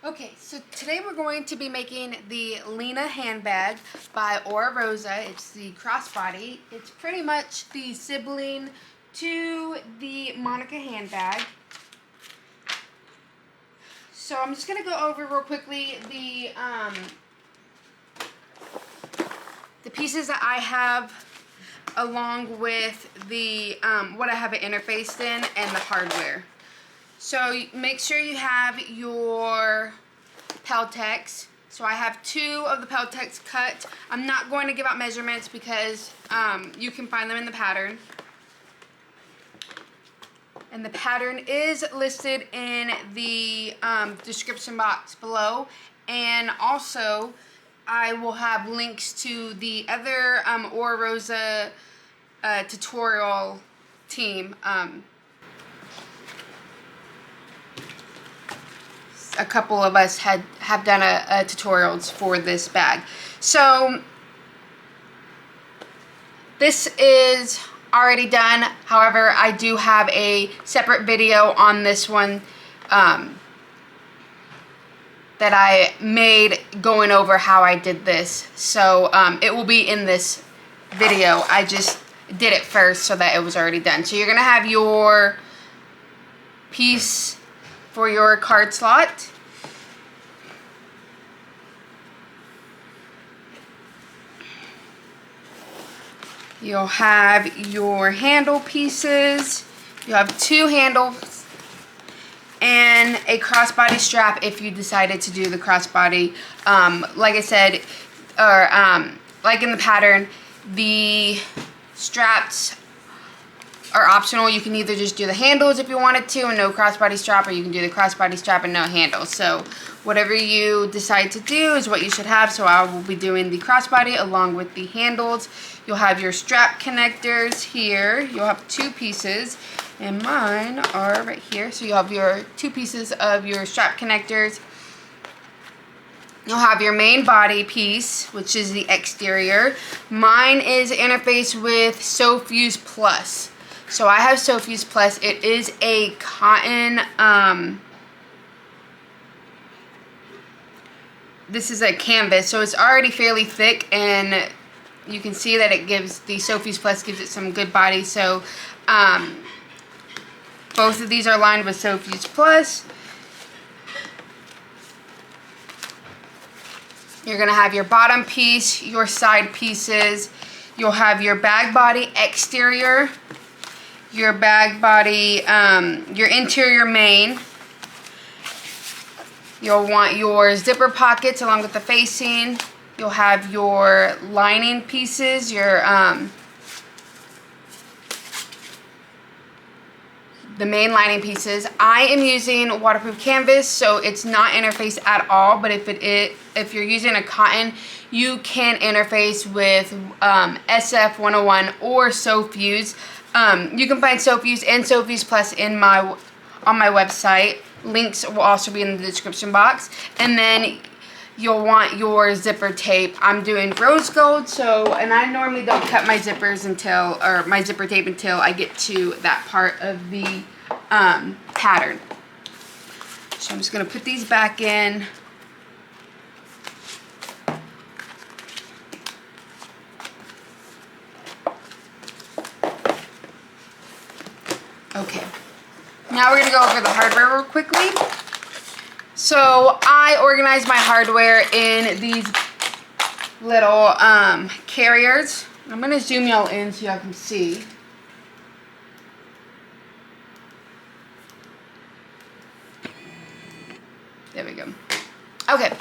Okay, so today we're going to be making the Lina handbag by Oro Rosa. It's the crossbody. It's pretty much the sibling to the Monica handbag. So I'm just going to go over real quickly the pieces that I have along with the what I have it interfaced in and the hardware. So make sure you have your Peltex. So I have 2 of the Peltex cut. I'm not going to give out measurements because you can find them in the pattern. And the pattern is listed in the description box below. And also, I will have links to the other Oro Rosa tutorial team. A couple of us have done a tutorials for this bag. So this is already done. However, I do have a separate video on this one that I made going over how I did this. So it will be in this video. I just did it first so that it was already done. So you're gonna have your piece for your card slot. You'll have your handle pieces. You'll have 2 handles and a crossbody strap if you decided to do the crossbody. Like I said, or like in the pattern, the straps are optional. You can either just do the handles if you wanted to and no crossbody strap, or you can do the crossbody strap and no handles. So whatever you decide to do is what you should have. So I will be doing the crossbody along with the handles. You'll have your strap connectors here. You'll have 2 pieces, and mine are right here. So you'll have your 2 pieces of your strap connectors. You'll have your main body piece, which is the exterior. Mine is interfaced with SoFuse Plus. So I have SoFuse Plus. It is a cotton, this is a canvas, so it's already fairly thick, and you can see that it gives, the SoFuse Plus gives it some good body. So both of these are lined with SoFuse Plus. You're going to have your bottom piece, your side pieces. You'll have your bag body exterior, your bag body, your interior main. You'll want your zipper pockets along with the facing. You'll have your lining pieces, your the main lining pieces. I am using waterproof canvas, so it's not interfaced at all. But if you're using a cotton, you can interface with SF 101 or SoFuse. You can find SoFuse and SoFuse Plus on my website. Links will also be in the description box. And then you'll want your zipper tape. I'm doing rose gold, and I normally don't cut my zippers or my zipper tape until I get to that part of the pattern. So I'm just gonna put these back in. Okay, now we're gonna go over the hardware real quickly. So I organized my hardware in these little carriers. I'm gonna zoom y'all in so y'all can see. There we go. Okay.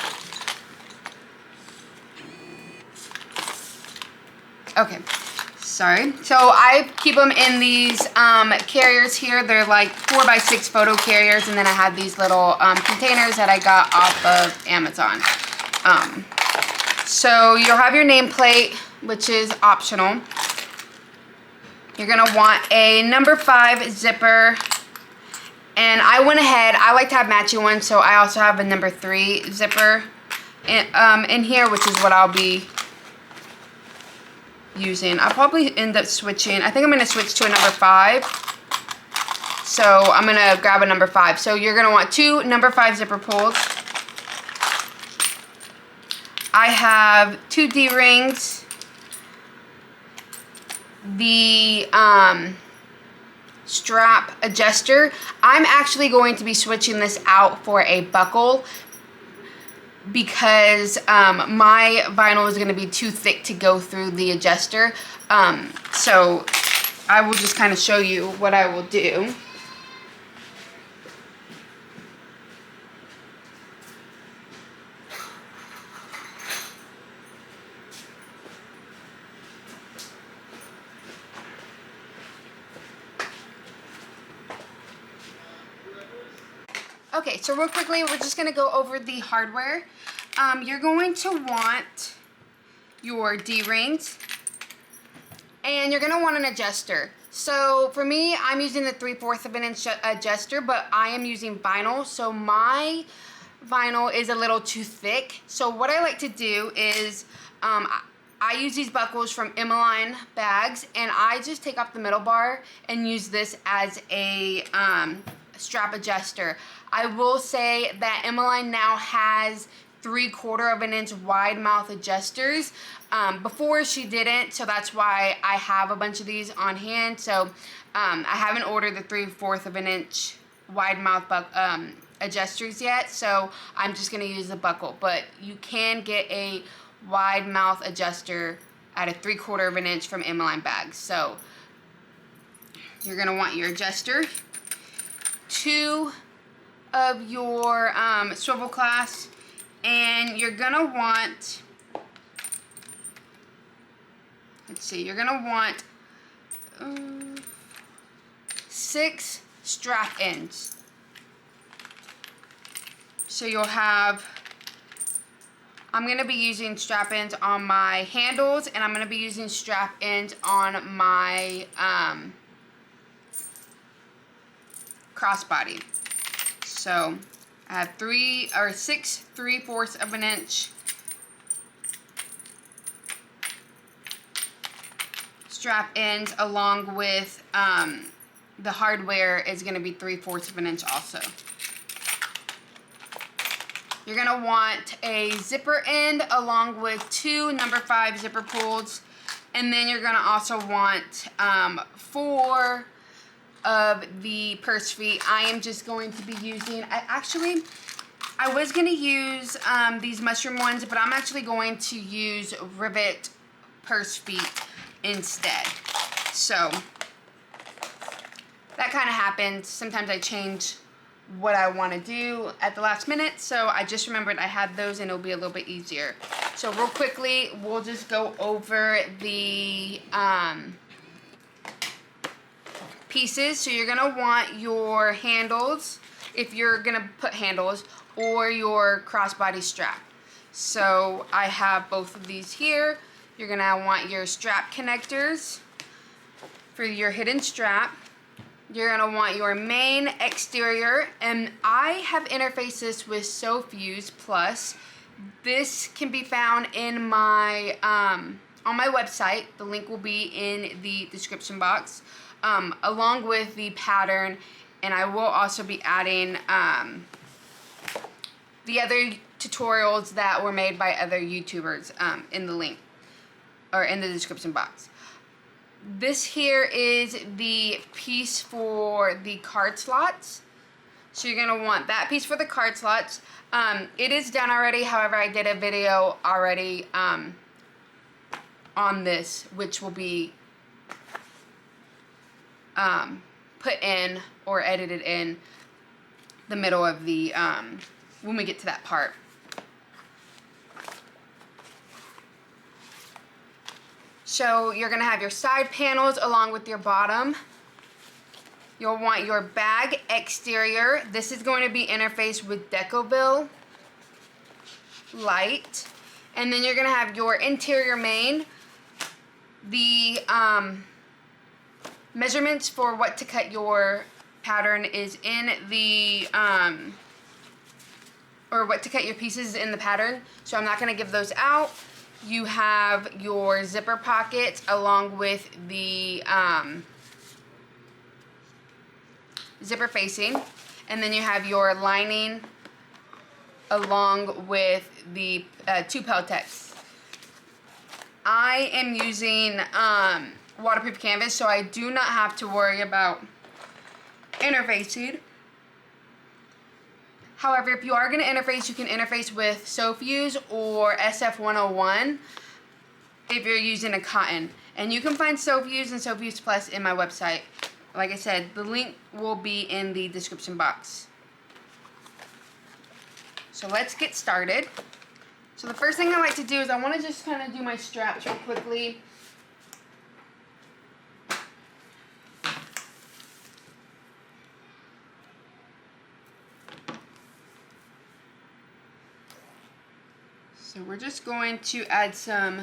Okay. Sorry. So I keep them in these carriers here. They're like 4x6 photo carriers, and then I have these little containers that I got off of Amazon. So you'll have your nameplate, which is optional. You're gonna want a number 5 zipper, and I went ahead. I like to have matching ones, so I also have a number 3 zipper in here, which is what I'll be using. I'll probably end up switching. I think I'm going to switch to a number 5. So I'm going to grab a number 5. So you're going to want 2 number 5 zipper pulls. I have 2 D-rings, the strap adjuster. I'm actually going to be switching this out for a buckle because my vinyl is going to be too thick to go through the adjuster. So I will just kind of show you what I will do. Okay, so real quickly, we're just going to go over the hardware. You're going to want your D-rings, and you're going to want an adjuster. So for me, I'm using the 3/4 of an inch adjuster, but I am using vinyl, so my vinyl is a little too thick. So what I like to do is I use these buckles from Emmeline bags, and I just take off the middle bar and use this as a strap adjuster. I will say that Emmeline now has 3/4 of an inch wide mouth adjusters. Before she didn't, so that's why I have a bunch of these on hand. So I haven't ordered the 3/4 of an inch wide mouth adjusters yet, so I'm just going to use the buckle. But you can get a wide mouth adjuster at a 3/4 of an inch from Emmeline bags. So you're going to want your adjuster, 2 of your swivel clasps, and you're going to want, let's see, you're going to want 6 strap ends. So you'll have, I'm going to be using strap ends on my handles, and I'm going to be using strap ends on my crossbody. So I have 6 3/4 of an inch strap ends, along with the hardware is going to be 3/4 of an inch also. You're going to want a zipper end along with 2 number 5 zipper pulls, and then you're going to also want 4 of the purse feet. I am just going to be using, I was going to use these mushroom ones, but I'm actually going to use rivet purse feet instead. So that kind of happens. Sometimes I change what I want to do at the last minute, so I just remembered I had those, and it'll be a little bit easier. So real quickly, we'll just go over the pieces. So you're going to want your handles, if you're going to put handles, or your crossbody strap. So I have both of these here. You're going to want your strap connectors for your hidden strap. You're going to want your main exterior, and I have interfaced this with SewFuse Plus. This can be found in my on my website. The link will be in the description box, along with the pattern, and I will also be adding the other tutorials that were made by other YouTubers in the link, or in the description box. This here is the piece for the card slots. So you're going to want that piece for the card slots. It is done already. However, I did a video already on this, which will be put in or edited in the middle of the, when we get to that part. So you're going to have your side panels along with your bottom. You'll want your bag exterior. This is going to be interfaced with Decoville light. And then you're going to have your interior main. The measurements for what to cut your pattern is in the, or what to cut your pieces in the pattern. So I'm not going to give those out. You have your zipper pockets along with the zipper facing, and then you have your lining along with the 2 Peltex. I am using waterproof canvas, so I do not have to worry about interfacing. However, if you are going to interface, you can interface with SoFuse or SF101 if you're using a cotton. And you can find SoFuse and SoFuse Plus in my website. Like I said, the link will be in the description box. So let's get started. So the first thing I like to do is I want to just kind of do my straps real quickly. So we're just going to add some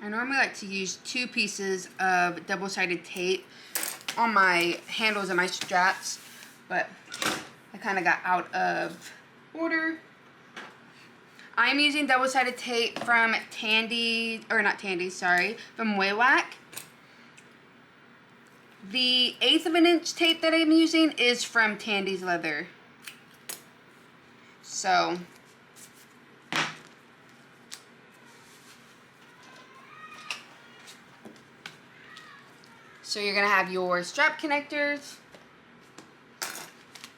I normally like to use 2 pieces of double-sided tape on my handles and my straps, but I kind of got out of order. I'm using double-sided tape from from Waywack. The 1/8 of an inch tape that I'm using is from Tandy's Leather. So you're going to have your strap connectors.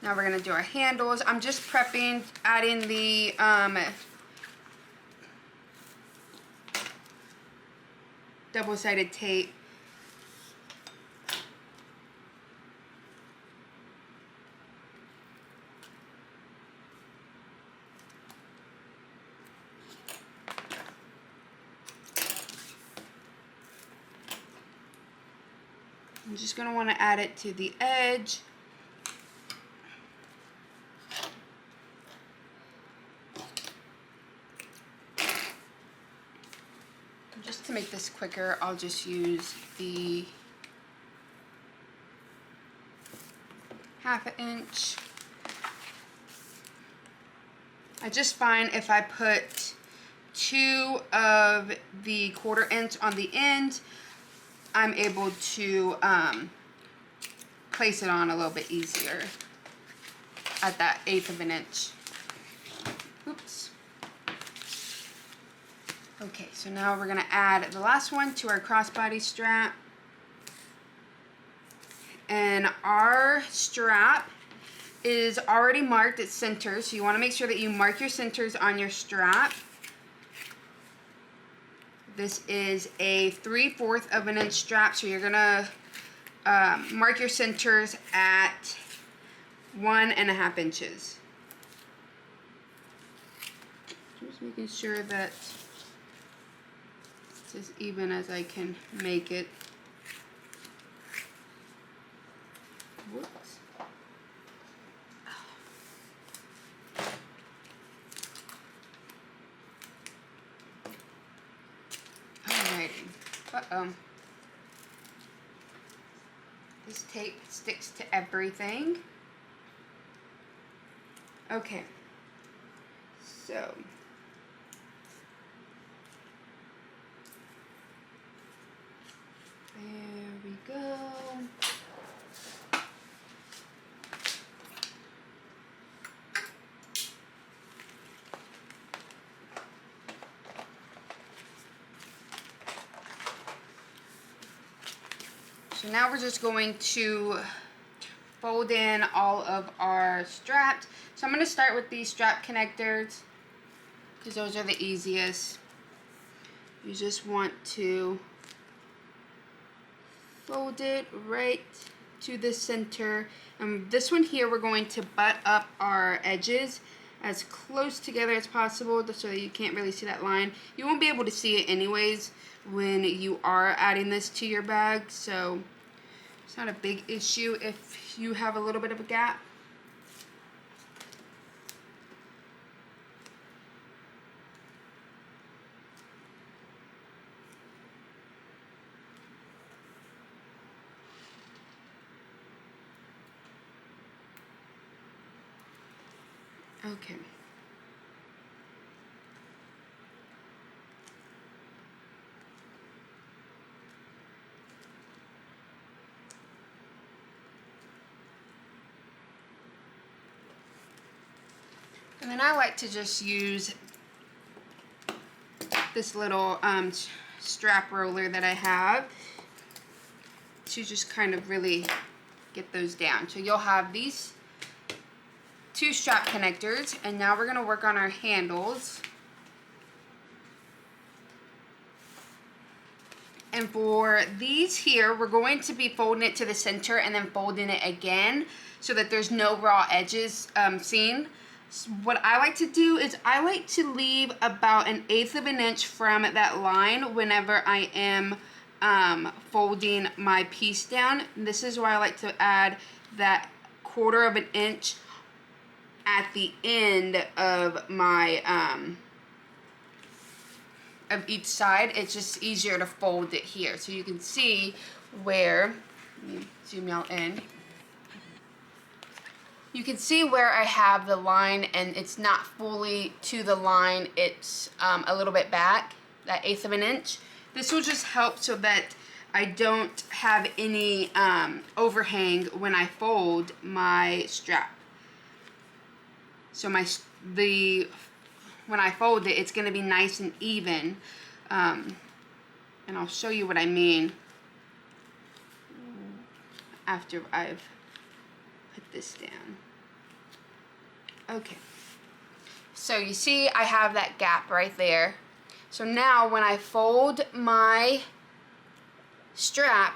Now we're going to do our handles. I'm just prepping, adding the double-sided tape. I'm just going to want to add it to the edge. Just to make this quicker, I'll just use the 1/2 inch. I just find if I put 2 of the 1/4 inch on the end, I'm able to place it on a little bit easier at that 1/8 of an inch. Oops. Okay, so now we're gonna add the last one to our crossbody strap. And our strap is already marked at center, so you wanna make sure that you mark your centers on your strap. This is a 3/4 of an inch strap, so you're gonna mark your centers at 1.5 inches. Just making sure that it's as even as I can make it. Whoops. Uh-oh. This tape sticks to everything. Okay. So. There we go. So now we're just going to fold in all of our straps. So I'm going to start with these strap connectors because those are the easiest. You just want to fold it right to the center. And this one here, we're going to butt up our edges as close together as possible so that you can't really see that line. You won't be able to see it anyways when you are adding this to your bag, so it's not a big issue if you have a little bit of a gap. Okay. And then I like to just use this little strap roller that I have to just kind of really get those down. So you'll have these 2 strap connectors, and now we're going to work on our handles. And for these here, we're going to be folding it to the center and then folding it again so that there's no raw edges seen. So what I like to do is I like to leave about 1/8 of an inch from that line whenever I am folding my piece down. And this is why I like to add that 1/4 of an inch at the end of my of each side. It's just easier to fold it here. So you can see where, let me zoom y'all in. You can see where I have the line and it's not fully to the line. It's a little bit back, that 1/8 of an inch. This will just help so that I don't have any overhang when I fold my strap. So when I fold it, it's going to be nice and even. And I'll show you what I mean after I've put this down. Okay. So you see I have that gap right there. So now when I fold my strap,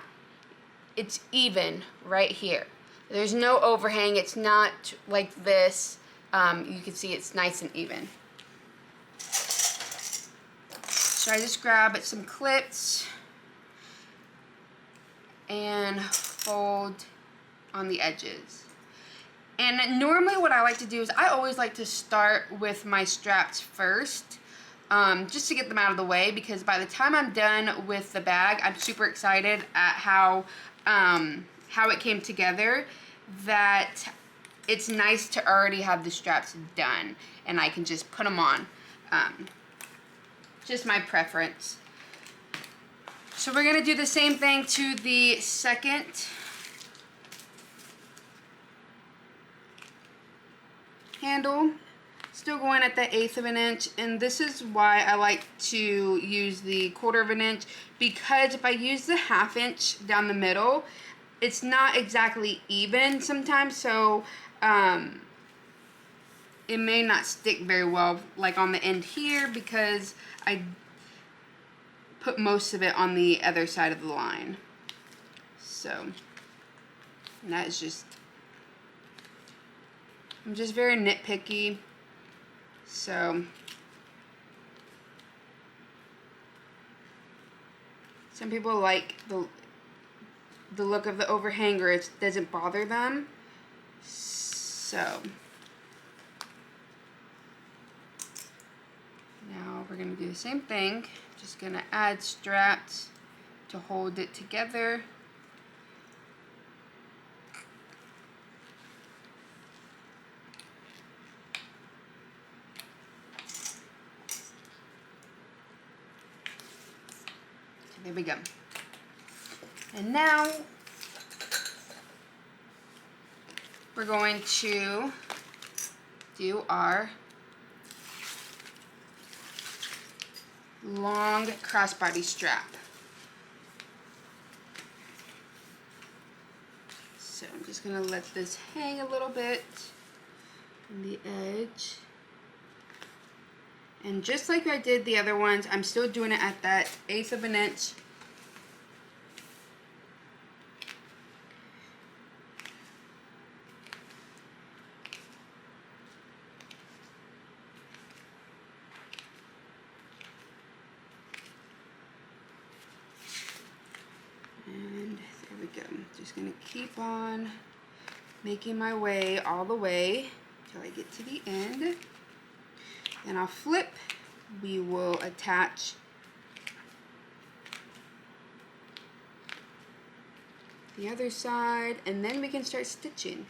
it's even right here. There's no overhang. It's not like this. You can see it's nice and even. So I just grab some clips and fold on the edges. And normally what I like to do is I always like to start with my straps first, just to get them out of the way, because by the time I'm done with the bag, I'm super excited at how it came together, that it's nice to already have the straps done and I can just put them on. Just my preference. So we're going to do the same thing to the second handle. Still going at the 1/8 of an inch, and this is why I like to use the 1/4 of an inch, because if I use the 1/2 inch down the middle, it's not exactly even sometimes, so it may not stick very well, like on the end here, because I put most of it on the other side of the line. So that is just, I'm just very nitpicky. So some people like the look of the overhang, or it doesn't bother them. So now we're going to do the same thing. Just going to add straps to hold it together. So there we go. And now we're going to do our long crossbody strap. So I'm just going to let this hang a little bit on the edge. And just like I did the other ones, I'm still doing it at that 1/8 of an inch. And there we go. Just going to keep on making my way all the way till I get to the end. Then I'll flip. We will attach the other side, and then we can start stitching.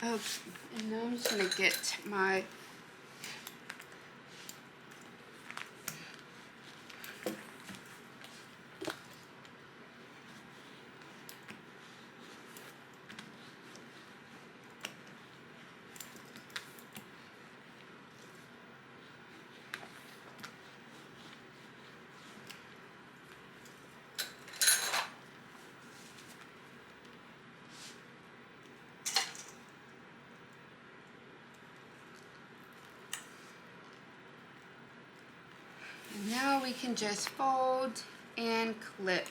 Okay, and now I'm just going to get my and now we can just fold and clip.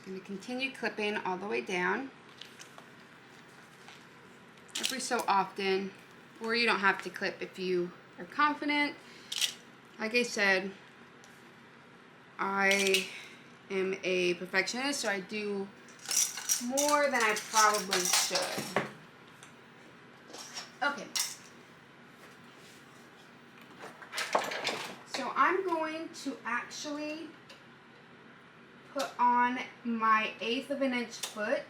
Going to continue clipping all the way down every so often, or you don't have to clip if you are confident. Like I said, I am a perfectionist, so I do more than I probably should. Okay. So I'm going to actually put on my 1/8 of an inch foot,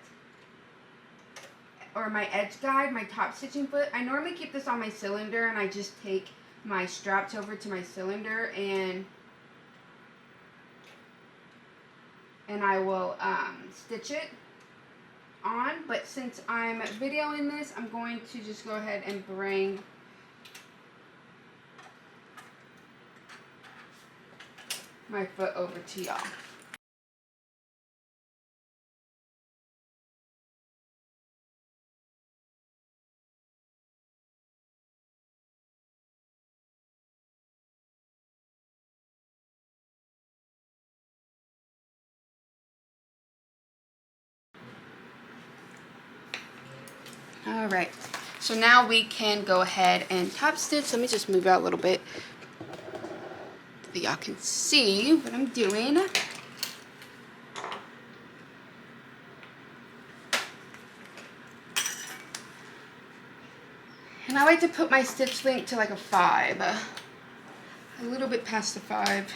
or my edge guide, my top stitching foot. I normally keep this on my cylinder, and I just take my straps over to my cylinder and I will stitch it on. But since I'm videoing this, I'm going to just go ahead and bring my foot over to y'all. All right, so now we can go ahead and top stitch. Let me just move out a little bit so y'all can see what I'm doing. And I like to put my stitch length to like a 5, a little bit past the 5.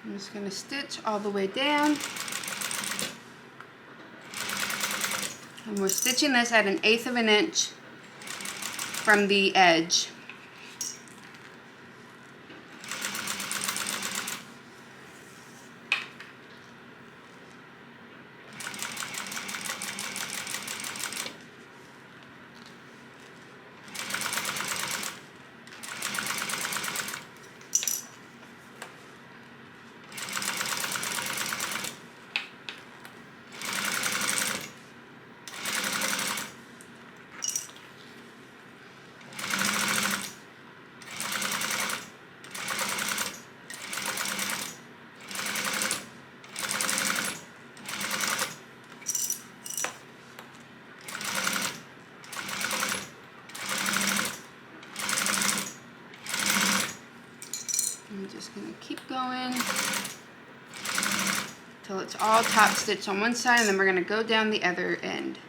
I'm just going to stitch all the way down. And we're stitching this at 1/8 of an inch from the edge. I'm just going to keep going till it's all top stitched on one side, and then we're going to go down the other end.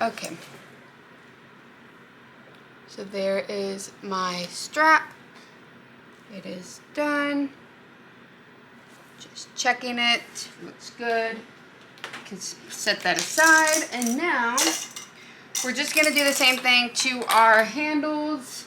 Okay. So there is my strap. It is done. Just checking it. Looks good. Can set that aside. And now we're just going to do the same thing to our handles.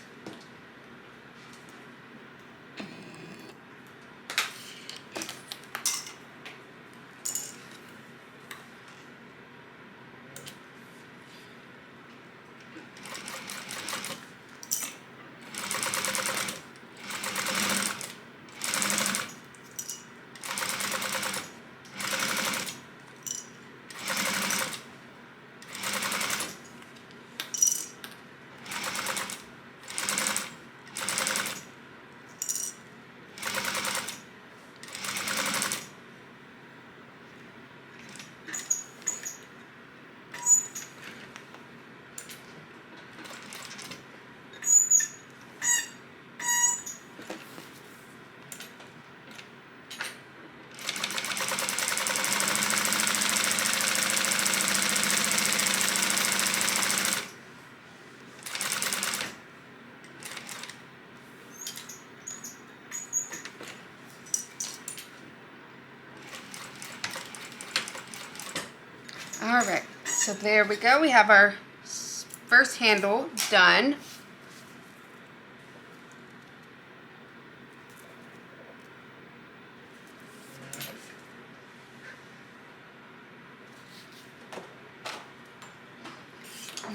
Alright, so there we go. We have our first handle done.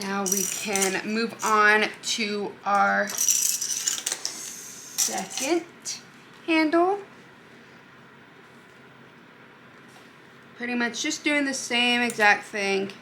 Now we can move on to our second handle. Pretty much just doing the same exact thing.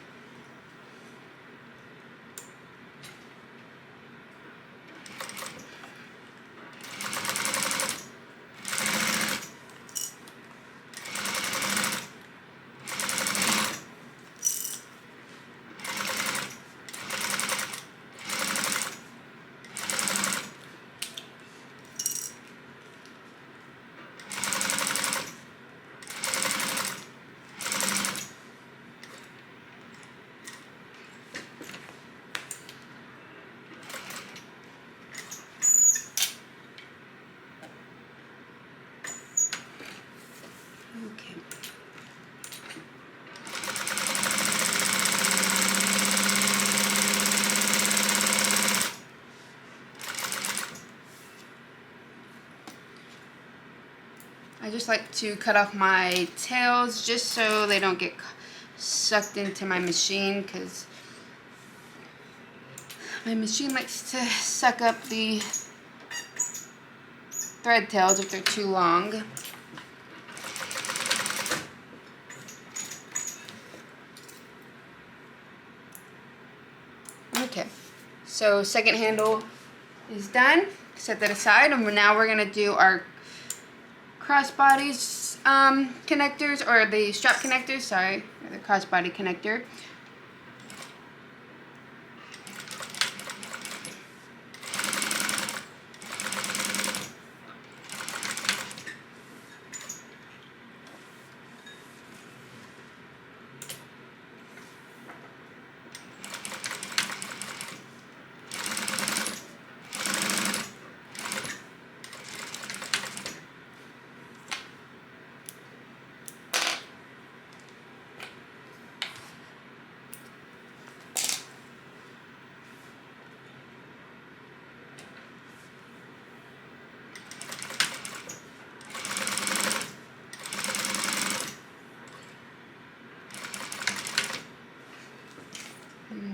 Okay. I just like to cut off my tails just so they don't get sucked into my machine, because my machine likes to suck up the thread tails if they're too long. Okay, so second handle is done. Set that aside, and now we're gonna do our crossbodies connectors, or the strap connectors, sorry, or the crossbody connector.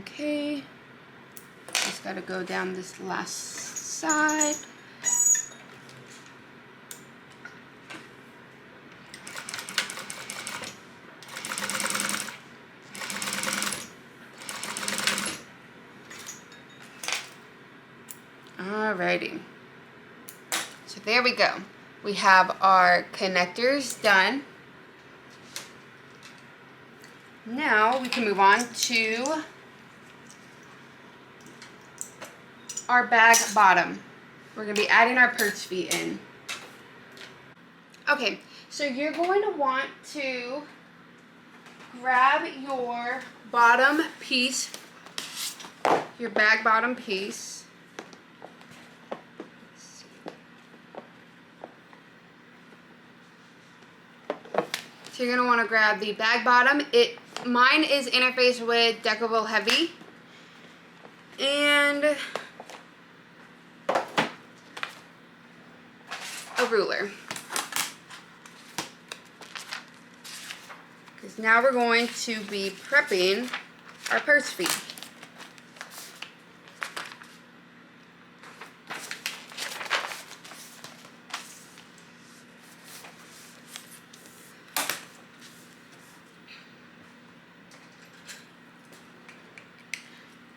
Okay, just gotta go down this last side. Alrighty, so there we go. We have our connectors done. Now we can move on to our bag bottom. We're going to be adding our purse feet in. Okay, so you're going to want to grab your bottom piece your bag bottom piece. So you're going to want to grab the bag bottom. Mine is interfaced with Decor Heavy. And a ruler. Because now we're going to be prepping our purse feet.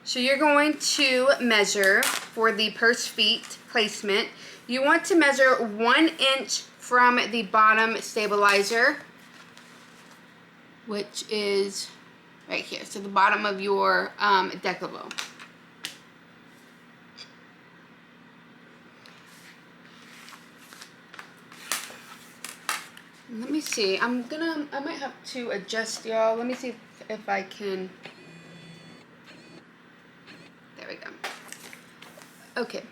So you're going to measure for the purse feet placement. You want to measure 1 inch from the bottom stabilizer, which is right here. So the bottom of your decor. Let me see. I might have to adjust y'all. Let me see if I can. There we go. Okay.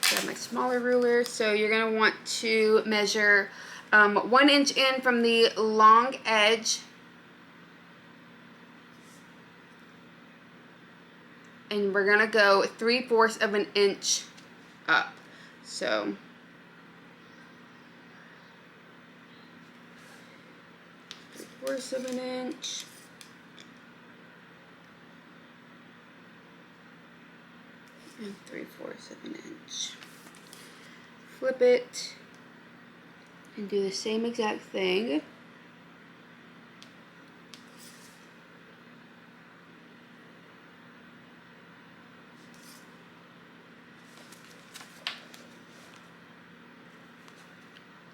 Grab my smaller ruler. So you're going to want to measure 1 inch in from the long edge. And we're going to go 3/4 of an inch up. So 3/4 of an inch. And 3/4 of an inch. Flip it and do the same exact thing.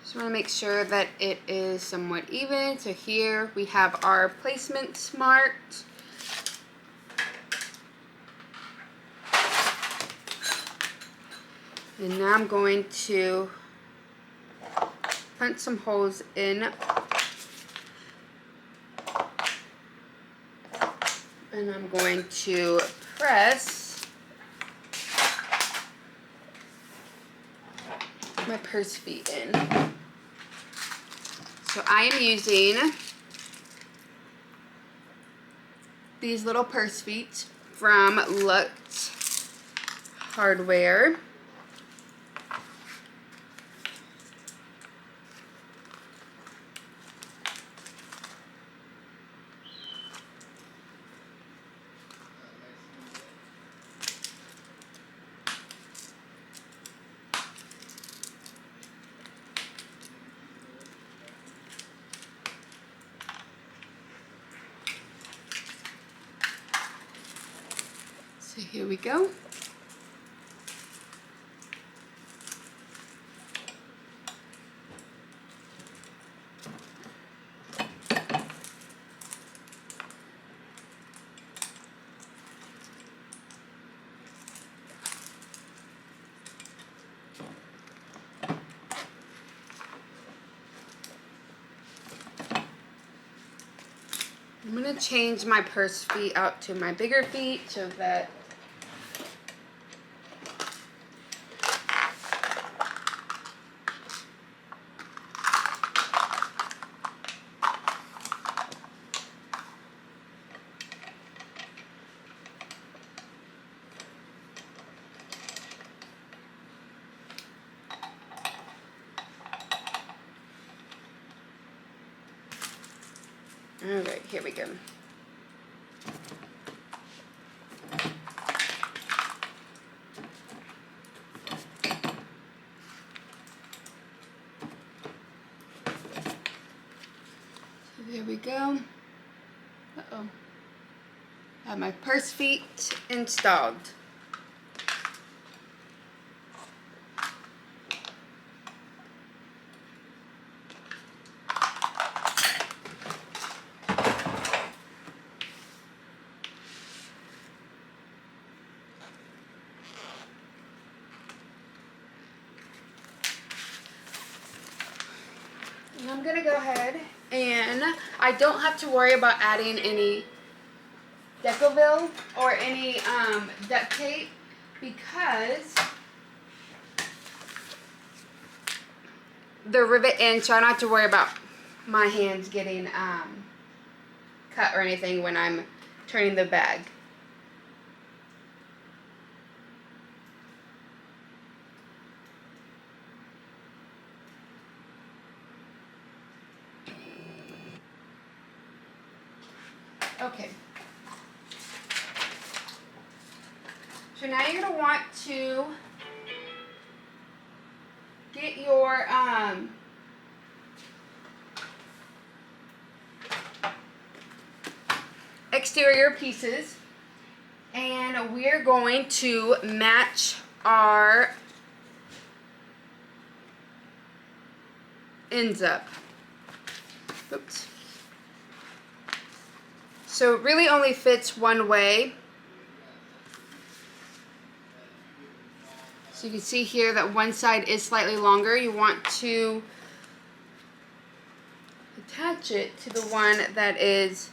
Just want to make sure that it is somewhat even. So here we have our placement marked. And now I'm going to punch some holes in. And I'm going to press my purse feet in. So I am using these little purse feet from Lutz Hardware. So here we go. I'm going to change my purse feet out to my bigger feet so that Alright, here we go. So there we go. Uh-oh. I have my purse feet installed. gonna go ahead and I don't have to worry about adding any Decoville or any duct tape because the rivet in, so I don't have to worry about my hands getting cut or anything when I'm turning the bag. Okay. So now you're going to want to get your exterior pieces, and we're going to match our ends up. Oops. So it really only fits one way. So you can see here that one side is slightly longer. You want to attach it to the one that is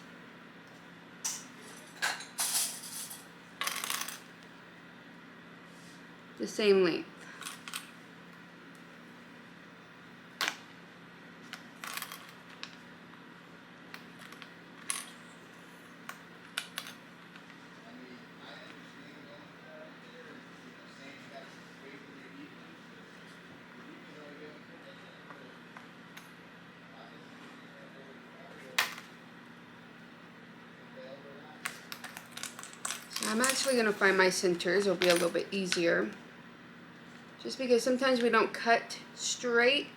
the same length. I'm actually going to find my centers. It'll be a little bit easier. Just because sometimes we don't cut straight.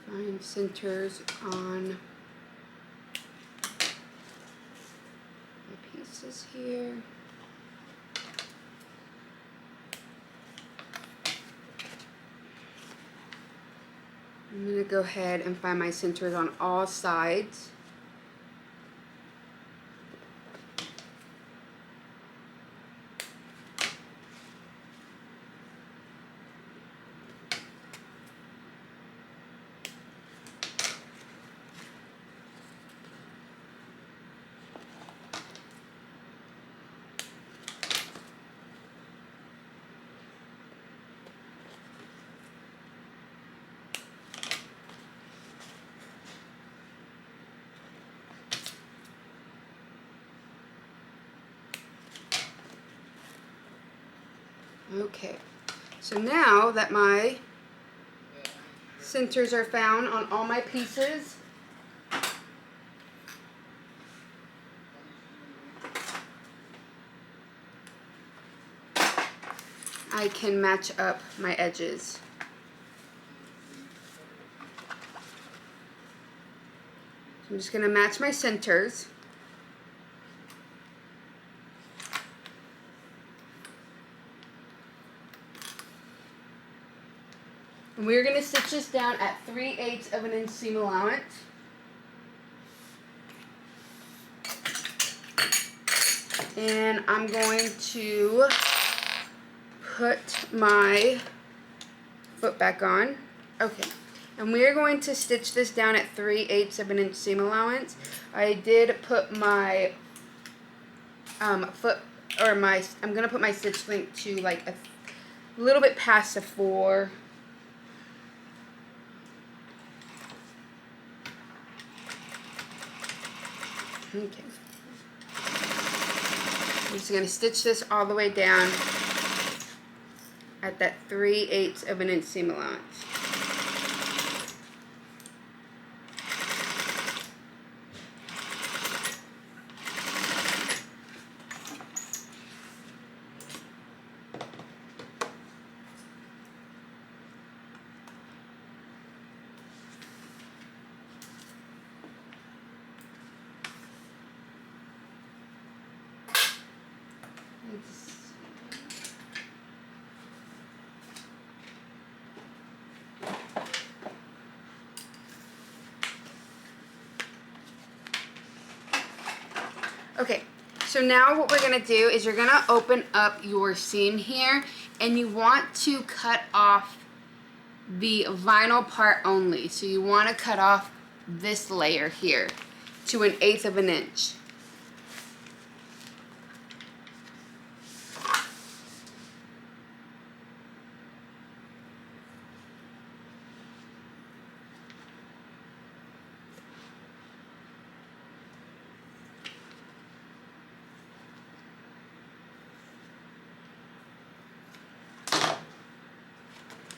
Find centers on my pieces here. I'm going to go ahead and find my centers on all sides. Okay, so now that my centers are found on all my pieces, I can match up my edges. I'm just going to match my centers. And we're going to stitch this down at 3/8 of an inch seam allowance. And I'm going to put my foot back on. Okay. And we're going to stitch this down at 3/8 of an inch seam allowance. I did put my foot, or my, I'm going to put my stitch length to like a little bit past the 4. Okay. I'm just going to stitch this all the way down at that 3/8 of an inch seam allowance. Okay, so now what we're gonna do is you're gonna open up your seam here, and you want to cut off the vinyl part only. So you want to cut off this layer here to 1/8 of an inch.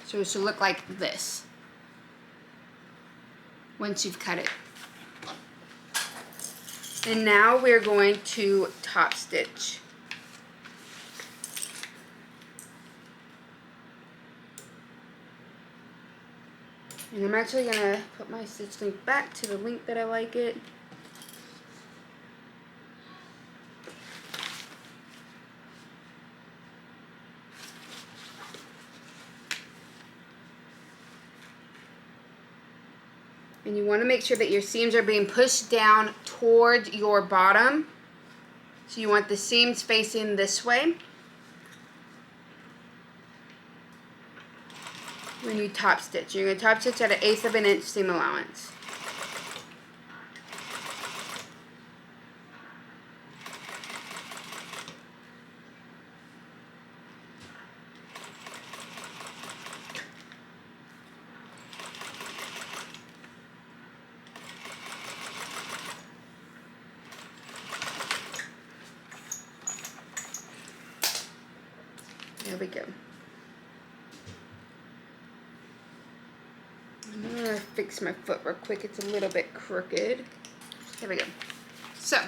So it should look like this once you've cut it. And now we're going to top stitch. And I'm actually going to put my stitch link back to the link that I like it. And you want to make sure that your seams are being pushed down toward your bottom. So you want the seams facing this way when you top stitch. You're going to top stitch at 1/8 of an inch seam allowance. There we go. I'm going to fix my foot real quick. It's a little bit crooked. There we go. So,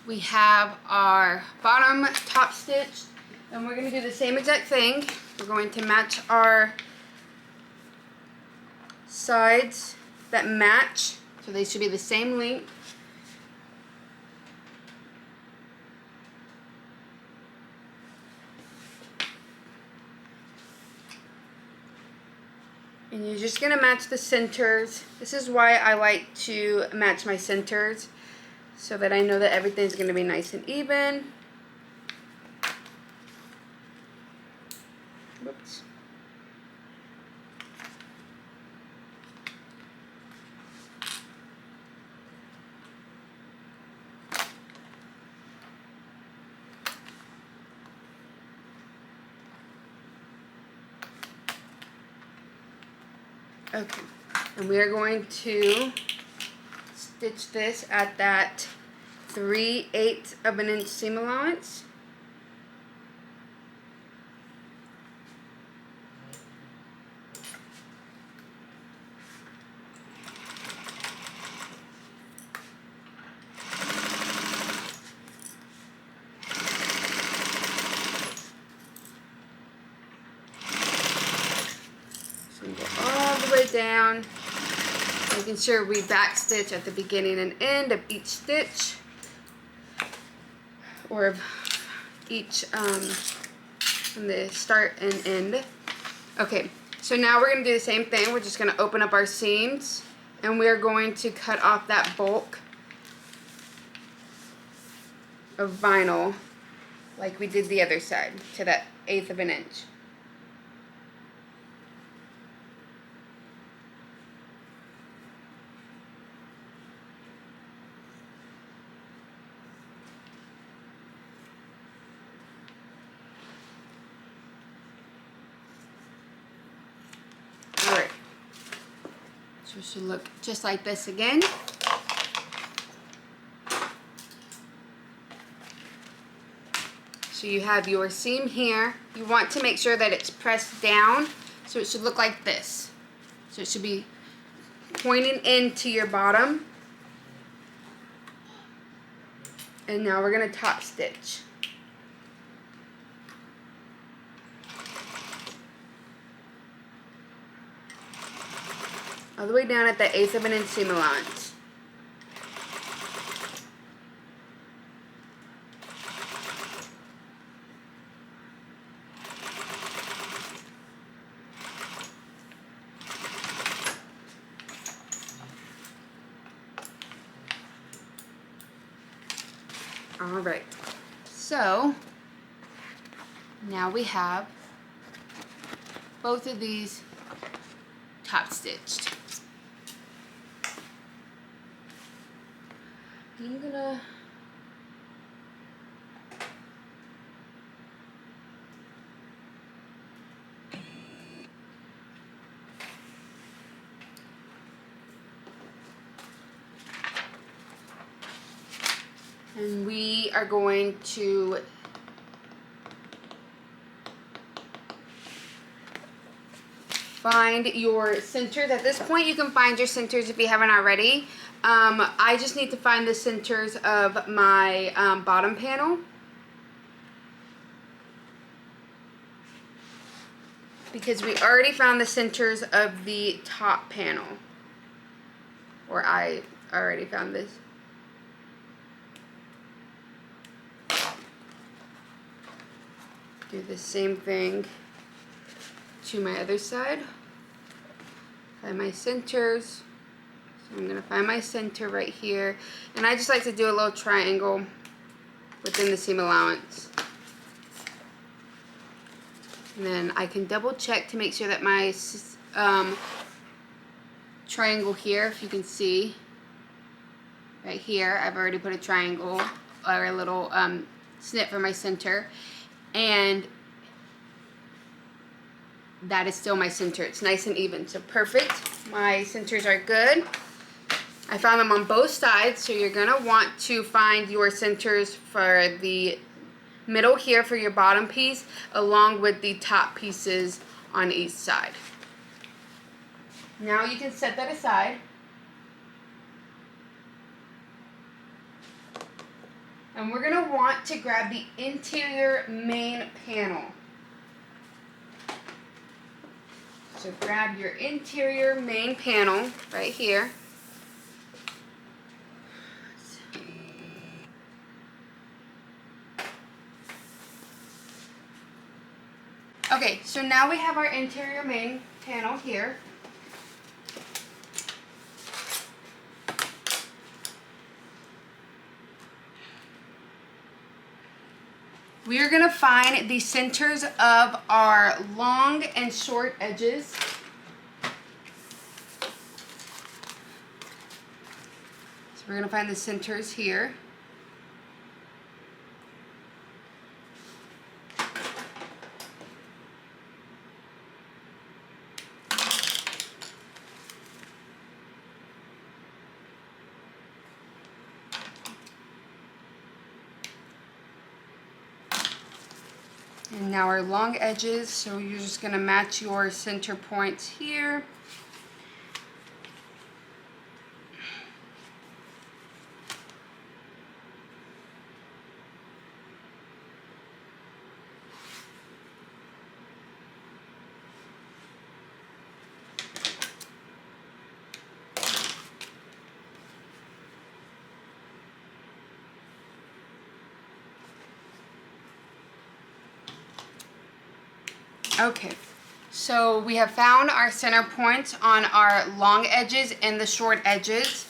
we have our bottom top stitch, and we're going to do the same exact thing. We're going to match our sides that match, so they should be the same length. And you're just going to match the centers. This is why I like to match my centers, so that I know that everything's going to be nice and even. Whoops. Okay, and we are going to stitch this at that 3/8 of an inch seam allowance. Down, making sure we back stitch at the beginning and end of each stitch, or of each from the start and end. Okay, so now we're going to do the same thing. We're just going to open up our seams, and we're going to cut off that bulk of vinyl like we did the other side to that 1/8 of an inch. Alright, so it should look just like this again. So you have your seam here. You want to make sure that it's pressed down, so it should look like this. So it should be pointing into your bottom. And now we're going to top stitch. All the way down at the 1/8 of an inch seam allowance. All right, so now we have both of these top stitched. I'm gonna and we are going to find your centers. At this point, you can find your centers if you haven't already. I just need to find the centers of my bottom panel, because we already found the centers of the top panel, or I already found this. Do the same thing to my other side. Find my centers. So I'm going to find my center right here. And I just like to do a little triangle within the seam allowance. And then I can double check to make sure that my triangle here, if you can see, right here, I've already put a triangle or a little snip for my center. And that is still my center. It's nice and even, so perfect. My centers are good. I found them on both sides, so you're gonna want to find your centers for the middle here for your bottom piece, along with the top pieces on each side. Now you can set that aside. And we're gonna want to grab the interior main panel. So grab your interior main panel right here. Okay, so now we have our interior main panel here. We are going to find the centers of our long and short edges. So we're going to find the centers here. And now our long edges, so you're just going to match your center points here. Okay, so we have found our center points on our long edges and the short edges.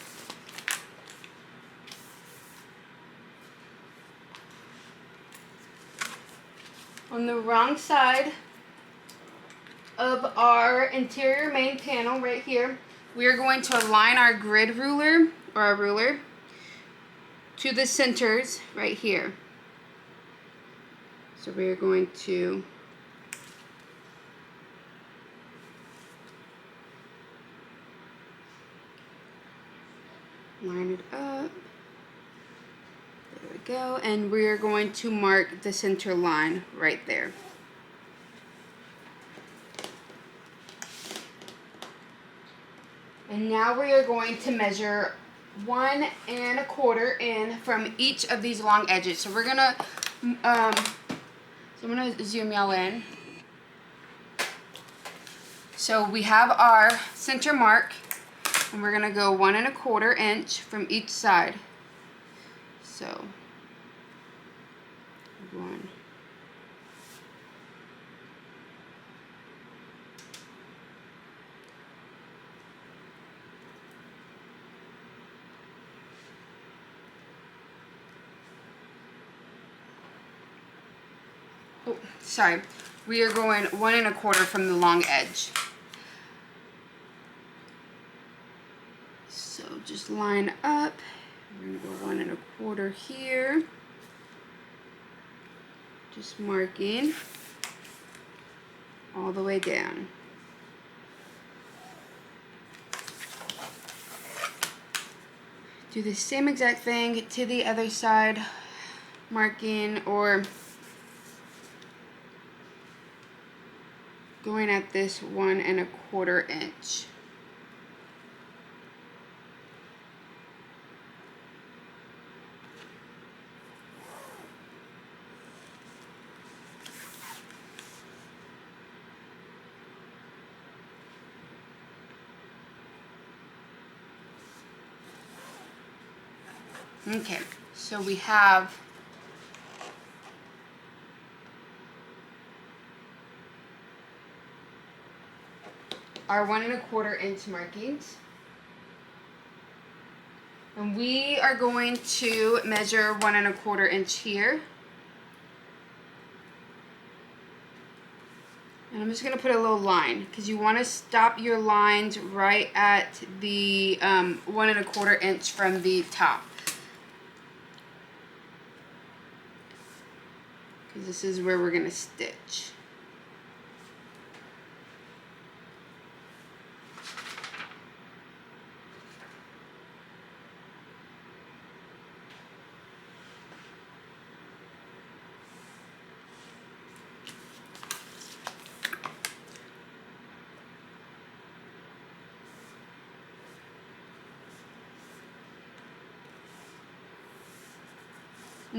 On the wrong side of our interior main panel right here, we are going to align our grid ruler, or our ruler, to the centers right here. So we are going to line it up. There we go. And we're going to mark the center line right there. And now we are going to measure 1 1/4 in from each of these long edges. So we're gonna, so I'm gonna zoom y'all in. So we have our center mark, and we're gonna go 1 1/4 inch from each side. So 1. oh, sorry, we are going 1 1/4 from the long edge. So just line up. We're gonna go 1 1/4 here. Just marking all the way down. Do the same exact thing to the other side, marking or going at this 1 1/4 inch. Okay, so we have our 1 1/4 inch markings. And we are going to measure 1 1/4 inch here. And I'm just going to put a little line because you want to stop your lines right at the 1 1/4 inch from the top. Because this is where we're going to stitch.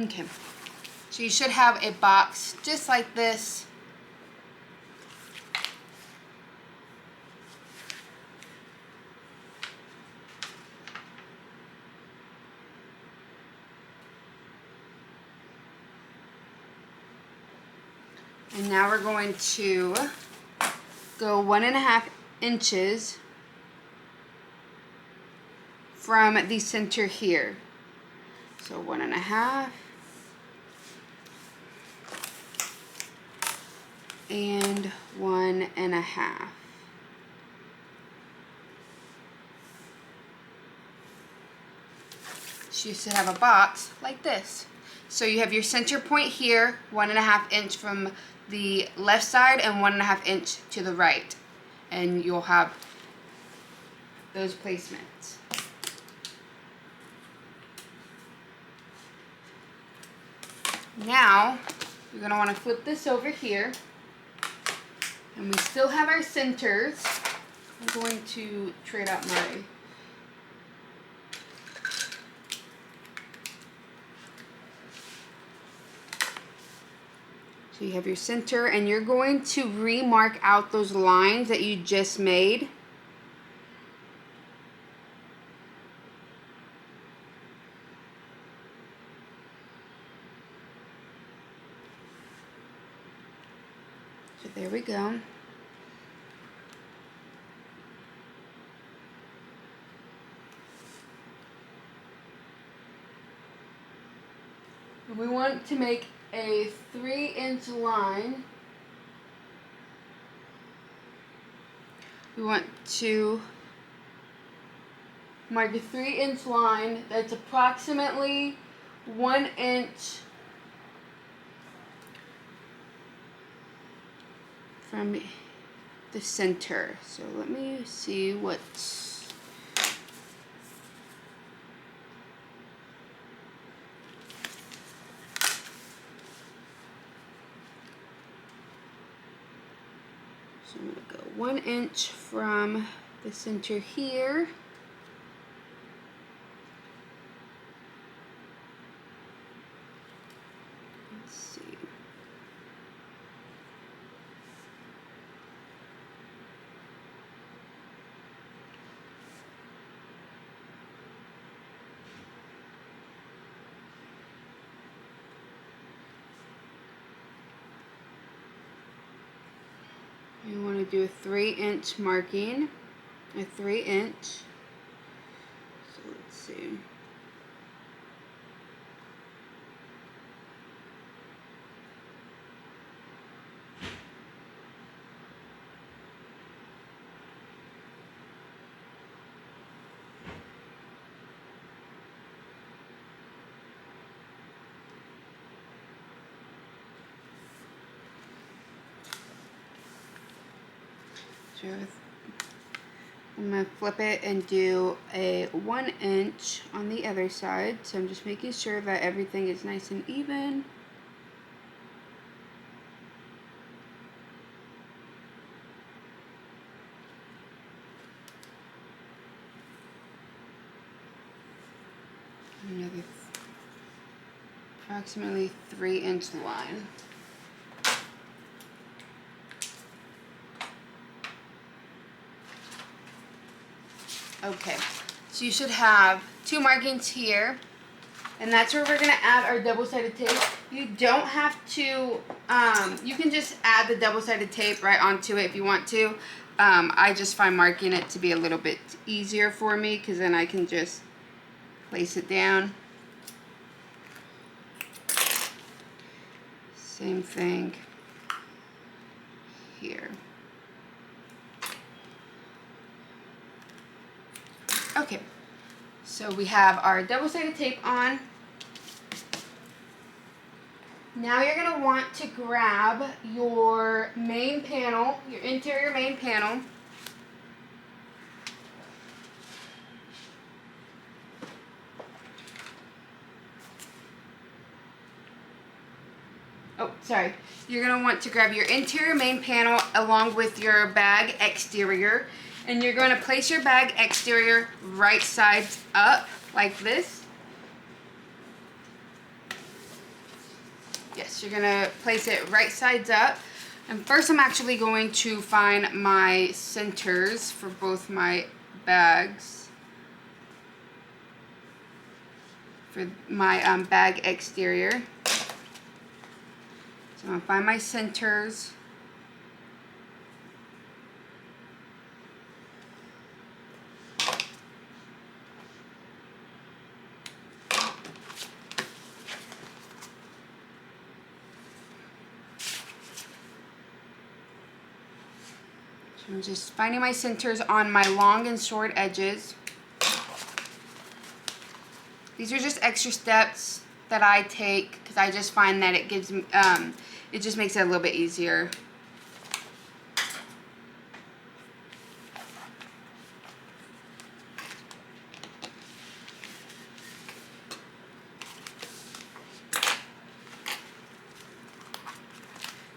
Okay, so you should have a box just like this. And now we're going to go 1 1/2 inches from the center here. So 1 1/2 and 1 1/2. So you should have a box like this. So you have your center point here, 1 1/2 inch from the left side and 1 1/2 inch to the right. And you'll have those placements. Now, you're going to want to flip this over here. And we still have our centers. I'm going to trade out my so you have your center, and you're going to remark out those lines that you just made. So there we go. We want to make a 3-inch line. We want to mark a 3-inch line that's approximately 1 inch from the center. So let me see what's so I'm going to go 1 inch from the center here. Let's see. You want to do a 3-inch marking, a 3-inch. So let's see. So I'm going to flip it and do a 1 inch on the other side. So I'm just making sure that everything is nice and even. Another approximately 3-inch line. Okay, so you should have 2 markings here, and that's where we're going to add our double-sided tape. You don't have to, you can just add the double-sided tape right onto it if you want to. I just find marking it to be a little bit easier for me, because then I can just place it down. Same thing here. Okay, so we have our double-sided tape on. Now you're going to want to grab your main panel, your interior main panel. Oh, sorry. You're going to want to grab your interior main panel along with your bag exterior. And you're going to place your bag exterior right sides up like this. Yes, you're going to place it right sides up. And first I'm actually going to find my centers for both my bags. For my bag exterior. So I'm going to find my centers. So I'm just finding my centers on my long and short edges. These are just extra steps that I take because I just find that it gives me, it just makes it a little bit easier.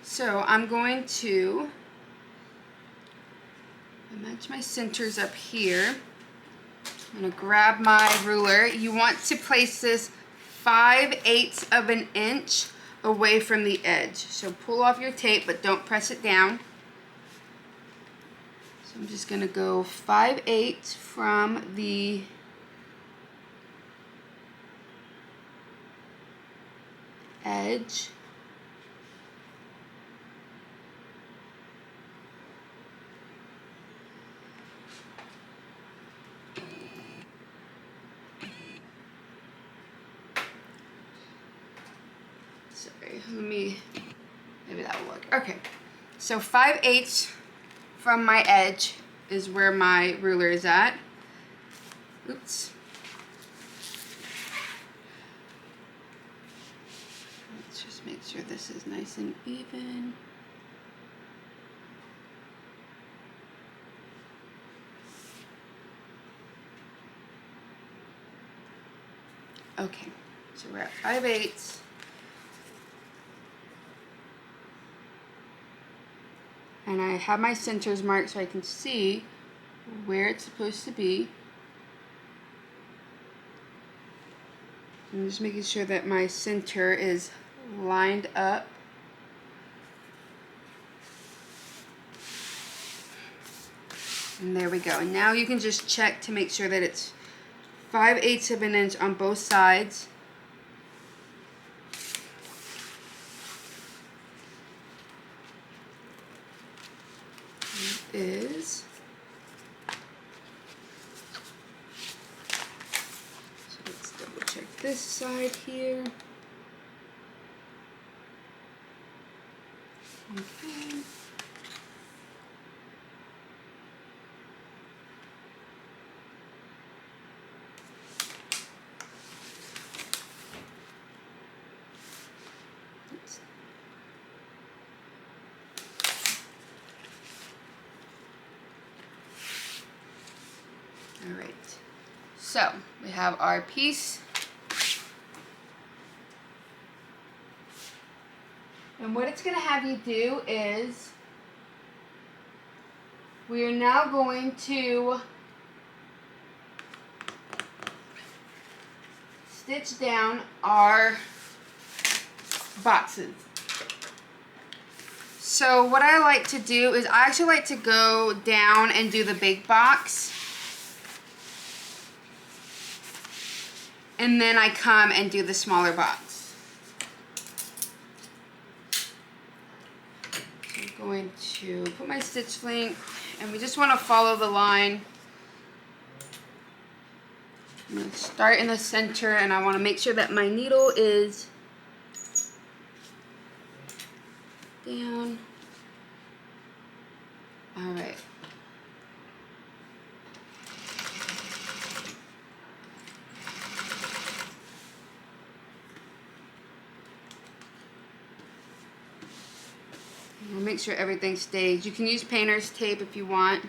So I'm going to match my centers up here. I'm going to grab my ruler. You want to place this 5/8 of an inch away from the edge. So pull off your tape, but don't press it down. So I'm just going to go 5/8 from the edge. Sorry, maybe that will work. Okay, so 5/8 from my edge is where my ruler is at. Oops. Let's just make sure this is nice and even. Okay, so we're at 5/8. And I have my centers marked so I can see where it's supposed to be. I'm just making sure that my center is lined up. And there we go. And now you can just check to make sure that it's 5/8 of an inch on both sides. Is so let's double check this side here. Okay. So we have our piece. And what it's going to have you do is we are now going to stitch down our boxes. So what I like to do is I actually like to go down and do the big box. And then I come and do the smaller box. So I'm going to put my stitch length, and we just want to follow the line. I'm going to start in the center, and I want to make sure that my needle is down. All right. We'll make sure everything stays. You can use painter's tape if you want.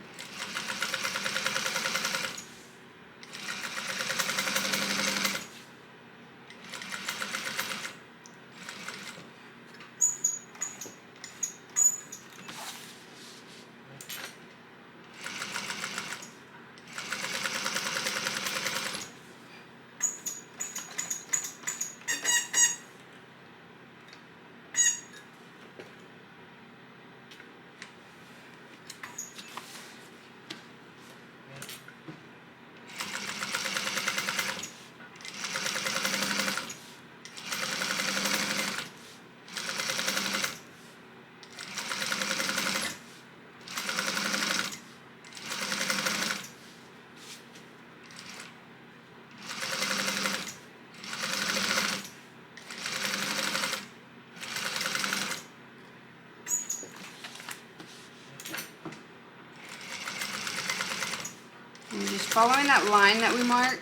And just following that line that we marked.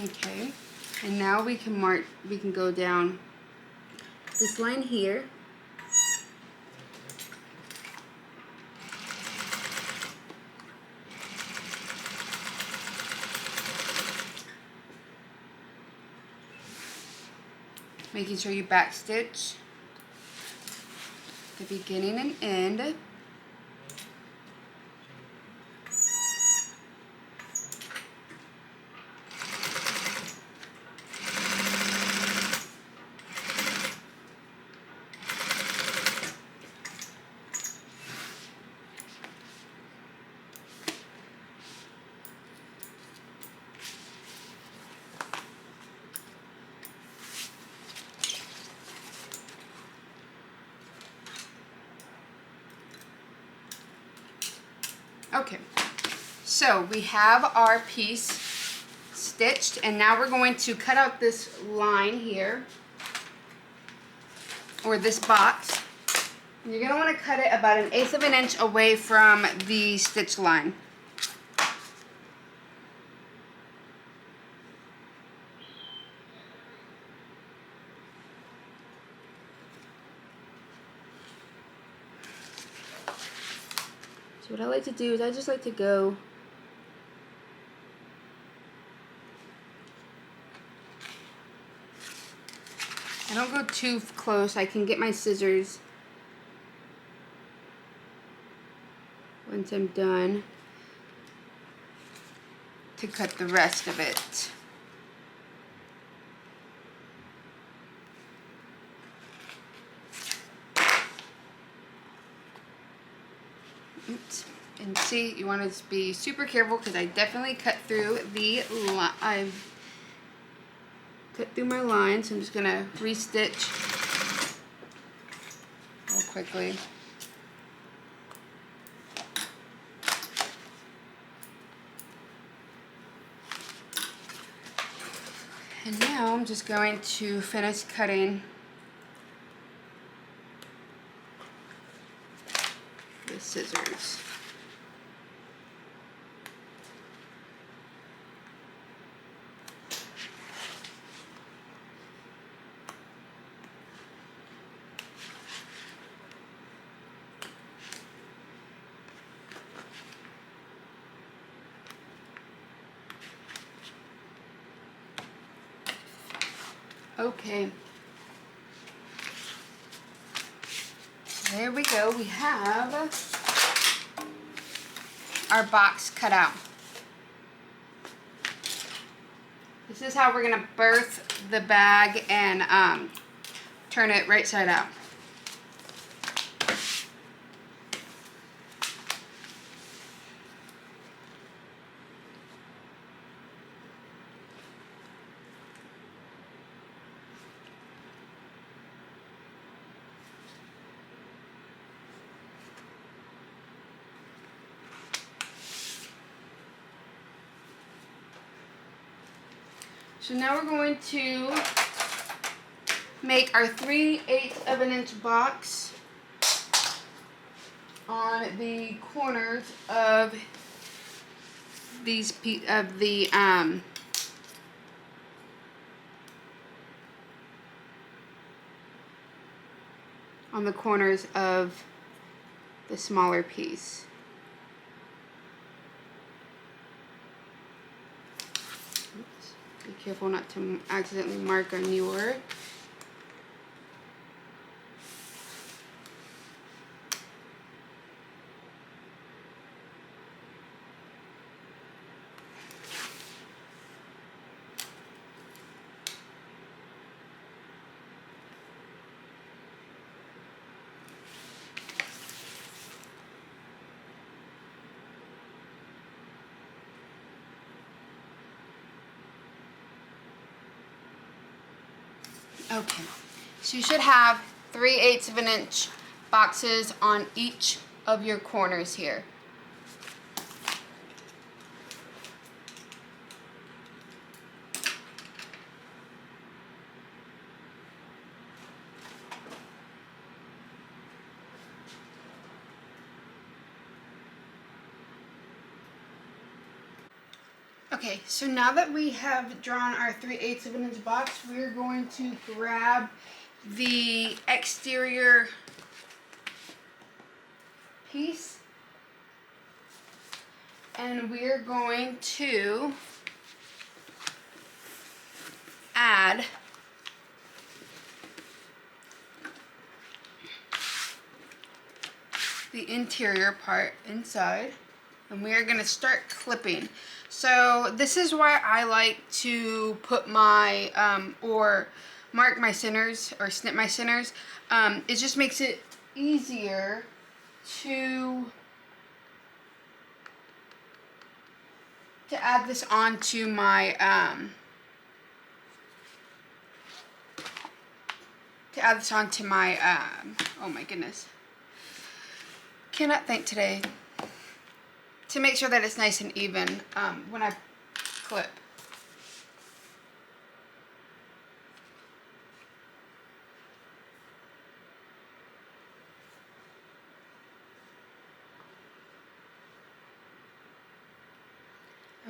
Okay, and now we can go down this line here. Making sure you back stitch the beginning and end. Okay, so we have our piece stitched, and now we're going to cut out this line here, or this box. And you're going to want to cut it about 1/8 of an inch away from the stitch line. So what I like to do is I just like to go I don't go too close. I can get my scissors once I'm done to cut the rest of it. Oops. And see, you want to be super careful because I definitely cut through the line. I've cut through my line, so I'm just gonna restitch. I'll quickly. And now I'm just going to finish cutting the scissors. Okay, there we go. We have our box cut out. This is how we're gonna birth the bag and turn it right side out. So now we're going to make our 3/8 of an inch box on the corners of these on the corners of the smaller piece. Be careful not to accidentally mark on your. Okay, so you should have 3/8 of an inch boxes on each of your corners here. Okay, so now that we have drawn our 3/8 of an inch box, we're going to grab the exterior piece and we're going to add the interior part inside, and we are going to start clipping. So this is why I like to put my or mark my centers or snip my centers. It just makes it easier to add this onto my oh my goodness, cannot think today, to make sure that it's nice and even when I clip.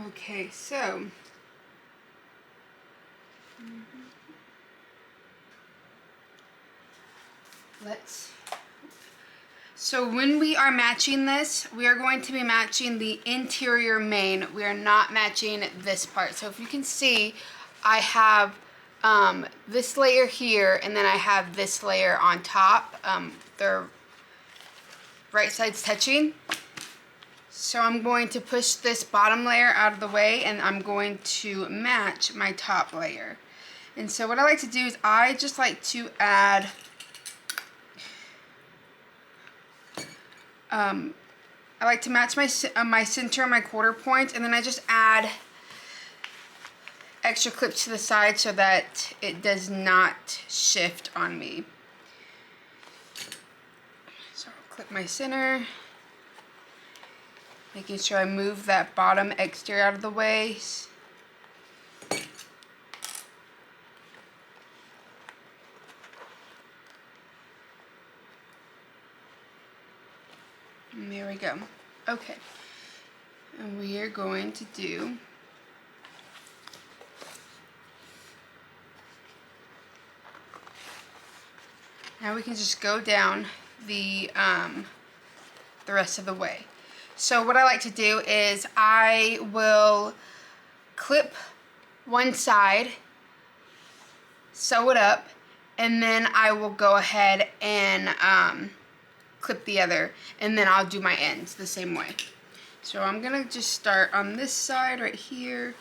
Okay, so so when we are matching this, we are going to be matching the interior main. We are not matching this part. So if you can see, I have this layer here, and then I have this layer on top. They're right sides touching. So I'm going to push this bottom layer out of the way, and I'm going to match my top layer. And so what I like to do is I just like to add I like to match my center and my quarter points, and then I just add extra clips to the side so that it does not shift on me. clip my center. Making sure I move that bottom exterior out of the way. And there we go. Okay. And we are going to do now we can just go down the rest of the way. So what I like to do is I will clip one side, sew it up, and then I will go ahead and clip the other, and then I'll do my ends the same way. So I'm gonna just start on this side right here.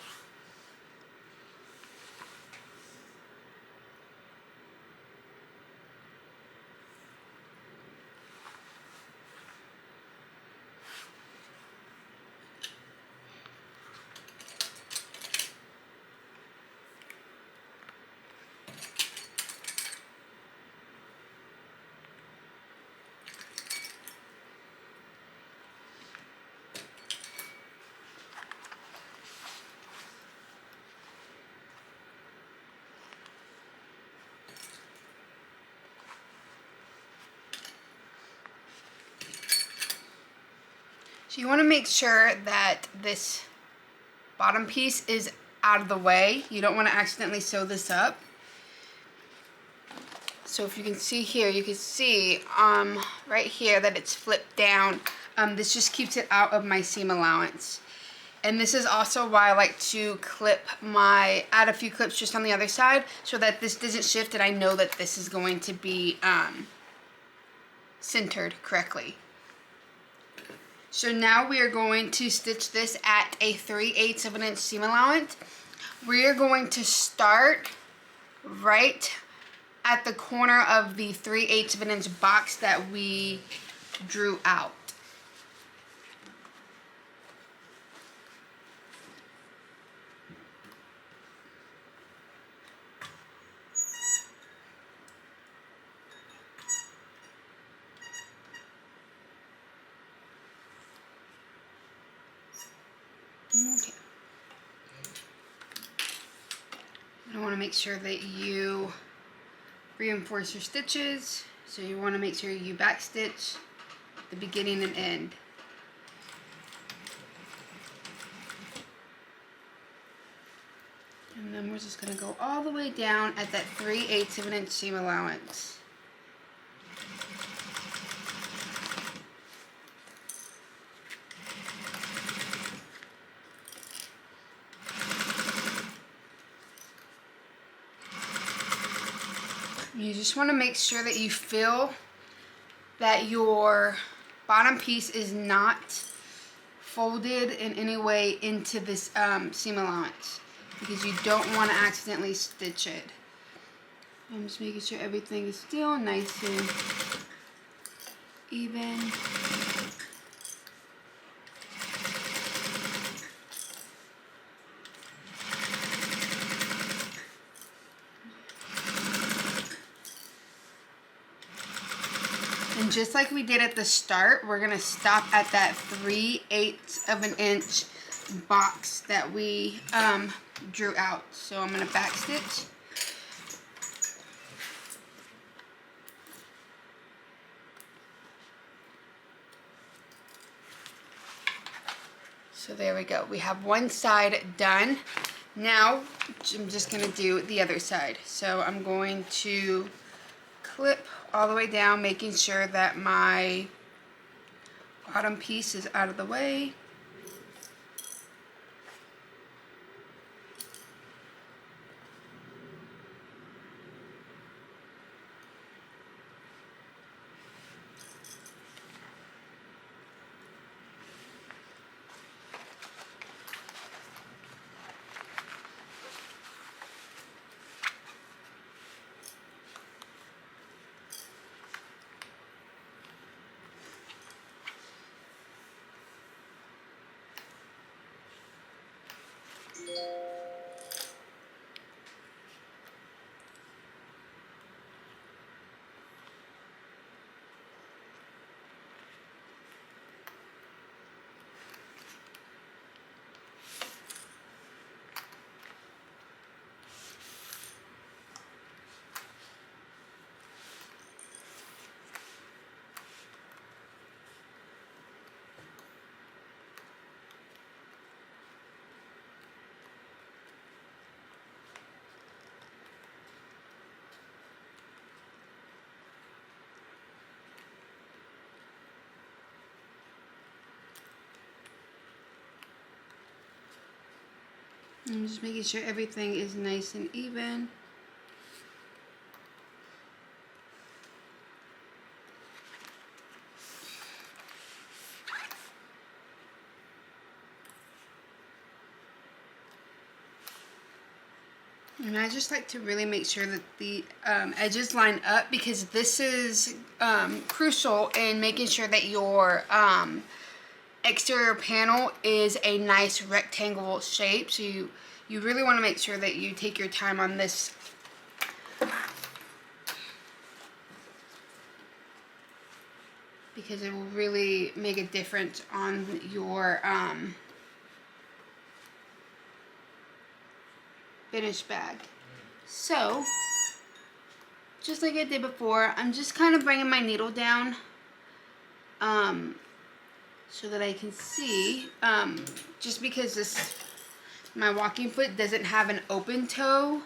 So you want to make sure that this bottom piece is out of the way. You don't want to accidentally sew this up. So if you can see here, you can see right here that it's flipped down. This just keeps it out of my seam allowance. And this is also why I like to add a few clips just on the other side so that this doesn't shift and I know that this is going to be centered correctly. So now we are going to stitch this at a 3/8 of an inch seam allowance. We are going to start right at the corner of the 3/8 of an inch box that we drew out. Okay. I want to make sure that you reinforce your stitches. So you want to make sure you back stitch the beginning and end. And then we're just going to go all the way down at that 3/8 of an inch seam allowance. You just want to make sure that you feel that your bottom piece is not folded in any way into this seam allowance, because you don't want to accidentally stitch it. I'm just making sure everything is still nice and even. And just like we did at the start, we're going to stop at that 3/8 of an inch box that we drew out. So I'm going to back stitch. So there we go. We have one side done. Now I'm just going to do the other side. So I'm going to clip all the way down, making sure that my bottom piece is out of the way. I'm just making sure everything is nice and even. And I just like to really make sure that the edges line up, because this is crucial in making sure that your exterior panel is a nice rectangle shape. So you really want to make sure that you take your time on this. Because it will really make a difference on your finished bag. So, just like I did before, I'm just kind of bringing my needle down so that I can see, just because my walking foot doesn't have an open toe,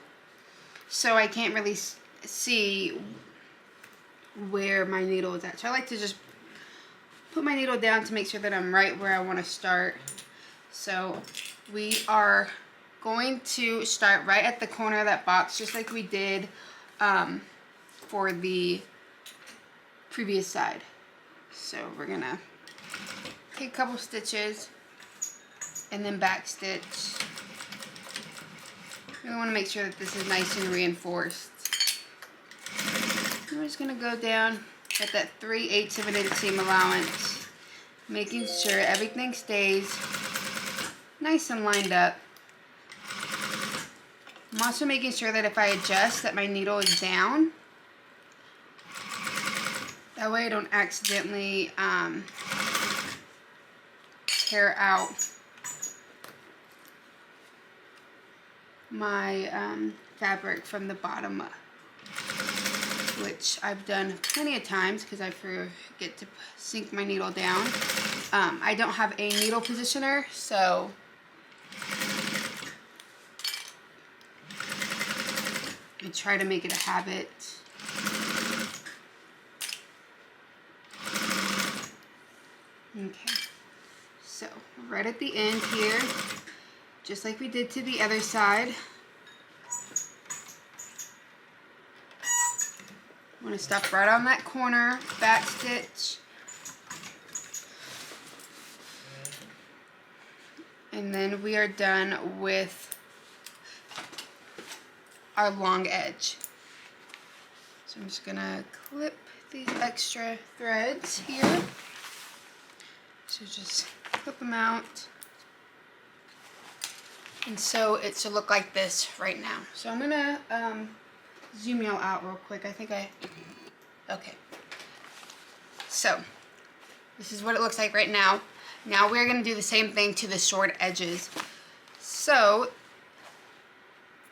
so I can't really see where my needle is at. So I like to just put my needle down to make sure that I'm right where I want to start. So we are going to start right at the corner of that box, just like we did for the previous side. So we're gonna take a couple stitches and then back stitch. We want to make sure that this is nice and reinforced. We're just gonna go down at that 3/8 of an inch seam allowance, making sure everything stays nice and lined up. I'm also making sure that if I adjust, that my needle is down. That way I don't accidentally tear out my fabric from the bottom up, which I've done plenty of times because I forget to sink my needle down. I don't have a needle positioner, so I try to make it a habit. Okay, so right at the end here, just like we did to the other side, I'm going to stop right on that corner, back stitch, and then we are done with our long edge. So I'm just going to clip these extra threads here. So just clip them out. And so it should look like this right now. So I'm going to zoom y'all out real quick. Okay. So this is what it looks like right now. Now we're going to do the same thing to the short edges. So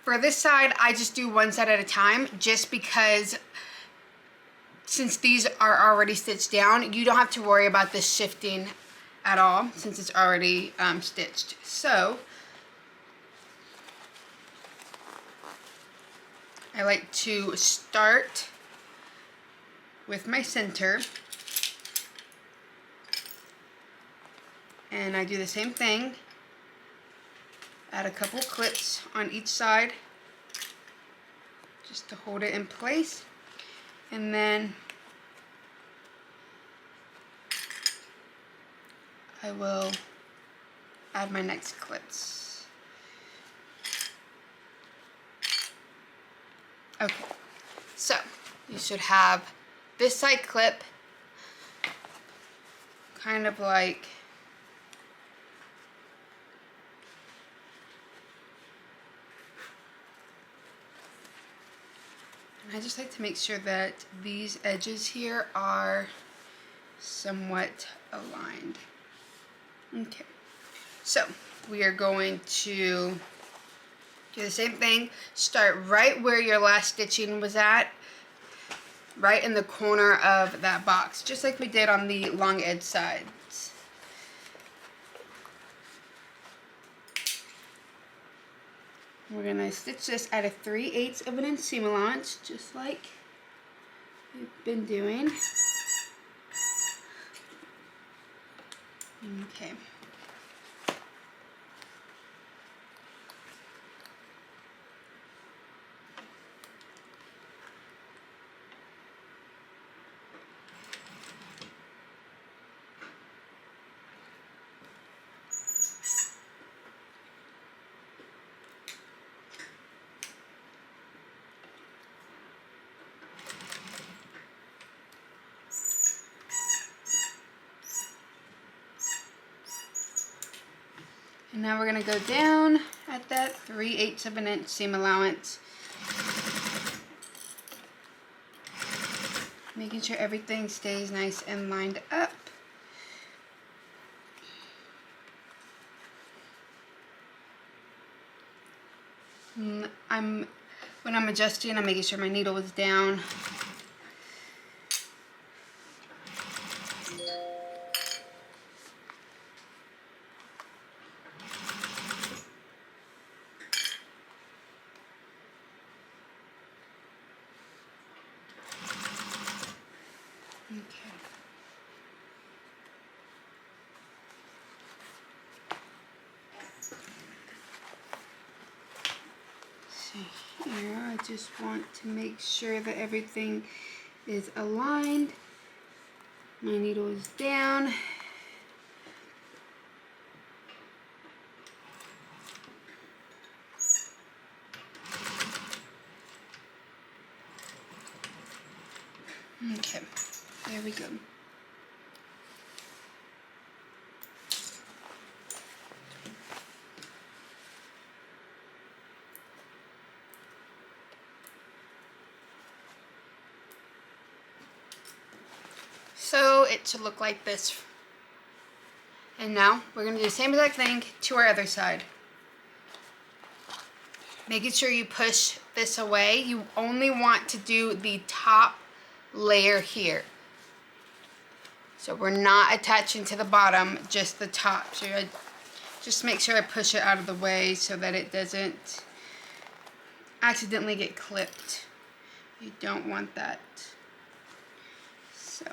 for this side, I just do one side at a time, just because since these are already stitched down, you don't have to worry about this shifting at all since it's already stitched. So I like to start with my center, and I do the same thing. Add a couple clips on each side just to hold it in place, and then I will add my next clips. Okay, so you should have this side clip kind of like I just like to make sure that these edges here are somewhat aligned. Okay, so we are going to do the same thing. Start right where your last stitching was at, right in the corner of that box, just like we did on the long edge sides. We're gonna stitch this at a 3/8 of an inch seam allowance, just like we've been doing. Okay. And now we're gonna go down at that 3/8 of an inch seam allowance. Making sure everything stays nice and lined up. When I'm adjusting, I'm making sure my needle is down. Okay. So here, I just want to make sure that everything is aligned. My needle is down. Okay, there we go. So it should look like this. And now we're going to do the same exact thing to our other side. Making sure you push this away. You only want to do the top layer here. So we're not attaching to the bottom, just the top. So I just make sure I push it out of the way so that it doesn't accidentally get clipped. You don't want that. So.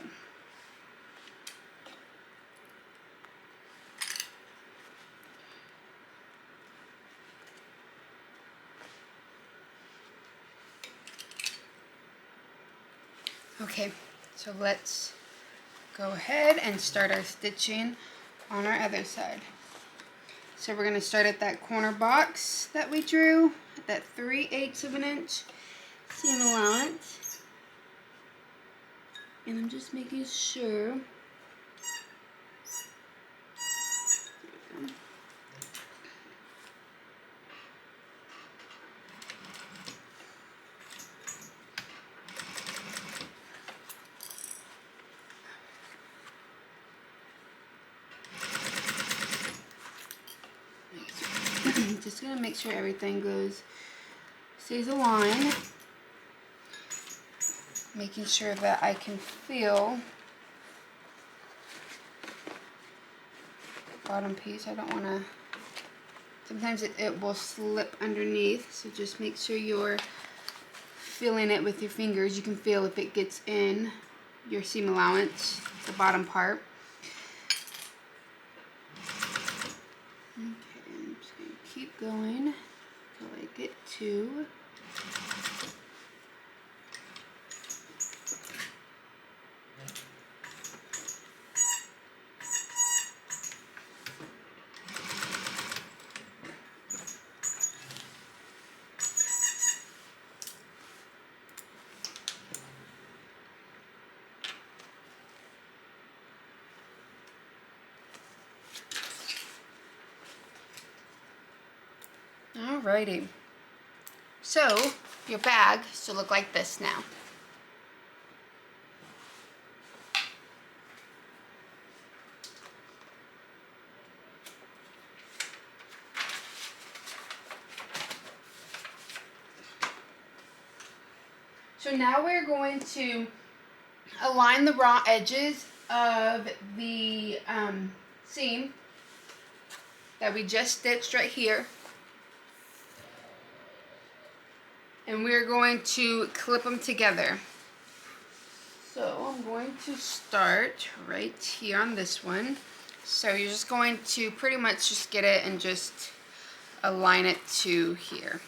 Okay, so let's go ahead and start our stitching on our other side. So we're going to start at that corner box that we drew, at that 3/8 of an inch seam allowance. And I'm just making sure. There we go. Just gonna make sure everything stays aligned. Making sure that I can feel the bottom piece. I don't wanna, sometimes it will slip underneath, so just make sure you're feeling it with your fingers. You can feel if it gets in your seam allowance, the bottom part. Keep going until I get to Alrighty, so your bag should look like this now. So now we're going to align the raw edges of the seam that we just stitched right here. And we're going to clip them together. So I'm going to start right here on this one. So you're just going to pretty much just get it and just align it to here.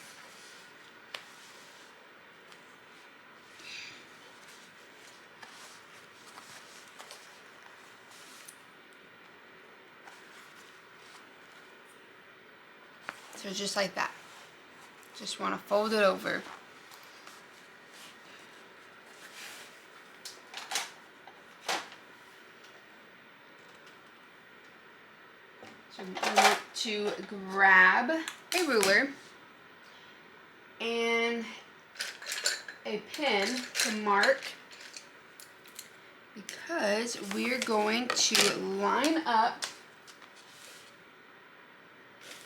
So just like that. Just want to fold it over. So I want to grab a ruler and a pen to mark, because we're going to line up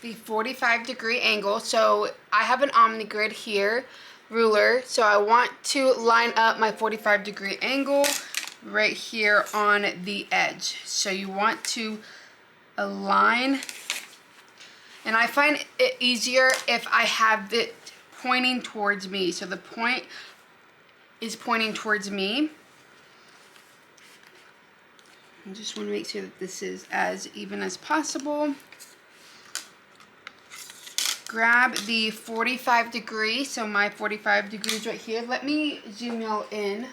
the 45-degree angle. So I have an Omni Grid here, ruler, so I want to line up my 45-degree angle right here on the edge. So you want to align, and I find it easier if I have it pointing towards me. So the point is pointing towards me. I just want to make sure that this is as even as possible. Grab the 45 degree, so my 45 degrees right here. Let me zoom y'all in.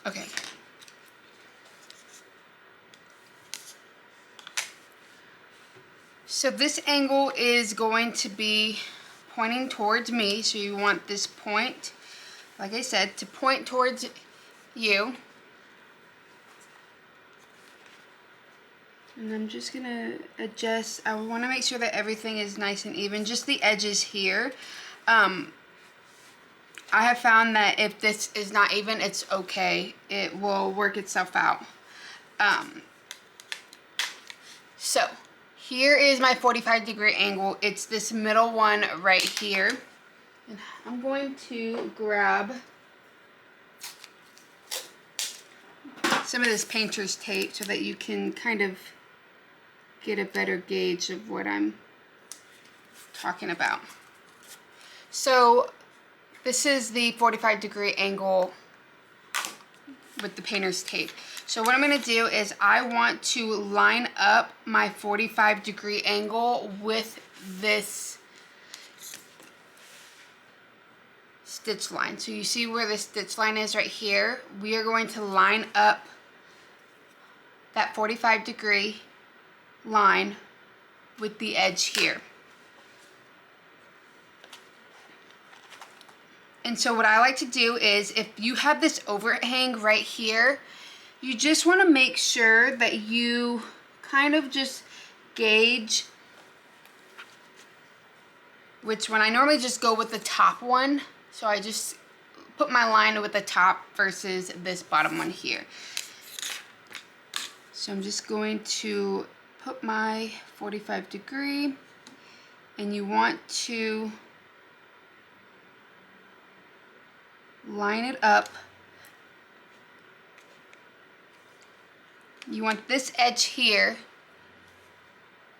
Okay. So this angle is going to be pointing towards me, so you want this point, like I said, to point towards you. And I'm just gonna adjust. I want to make sure that everything is nice and even, just the edges here. I have found that if this is not even, it's okay. It will work itself out. So here is my 45-degree angle. It's this middle one right here. And I'm going to grab some of this painter's tape so that you can kind of get a better gauge of what I'm talking about. So this is the 45-degree angle with the painter's tape. So what I'm going to do is I want to line up my 45-degree angle with this stitch line. So you see where the stitch line is right here? We are going to line up that 45-degree line with the edge here. And so what I like to do is, if you have this overhang right here, you just want to make sure that you kind of just gauge which one. I normally just go with the top one, so I just put my line with the top versus this bottom one here. So I'm just going to put my 45-degree, and you want to line it up. You want this edge here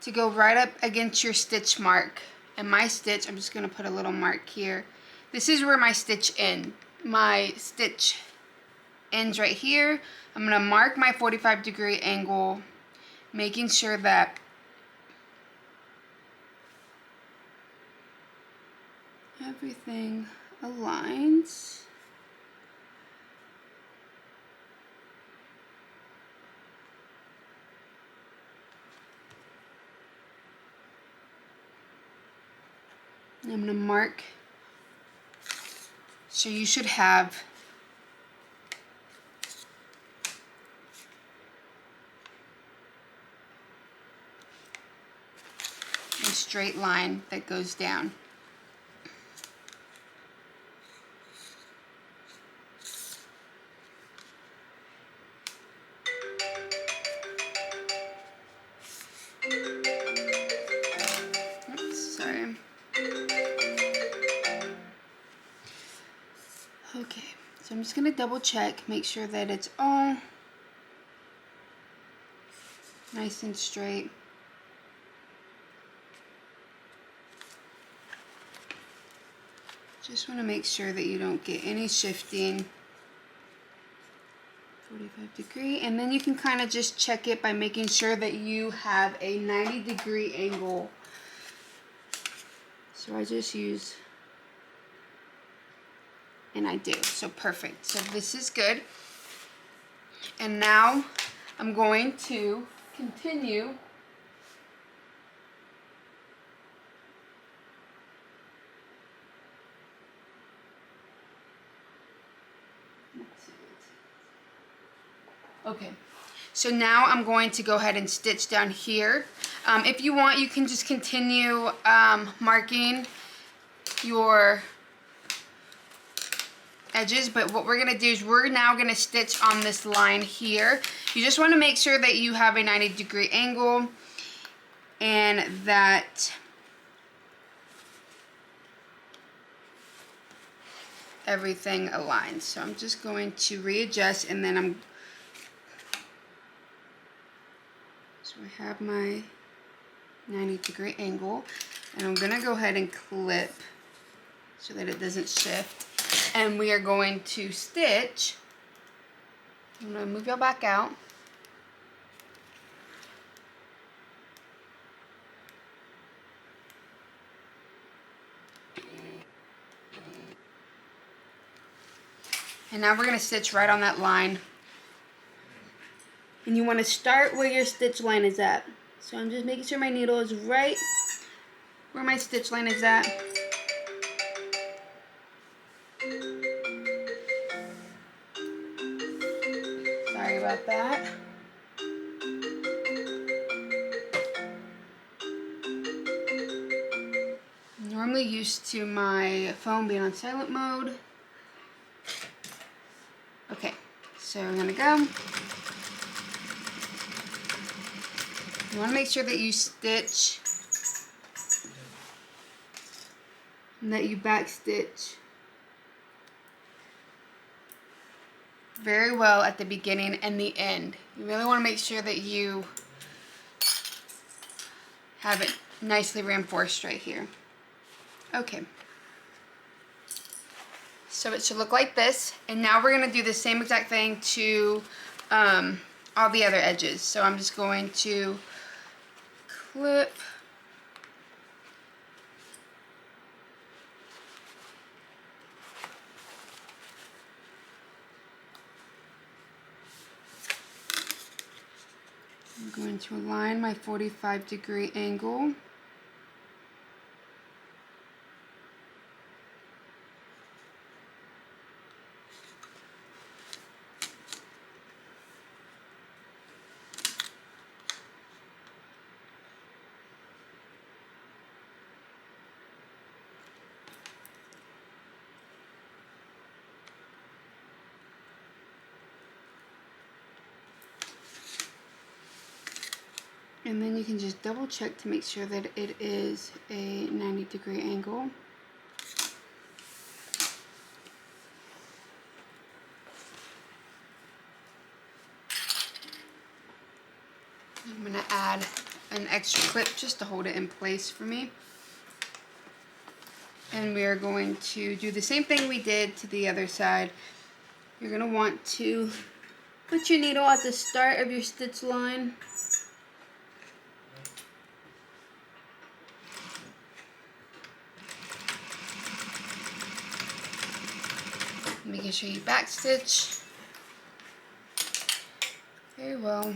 to go right up against your stitch mark. And my stitch, I'm just going to put a little mark here. This is where my stitch ends. My stitch ends right here. I'm going to mark my 45-degree angle, making sure that everything aligns. I'm going to mark, so you should have a straight line that goes down. Oops, sorry. Okay, so I'm just going to double check, make sure that it's all nice and straight. Just want to make sure that you don't get any shifting. 45-degree, and then you can kind of just check it by making sure that you have a 90-degree angle. So I just use And I do, so perfect. So this is good. And now I'm going to continue okay. So now I'm going to go ahead and stitch down here. If you want, you can just continue marking your edges, but what we're going to do is we're now going to stitch on this line here. You just want to make sure that you have a 90-degree angle and that everything aligns. So I'm just going to readjust, and then so I have my 90-degree angle, and I'm going to go ahead and clip so that it doesn't shift. And we are going to stitch. I'm going to move y'all back out. And now we're going to stitch right on that line. And you want to start where your stitch line is at. So I'm just making sure my needle is right where my stitch line is at. Sorry about that. I'm normally used to my phone being on silent mode. Okay, so I'm gonna go. You wanna make sure that you stitch and that you back stitch very well at the beginning and the end. You really want to make sure that you have it nicely reinforced right here. Okay. So it should look like this. And now we're going to do the same exact thing to all the other edges. So I'm just going to clip. I'm going to align my 45-degree angle. And then you can just double check to make sure that it is a 90-degree angle. I'm going to add an extra clip just to hold it in place for me. And we are going to do the same thing we did to the other side. You're going to want to put your needle at the start of your stitch line. Making sure you back stitch very well.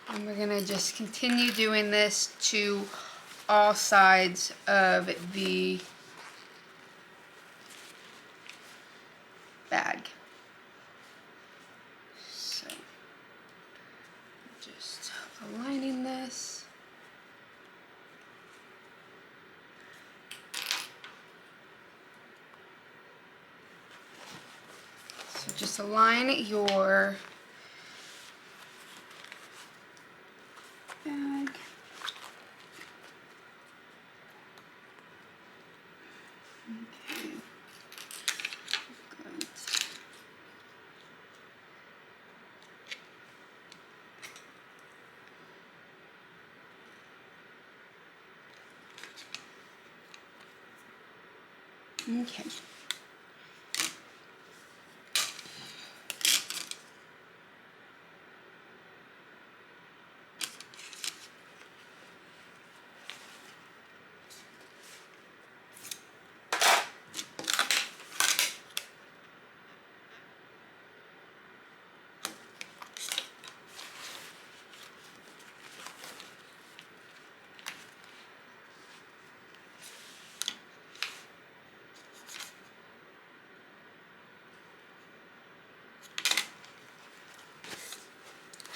And we're gonna just continue doing this to all sides of the bag. So just aligning this. So just align your bag. Okay. Good. Okay.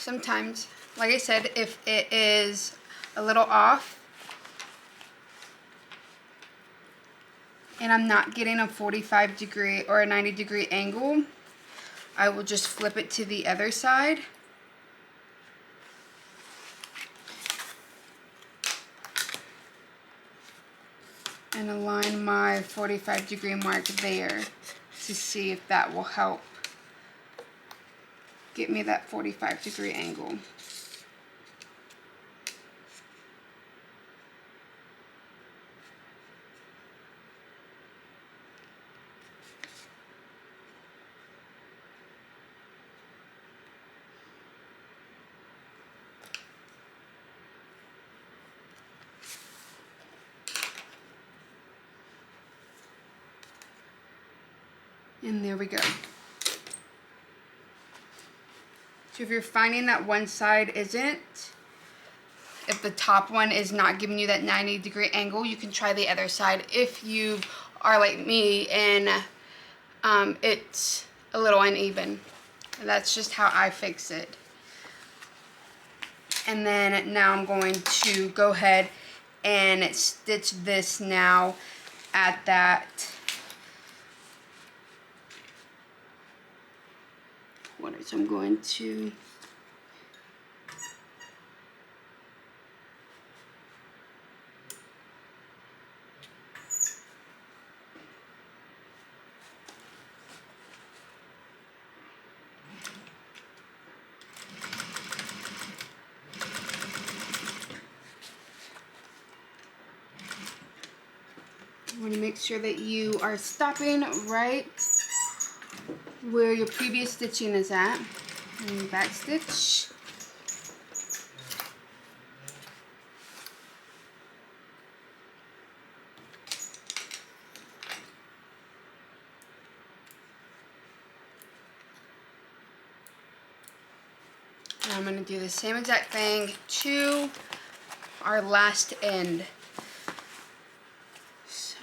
sometimes, like I said, if it is a little off and I'm not getting a 45-degree or a 90-degree angle, I will just flip it to the other side. And align my 45-degree mark there to see if that will help get me that 45-degree angle. And there we go. So if you're finding that one side isn't, if the top one is not giving you that 90-degree angle, you can try the other side. If you are like me and it's a little uneven. And that's just how I fix it. And then now I'm going to go ahead and stitch this now at that corner. So I'm going to make sure that you are stopping right where your previous stitching is at. And back stitch. And I'm going to do the same exact thing to our last end. So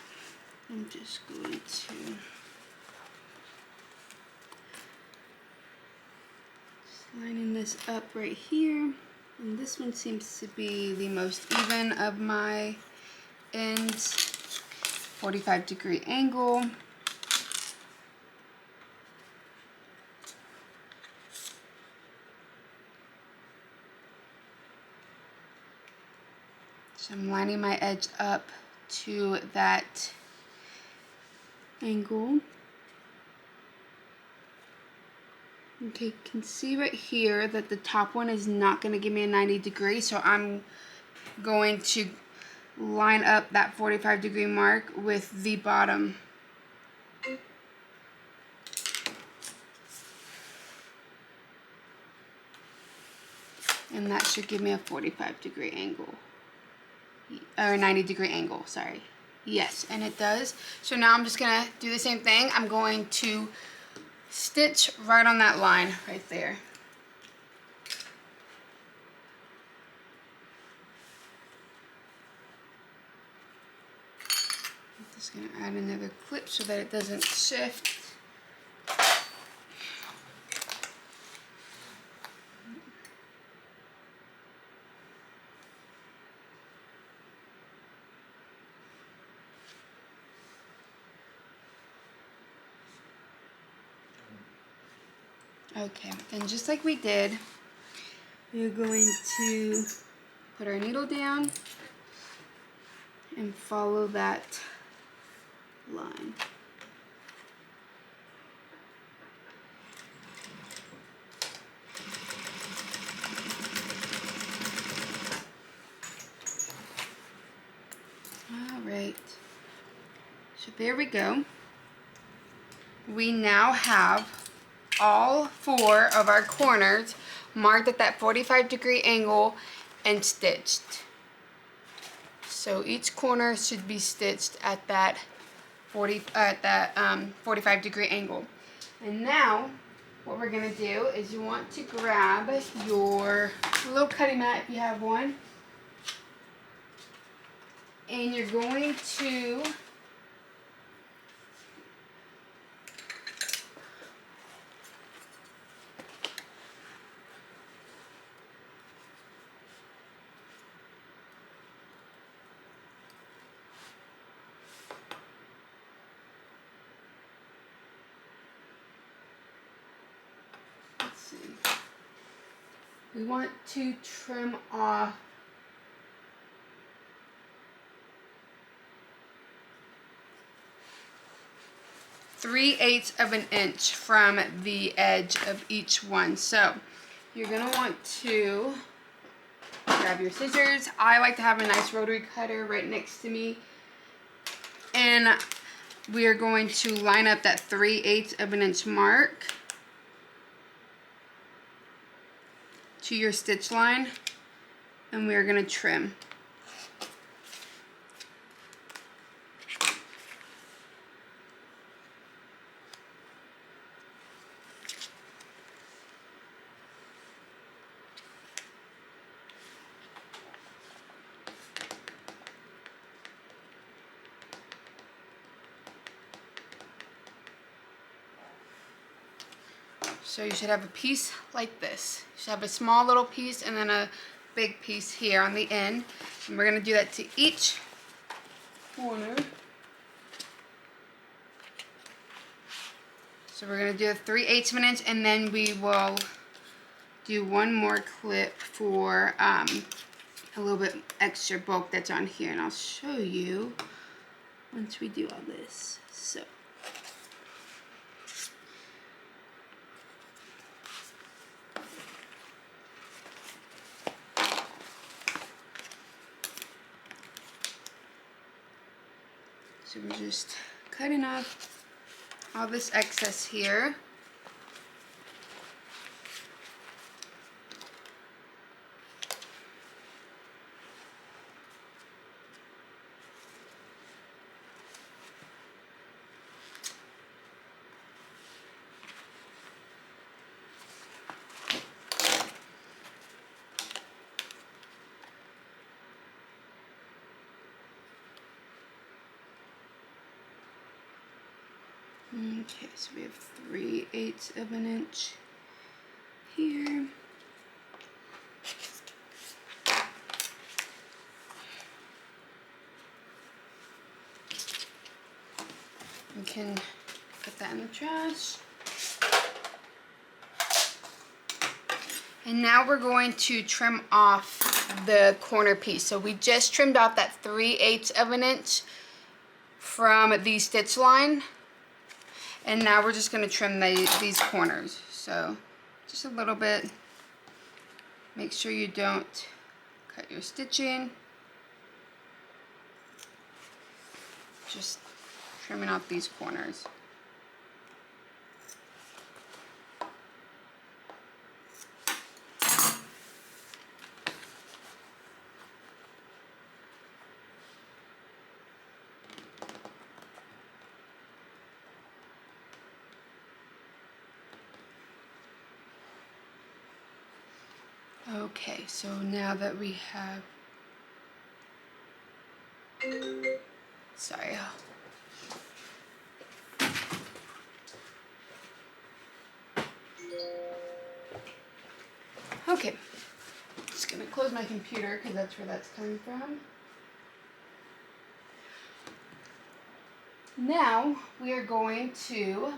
I'm just going to lining this up right here, and this one seems to be the most even of my ends. 45-degree angle. So I'm lining my edge up to that angle. Okay, you can see right here that the top one is not going to give me a 90-degree, so I'm going to line up that 45-degree mark with the bottom. And that should give me a 45-degree angle. Or 90-degree angle, sorry. Yes, and it does. So now I'm just going to do the same thing. I'm going to stitch right on that line right there. I'm just going to add another clip so that it doesn't shift. Okay, and just like we did, we're going to put our needle down and follow that line. All right, so there we go. We now have all 4 of our corners marked at that 45-degree angle and stitched. So each corner should be stitched at that 45-degree angle. And now what we're going to do is you want to grab your little cutting mat if you have one, and you're going to we want to trim off 3/8 of an inch from the edge of each one. So you're gonna want to grab your scissors. I like to have a nice rotary cutter right next to me. And we are going to line up that 3/8 of an inch mark to your stitch line, and we are gonna trim. So you should have a piece like this. You should have a small little piece and then a big piece here on the end. And we're gonna do that to each corner. So we're gonna do a 3/8 of an inch, and then we will do one more clip for a little bit extra bulk that's on here, and I'll show you once we do all this. So we're just cutting off all this excess here. Okay, so we have 3/8 of an inch here. We can put that in the trash. And now we're going to trim off the corner piece. So we just trimmed off that 3/8 of an inch from the stitch line. And now we're just going to trim these corners. So just a little bit. Make sure you don't cut your stitching. Just trimming off these corners. Okay, so now that we have, sorry. Okay, just gonna close my computer because that's where that's coming from. Now we are going to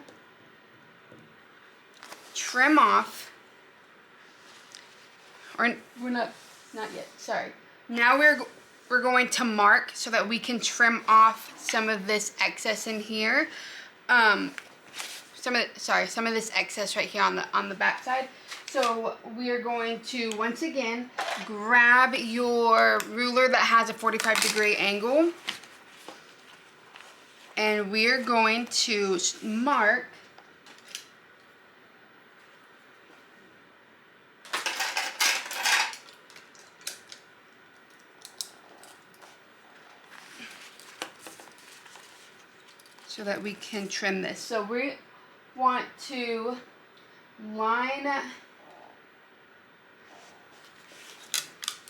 trim off, or we're not yet, sorry. Now we're going to mark so that we can trim off some of this excess in here. Some of this excess right here on the back side. So we are going to, once again, grab your ruler that has a 45-degree angle. And we are going to mark so that we can trim this. So we want to line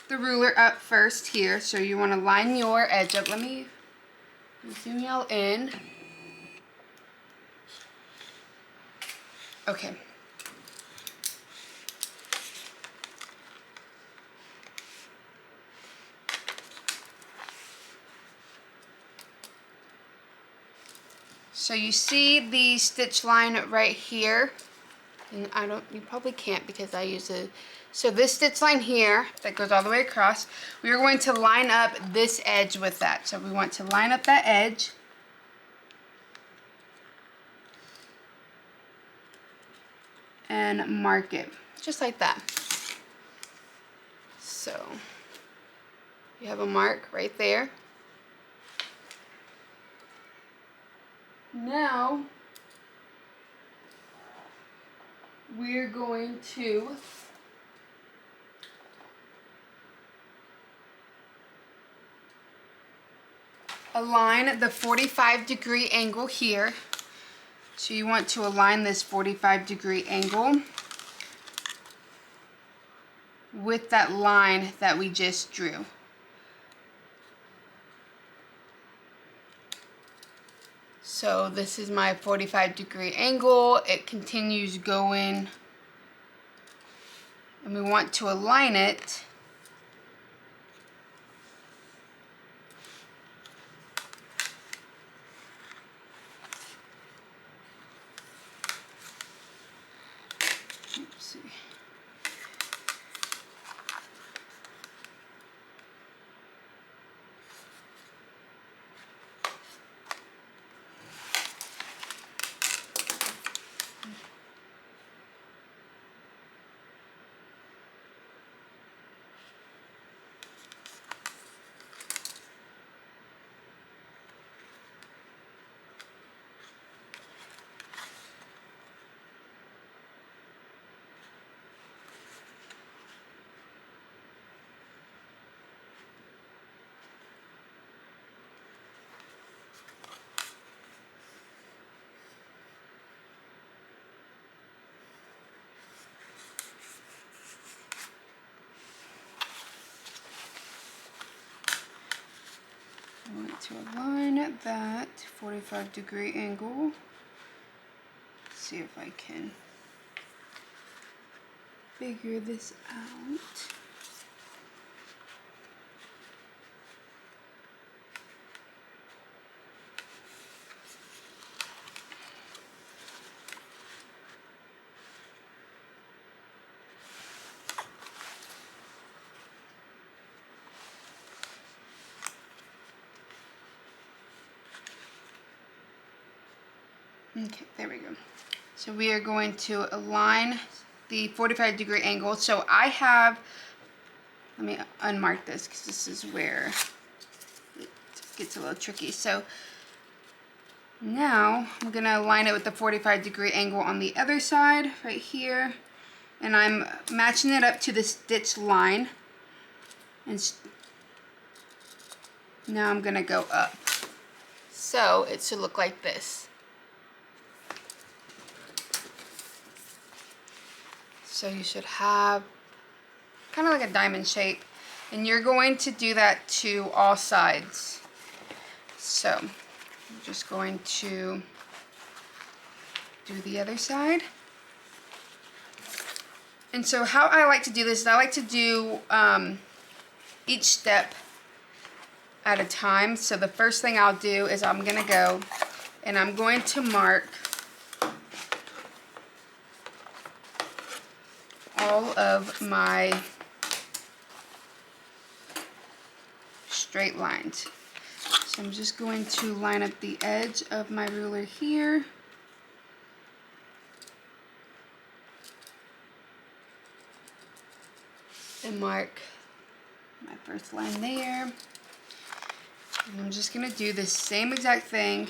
the ruler up first here. So you want to line your edge up. Let me zoom y'all in. Okay. So you see the stitch line right here, and you probably can't because I use a So this stitch line here that goes all the way across, we are going to line up this edge with that. So we want to line up that edge. And mark it, just like that. So you have a mark right there. Now we're going to align the 45-degree angle here. So you want to align this 45-degree angle with that line that we just drew. So this is my 45-degree angle. It continues going, and we want to align it I want to align that 45-degree angle. Let's see if I can figure this out. Okay, there we go. So we are going to align the 45-degree angle. So I have, let me unmark this because this is where it gets a little tricky. So now I'm going to align it with the 45-degree angle on the other side right here. And I'm matching it up to the stitch line. And now I'm going to go up. So it should look like this. So you should have kind of like a diamond shape, and you're going to do that to all sides. So I'm just going to do the other side. And so how I like to do this is I like to do each step at a time. So the first thing I'll do is I'm going to go and I'm going to mark all of my straight lines. So I'm just going to line up the edge of my ruler here. And mark my first line there. And I'm just going to do the same exact thing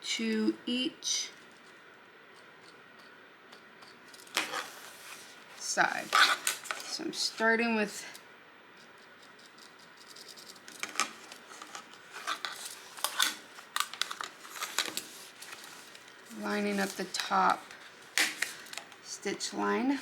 to each side. So I'm starting with lining up the top stitch line.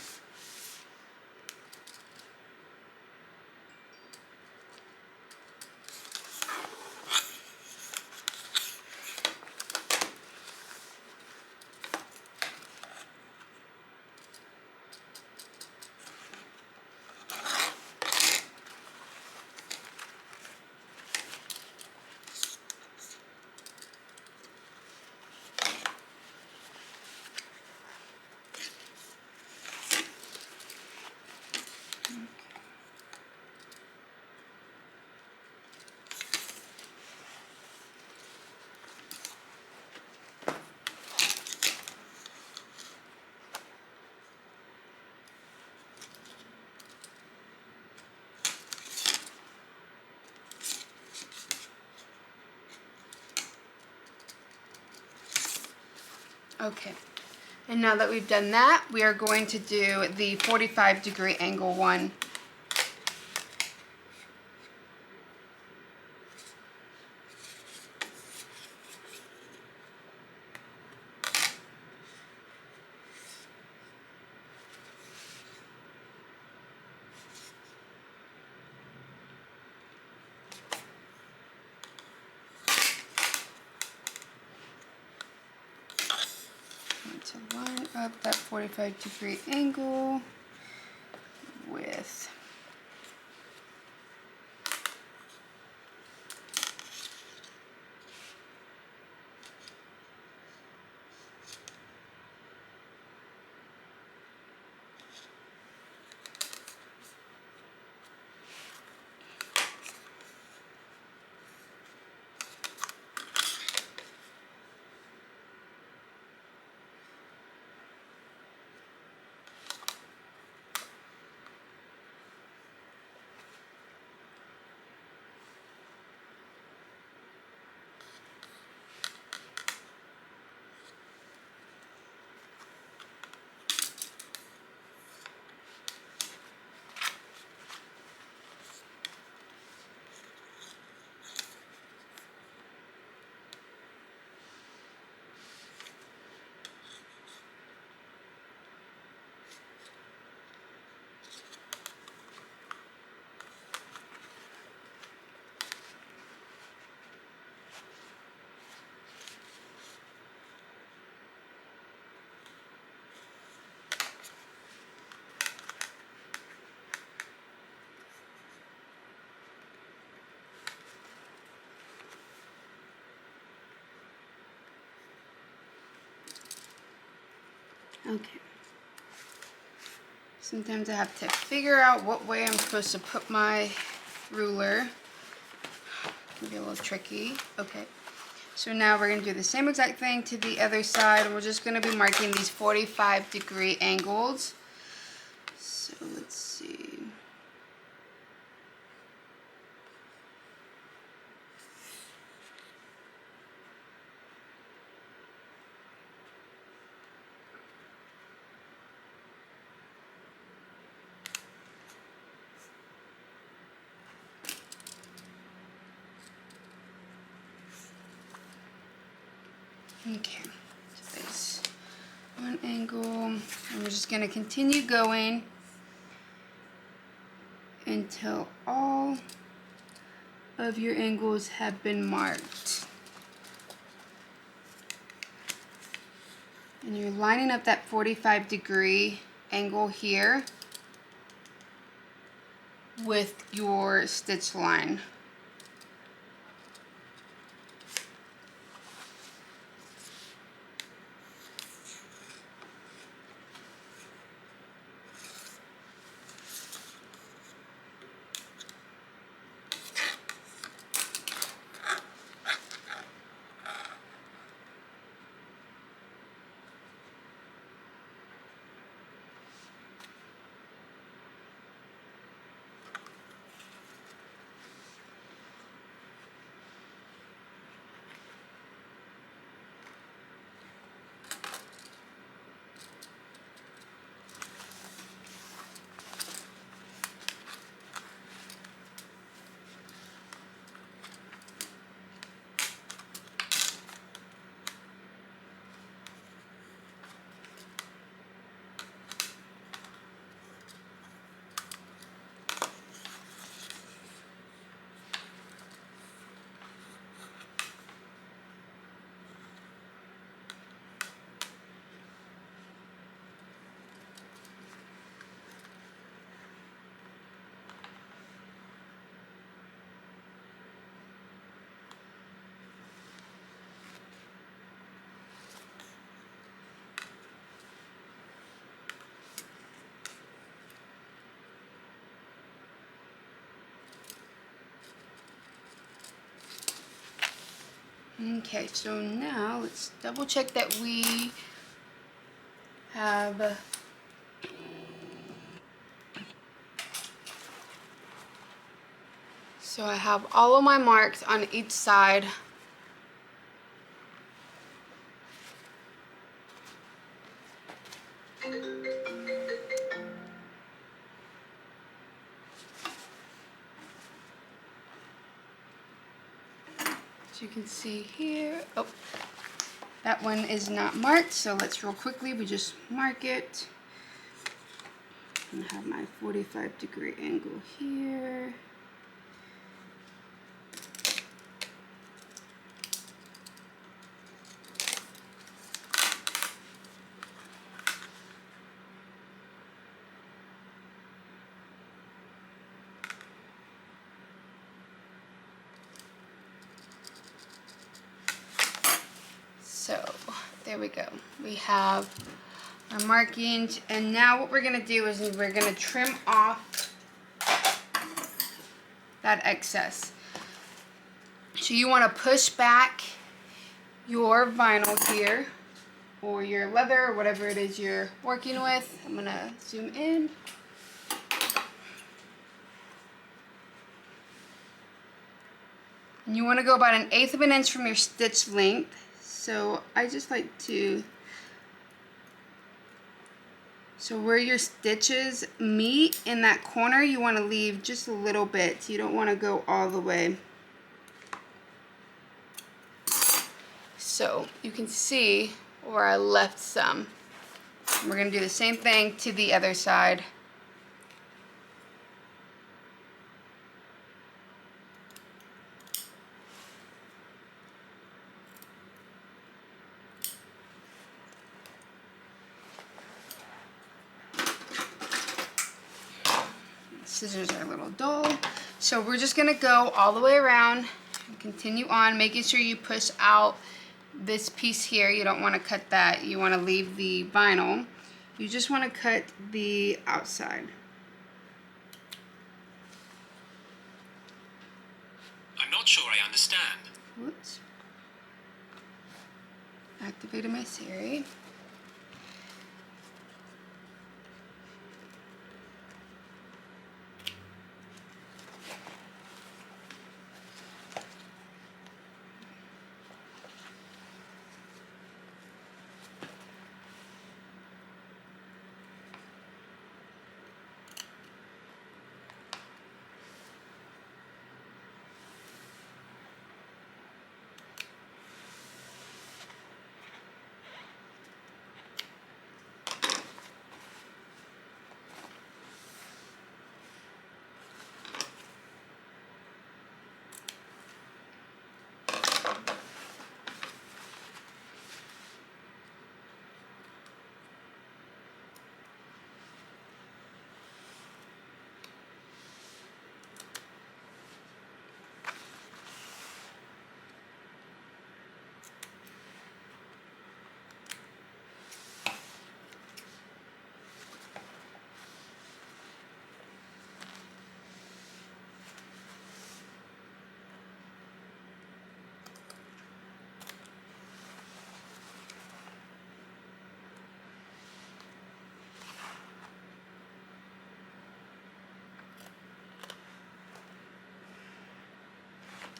Okay, and now that we've done that, we are going to do the 45-degree angle one. To line up that 45-degree angle with okay. Sometimes I have to figure out what way I'm supposed to put my ruler. Can be a little tricky. Okay. So now we're going to do the same exact thing to the other side. We're just going to be marking these 45-degree angles. So let's see. Okay, so there's one angle, and we're just going to continue going until all of your angles have been marked. And you're lining up that 45-degree angle here with your stitch line. Okay, so now let's double check that we have so I have all of my marks on each side. As you can see here, oh, that one is not marked, so let's real quickly, we just mark it. I'm gonna have my 45-degree angle here. So there we go. We have our markings, and now what we're gonna do is we're gonna trim off that excess. So you wanna push back your vinyl here, or your leather, or whatever it is you're working with. I'm gonna zoom in. And you wanna go about 1/8 of an inch from your stitch length. So I just like to, so where your stitches meet in that corner, you want to leave just a little bit. You don't want to go all the way. So you can see where I left some. And we're going to do the same thing to the other side. Scissors are a little dull, so we're just gonna go all the way around and continue on, making sure you push out this piece here. You don't want to cut that. You want to leave the vinyl. You just want to cut the outside. I'm not sure I understand. Whoops. Activated my Siri.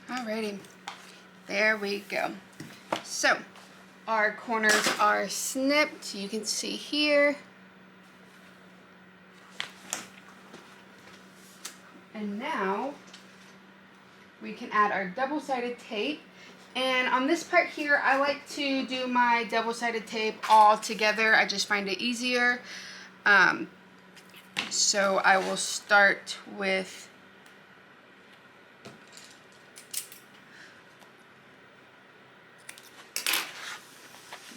Alrighty, there we go. So our corners are snipped. You can see here. And now we can add our double-sided tape. And on this part here, I like to do my double-sided tape all together. I just find it easier. So I will start with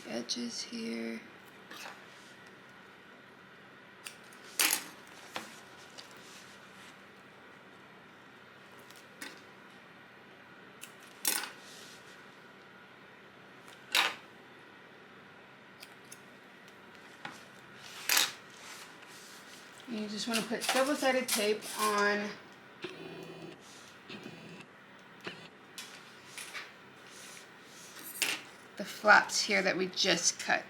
the edges here. You just want to put double-sided tape on the flaps here that we just cut.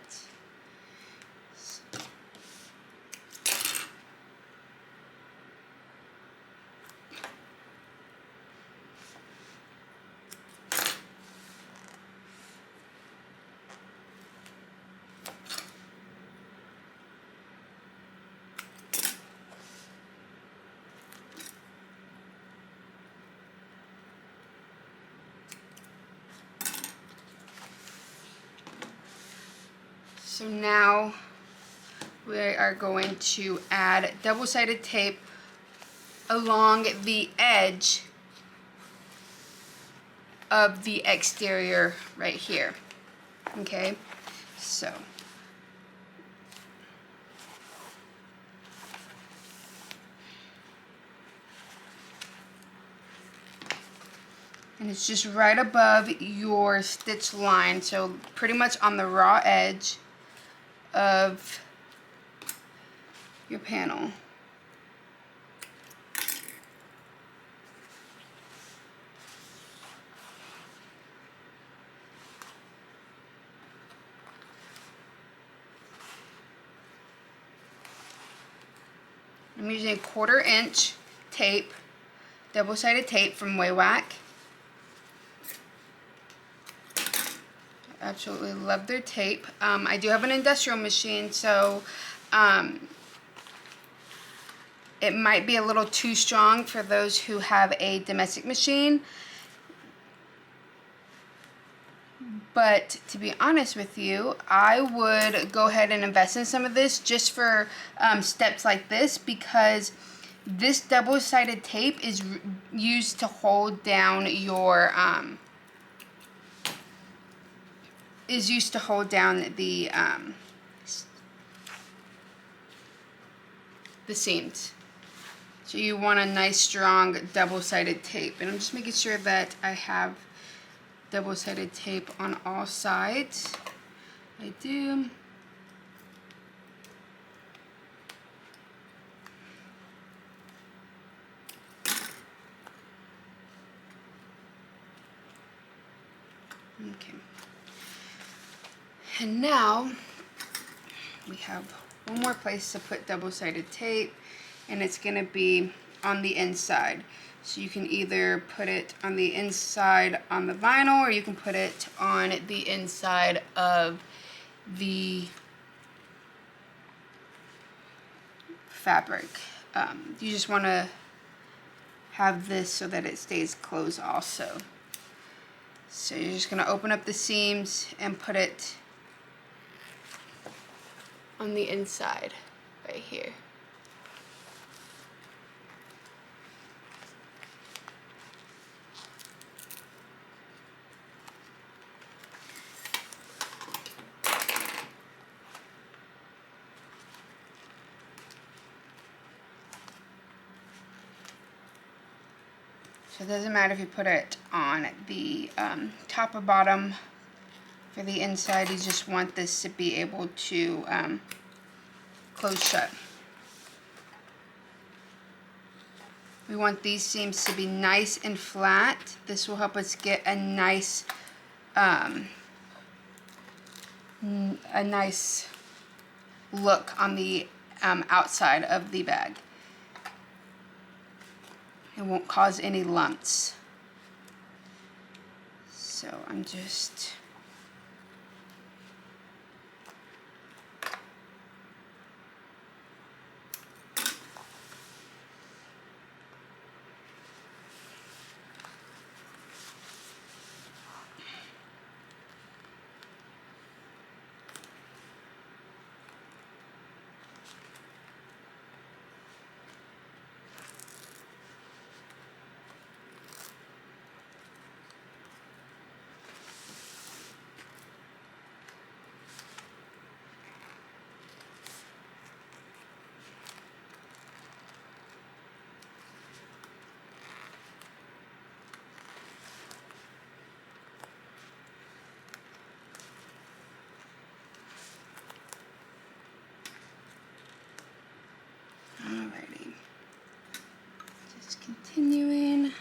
So now we are going to add double-sided tape along the edge of the exterior right here. Okay, so and it's just right above your stitch line, so pretty much on the raw edge of your panel. I'm using a 1/4 inch tape, double-sided tape from Waywack. Absolutely love their tape. I do have an industrial machine, so it might be a little too strong for those who have a domestic machine. But to be honest with you, I would go ahead and invest in some of this just for steps like this, because this double-sided tape is used to hold down your the seams. So you want a nice strong double-sided tape, and I'm just making sure that I have double-sided tape on all sides. I do. Okay. And now we have one more place to put double-sided tape, and it's going to be on the inside. So you can either put it on the inside on the vinyl, or you can put it on the inside of the fabric. You just want to have this so that it stays closed also. So you're just going to open up the seams and put it on the inside right here. So it doesn't matter if you put it on the top or bottom. For the inside, you just want this to be able to close shut. We want these seams to be nice and flat. This will help us get a nice look on the outside of the bag. It won't cause any lumps. So I'm just alrighty. Just continuing.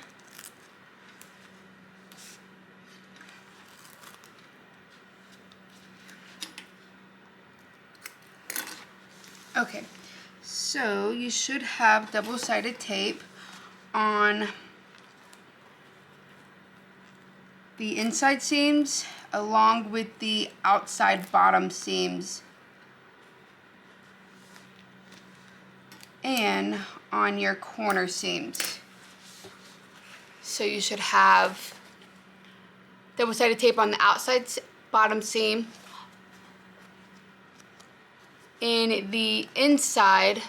Okay, so you should have double-sided tape on the inside seams along with the outside bottom seams and on your corner seams. So you should have double-sided tape on the outside bottom seam, in the inside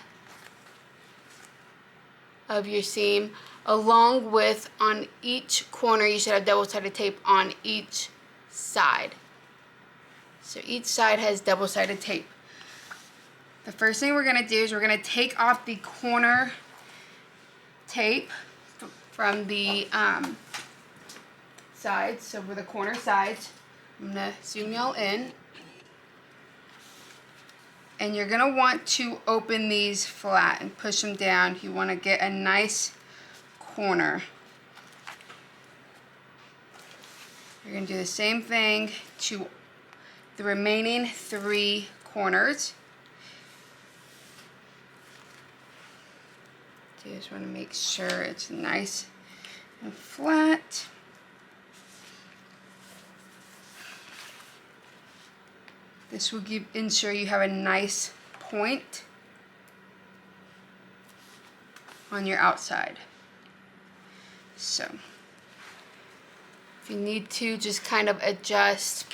of your seam, along with on each corner you should have double-sided tape on each side. So each side has double-sided tape. The first thing we're going to do is we're going to take off the corner tape from the sides, so for the corner sides. I'm going to zoom y'all in. And you're going to want to open these flat and push them down. You want to get a nice corner. You're going to do the same thing to the remaining 3 corners. You just want to make sure it's nice and flat. This will ensure you have a nice point on your outside. So, if you need to, just kind of adjust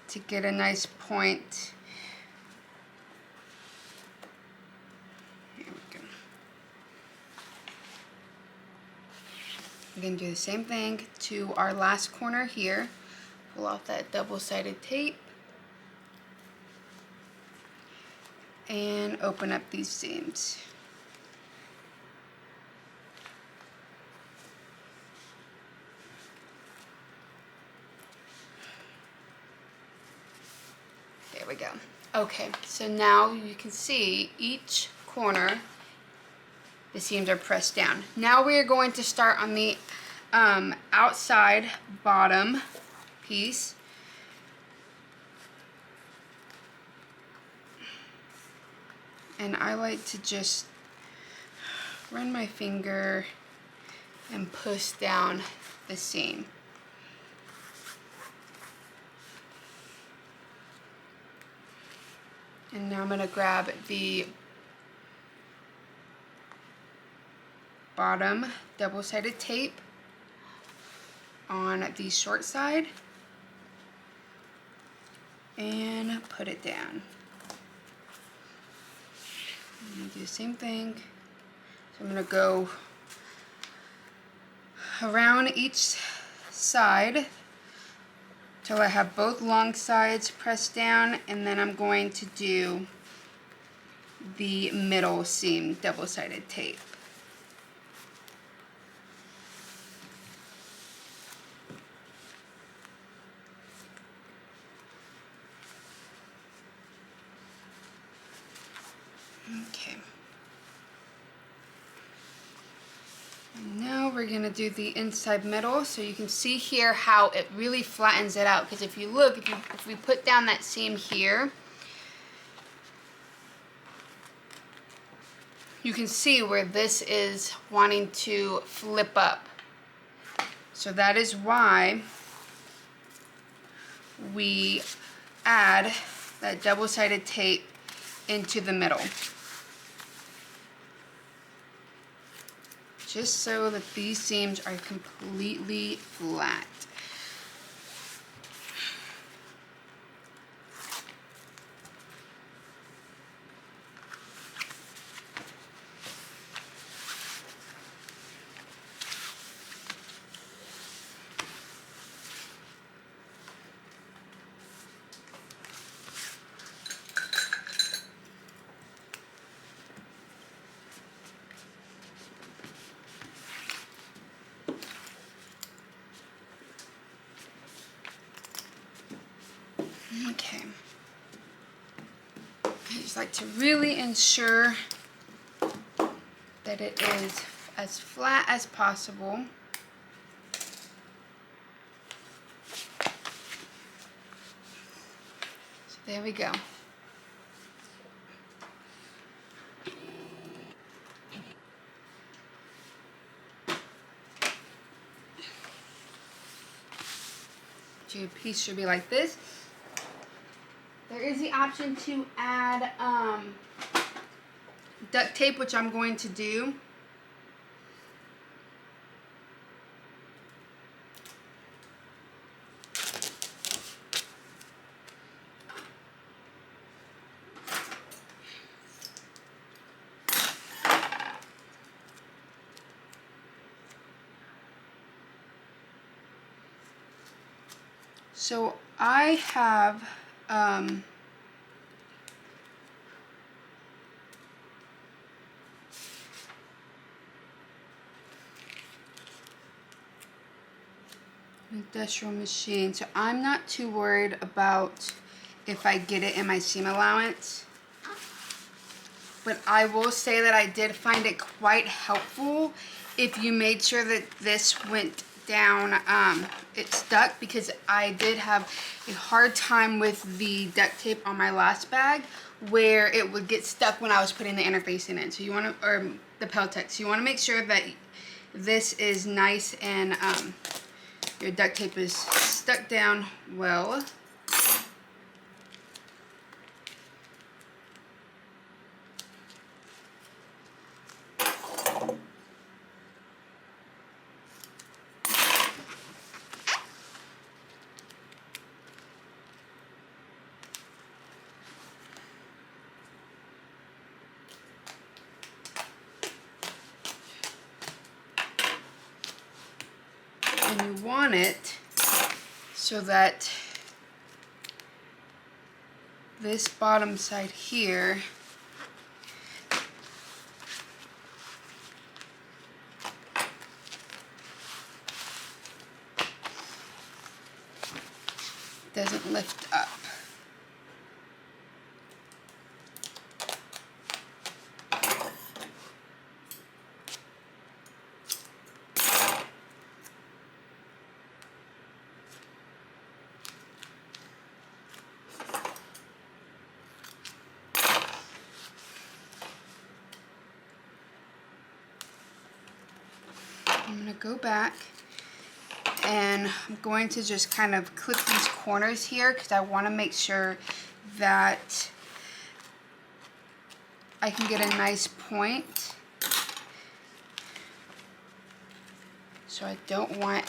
to get a nice point. Here we go. We're going to do the same thing to our last corner here. Pull off that double-sided tape. And open up these seams. There we go. Okay, so now you can see each corner, the seams are pressed down. Now we are going to start on the outside bottom piece. And I like to just run my finger and push down the seam. And now I'm going to grab the bottom double-sided tape on the short side and put it down. I'm going to do the same thing. So I'm going to go around each side till I have both long sides pressed down, and then I'm going to do the middle seam double-sided tape. Okay. And now we're going to do the inside middle, so you can see here how it really flattens it out, because if you look, if we put down that seam here, you can see where this is wanting to flip up. So that is why we add that double-sided tape into the middle. Just so that these seams are completely flat. Okay. I just like to really ensure that it is as flat as possible. So there we go. Your piece should be like this. There is the option to add duct tape, which I'm going to do. So I have industrial machine, so I'm not too worried about if I get it in my seam allowance. But I will say that I did find it quite helpful if you made sure that this went down, it stuck, because I did have a hard time with the duct tape on my last bag where it would get stuck when I was putting the interfacing in. So you want to, or the Peltex, so you want to make sure that this is nice and your duct tape is stuck down well. And you want it so that this bottom side here doesn't lift up. I'm going to go back and I'm going to just kind of clip these corners here because I want to make sure that I can get a nice point. So I don't want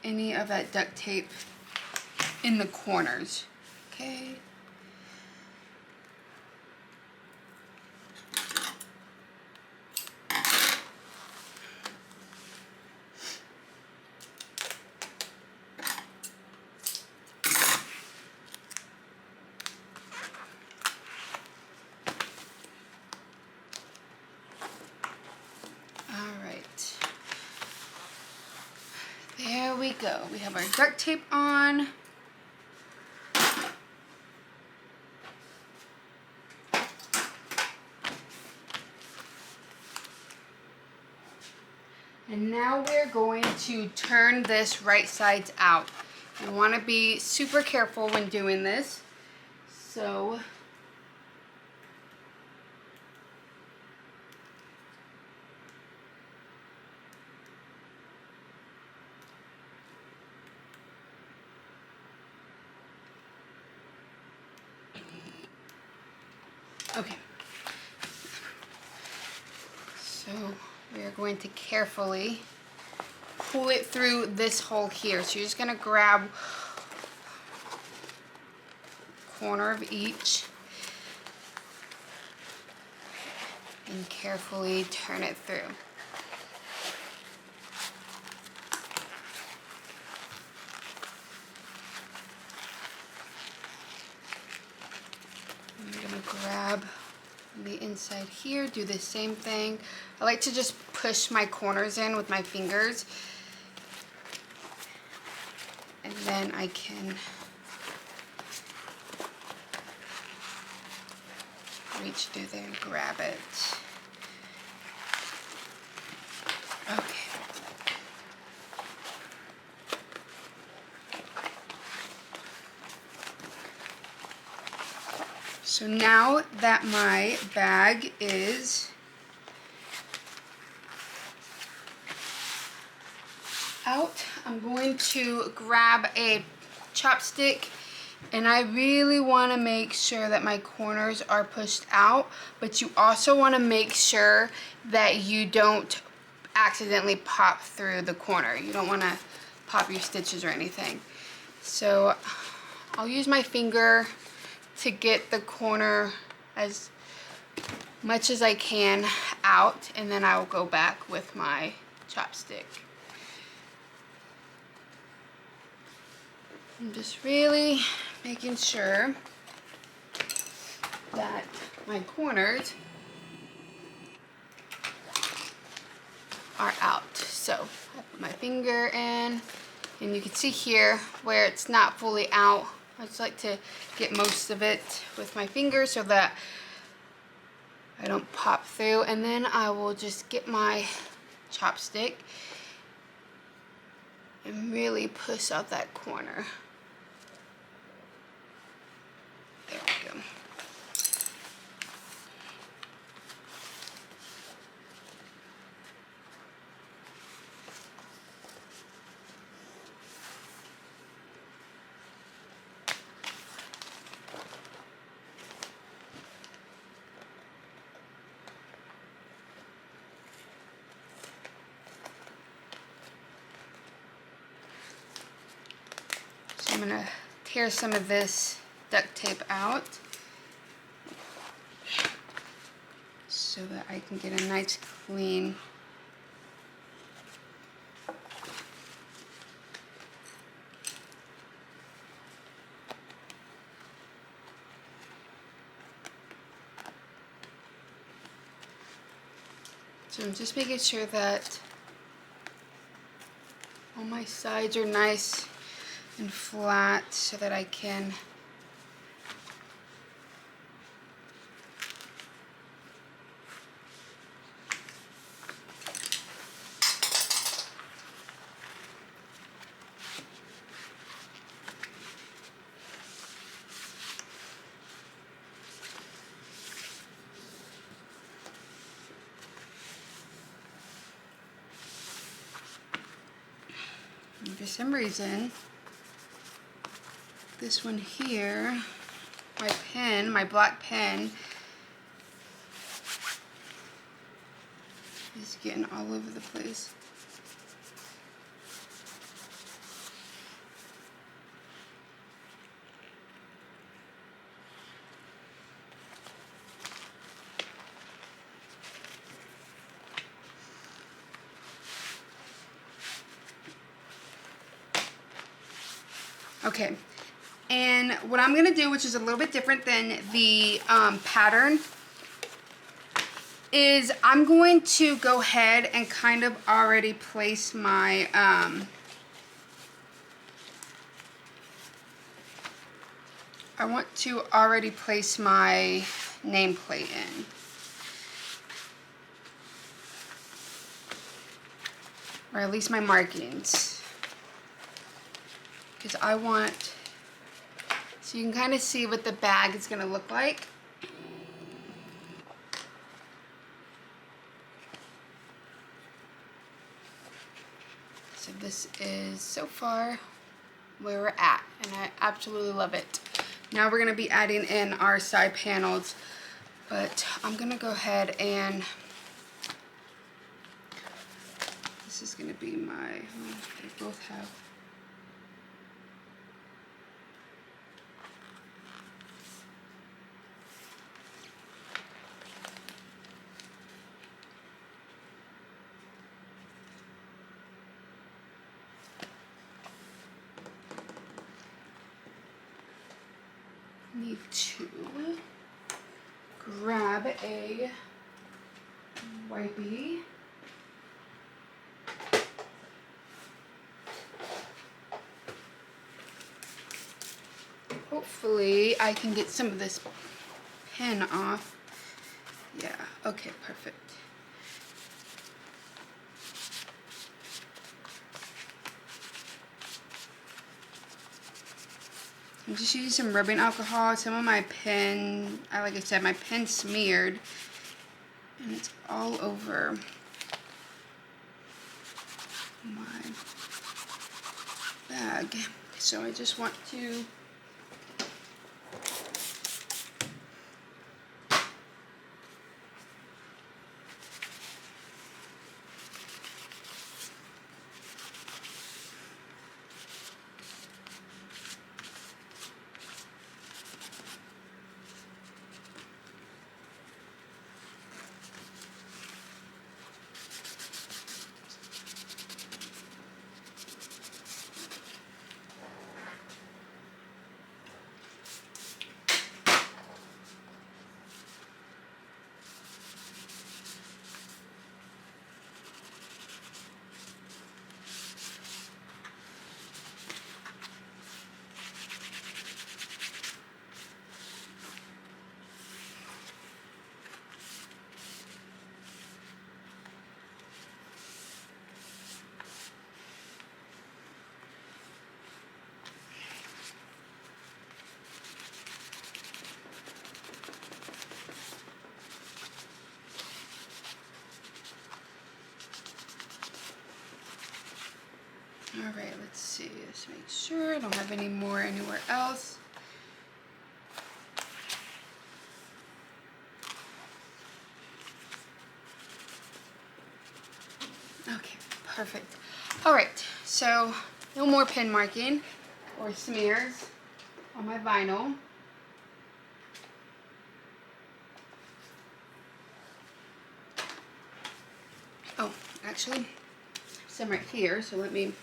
any of that duct tape in the corners. Okay. There we go. We have our duct tape on. And now we're going to turn this right sides out. You want to be super careful when doing this. So okay. So we are going to carefully pull it through this hole here. So you're just going to grab a corner of each and carefully turn it through. I'm going to grab the inside here, do the same thing. I like to just push my corners in with my fingers, and then I can reach through there and grab it. Okay. So now that my bag is out, I'm going to grab a chopstick, and I really want to make sure that my corners are pushed out, but you also want to make sure that you don't accidentally pop through the corner. You don't want to pop your stitches or anything. So I'll use my finger to get the corner as much as I can out, and then I will go back with my chopstick. I'm just really making sure that my corners are out. So I put my finger in, and you can see here where it's not fully out. I just like to get most of it with my finger so that I don't pop through. And then I will just get my chopstick and really push out that corner. There we go. So I'm gonna tear some of this duct tape out so that I can get a nice clean So I'm just making sure that all my sides are nice and flat so that I can and for some reason this one here, my pen, my black pen, is getting all over the place. Okay, and what I'm gonna do, which is a little bit different than the pattern, is I'm going to go ahead and kind of already place my I want to already place my nameplate in. Or at least my markings. Because I want, so you can kind of see what the bag is going to look like. So this is so far where we're at, and I absolutely love it. Now we're going to be adding in our side panels, but I'm going to go ahead and, this is going to be my, they both have, need to grab a wipey. Hopefully I can get some of this pen off. Yeah, okay, perfect. I'm just using some rubbing alcohol. Some of my pen, like I said, my pen smeared, and it's all over my bag. So I just want to Alright, let's see. Let's make sure I don't have any more anywhere else. Okay, perfect. Alright, so no more pin marking or smears on my vinyl. Oh, actually, some right here, so let me...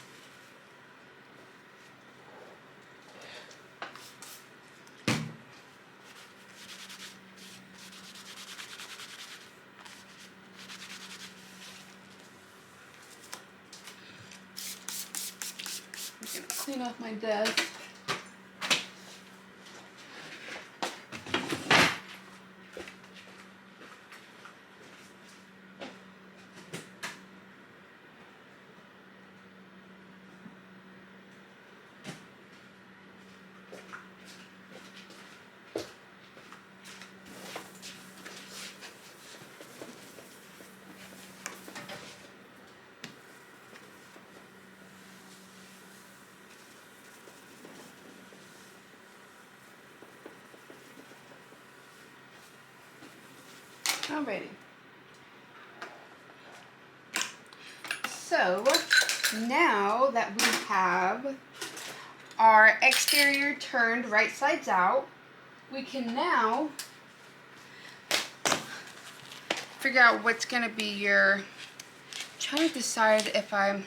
I'm gonna clean off my desk. Alrighty. So now that we have our exterior turned right sides out, we can now figure out what's going to be your... trying to decide if I'm...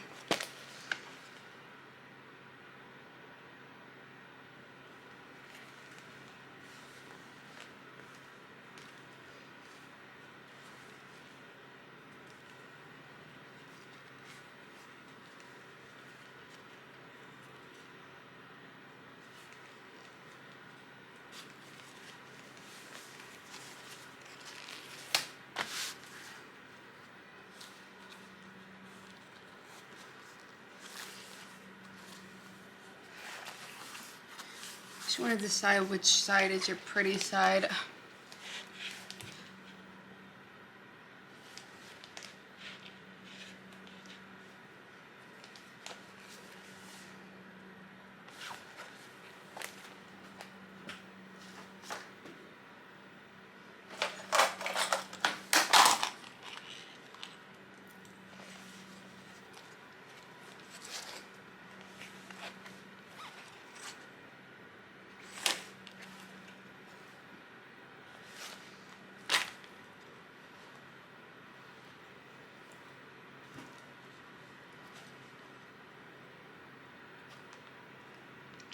just want to decide which side is your pretty side.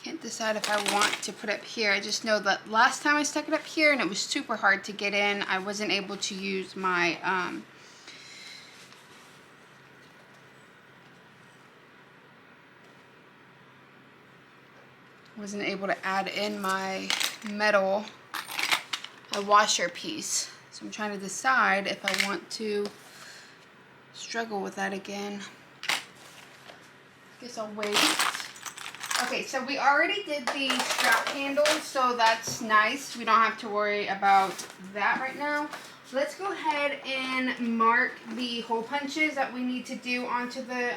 Can't decide if I want to put it up here. I just know that last time I stuck it up here and it was super hard to get in. I wasn't able to use my wasn't able to add in my metal washer piece. So I'm trying to decide if I want to struggle with that again. Guess I'll wait. Okay, so we already did the strap handle, so that's nice. We don't have to worry about that right now. Let's go ahead and mark the hole punches that we need to do onto the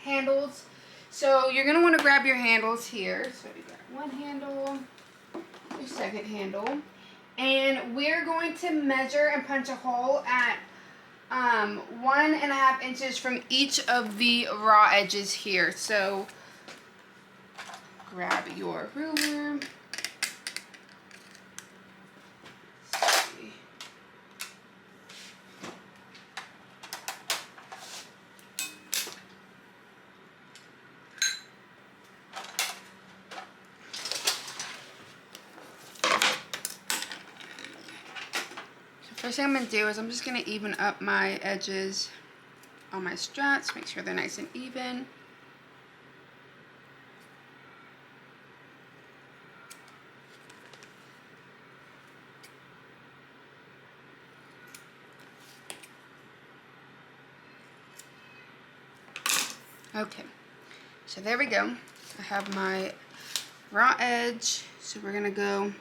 handles. So you're going to want to grab your handles here. So you got one handle, your second handle. And we're going to measure and punch a hole at 1.5 inches from each of the raw edges here. So grab your ruler. First thing I'm going to do is I'm just going to even up my edges on my straps, make sure they're nice and even. Okay, so there we go. I have my raw edge, so we're going to go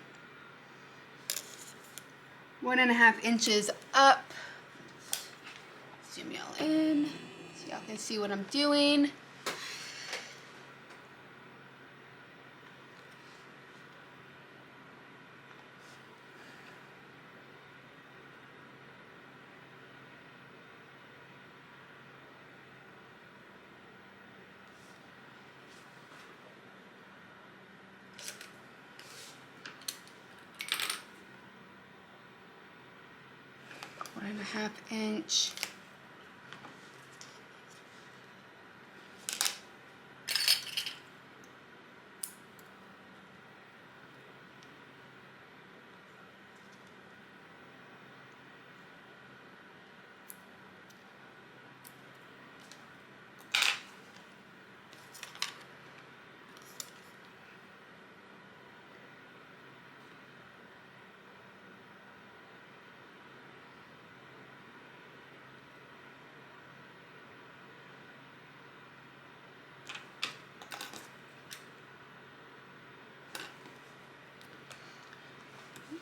1.5 inches up. Zoom y'all in so y'all can see what I'm doing. 1.5 inch.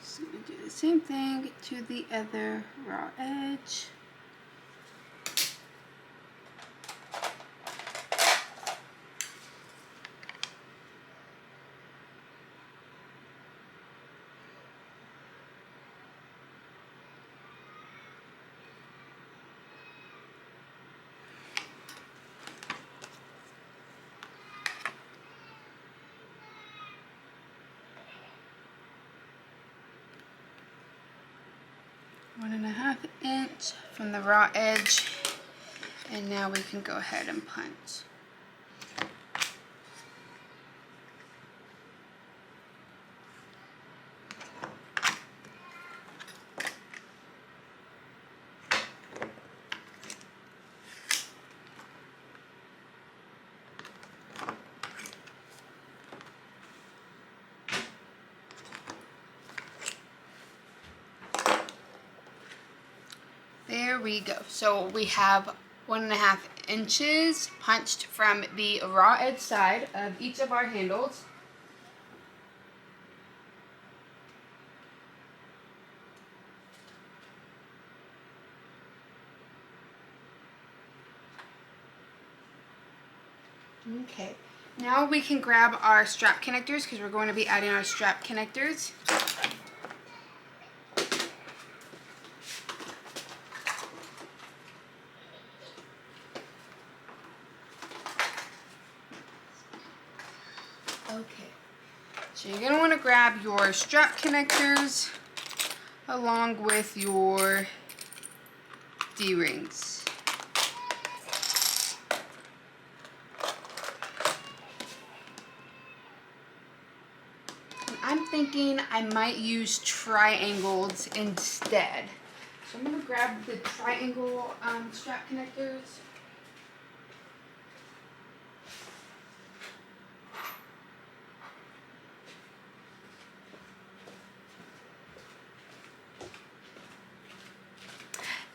So I'm going to do the same thing to the other raw edge. One and a half inch from the raw edge, and now we can go ahead and punch. There we go. So we have 1.5 inches punched from the raw edge side of each of our handles. Okay, now we can grab our strap connectors because we're going to be adding our strap connectors. Okay, so you're going to want to grab your strap connectors along with your D-rings. I'm thinking I might use triangles instead. So I'm going to grab the triangle strap connectors.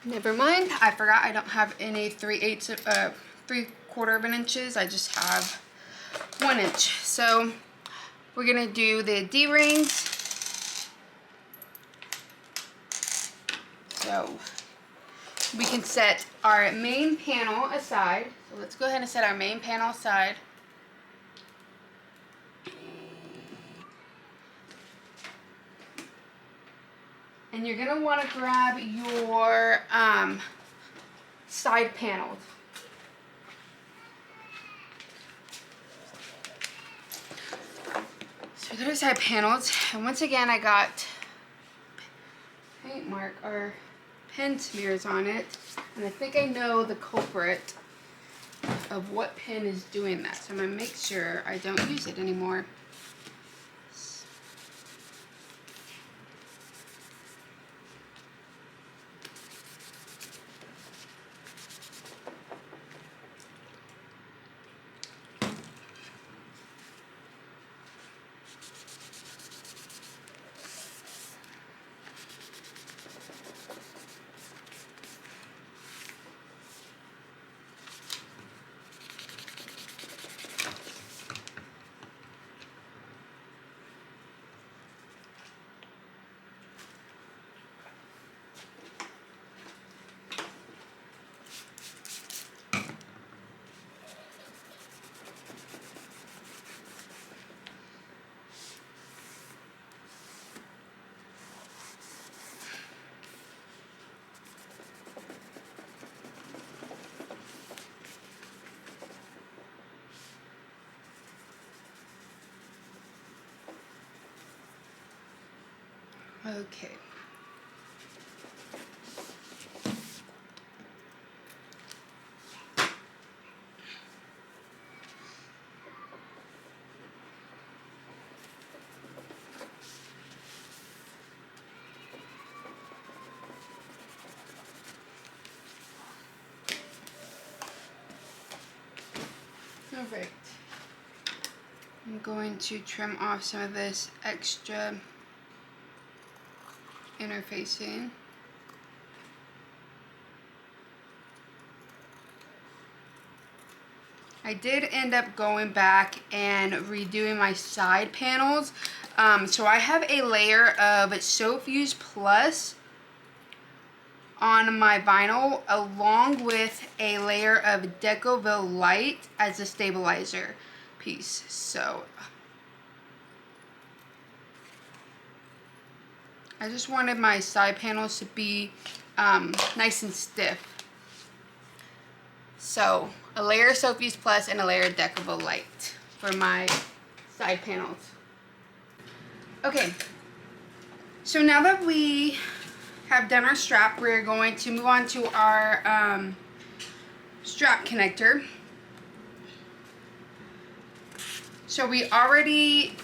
Never mind, I forgot I don't have any 3/4 of an inches. I just have 1 inch. So we're gonna do the D-rings. So we can set our main panel aside. So let's go ahead and set our main panel aside. And you're gonna want to grab your side panels. So those are side panels, and once again I got paint mark or pen smears on it, and I think I know the culprit of what pen is doing that, so I'm gonna make sure I don't use it anymore. Okay. Alright. I'm going to trim off some of this extra interfacing. I did end up going back and redoing my side panels. So I have a layer of Soap Fuse Plus on my vinyl along with a layer of Decoville Light as a stabilizer piece. So I just wanted my side panels to be nice and stiff. So a layer of Soap Fuse Plus and a layer of Decoville Light for my side panels. Okay, so now that we have done our strap, we're going to move on to our strap connector. So we already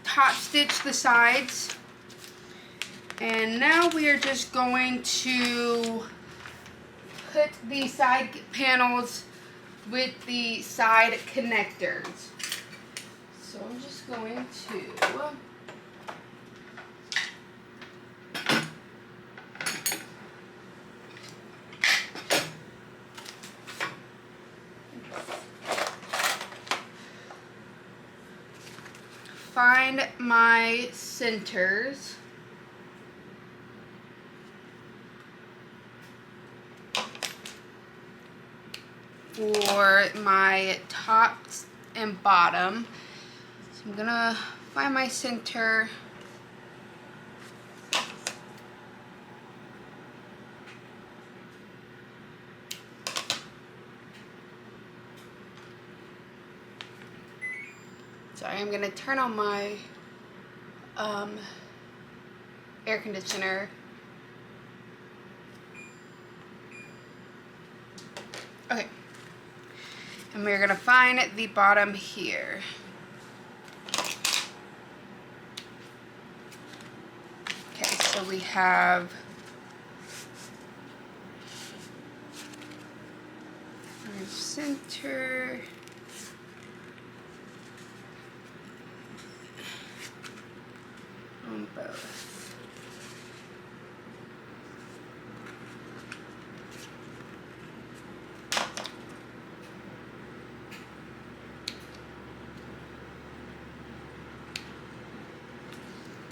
top stitched the sides, and now we are just going to put the side panels with the side connectors. So I'm just going to find my centers. For my tops and bottom. So I'm gonna find my center. Sorry, I'm gonna turn on my air conditioner. Okay. And we're gonna find the bottom here. Okay, so we have our center. On both.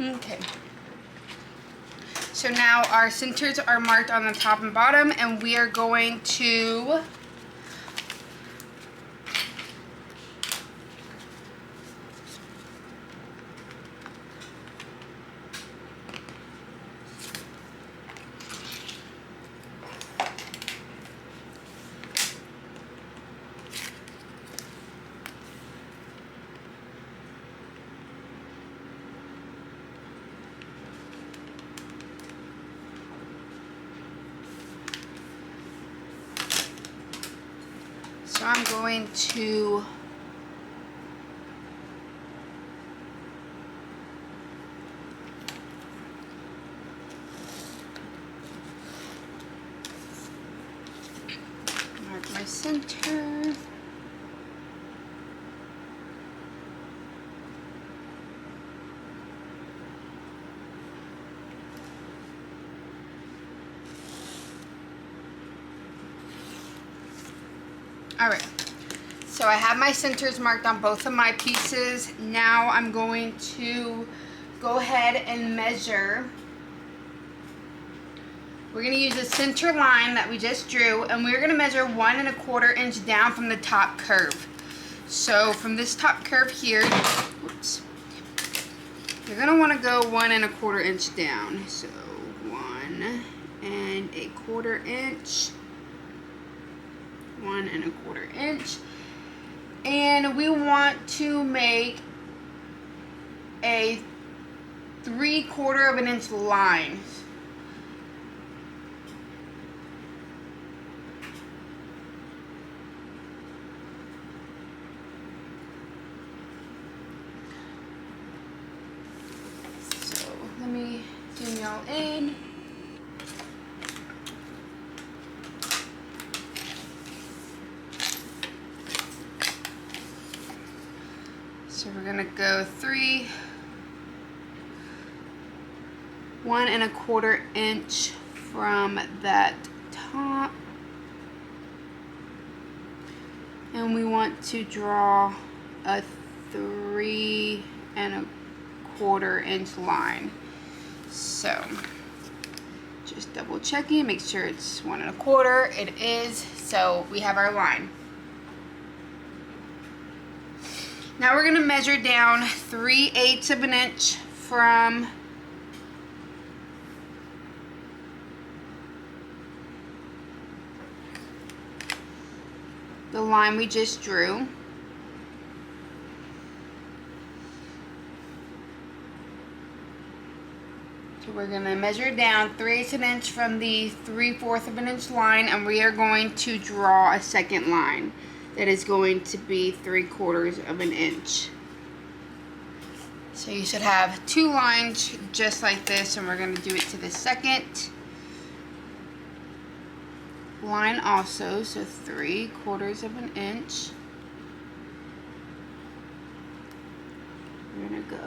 Okay, so now our centers are marked on the top and bottom, and we are going to So I'm going to mark my center. Alright, so I have my centers marked on both of my pieces. Now I'm going to go ahead and measure. We're going to use the center line that we just drew, and we're going to measure 1 1/4 inch down from the top curve. So from this top curve here, whoops, you're going to want to go 1 1/4 inch down. So 1 1/4 inch. 1 1/4 inch, and we want to make a 3/4 inch line. So let me zoom y'all in. So we're gonna go 1 1/4 inch from that top. And we want to draw a 3 1/4 inch line. So just double checking, make sure it's 1 1/4. It is, so we have our line. Now we're gonna measure down 3/8 of an inch from the line we just drew. So we're going to measure down 3/8 of an inch from the 3/4 of an inch line, and we are going to draw a second line that is going to be 3/4 of an inch. So you should have 2 lines just like this, and we're going to do it to the second line also, so 3/4 of an inch. We're gonna go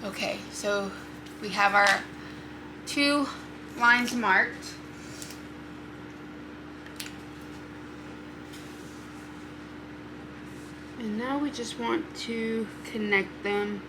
okay, so we have our 2 lines marked. And now we just want to connect them.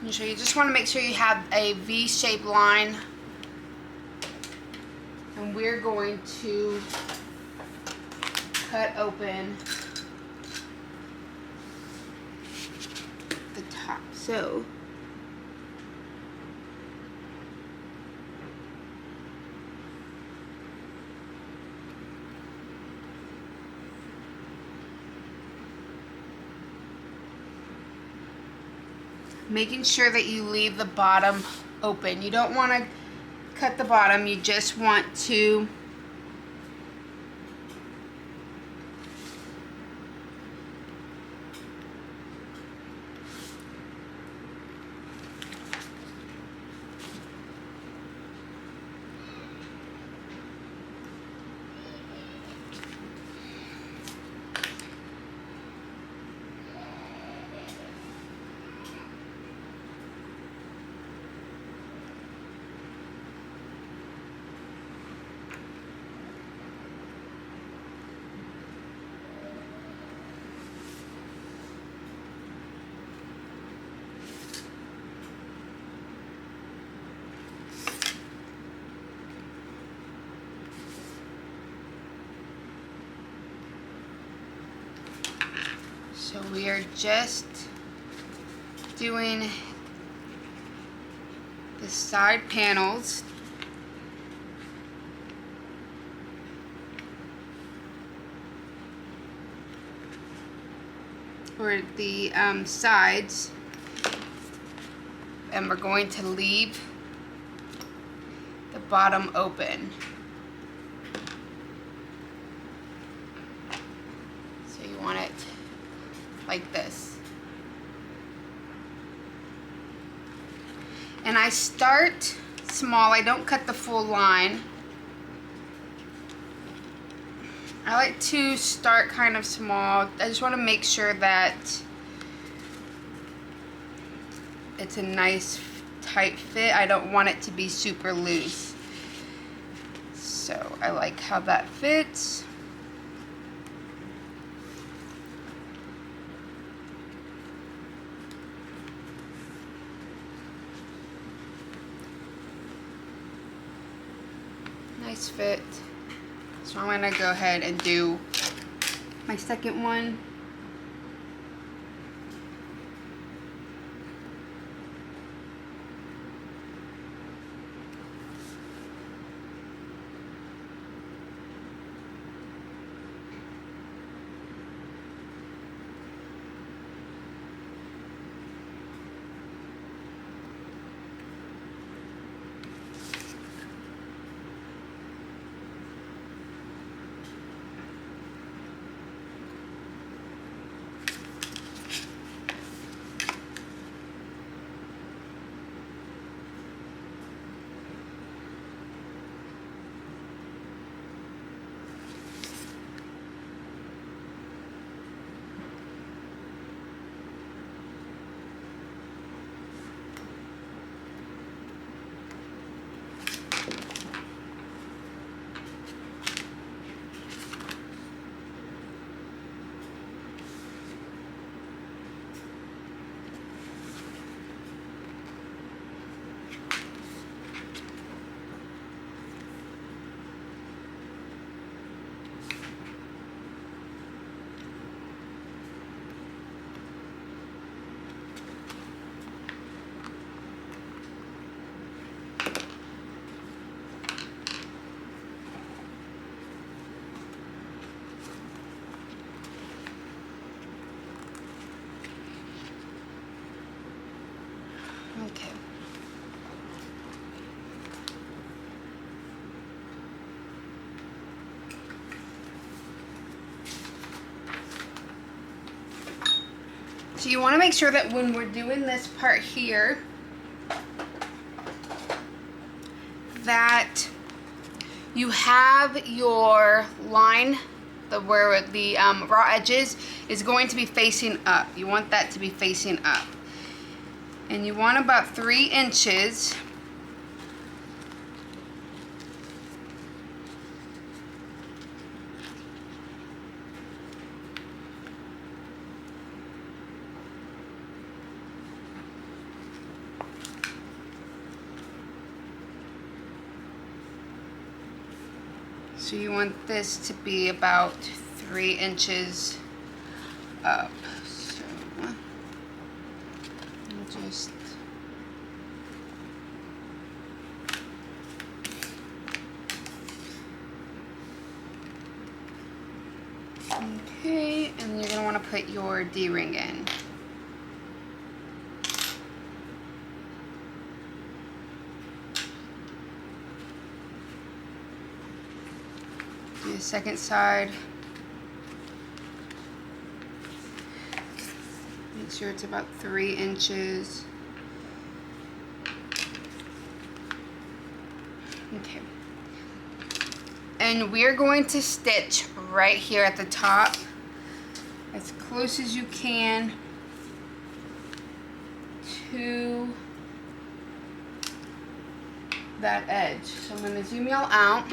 So you just want to make sure you have a V-shaped line, and we're going to cut open the top. So making sure that you leave the bottom open. You don't want to cut the bottom, you just want to So we are just doing the side panels. Or the sides. And we're going to leave the bottom open. So you want it like this. And I start small, I don't cut the full line. I like to start kind of small. I just want to make sure that it's a nice tight fit. I don't want it to be super loose. So I like how that fits. nice fit. So I'm gonna go ahead and do my second one. Okay. So you want to make sure that when we're doing this part here, that you have your line, where the raw edges is going to be facing up. You want that to be facing up. And you want about 3 inches so you want this to be about 3 inches up. So I'll just okay, and you're gonna want to put your D-ring in. Do the second side. Make sure it's about 3 inches. Okay. And we're going to stitch right here at the top as close as you can to that edge. So I'm going to zoom y'all out.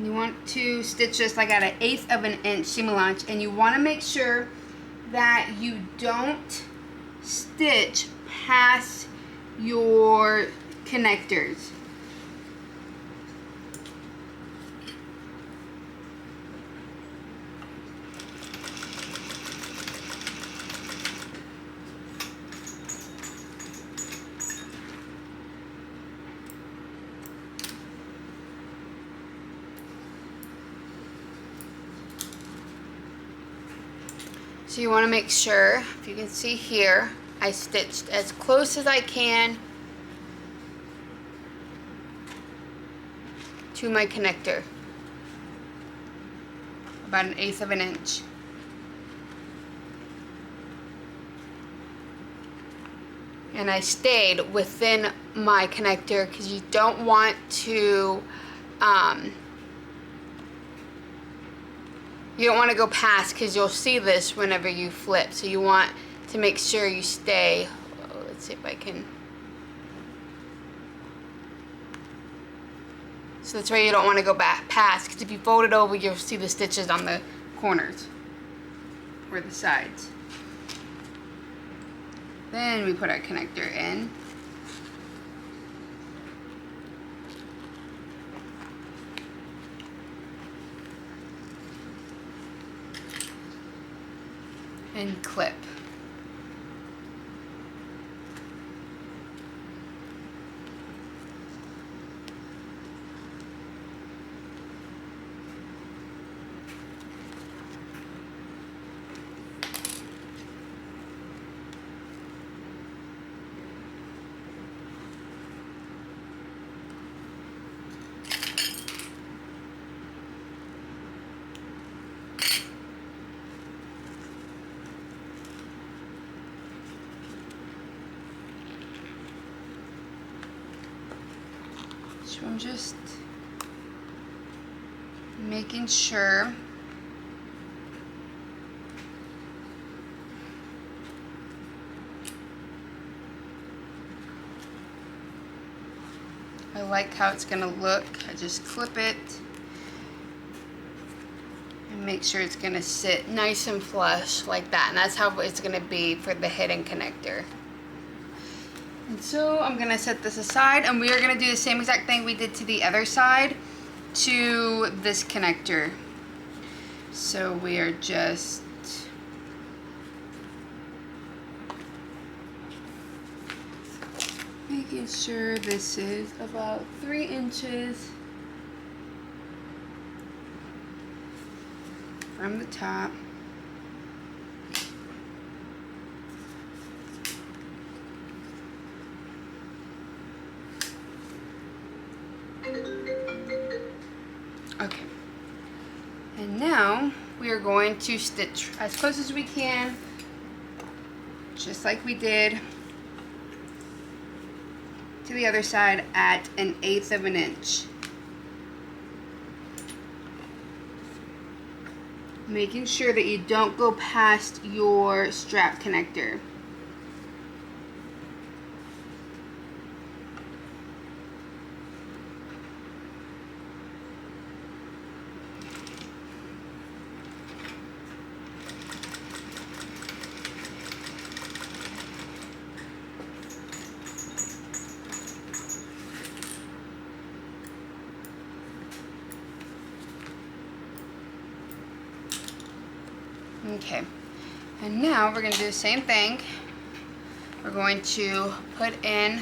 You want to stitch this like at 1/8 of an inch seam allowance, and you want to make sure that you don't stitch past your connectors. So you want to make sure, if you can see here, I stitched as close as I can to my connector, about 1/8 of an inch. And I stayed within my connector because you don't want to go past, because you'll see this whenever you flip. So you want to make sure you stay Let's see if I can. So that's why you don't want to go back past, because if you fold it over, you'll see the stitches on the corners or the sides. Then we put our connector in. And clip. So I'm just making sure I like how it's gonna look. I just clip it and make sure it's gonna sit nice and flush like that, and that's how it's gonna be for the hidden connector. And so I'm gonna set this aside, and we are gonna do the same exact thing we did to the other side to this connector. So we are just making sure this is about 3 inches from the top. Okay, and now we are going to stitch as close as we can, just like we did to the other side at 1/8 of an inch. Making sure that you don't go past your strap connector. Okay, and now we're going to do the same thing. We're going to put in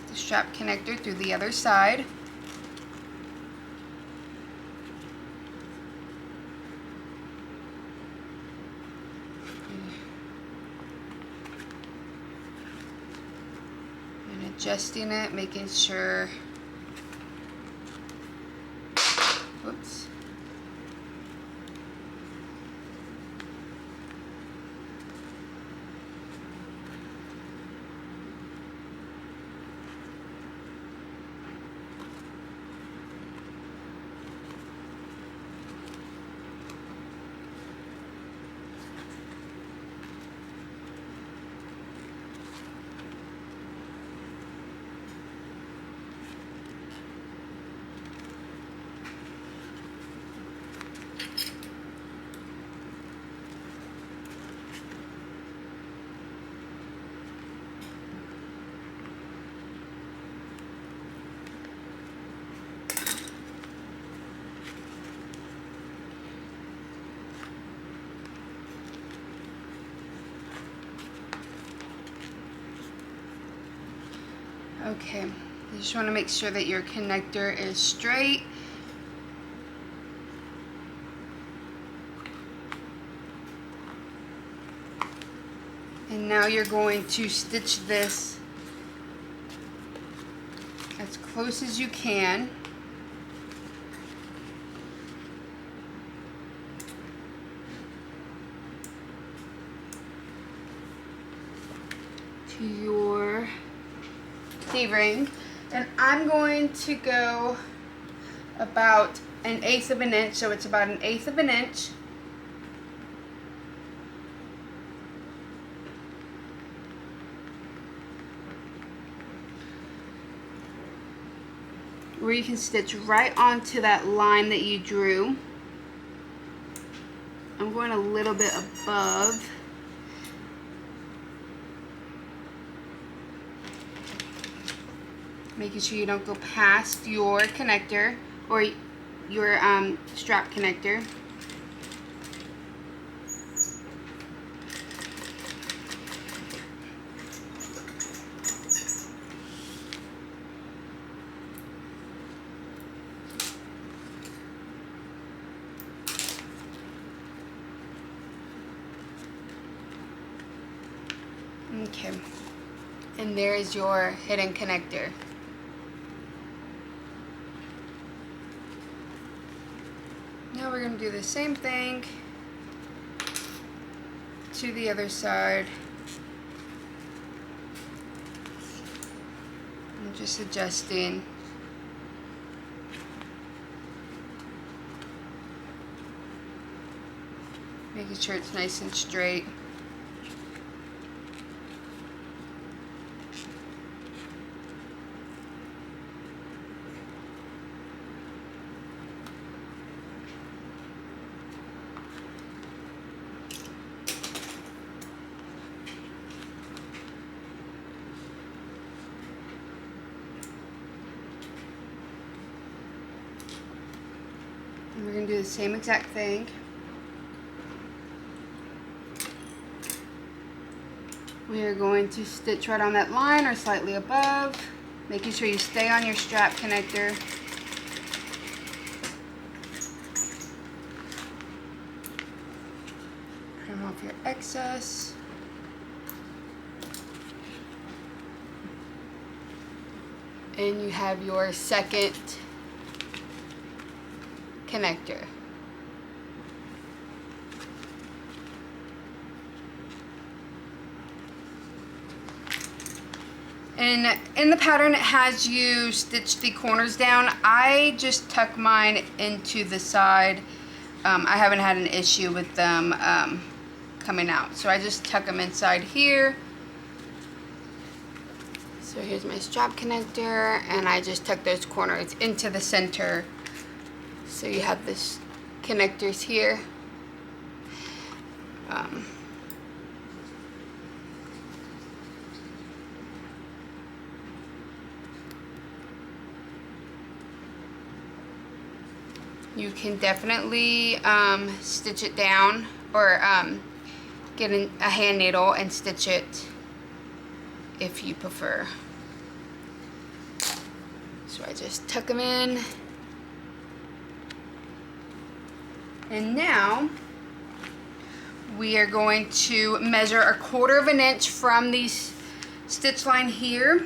the strap connector through the other side. And adjusting it, making sure, whoops. Okay, you just want to make sure that your connector is straight. And now you're going to stitch this as close as you can. To your D-ring, and I'm going to go about 1/8 of an inch, so it's about 1/8 of an inch. where you can stitch right onto that line that you drew. I'm going a little bit above. Making sure you don't go past your connector or your strap connector. Okay, and there is your hidden connector. Now we're going to do the same thing to the other side. I'm just adjusting. Making sure it's nice and straight. And we're going to do the same exact thing. We are going to stitch right on that line or slightly above, making sure you stay on your strap connector. Trim off your excess. And you have your second connector. And in the pattern it has you stitch the corners down. I just tuck mine into the side. I haven't had an issue with them coming out. So I just tuck them inside here. So here's my strap connector, and I just tuck those corners into the center. So you have this connectors here. You can definitely stitch it down or get a hand needle and stitch it if you prefer. So I just tuck them in. And now we are going to measure 1/4 of an inch from the stitch line here.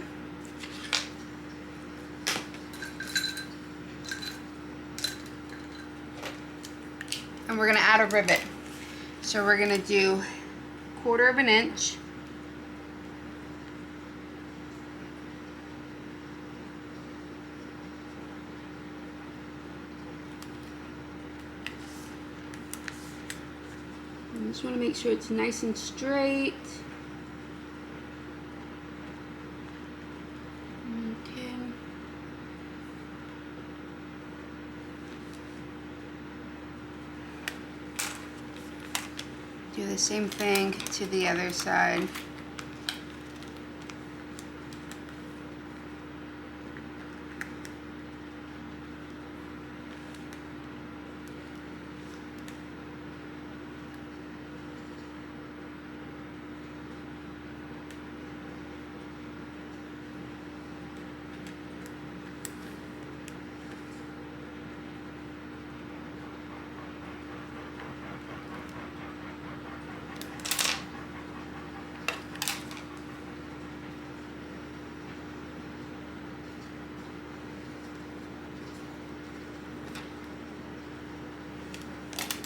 And we're going to add a rivet. So we're going to do 1/4 of an inch. I just want to make sure it's nice and straight. Okay. Do the same thing to the other side.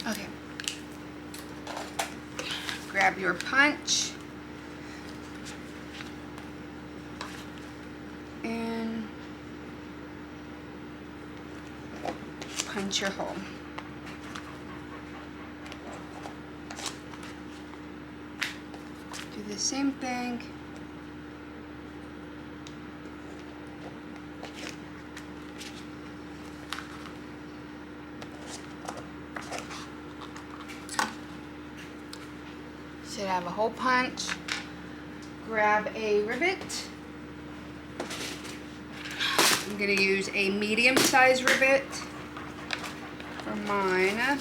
Okay. Grab your punch and punch your hole. Do the same thing. Should have a hole punch. Grab a rivet. I'm going to use a medium-sized rivet for mine.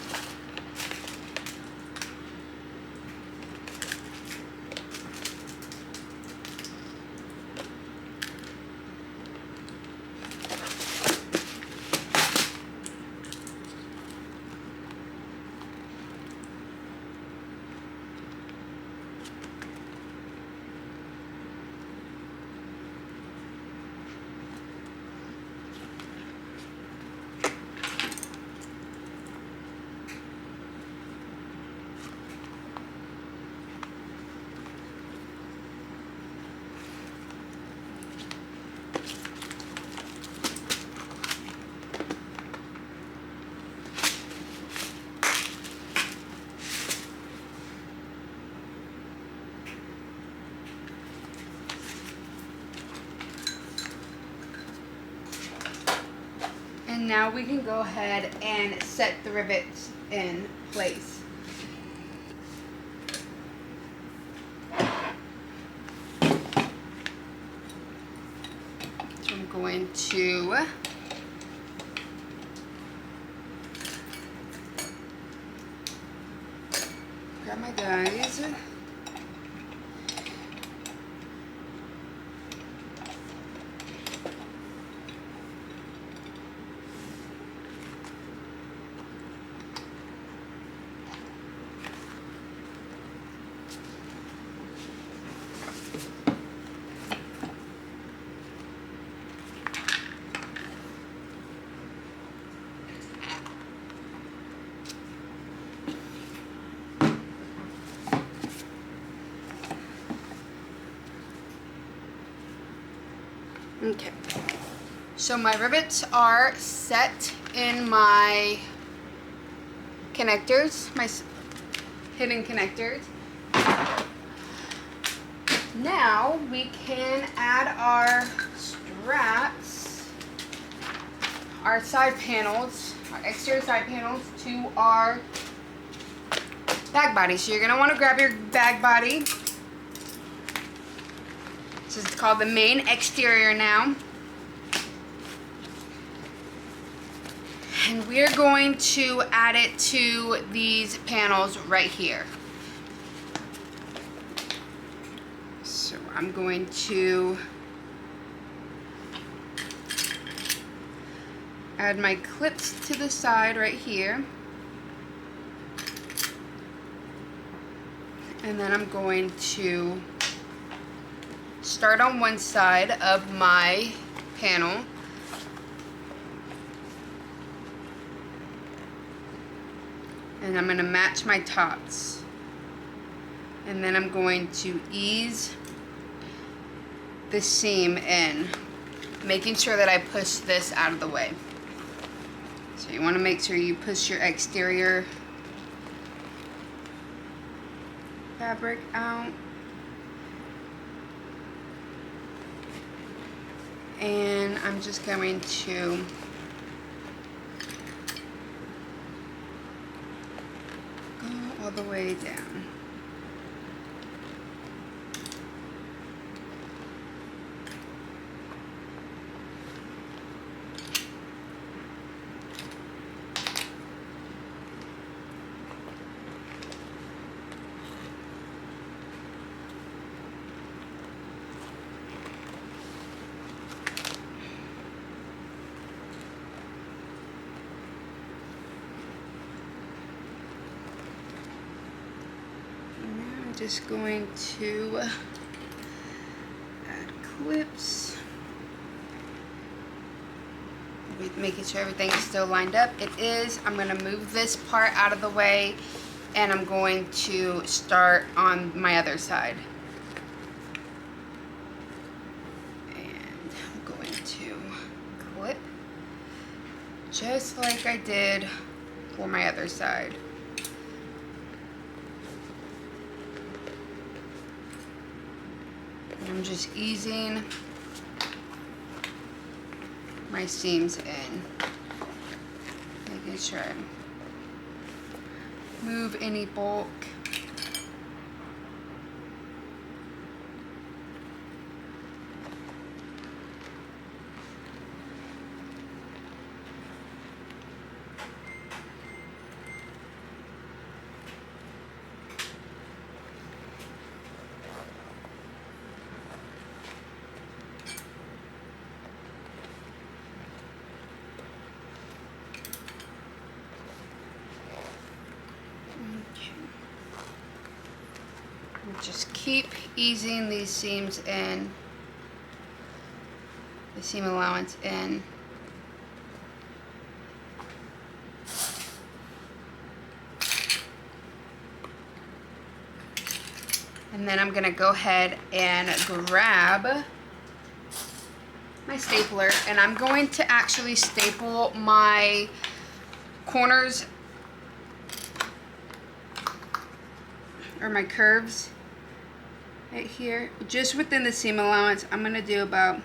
And now we can go ahead and set the rivets in place. So I'm going to grab my dies. Okay, so my rivets are set in my connectors, my hidden connectors. Now we can add our straps, our side panels, our exterior side panels to our bag body. So you're going to want to grab your bag body. This is called the main exterior now. And we're going to add it to these panels right here. So I'm going to add my clips to the side right here. And then I'm going to start on one side of my panel. And I'm going to match my tops. And then I'm going to ease the seam in, making sure that I push this out of the way. So you want to make sure you push your exterior fabric out. And I'm just going to go all the way down. Just going to add clips, making sure everything is still lined up. It is. I'm going to move this part out of the way, and I'm going to start on my other side. And I'm going to clip just like I did for my other side. I'm just easing my seams in, making sure I move any bulk. just keep easing these seams in, the seam allowance in. And then I'm gonna go ahead and grab my stapler, and I'm going to actually staple my corners or my curves right here, just within the seam allowance. I'm gonna do about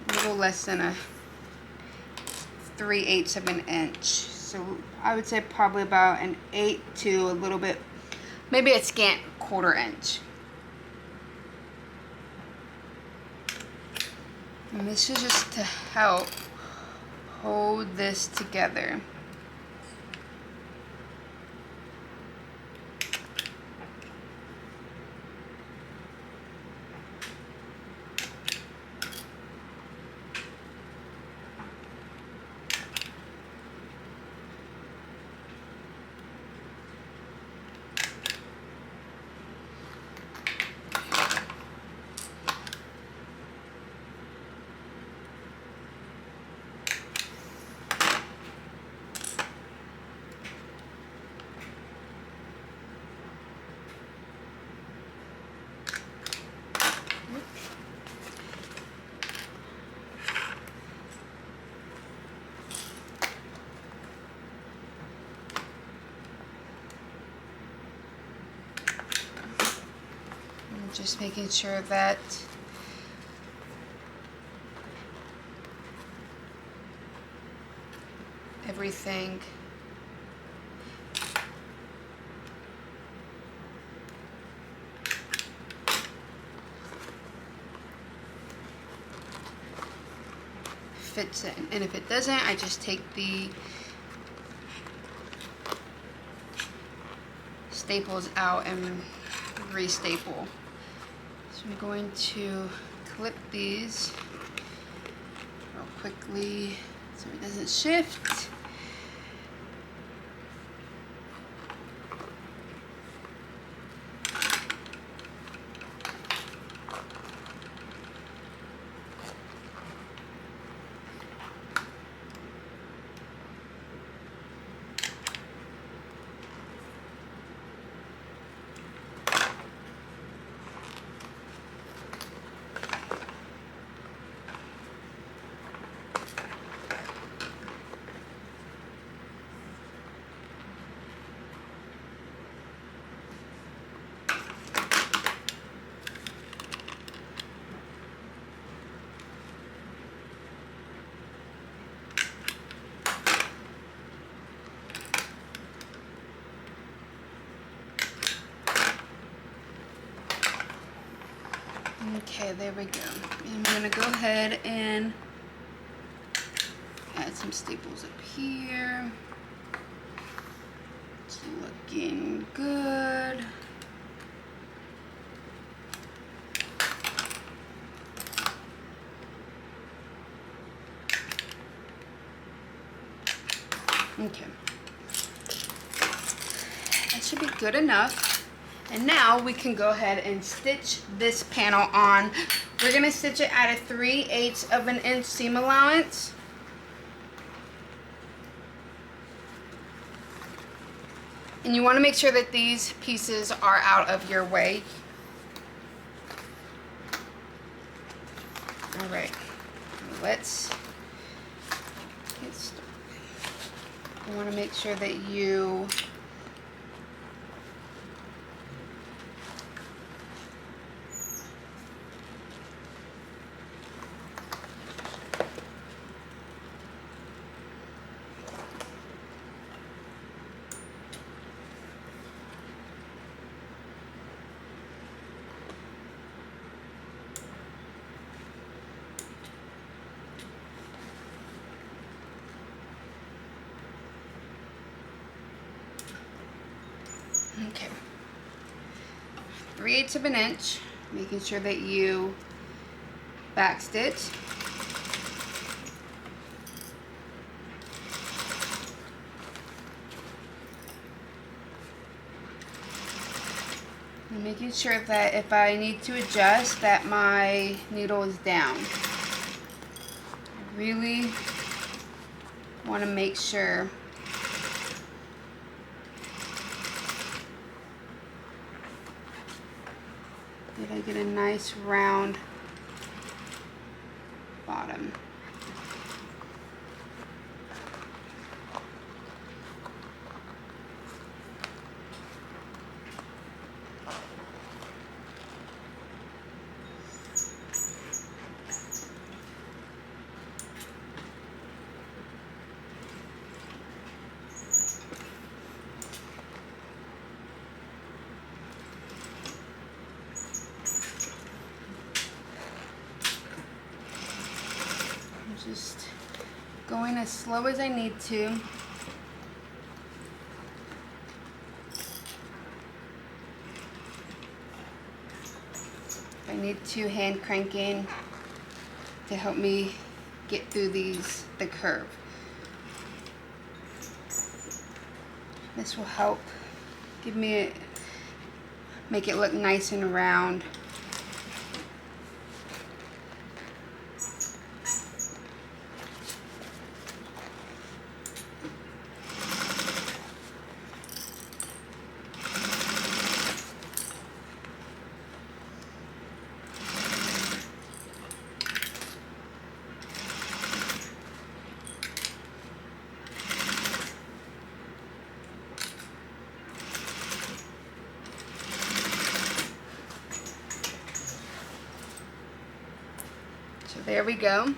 a little less than a 3/8 of an inch. So I would say probably about an 1/8 to a little bit, maybe a scant 1/4 inch. And this is just to help hold this together. Just making sure that everything fits in. And if it doesn't, I just take the staples out and re-staple. So I'm going to clip these real quickly so it doesn't shift. Okay, there we go. And I'm gonna go ahead and add some staples up here. It's looking good. Okay. That should be good enough. And now we can go ahead and stitch this panel on. We're gonna stitch it at a 3/8 of an inch seam allowance. And you wanna make sure that these pieces are out of your way. All right, let's get started. You wanna make sure that you okay, 3/8 of an inch, making sure that you back stitch. I'm making sure that if I need to adjust, that my needle is down. I really want to make sure that I get a nice round bottom. Just going as slow as I need to. I need to hand cranking to help me get through the curve. This will help make it look nice and round. So there we go.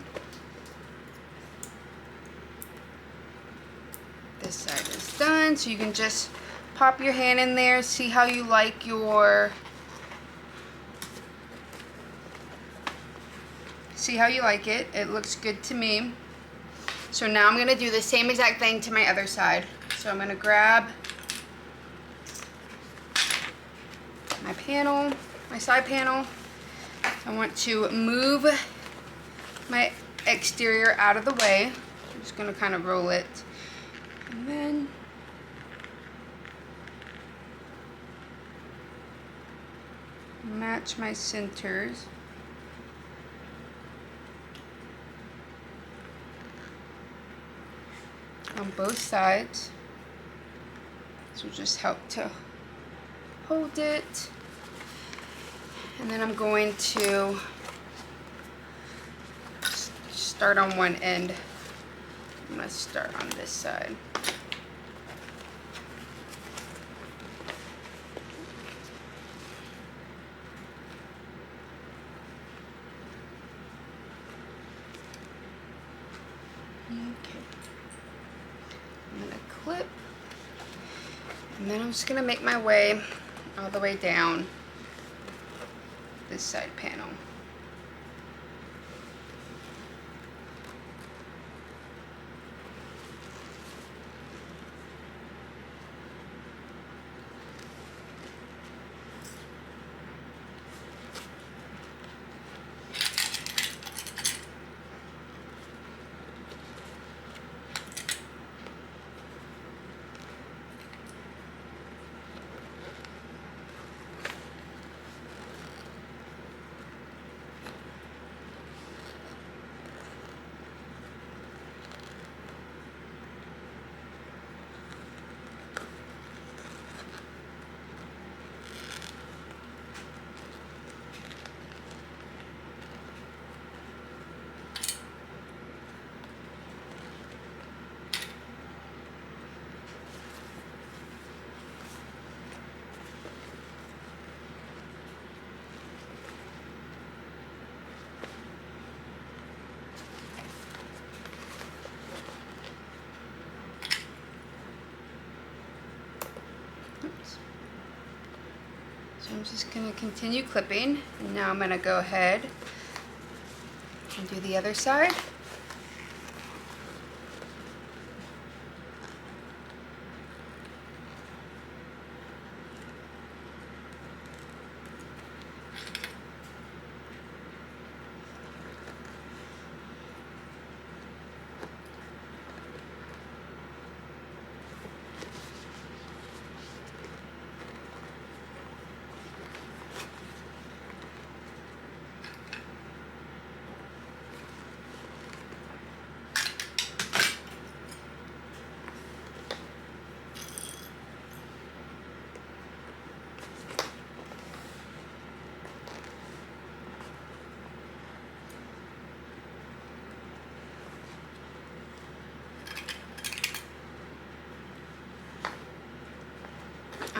This side is done, so you can just pop your hand in there, see how you like it. It looks good to me. So now I'm gonna do the same exact thing to my other side. So I'm gonna grab my side panel. I want to move my exterior out of the way. I'm just gonna kind of roll it. And then match my centers. On both sides. This will just help to hold it. And then I'm going to start on one end. I'm going to start on this side. Okay. I'm going to clip. And then I'm just going to make my way all the way down this side panel. So I'm just going to continue clipping, and now I'm going to go ahead and do the other side.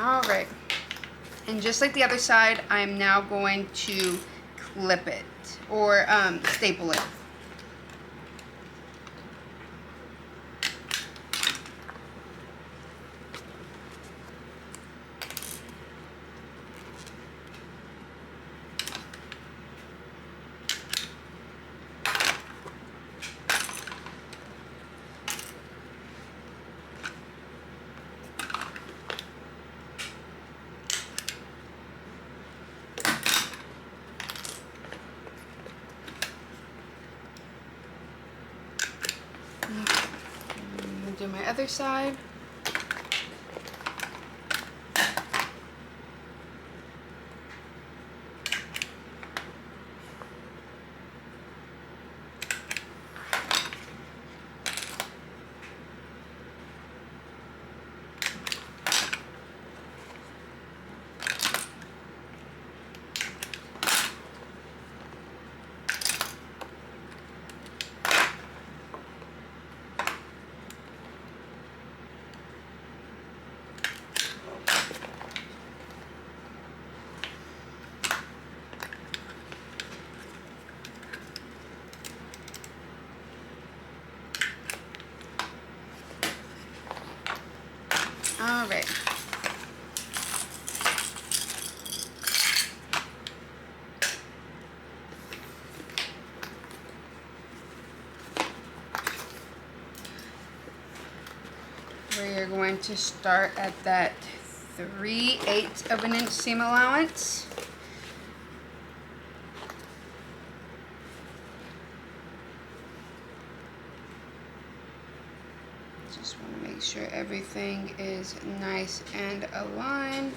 Alright, and just like the other side, I'm now going to clip it, or staple it. Do my other side. All right. We're going to start at that 3/8 of an inch seam allowance. Just want to make sure everything is nice and aligned.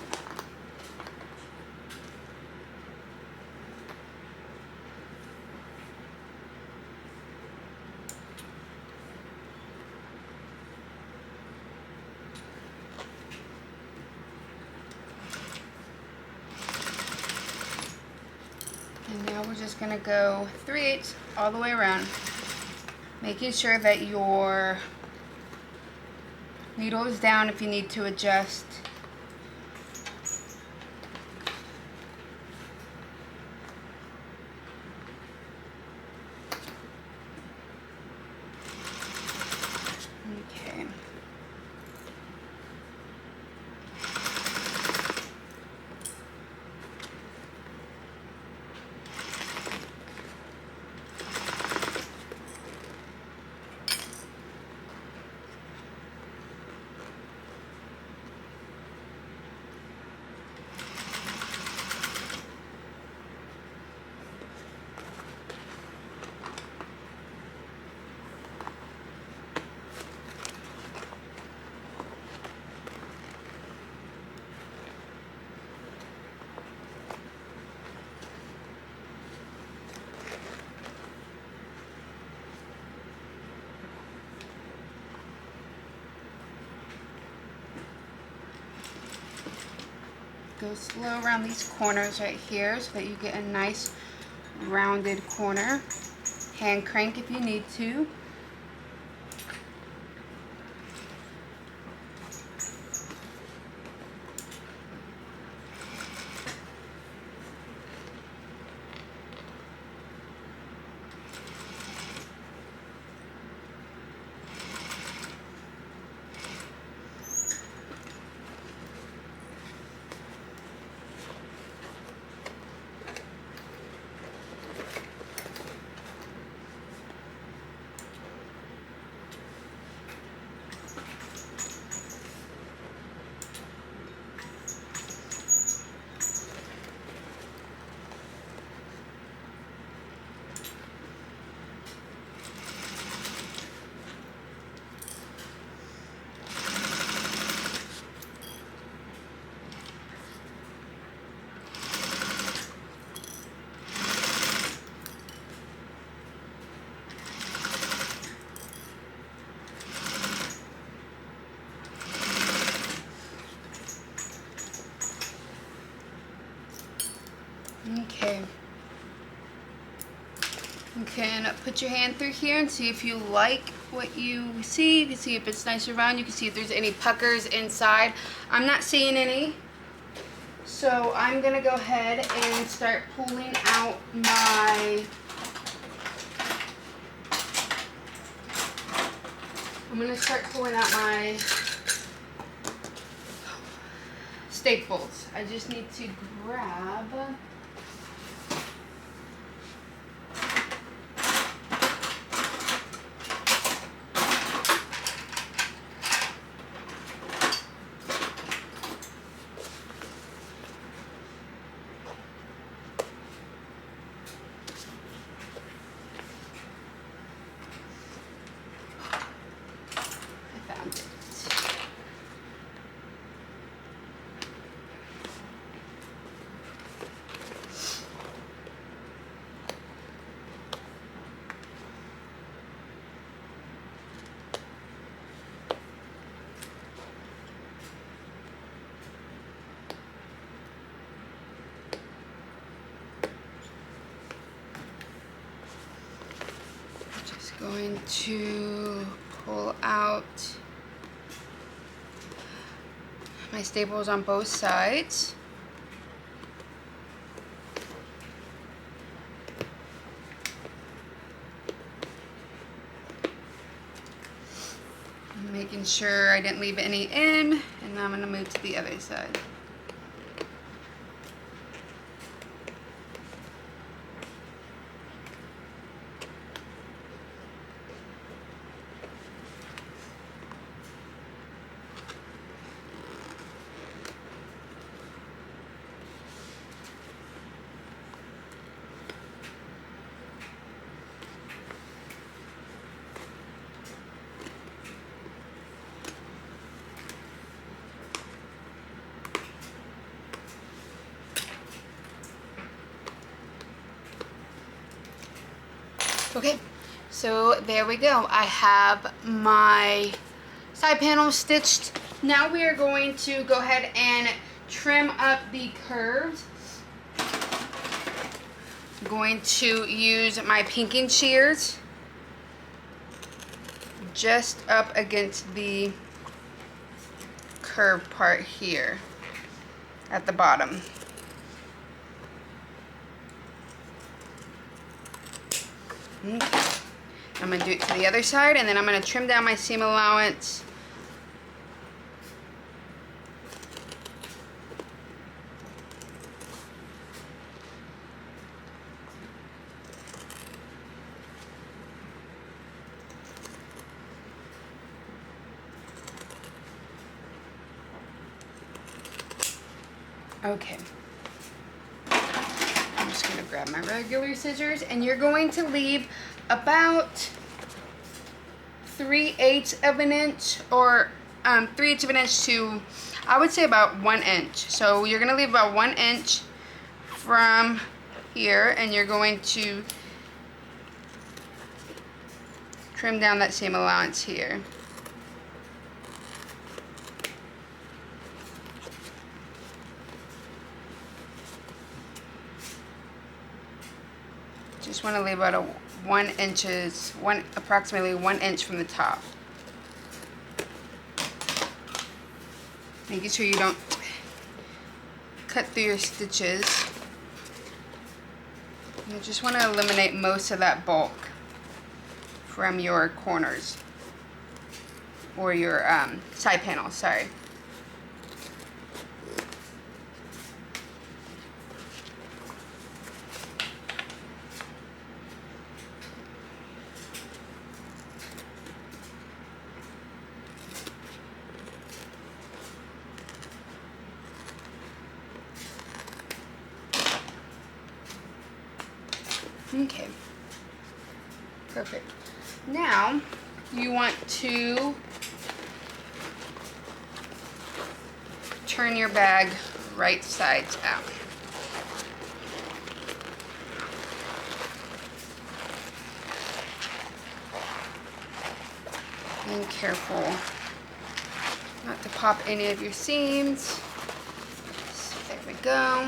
And now we're just going to go 3/8 all the way around, making sure that your needle is down if you need to adjust. Okay. Go slow around these corners right here so that you get a nice rounded corner. Hand crank if you need to. Okay. Okay, and put your hand through here and see if you like what you see. You can see if it's nice and round. You can see if there's any puckers inside. I'm not seeing any. So I'm gonna go ahead and start pulling out my staples. I just need to grab going to pull out my staples on both sides. Making sure I didn't leave any in, and now I'm going to move to the other side. Okay, so there we go. I have my side panel stitched. Now we are going to go ahead and trim up the curves. I'm going to use my pinking shears just up against the curved part here at the bottom. Okay. I'm going to do it to the other side, and then I'm going to trim down my seam allowance. Okay. I'm just going to grab my regular scissors, and you're going to leave about 3/8 of an inch, or 3/8 of an inch to, I would say, about 1 inch. So you're going to leave about 1 inch from here, and you're going to trim down that seam allowance here. Just want to leave about approximately 1 inch from the top. Making sure you don't cut through your stitches. You just want to eliminate most of that bulk from your corners, or your side panels, sorry. Okay, perfect. Now you want to turn your bag right sides out. Being careful not to pop any of your seams. So there we go.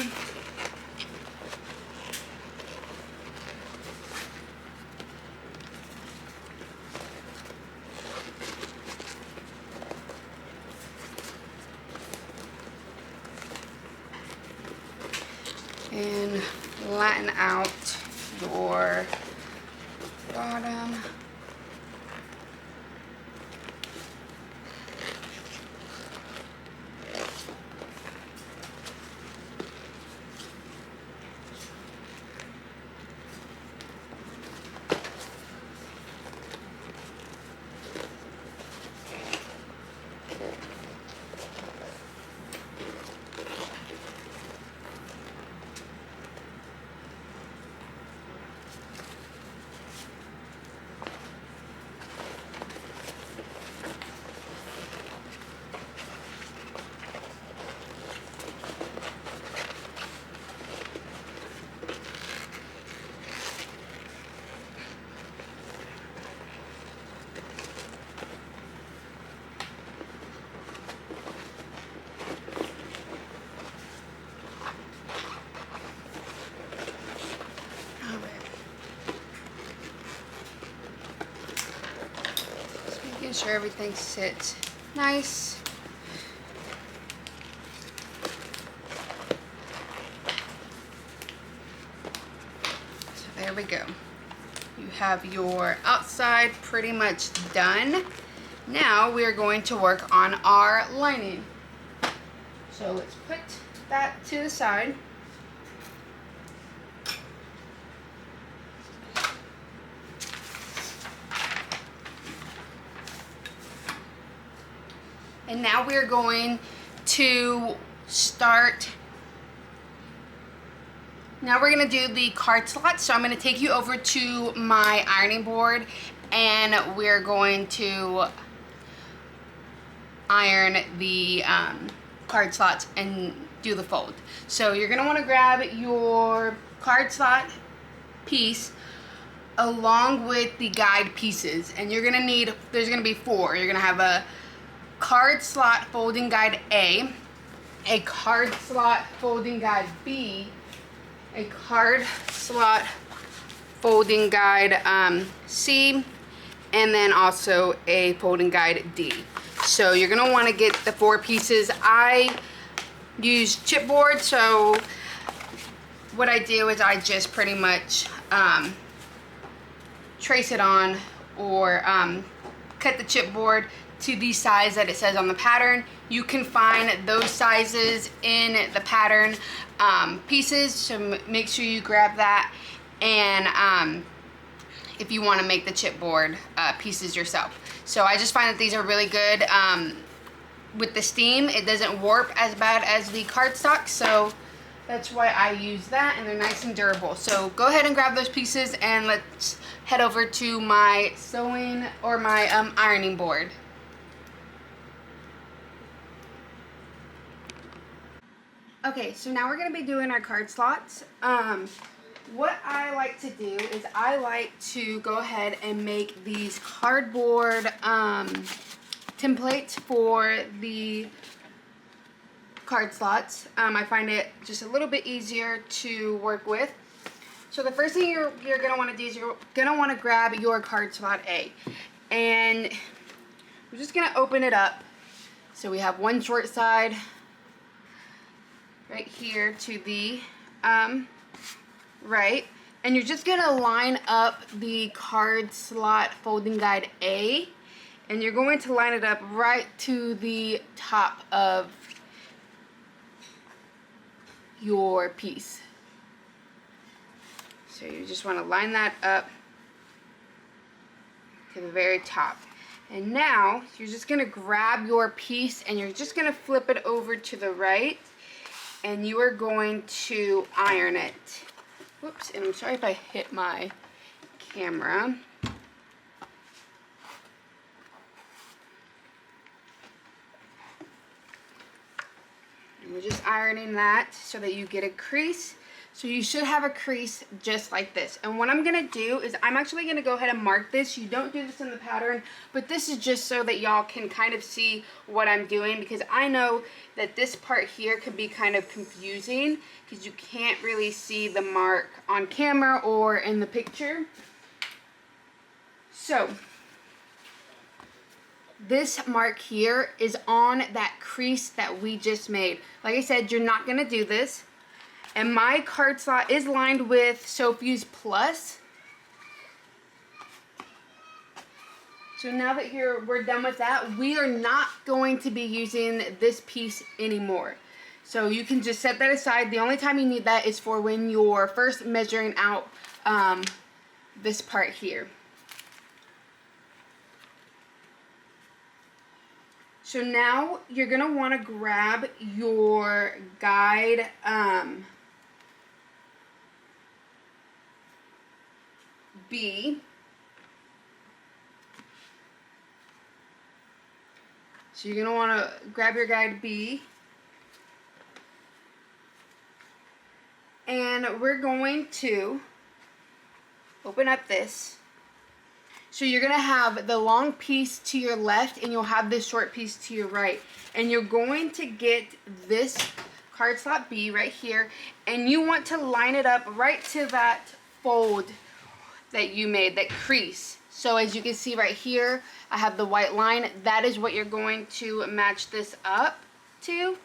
and flatten out your bottom. Making sure everything sits nice. So there we go. You have your outside pretty much done. Now we are going to work on our lining. So let's put that to the side. And now we're going to start. Now we're going to do the card slots. So I'm going to take you over to my ironing board and we're going to iron the card slots and do the fold. So you're going to want to grab your card slot piece along with the guide pieces. And you're going to need, there's going to be 4. You're going to have a card slot folding guide A card slot folding guide B, a card slot folding guide C, and then also a folding guide D. So you're going to want to get the 4 pieces. I use chipboard, so what I do is I just pretty much trace it on or cut the chipboard to the size that it says on the pattern. You can find those sizes in the pattern pieces, so make sure you grab that. And if you want to make the chipboard pieces yourself. So I just find that these are really good with the steam. It doesn't warp as bad as the cardstock, so that's why I use that, and they're nice and durable. So go ahead and grab those pieces and let's head over to my sewing or my ironing board. Okay, so now we're going to be doing our card slots. What I like to do is I like to go ahead and make these cardboard templates for the card slots. I find it just a little bit easier to work with. So the first thing you're going to want to do is you're going to want to grab your card slot A. And we're just going to open it up. So we have one short side right here to the right, and you're just gonna line up the card slot folding guide A, and you're going to line it up right to the top of your piece. So you just want to line that up to the very top. And now you're just gonna grab your piece and you're just gonna flip it over to the right, and you are going to iron it. Whoops, and I'm sorry if I hit my camera. And we're just ironing that so that you get a crease. So you should have a crease just like this. And what I'm going to do is I'm actually going to go ahead and mark this. You don't do this in the pattern, but this is just so that y'all can kind of see what I'm doing, because I know that this part here can be kind of confusing because you can't really see the mark on camera or in the picture. So this mark here is on that crease that we just made. Like I said, you're not going to do this. And my card slot is lined with Sophie's Plus. So now that we're done with that, we are not going to be using this piece anymore. So you can just set that aside. The only time you need that is for when you're first measuring out this part here. So now you're going to want to grab your guide B. So you're going to want to grab your guide B. And we're going to open up this. So you're going to have the long piece to your left and you'll have this short piece to your right. And you're going to get this card slot B right here. And you want to line it up right to that fold that you made, that crease. So as you can see right here, I have the white line. That is what you're going to match this up to.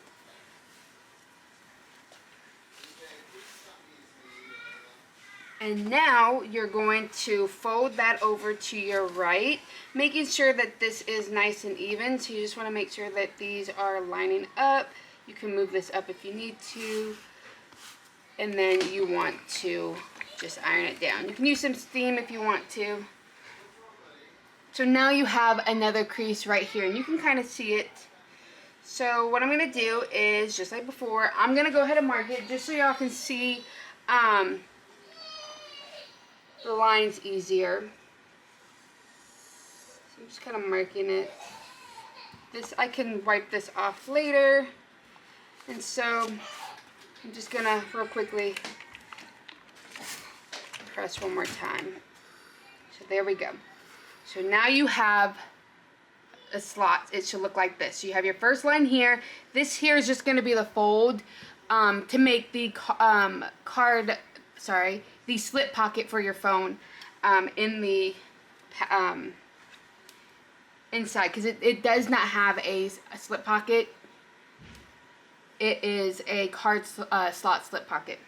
And now you're going to fold that over to your right, making sure that this is nice and even. So you just want to make sure that these are lining up. You can move this up if you need to. And then you want to just iron it down. You can use some steam if you want to. So now you have another crease right here, and you can kind of see it. So what I'm going to do is, just like before, I'm going to go ahead and mark it just so y'all can see the lines easier. So I'm just kind of marking it. This, I can wipe this off later. And so I'm just going to real quickly press one more time. So there we go. So now you have a slot. It should look like this. So you have your first line here. This here is just going to be the fold to make the the slip pocket for your phone in the inside, because it does not have a slip pocket. It is a card slot slip pocket.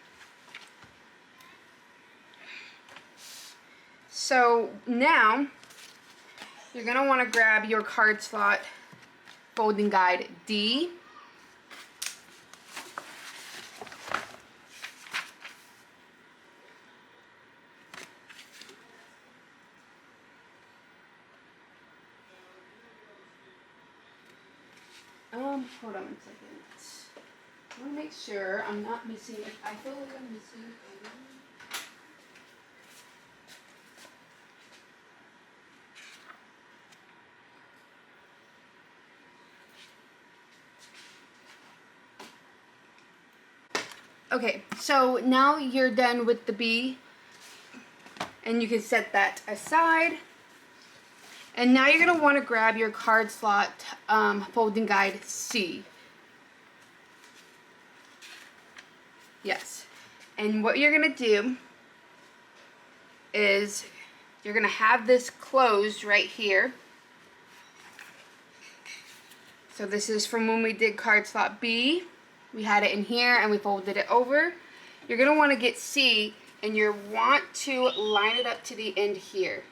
So now you're going to want to grab your card slot folding guide D. Hold on 1 second. I want to make sure I'm not missing it. I feel like I'm missing it. Okay, so now you're done with the B, and you can set that aside. And now you're going to want to grab your card slot folding guide C. Yes. And what you're going to do is you're going to have this closed right here. So this is from when we did card slot B. We had it in here and we folded it over. You're going to want to get C, and you want to line it up to the end here.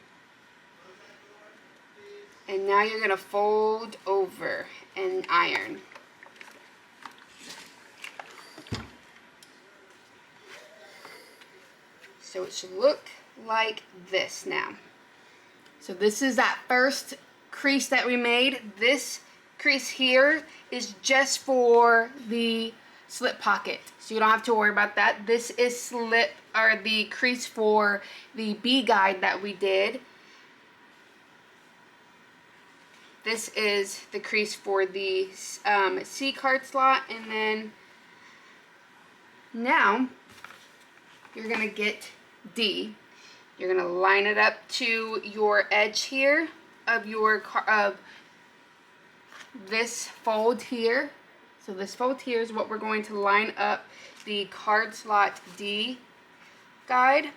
And now you're going to fold over and iron. So it should look like this now. So this is that first crease that we made. This crease here is just for the slip pocket. So you don't have to worry about that. This is the crease for the B guide that we did. This is the crease for the C card slot, and then now you're going to get D. You're going to line it up to your edge here of your this fold here. So this fold here is what we're going to line up the card slot D guide.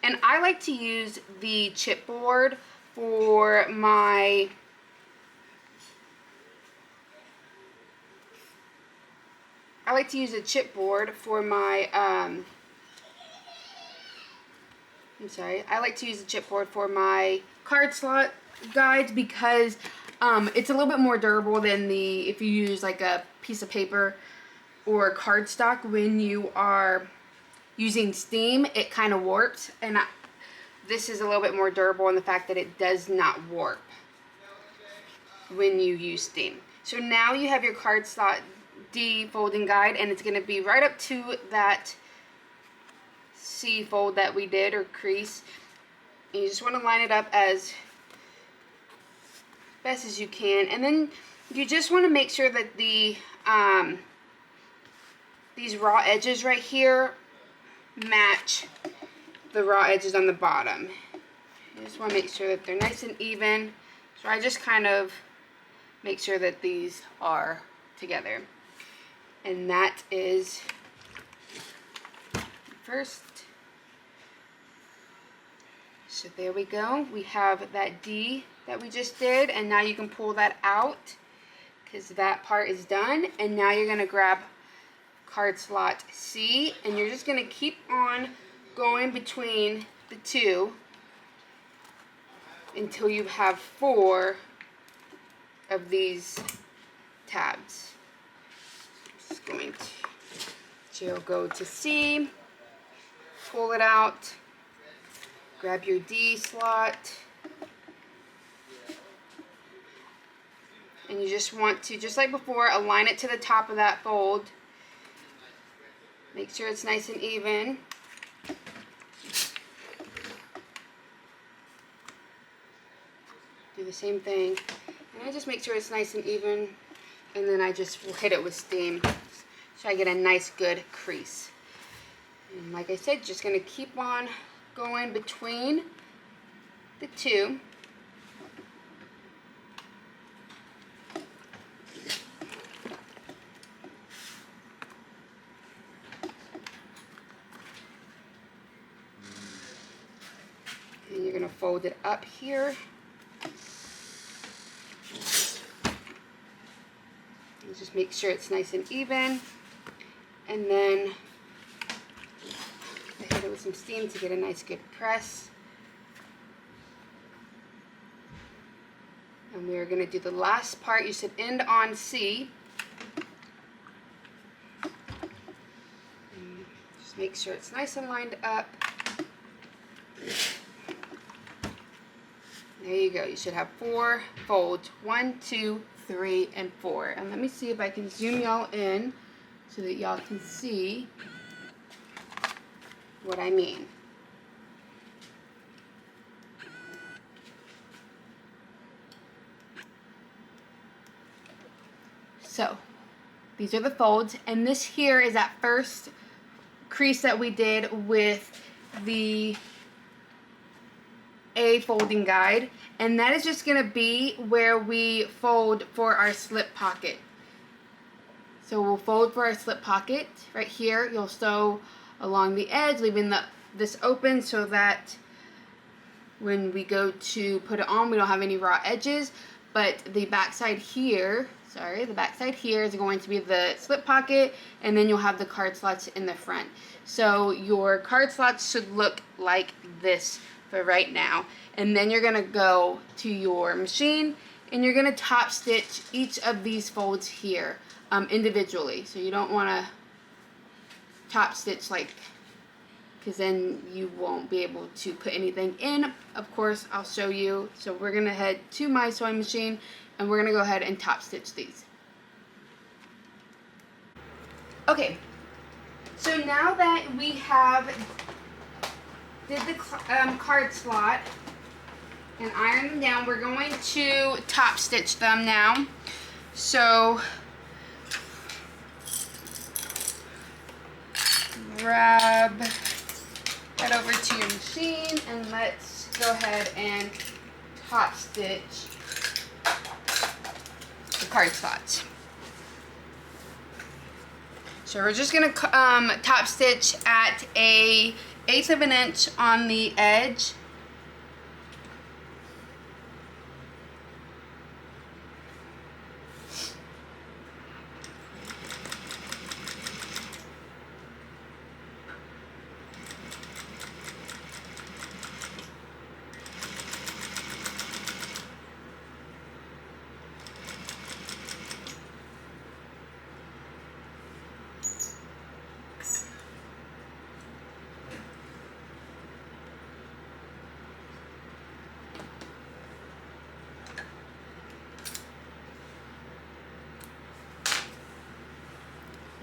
And I like to use the chipboard for my I like to use a chipboard for my, I like to use a chipboard for my card slot guides because it's a little bit more durable than if you use like a piece of paper or cardstock. When you are using steam, it kind of warps, and this is a little bit more durable in the fact that it does not warp when you use steam. So now you have your card slot D folding guide, and it's going to be right up to that C fold that we did, or crease. And you just want to line it up as best as you can, and then you just want to make sure that these raw edges right here match the raw edges on the bottom. You just want to make sure that they're nice and even. So I just kind of make sure that these are together. And that is first. So there we go. We have that D that we just did, and now you can pull that out because that part is done. And now you're going to grab card slot C, and you're just going to keep on going between the two until you have 4 of these tabs. Just going to go to C, pull it out, grab your D slot, and you just want to, just like before, align it to the top of that fold. Make sure it's nice and even. Do the same thing. And I just make sure it's nice and even, and then I just will hit it with steam so I get a nice good crease. And like I said, just going to keep on going between the two. And you're going to fold it up here. And just make sure it's nice and even. And then I hit it with some steam to get a nice good press. And we're going to do the last part. You should end on C. And just make sure it's nice and lined up. There you go. You should have 4 folds. 1, 2, 3, and 4. And let me see if I can zoom y'all in so that y'all can see what I mean. So, these are the folds, and this here is that first crease that we did with the A folding guide, and that is just going to be where we fold for our slip pocket. So we'll fold for our slip pocket right here. You'll sew along the edge, leaving this open so that when we go to put it on, we don't have any raw edges. But the back side here, the back side here is going to be the slip pocket, and then you'll have the card slots in the front. So your card slots should look like this for right now. And then you're going to go to your machine, and you're going to top stitch each of these folds here individually. So you don't want to top stitch because then you won't be able to put anything in. Of course, I'll show you. So we're going to head to my sewing machine, and we're going to go ahead and top stitch these. Okay, so now that we did the card slot and iron them down, we're going to top stitch them now. So head over to your machine, and let's go ahead and top stitch the card slots. So we're just going to top stitch at a 1/8 of an inch on the edge.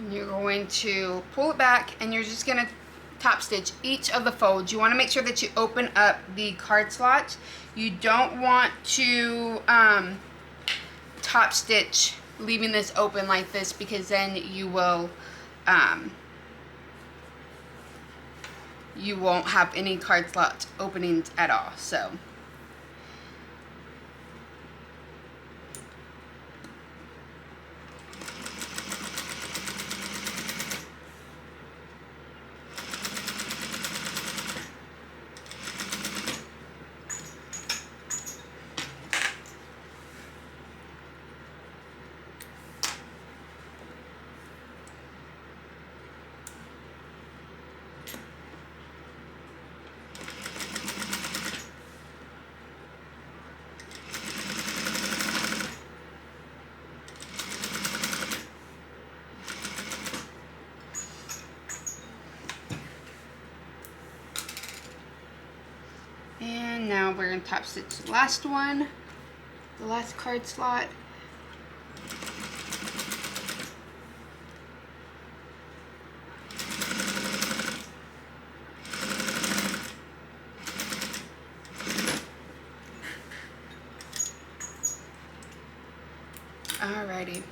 And you're going to pull it back and you're just going to top stitch each of the folds. You want to make sure that you open up the card slots. You don't want to top stitch leaving this open like this, because then you will you won't have any card slot openings at all. So and now we're going to top stitch the last one, the last card slot. Alrighty,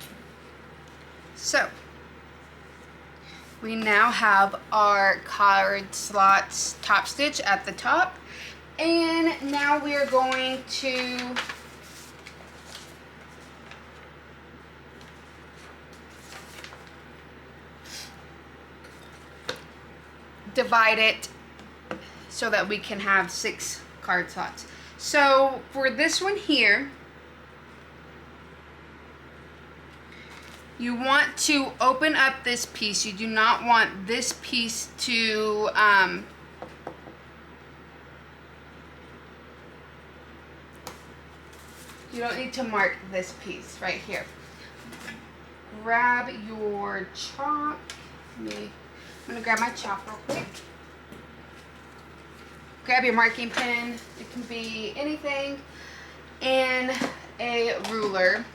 so we now have our card slots top stitch at the top, and now we are going to divide it so that we can have 6 card slots. So for this one here, you want to open up this piece. You do not want this piece to you don't need to mark this piece right here. Grab your chalk. I'm gonna grab my chalk real quick. Grab your marking pen. It can be anything, and a ruler.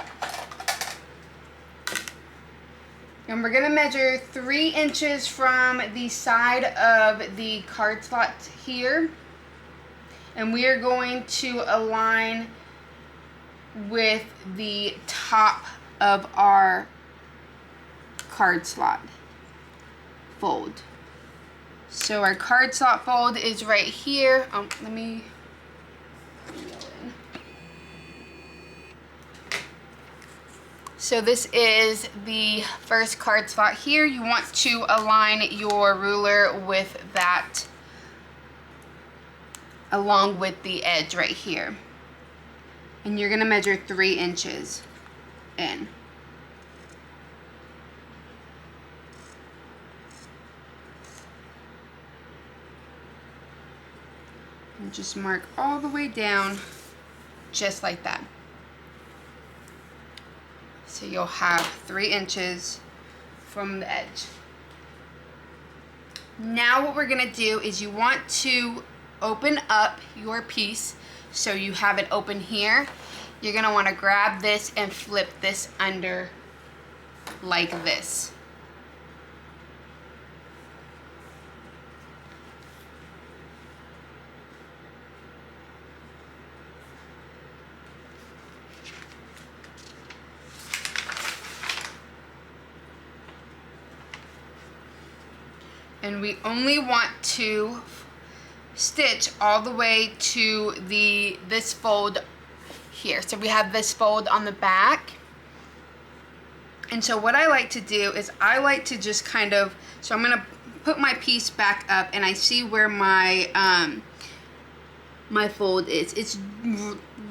And we're gonna measure 3 inches from the side of the card slot here. And we are going to align with the top of our card slot fold. So our card slot fold is right here. Let me So this is the first card slot here. You want to align your ruler with that, along with the edge right here. And you're gonna measure 3 inches in. And just mark all the way down, just like that. So you'll have 3 inches from the edge. Now what we're gonna do is you want to open up your piece so you have it open here. You're gonna wanna grab this and flip this under like this. And we only want to stitch all the way to this fold here. So we have this fold on the back. And so what I like to do is I like to just kind of, so I'm gonna put my piece back up and I see where my my fold is. It's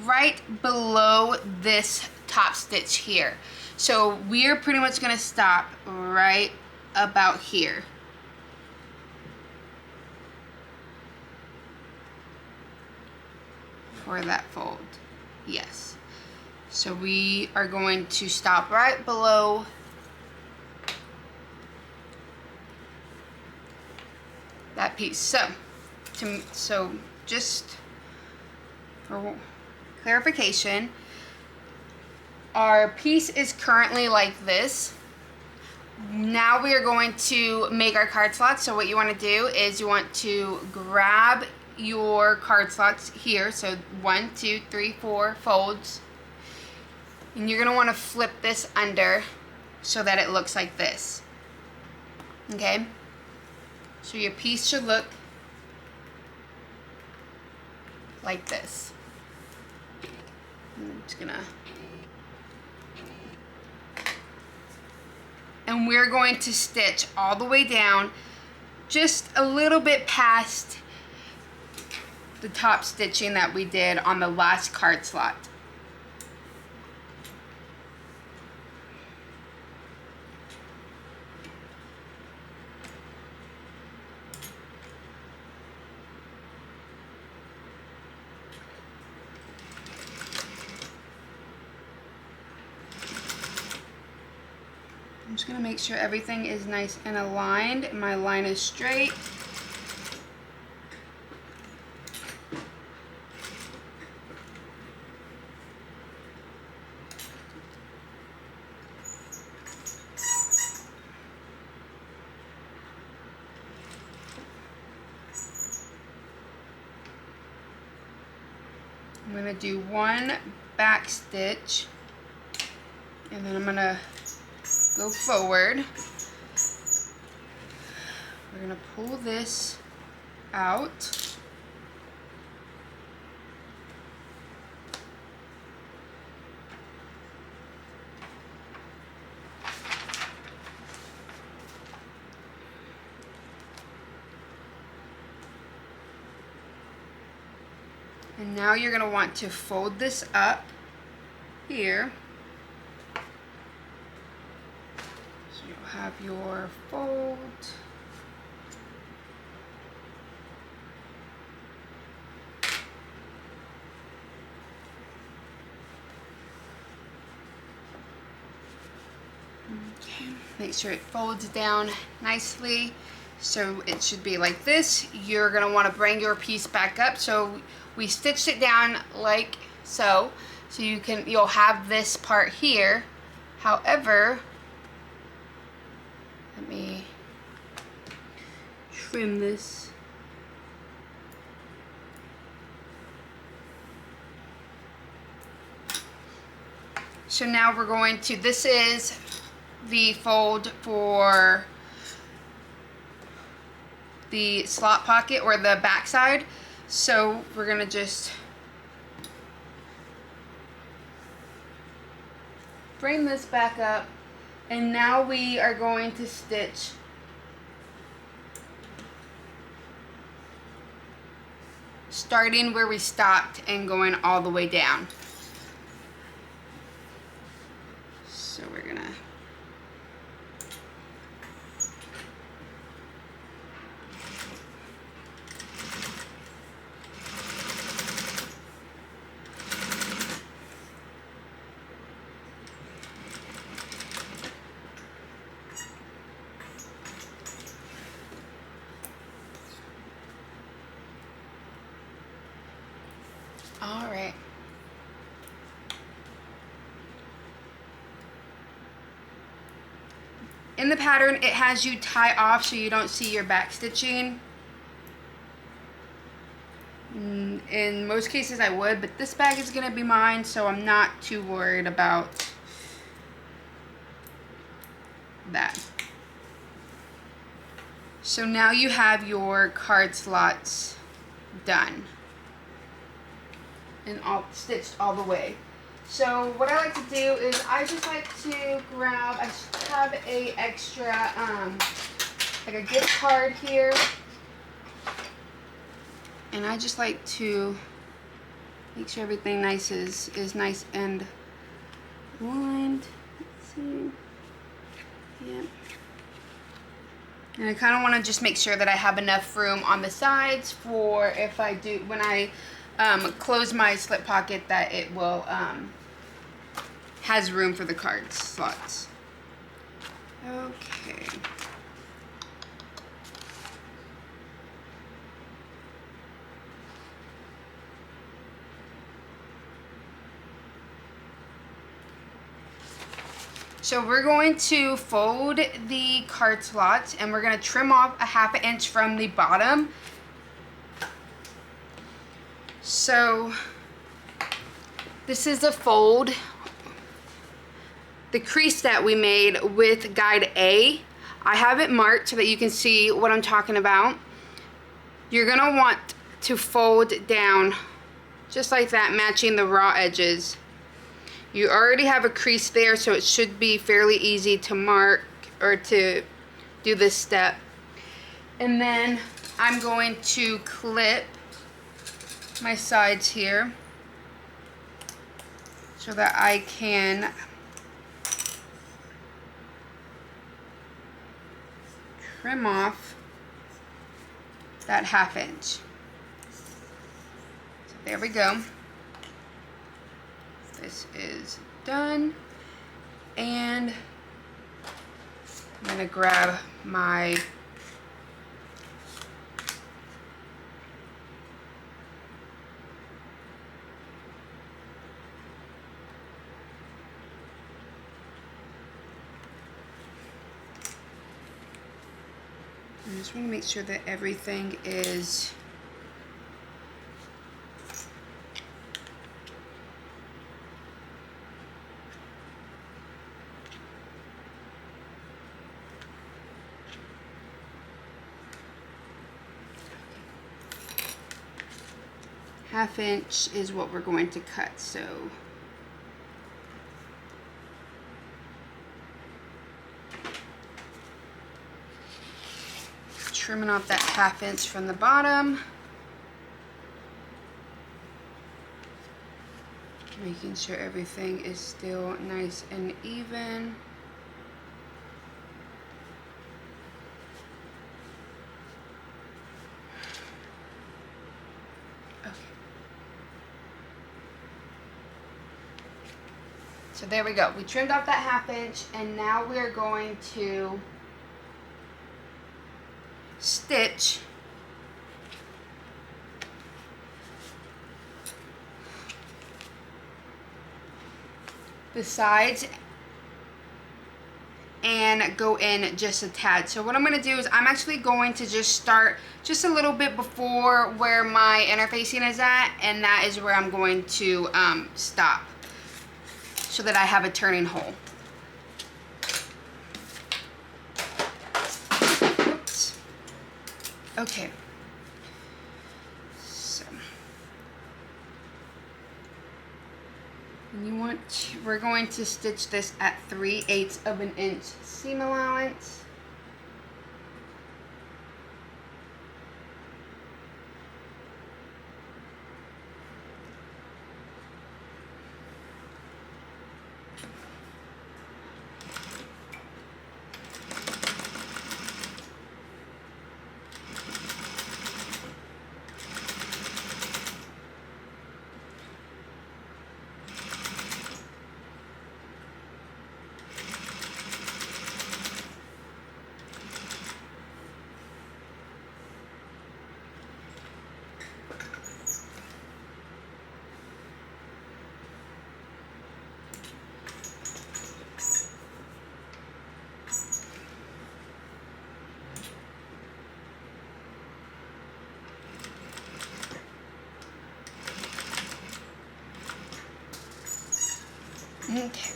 right below this top stitch here. So we're pretty much gonna stop right about here. For that fold, yes. So we are going to stop right below that piece. So just for clarification, our piece is currently like this. Now we are going to make our card slots. So what you want to do is you want to grab your card slots here. So 1, 2, 3, 4 folds. And you're going to want to flip this under so that it looks like this. Okay? So your piece should look like this. I'm just gonna... And we're going to stitch all the way down, just a little bit past the top stitching that we did on the last card slot. I'm just going to make sure everything is nice and aligned and my line is straight. I'm going to do one back stitch and then I'm going to go forward. We're going to pull this out. And now you're going to want to fold this up here. So you'll have your fold. Okay, make sure it folds down nicely. So it should be like this. You're going to want to bring your piece back up. So we stitched it down like so. So you'll have this part here. However, let me trim this. So now we're going to, this is the fold for the slot pocket or the back side. So we're gonna just bring this back up, and now we are going to stitch starting where we stopped and going all the way down. So we're gonna all right. In the pattern, it has you tie off so you don't see your back stitching. In most cases I would, but this bag is gonna be mine, so I'm not too worried about that. So now you have your card slots done and all stitched all the way. So what I like to do is I just like to grab, I have a extra, like a gift card here. And I just like to make sure everything is nice and aligned. Let's see. Yeah. And I kind of want to just make sure that I have enough room on the sides for if I do, when I close my slip pocket, that it will has room for the card slots. Okay. So we're going to fold the card slots and we're going to trim off a 1/2 inch from the bottom. So this is the fold, the crease that we made with guide A. I have it marked so that you can see what I'm talking about. You're going to want to fold down just like that, matching the raw edges. You already have a crease there, so it should be fairly easy to mark or to do this step. And then I'm going to clip my sides here so that I can trim off that 1/2 inch. So there we go. This is done, and I'm going to grab my I just want to make sure that everything is ½ inch is what we're going to cut, so trimming off that ½ inch from the bottom, making sure everything is still nice and even. So there we go. We trimmed off that ½ inch, and now we're going to stitch the sides and go in just a tad. So what I'm going to do is I'm actually going to just start just a little bit before where my interfacing is at, and that is where I'm going to stop, so that I have a turning hole. Oops. Okay. So we're going to stitch this at 3/8 of an inch seam allowance. Okay,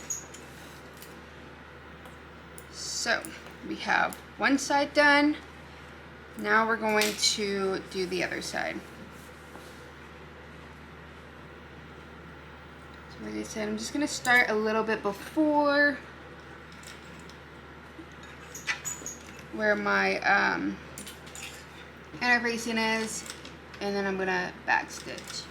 so we have one side done. Now we're going to do the other side. So like I said, I'm just going to start a little bit before where my interfacing is, and then I'm going to back stitch.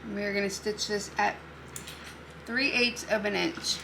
We're going to stitch this at 3/8 of an inch.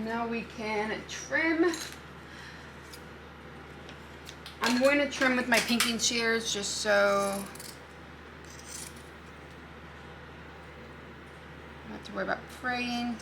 And now we can trim. I'm going to trim with my pinking shears just so I don't have to worry about fraying.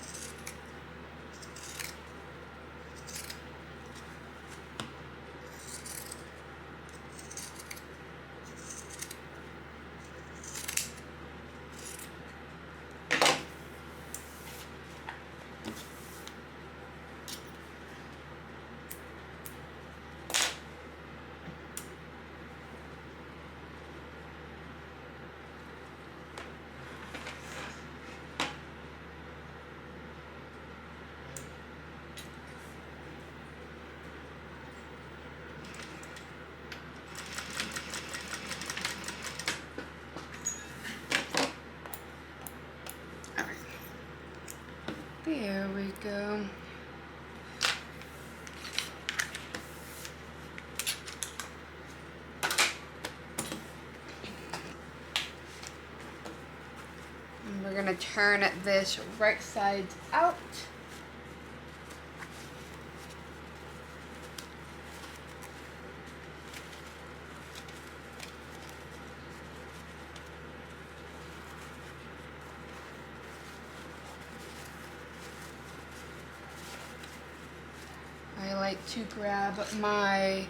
There we go. And we're gonna turn this right side out. I like to grab my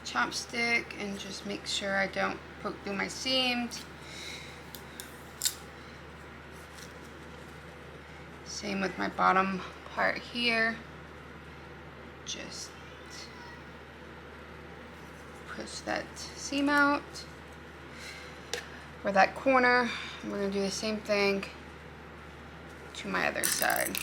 chopstick and just make sure I don't poke through my seams. Same with my bottom part here. Just push that seam out for that corner. And we're gonna do the same thing to my other side.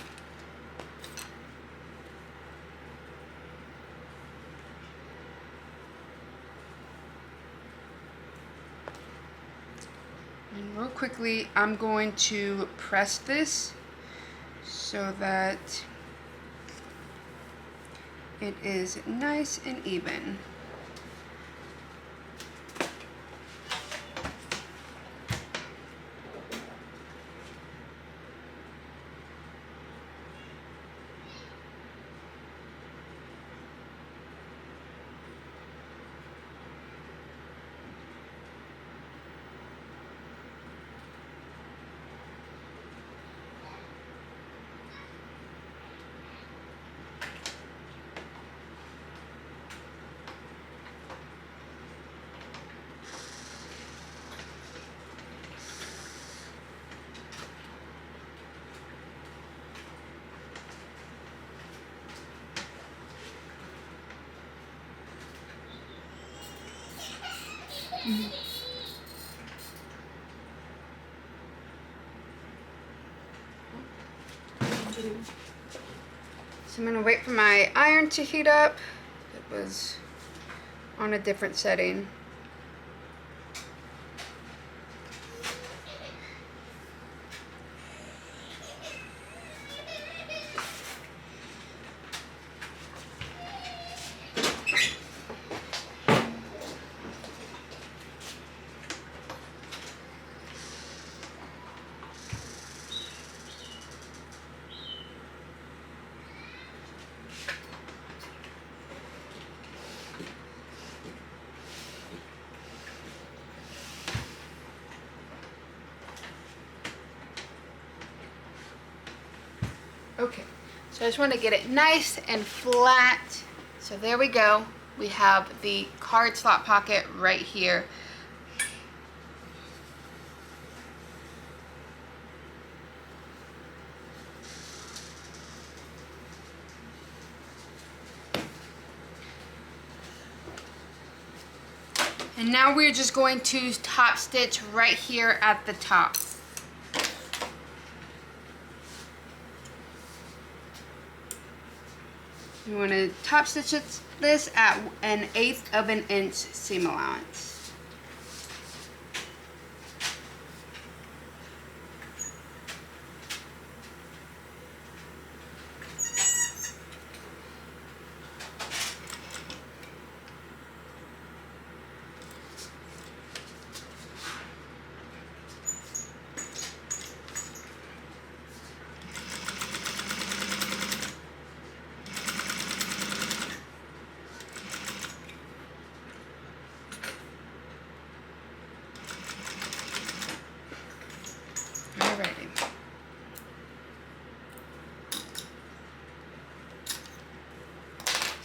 And real quickly, I'm going to press this so that it is nice and even. So I'm gonna wait for my iron to heat up. It was on a different setting. Okay, so I just want to get it nice and flat. So there we go. We have the card slot pocket right here. And now we're just going to top stitch right here at the top. You want to top stitch this at 1/8 of an inch seam allowance.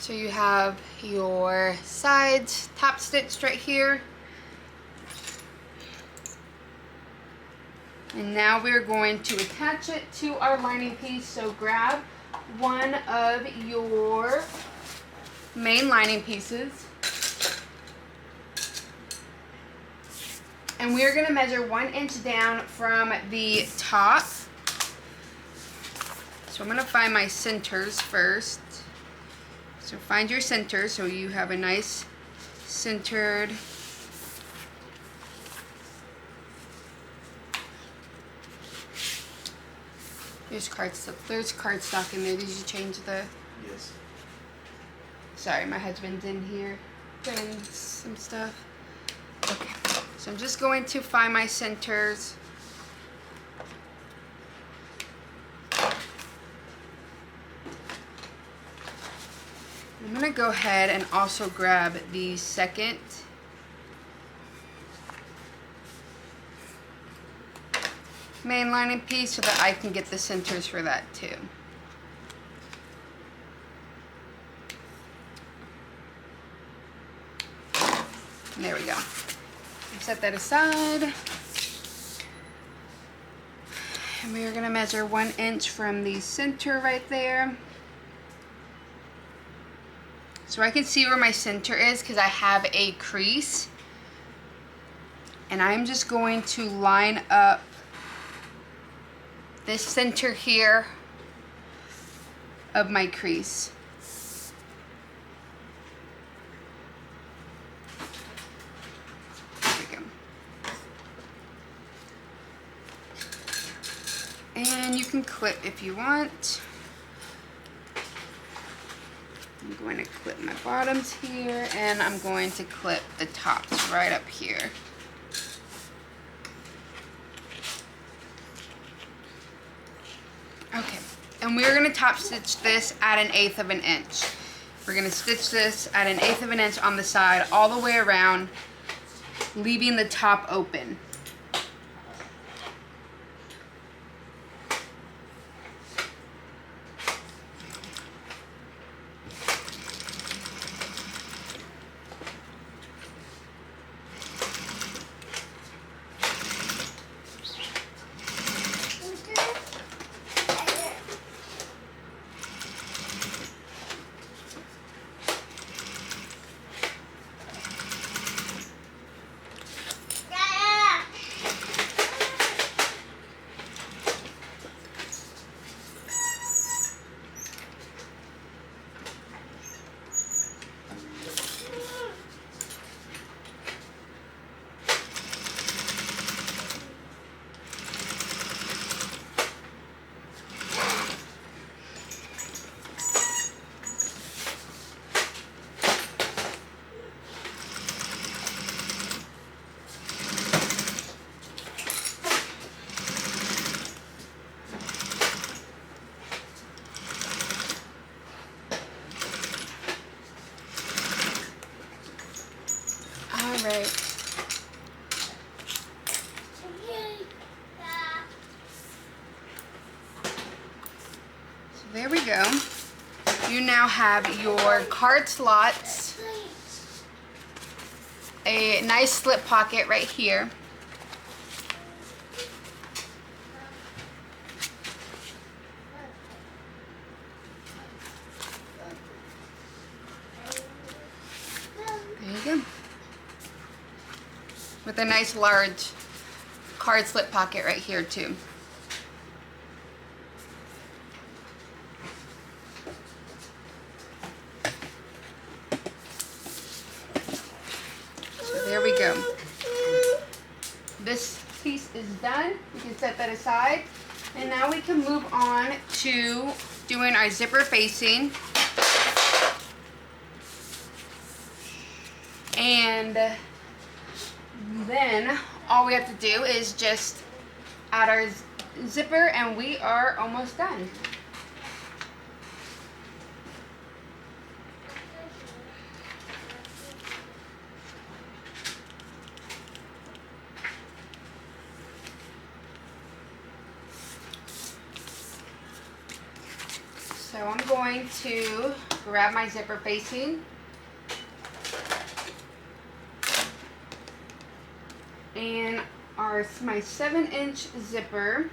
So you have your sides top stitched right here. And now we're going to attach it to our lining piece. So grab one of your main lining pieces. And we're going to measure 1 inch down from the top. So I'm going to find my centers first. So find your center so you have a nice centered there's cardstock in there. Did you change the? Yes. Sorry, my husband's in here doing some stuff. Okay, so I'm just going to find my centers. I'm gonna go ahead and also grab the second main lining piece so that I can get the centers for that too. And there we go. Set that aside. And we are gonna measure 1 inch from the center right there. So I can see where my center is because I have a crease. And I'm just going to line up this center here of my crease. There we go. And you can clip if you want. I'm going to clip my bottoms here, and I'm going to clip the tops right up here. Okay, and we're going to top stitch this at 1/8 of an inch. We're going to stitch this at 1/8 of an inch on the side all the way around, leaving the top open. Right. So there we go. You now have your card slots, a nice slip pocket right here. There you go. With a nice large card slip pocket right here too. So there we go. This piece is done. We can set that aside. And now we can move on to doing our zipper facing. And then all we have to do is just add our zipper and we are almost done. So I'm going to grab my zipper facing. And my 7-inch zipper.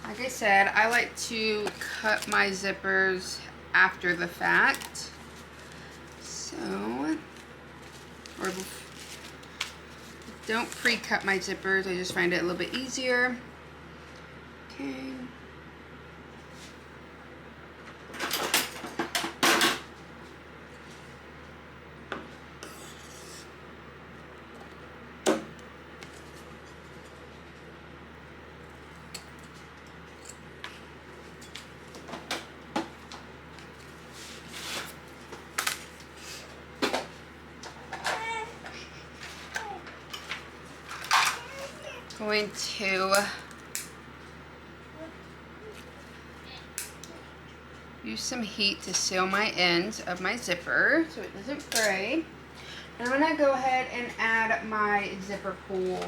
Like I said, I like to cut my zippers after the fact. So, or don't pre-cut my zippers. I just find it a little bit easier. Okay. Going to use some heat to seal my ends of my zipper so it doesn't fray. And I'm going to go ahead and add my zipper pull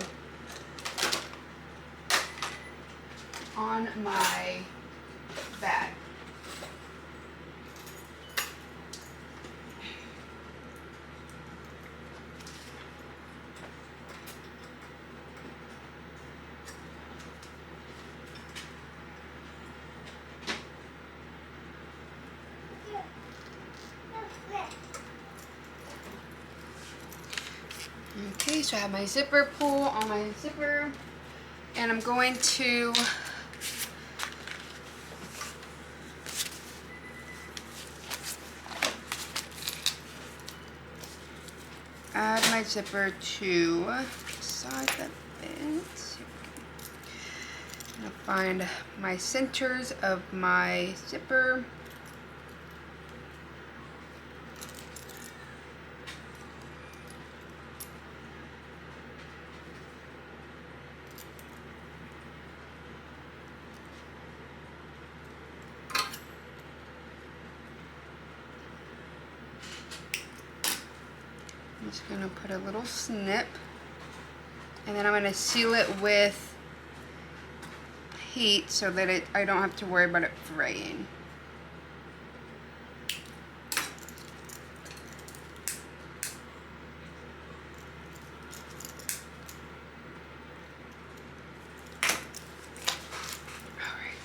on my bag. Okay, so I have my zipper pull on my zipper, and I'm going to add my zipper to the side that fits. I'm going to find my centers of my zipper. I'm just going to put a little snip, and then I'm going to seal it with heat so that I don't have to worry about it fraying. Alright.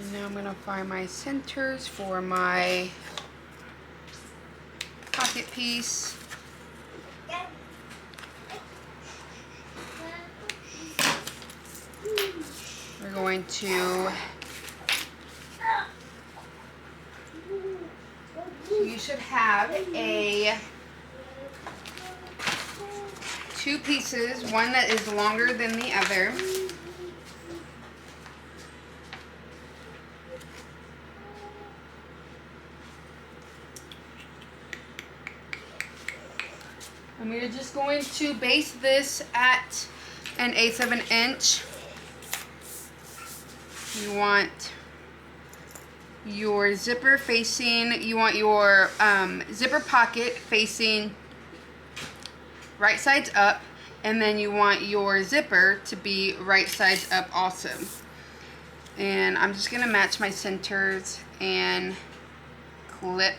And now I'm going to find my centers for my pocket piece. We're going to, you should have two pieces, one that is longer than the other. And we're just going to base this at 1/8 of an inch. You want your zipper facing, you want your zipper pocket facing right sides up, and then you want your zipper to be right sides up also. And I'm just going to match my centers and clip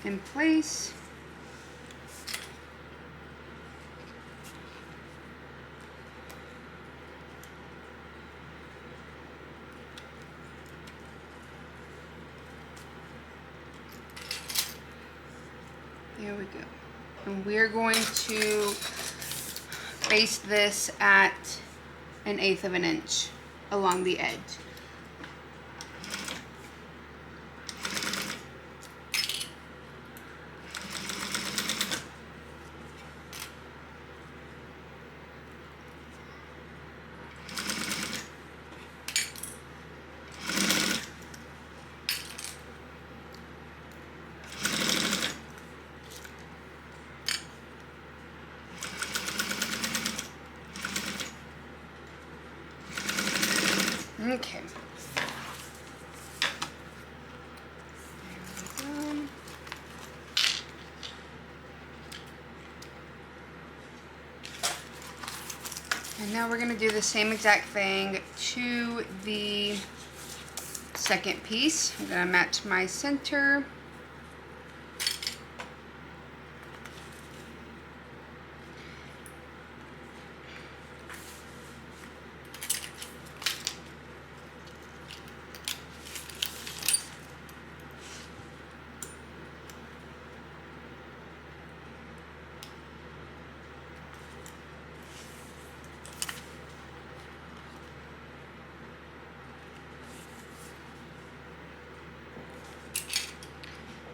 in place. There we go. And we're going to base this at 1/8 of an inch along the edge. Okay, And now we're going to do the same exact thing to the second piece. I'm going to match my center.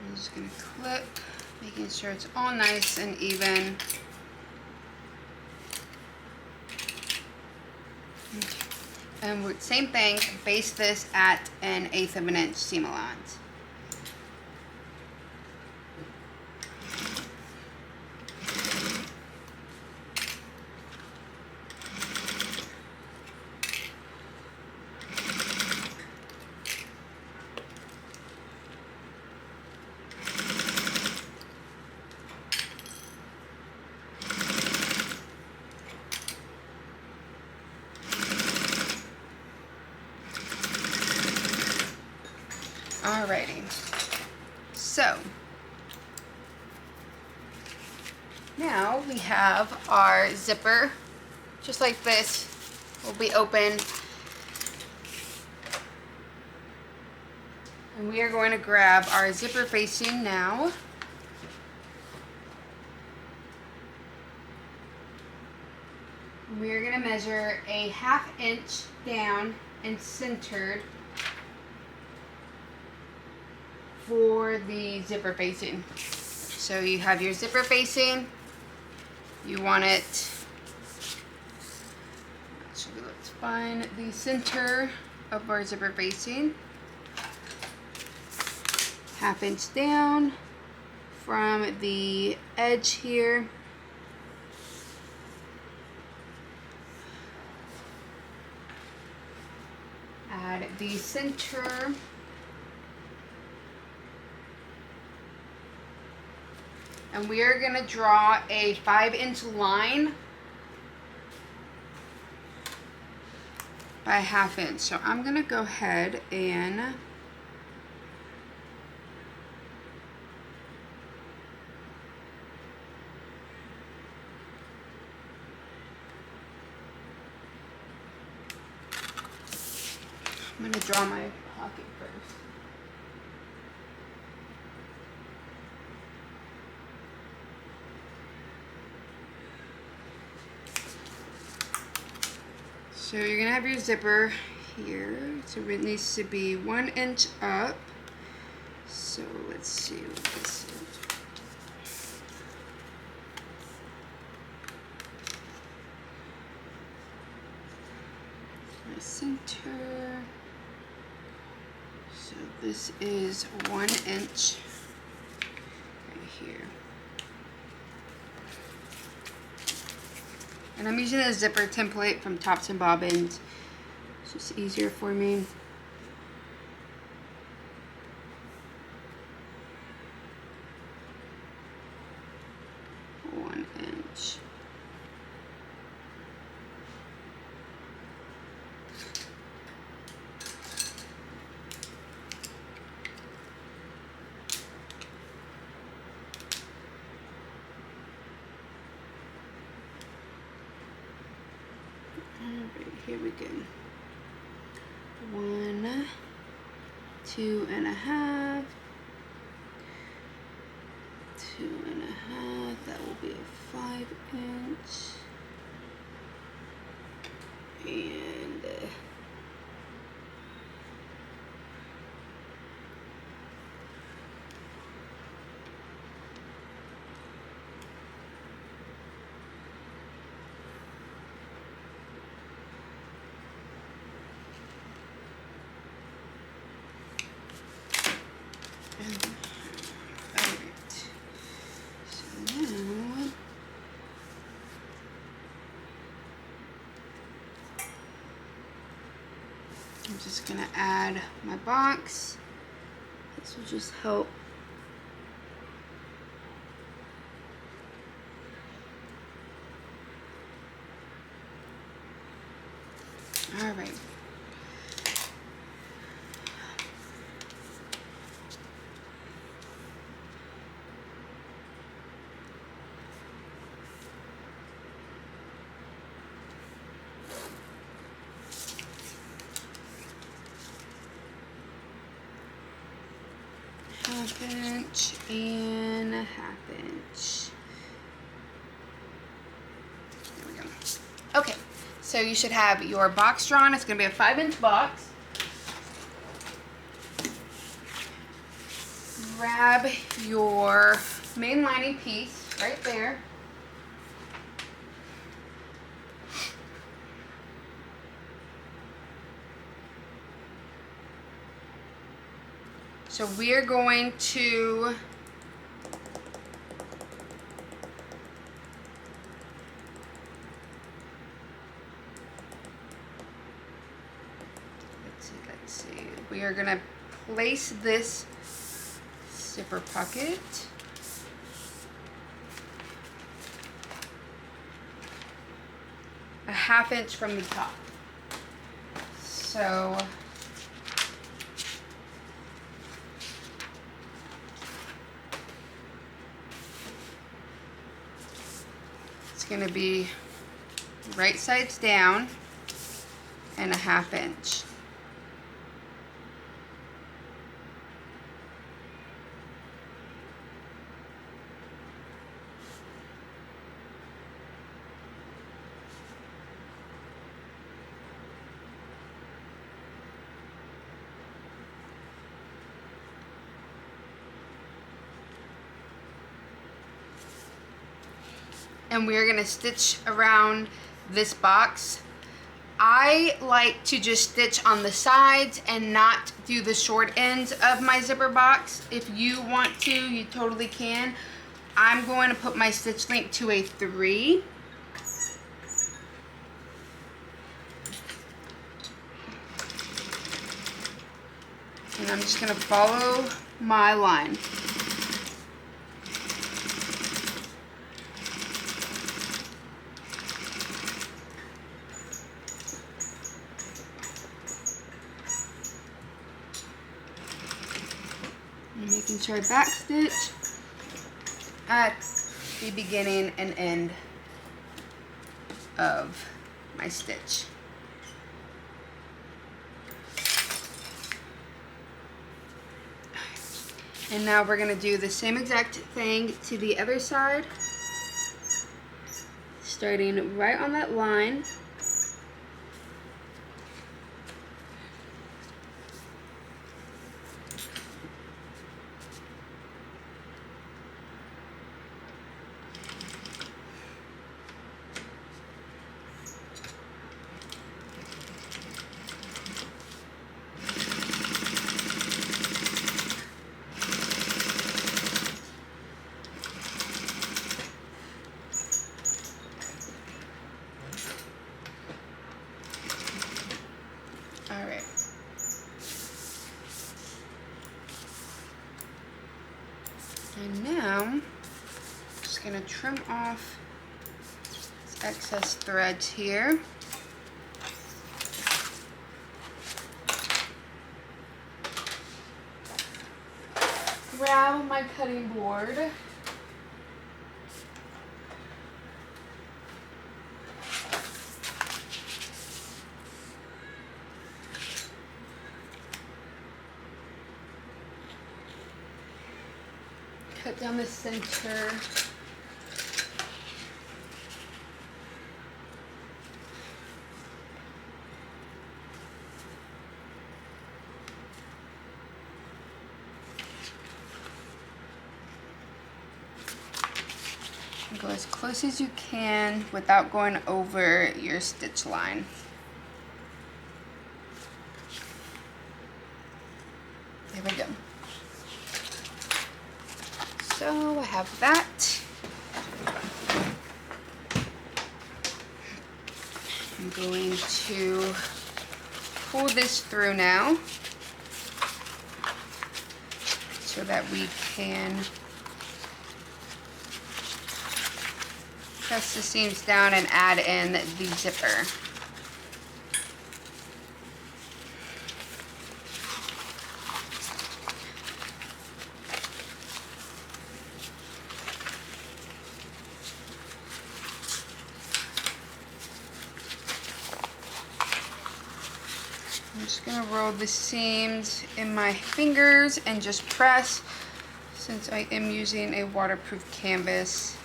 I'm just going to clip, making sure it's all nice and even. And same thing, base this at 1/8 of an inch seam allowance. Alrighty, so now we have our zipper, just like this, will be open. And we are going to grab our zipper facing now. We are going to measure a 1/2 inch down and centered for the zipper facing. So you have your zipper facing, you want it, actually let's find the center of our zipper facing, 1/2 inch down from the edge here. Add the center. And we are going to draw a 5-inch line by 1/2 inch. So I'm going to go ahead and draw my pocket first. So you're going to have your zipper here. So it needs to be 1 inch up. So let's see what this is. My center. So this is 1 inch right here. And I'm using a zipper template from Tops and Bobbins. It's just easier for me. Alright, here we go. 1, 2.5, 2.5. That will be a 5-inch. And alright, so now I'm just going to add my box. This will just help right. Half inch and a half inch. There we go. Okay, so you should have your box drawn. It's going to be a 5-inch box. Grab your main lining piece right there. So we're going to let's see. We are going to place this zipper pocket a half inch from the top. So it's going to be right sides down and a half inch. And we're going to stitch around this box. I like to just stitch on the sides and not do the short ends of my zipper box. If you want to, you totally can. I'm going to put my stitch length to a 3. And I'm just going to follow my line. Making sure I back stitch at the beginning and end of my stitch. And now we're going to do the same exact thing to the other side, starting right on that line. Alright. And now, I'm just going to trim off this excess threads here. Grab my cutting board. Cut down the center. Go as close as you can without going over your stitch line. There we go. So I have that. I'm going to pull this through now so that we can press the seams down and add in the zipper. just gonna roll the seams in my fingers and just press, since I am using a waterproof canvas.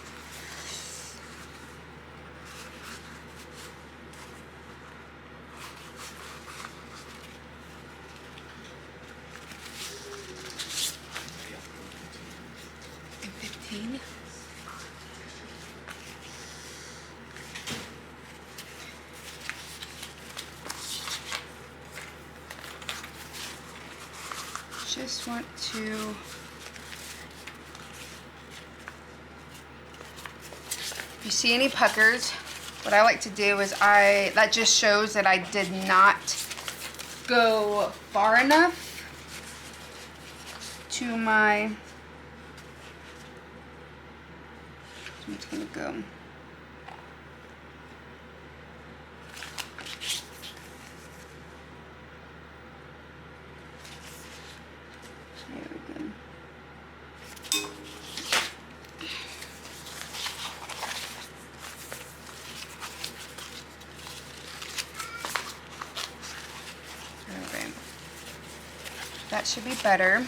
And 15. Just want to if you see any puckers, what I like to do is that just shows that I did not go far enough to my, so I'm just gonna go there we go. Alright. That should be better.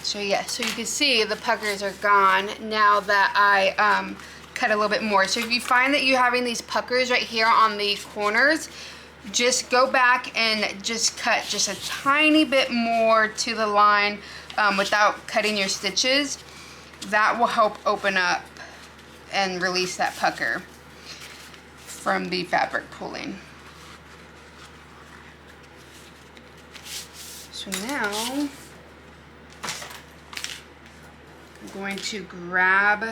So yeah, so you can see the puckers are gone now that I cut a little bit more. So if you find that you're having these puckers right here on the corners, just go back and just cut just a tiny bit more to the line without cutting your stitches. That will help open up and release that pucker from the fabric pulling. So now I'm going to grab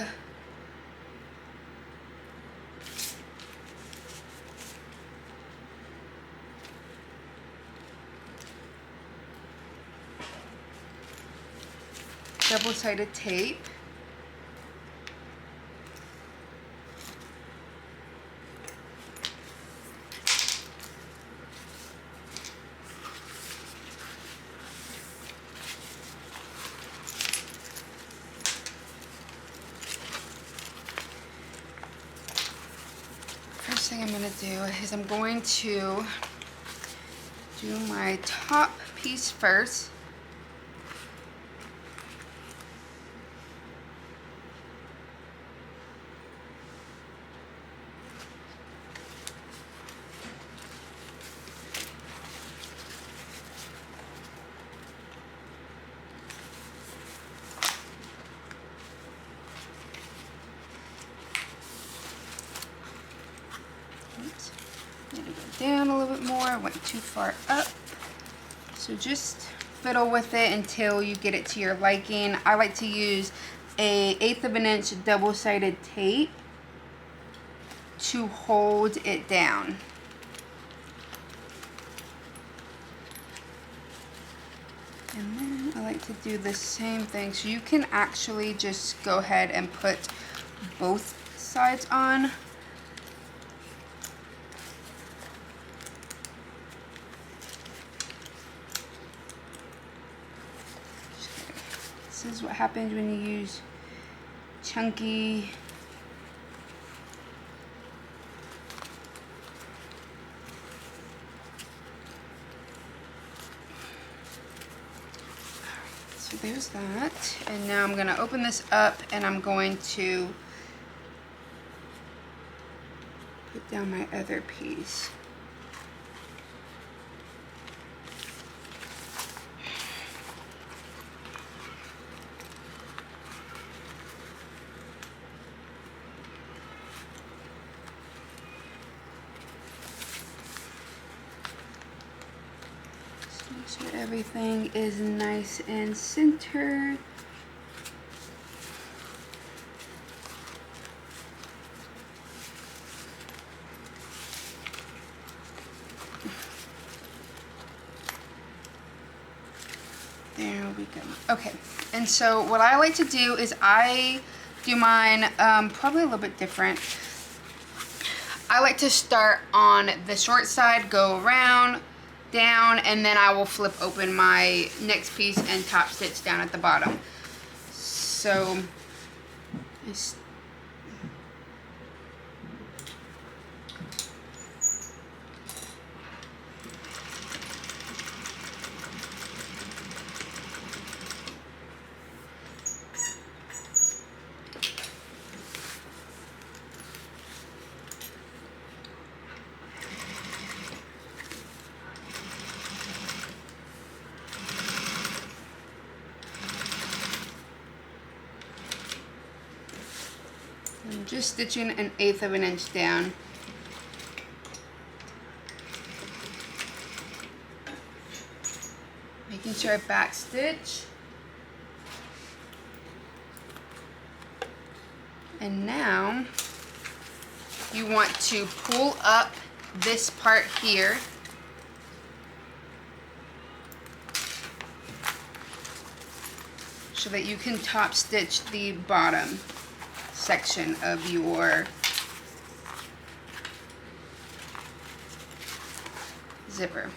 double-sided tape. First thing I'm going to do is I'm going to do my top piece first. Need to go down a little bit more. I went too far up. So just fiddle with it until you get it to your liking. I like to use a 1/8 of an inch double-sided tape to hold it down. And then I like to do the same thing. So you can actually just go ahead and put both sides on. This is what happens when you use chunky so there's that, and now I'm going to open this up and I'm going to put down my other piece. Make sure everything is nice and centered. There we go. Okay, and so what I like to do is I do mine probably a little bit different. I like to start on the short side, go around, down, and then I will flip open my next piece and top stitch down at the bottom. So just stitching 1/8 of an inch down. Making sure I back stitch. And now you want to pull up this part here. So that you can top stitch the bottom section of your zipper.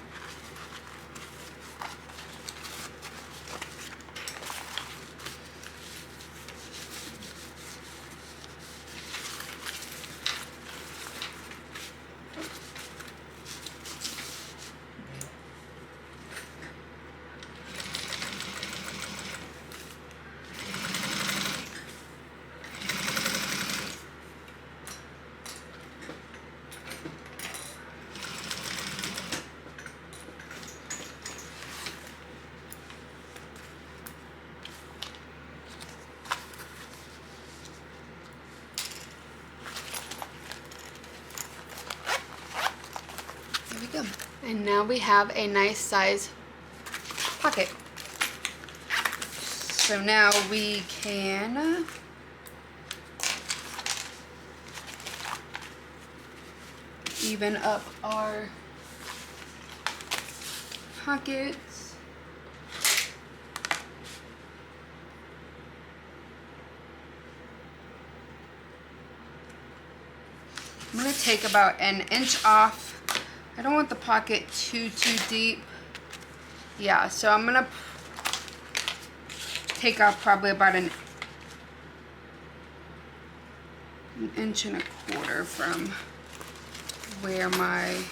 And now we have a nice size pocket. So now we can even up our pockets. I'm going to take about 1 inch off. I don't want the pocket too deep. Yeah, so I'm gonna take off probably about an 1.25 inches from where my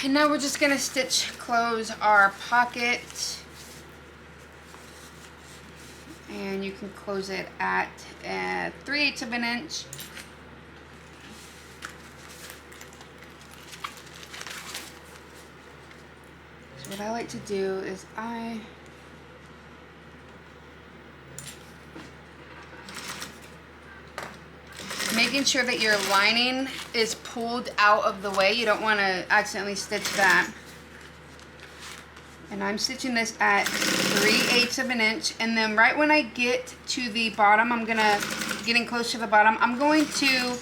And now we're just going to close our pocket, and you can close it at 3/8 of an inch. So what I like to do is making sure that your lining is pulled out of the way. You don't want to accidentally stitch that. And I'm stitching this at 3/8 of an inch. And then right when I get to the bottom, getting close to the bottom, I'm going to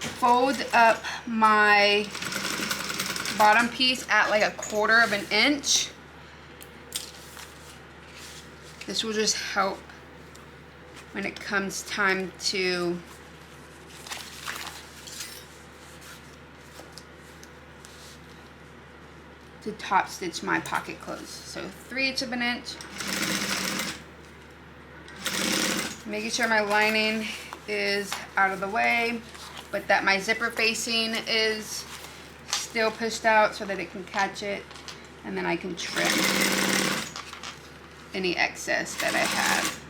fold up my bottom piece at like 1/4 of an inch. This will just help when it comes time to top stitch my pocket close. So 3/8 of an inch. Making sure my lining is out of the way, but that my zipper facing is still pushed out so that it can catch it, and then I can trim any excess that I have.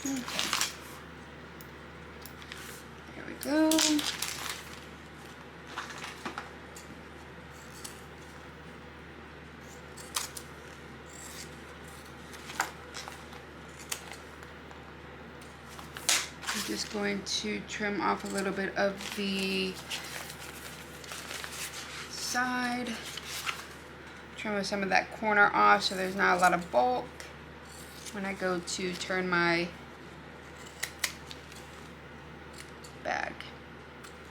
Okay. There we go. I'm just going to trim off a little bit of the side. Trim some of that corner off so there's not a lot of bulk when I go to turn my bag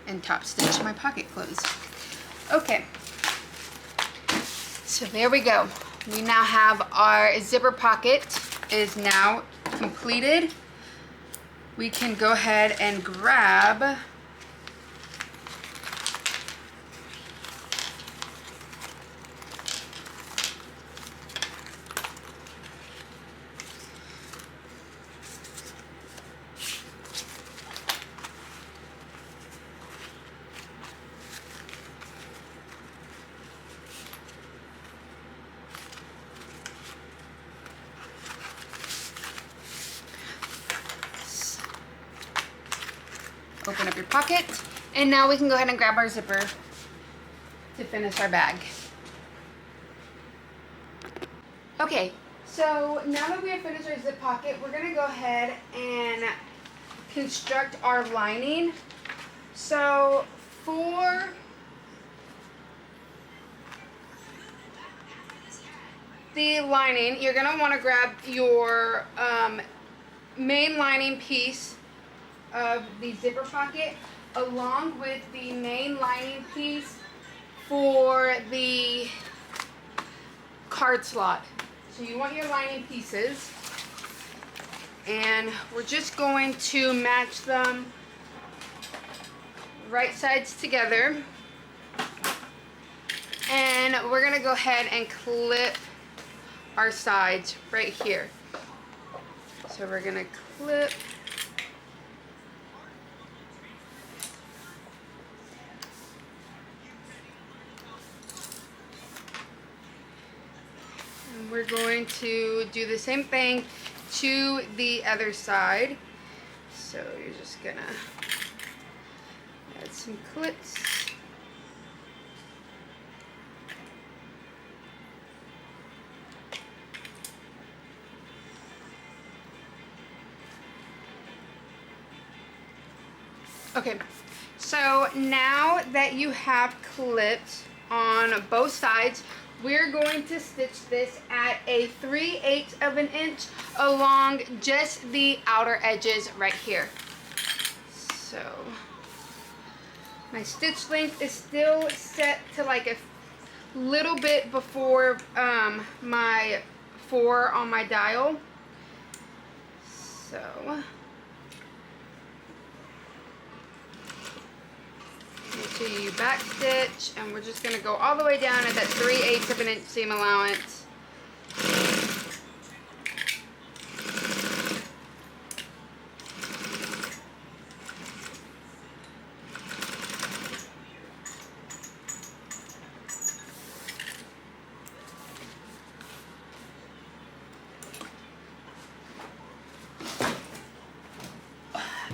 and top stitch my pocket close. Okay, so there we go. We now have our zipper pocket is now completed. We can go ahead and grab open up your pocket. And now we can go ahead and grab our zipper to finish our bag. Okay, so now that we have finished our zip pocket, we're gonna go ahead and construct our lining. So for the lining, you're gonna wanna grab your main lining piece of the zipper pocket along with the main lining piece for the card slot. So you want your lining pieces, and we're just going to match them right sides together, and we're gonna go ahead and clip our sides right here. So we're gonna clip and we're going to do the same thing to the other side. So you're just gonna add some clips. Okay, so now that you have clips on both sides, we're going to stitch this at a 3/8 of an inch along just the outer edges right here. So my stitch length is still set to like a little bit before my 4 on my dial. So make sure you back stitch, and we're just going to go all the way down at that 3/8 of an inch seam allowance.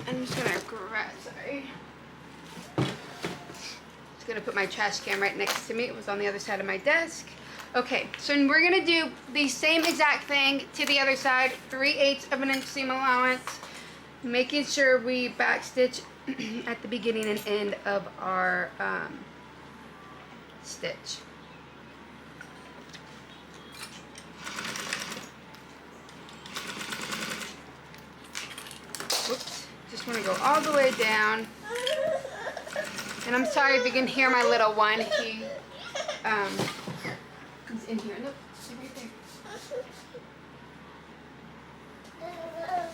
I'm just going to grab, sorry. Gonna put my trash can right next to me. It was on the other side of my desk. Okay, so we're gonna do the same exact thing to the other side, 3/8 of an inch seam allowance, making sure we back stitch at the beginning and end of our stitch. Whoops, just wanna go all the way down. And I'm sorry if you can hear my little one. He's in here. Look, he's right there.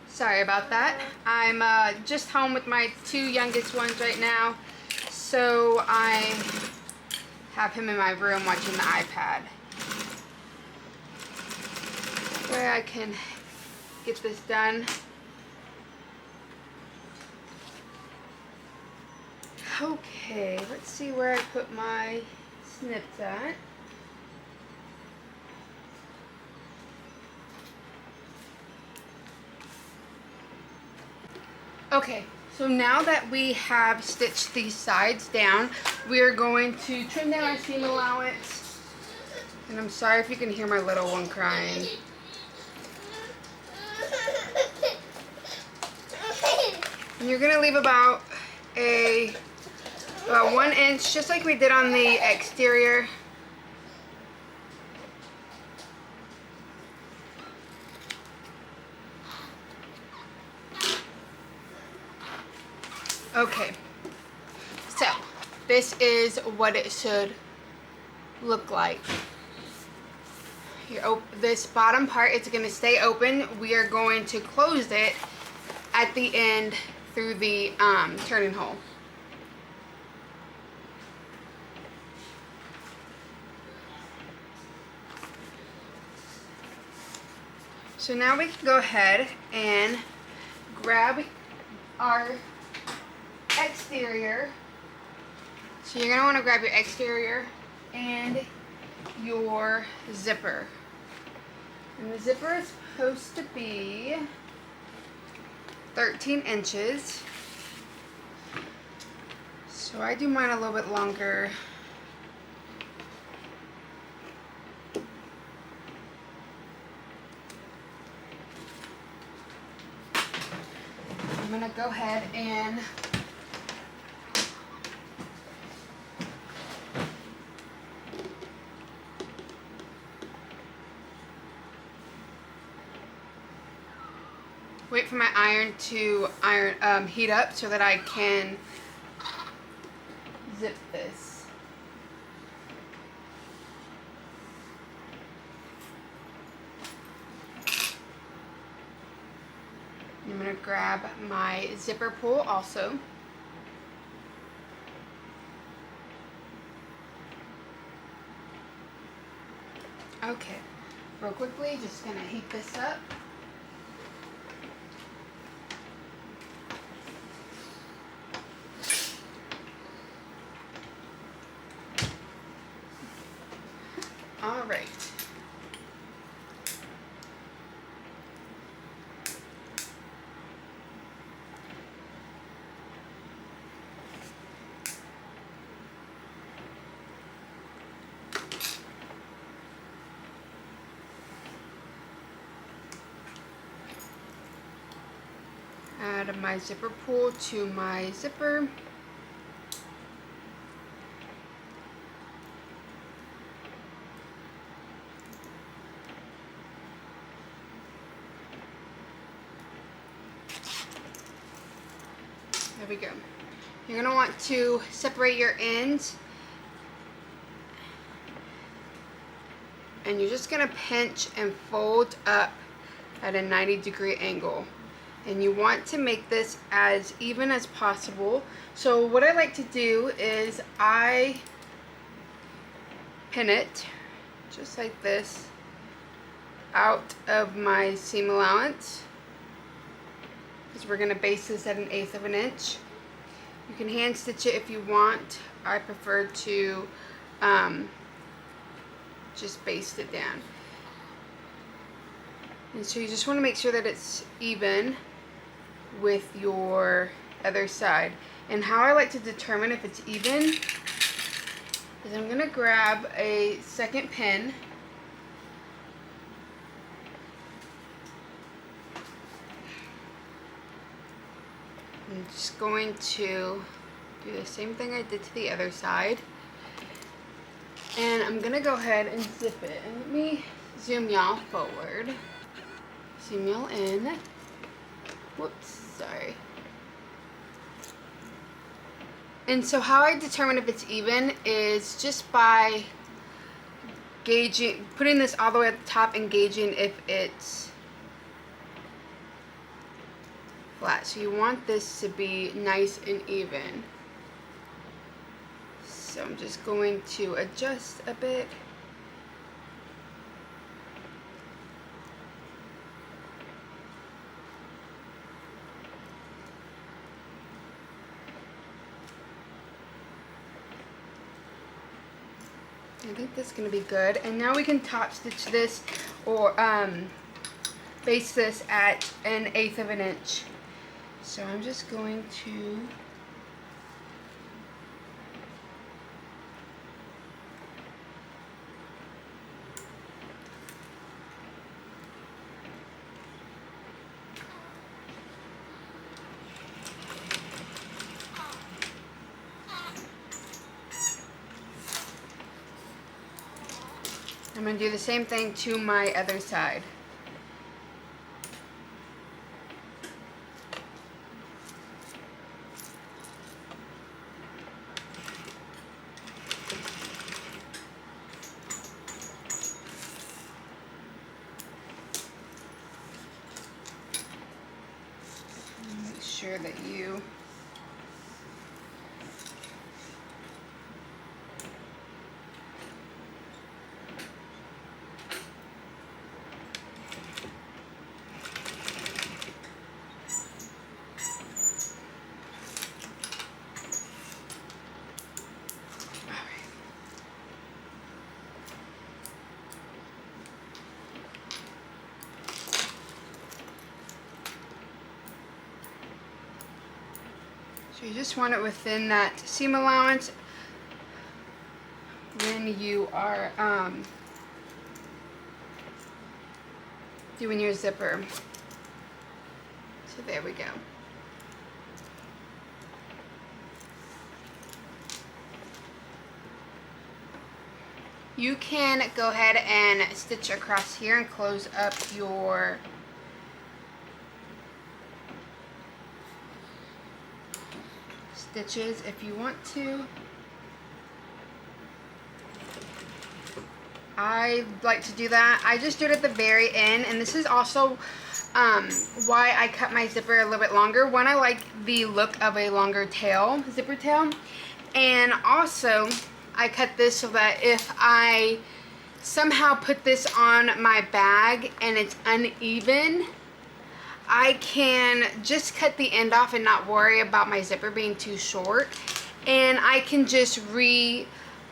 Sorry about that. I'm just home with my 2 youngest ones right now. So I have him in my room watching the iPad. Where I can get this done. Okay, let's see where I put my snips at. Okay, so now that we have stitched these sides down, we're going to trim down our seam allowance. And I'm sorry if you can hear my little one crying. And you're gonna leave about 1 inch, just like we did on the exterior. Okay, so this is what it should look like. Here, this bottom part, it's going to stay open. We are going to close it at the end through the turning hole. So now we can go ahead and grab our exterior. So you're going to want to grab your exterior and your zipper. And the zipper is supposed to be 13 inches. So I do mine a little bit longer. I'm gonna go ahead and wait for my iron to heat up so that I can zip this. I'm going to grab my zipper pull also. Okay, real quickly, just going to heat this up. All right. Add my zipper pull to my zipper. There we go. You're going to want to separate your ends, and you're just going to pinch and fold up at a 90-degree angle. And you want to make this as even as possible. So what I like to do is I pin it just like this out of my seam allowance, because we're going to base this at 1/8 of an inch. You can hand stitch it if you want. I prefer to just baste it down. And so you just want to make sure that it's even with your other side. And how I like to determine if it's even is I'm going to grab a second pin. I'm just going to do the same thing I did to the other side. And I'm going to go ahead and zip it. And let me zoom y'all forward. Zoom y'all in. Whoops, sorry. And so how I determine if it's even is just by gauging, putting this all the way at the top and gauging if it's flat. So you want this to be nice and even. So I'm just going to adjust a bit. I think that's going to be good. And now we can top stitch this or base this at 1/8 of an inch. So I'm just going to I'm going to do the same thing to my other side. Make sure that you you just want it within that seam allowance when you are doing your zipper. So there we go. You can go ahead and stitch across here and close up your stitches if you want to. I like to do that. I just do it at the very end, and this is also why I cut my zipper a little bit longer. One, I like the look of a longer tail, zipper tail, and also I cut this so that if I somehow put this on my bag and it's uneven, I can just cut the end off and not worry about my zipper being too short, and I can just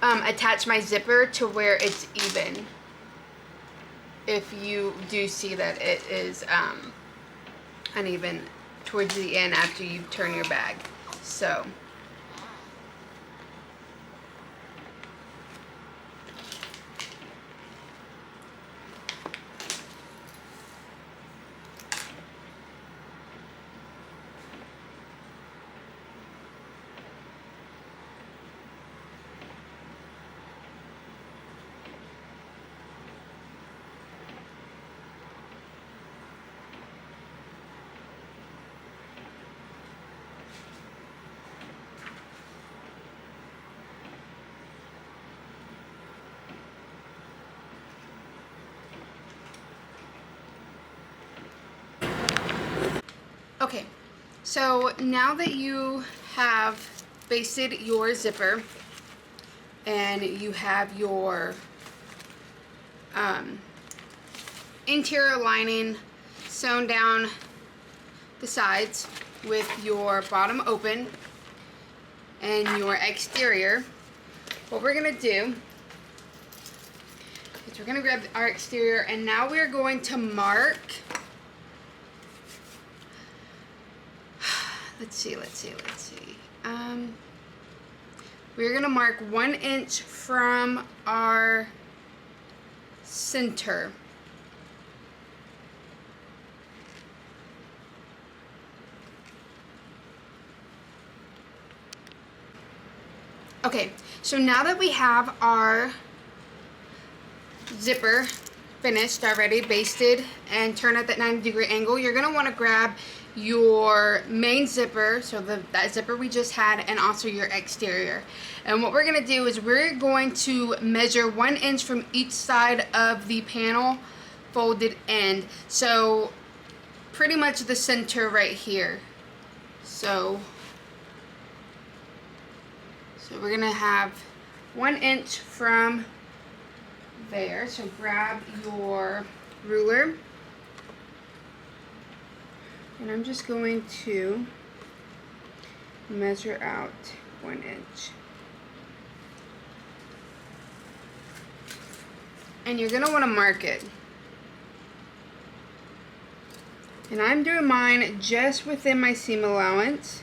attach my zipper to where it's even if you do see that it is uneven towards the end after you turn your bag. So okay, so now that you have basted your zipper and you have your interior lining sewn down the sides with your bottom open and your exterior, what we're going to do is we're going to grab our exterior, and now we're going to mark. Let's see. We're gonna mark 1 inch from our center. Okay, so now that we have our zipper finished already, basted and turned at that 90-degree angle, you're gonna want to grab your main zipper, so that zipper we just had, and also your exterior. And what we're going to do is we're going to measure 1 inch from each side of the panel folded end. So pretty much the center right here. So we're going to have 1 inch from there. So grab your ruler. And I'm just going to measure out 1 inch. And you're going to want to mark it. And I'm doing mine just within my seam allowance.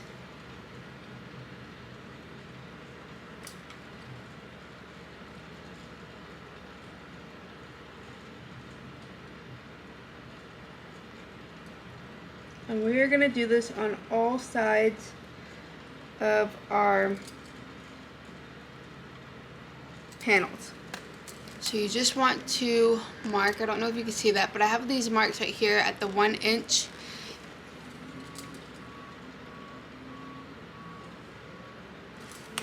And we are going to do this on all sides of our panels. So you just want to mark, I don't know if you can see that, but I have these marks right here at the 1 inch.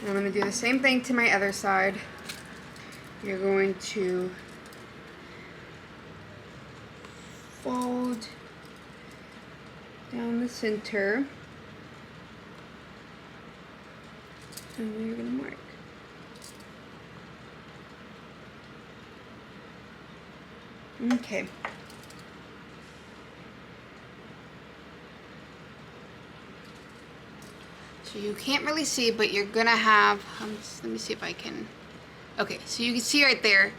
And I'm going to do the same thing to my other side. You're going to fold down the center, and we're going to mark. Okay. So you can't really see, but you're going to have, let me see if I can, okay, so you can see right there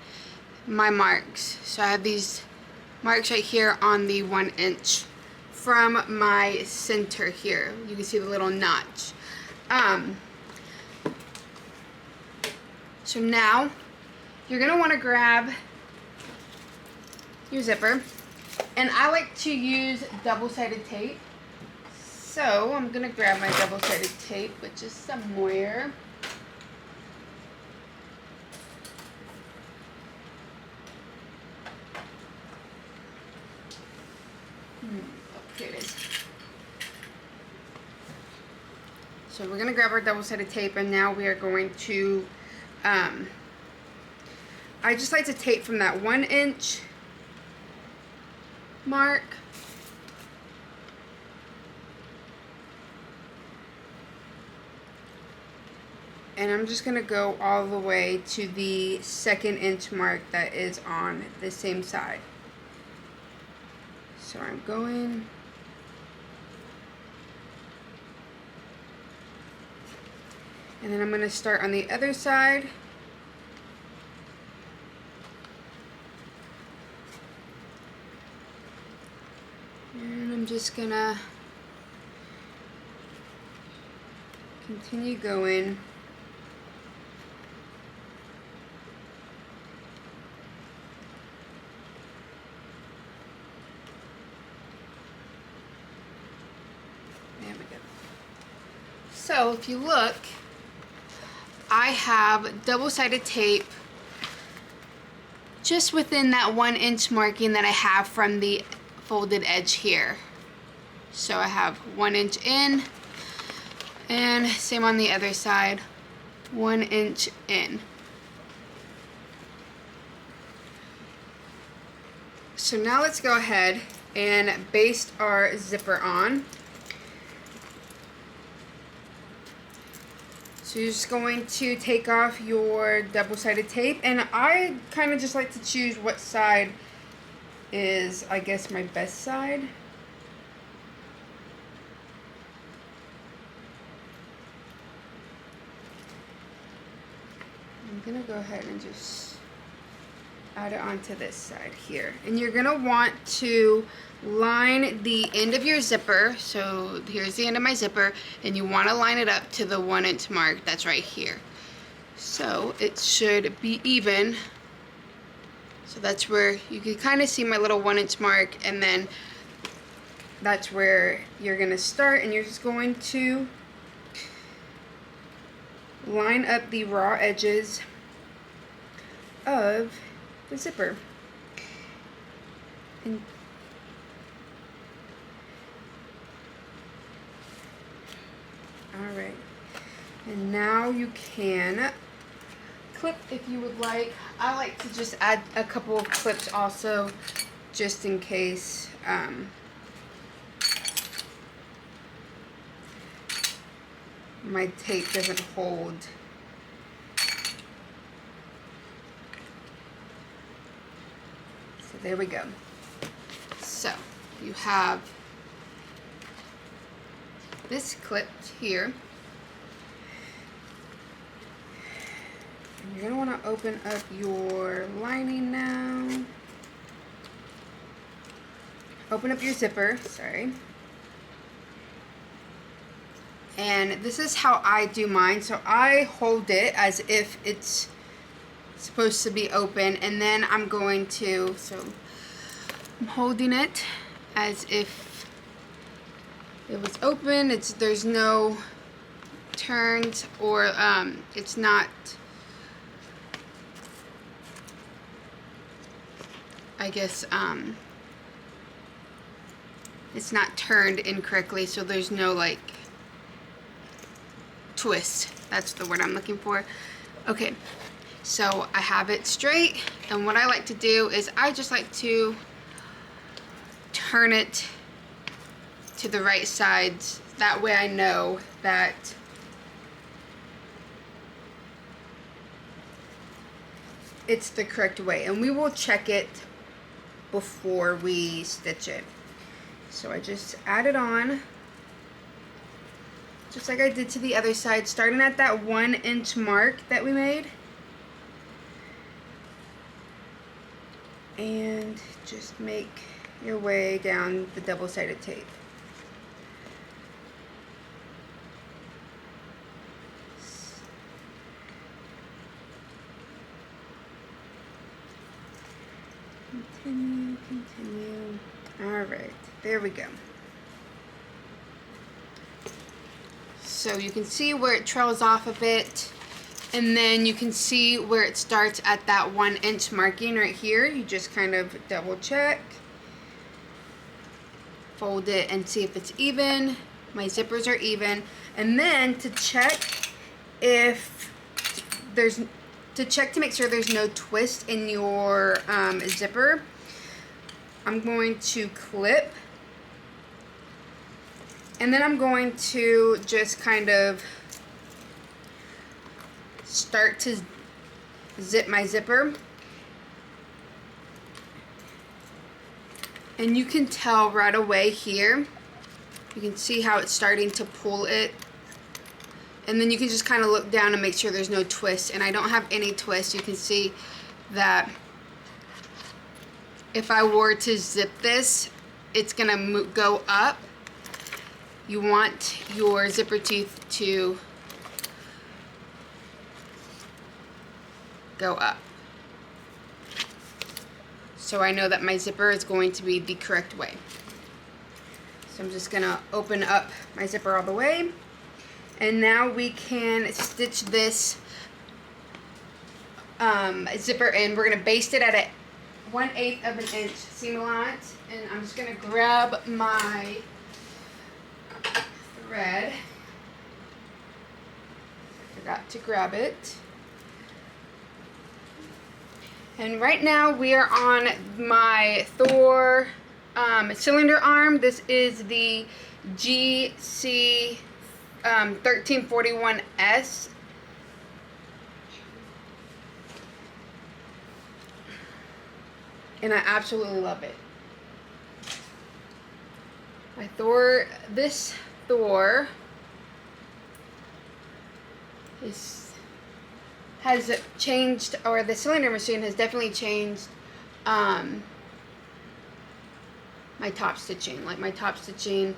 my marks. So I have these marks right here on the 1 inch from my center here. You can see the little notch. So now you're gonna want to grab your zipper, and I like to use double-sided tape. So I'm gonna grab my double-sided tape, which is somewhere. Oh, here it is. So we're gonna grab our double-sided tape, and now we are going to, I just like to tape from that 1 inch mark. And I'm just gonna go all the way to the 2nd inch mark that is on the same side. So I'm going and then I'm going to start on the other side. And I'm just going to continue going. There we go. So if you look, I have double-sided tape just within that 1 inch marking that I have from the folded edge here. So I have 1 inch in, and same on the other side, 1 inch in. So now let's go ahead and baste our zipper on. So you're just going to take off your double-sided tape, and I kind of just like to choose what side is, I guess, my best side. I'm gonna go ahead and just add it onto this side here. And you're gonna want to line the end of your zipper. So here's the end of my zipper, and you want to line it up to the 1 inch mark that's right here. So it should be even. So that's where you can kind of see my little 1 inch mark, and then that's where you're gonna start, and you're just going to line up the raw edges of the zipper. And alright, and now you can clip if you would like. I like to just add a couple of clips also, just in case my tape doesn't hold. So there we go. So you have this clipped here. And you're going to want to open up your lining now. Open up your zipper, sorry. And this is how I do mine. So I hold it as if it's supposed to be open, and then I'm going to, so I'm holding it as if it was open. There's no turns, or it's not, I guess it's not turned incorrectly, so there's no like twist. That's the word I'm looking for. Okay, so I have it straight, and what I like to do is I just like to turn it to the right sides. That way I know that it's the correct way, and we will check it before we stitch it. So I just add it on just like I did to the other side, starting at that 1 inch mark that we made, and just make your way down the double-sided tape. Continue. All right, there we go. So you can see where it trails off a bit, and then you can see where it starts at that 1 inch marking right here. You just kind of double check, fold it and see if it's even. My zippers are even. And then to check if there's, to check to make sure there's no twist in your zipper, I'm going to clip, and then I'm going to just kind of start to zip my zipper. And you can tell right away here, you can see how it's starting to pull it. And then you can just kind of look down and make sure there's no twist. And I don't have any twist. You can see that if I were to zip this, it's gonna go up. You want your zipper teeth to go up. So I know that my zipper is going to be the correct way. So I'm just gonna open up my zipper all the way. And now we can stitch this zipper in. We're gonna baste it at a 1/8 of an inch seam allowance. And I'm just gonna grab my thread. I forgot to grab it. And right now we are on my Thor cylinder arm. This is the GC 1341S. And I absolutely love it. This Thor has changed, or the cylinder machine has definitely changed my top stitching. Like, my top stitching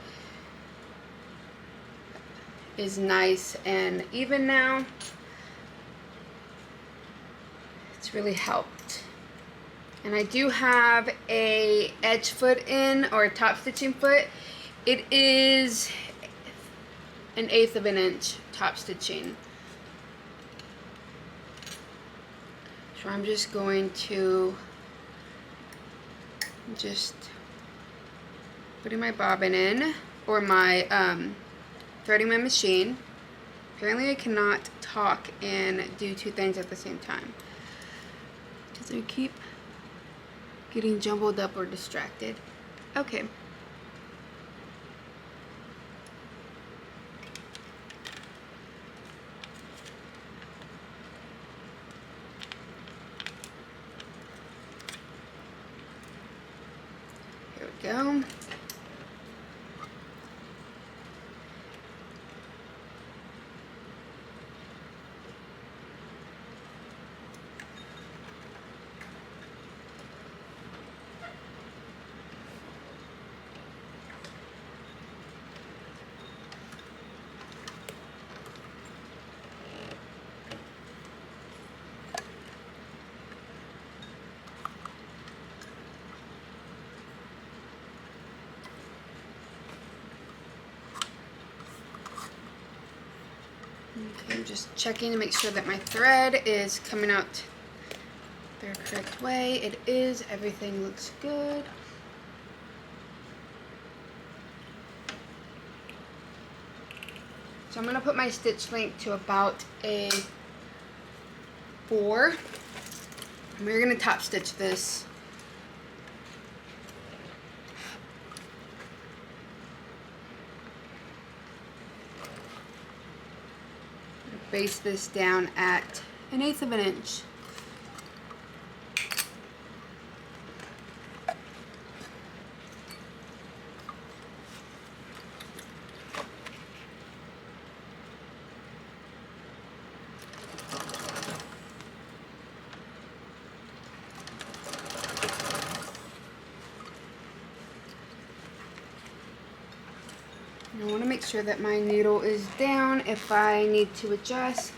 is nice and even now. It's really helped. And I do have a edge foot in, or a top stitching foot. It is 1/8 of an inch top stitching. So I'm just going to putting my bobbin in, or my threading my machine. Apparently I cannot talk and do two things at the same time, because I keep getting jumbled up or distracted. Okay. Here we go. Okay, I'm just checking to make sure that my thread is coming out the correct way. It is. Everything looks good. So I'm going to put my stitch length to about a 4. And we're going to top stitch this. Base this down at 1/8 of an inch. I want to make sure that my needle is down if I need to adjust.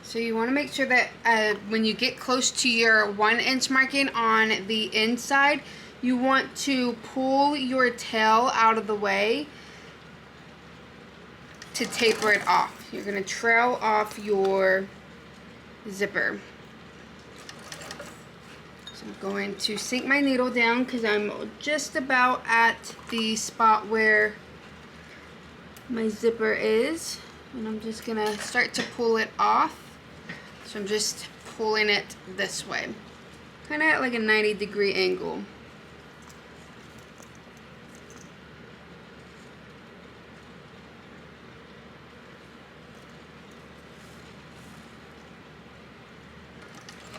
So you want to make sure that when you get close to your 1-inch marking on the inside, you want to pull your tail out of the way to taper it off. You're going to trail off your zipper. So I'm going to sink my needle down because I'm just about at the spot where my zipper is. And I'm just going to start to pull it off. So I'm just pulling it this way, kind of at like a 90-degree angle.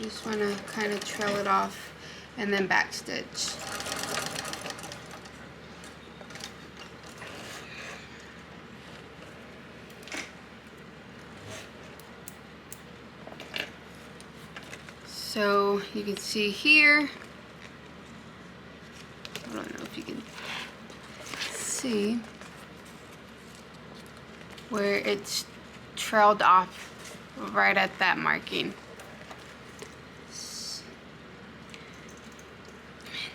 Just want to kind of trail it off and then back stitch. So you can see here, I don't know if you can see where it's trailed off right at that marking.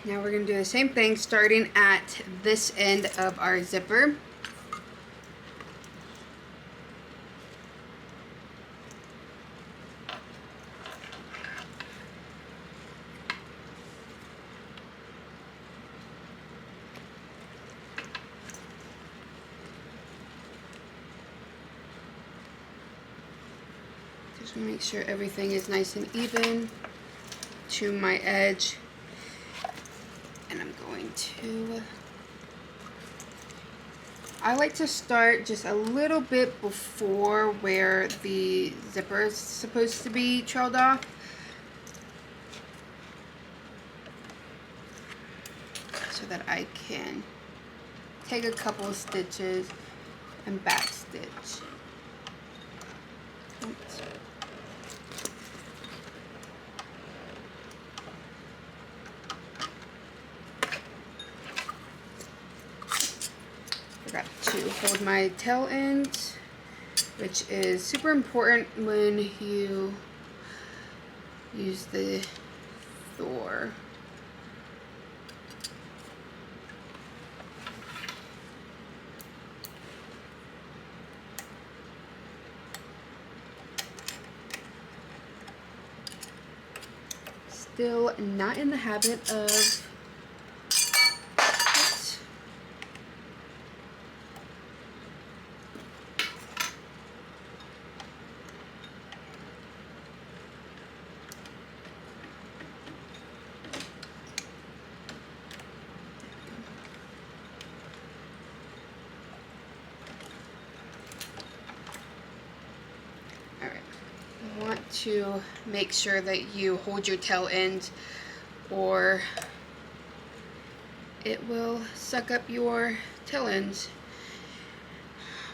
Now we're going to do the same thing starting at this end of our zipper. Just want to make sure everything is nice and even to my edge. And I'm going to, I like to start just a little bit before where the zipper is supposed to be trailed off. So that I can take a couple of stitches and back stitch. Oops. Forgot to hold my tail end, which is super important when you use the Thor. Still not in the habit of to make sure that you hold your tail end or it will suck up your tail ends,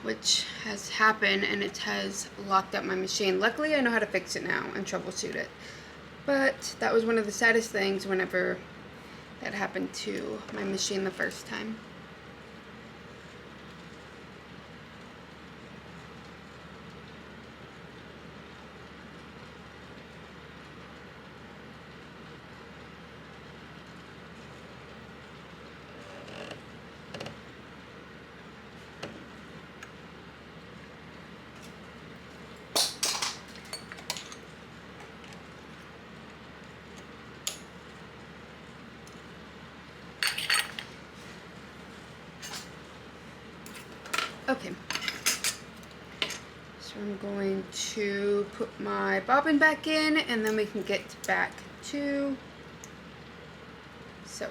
which has happened and it has locked up my machine. Luckily I know how to fix it now and troubleshoot it, but that was one of the saddest things whenever that happened to my machine the first time. Okay, so I'm going to put my bobbin back in and then we can get back to sewing.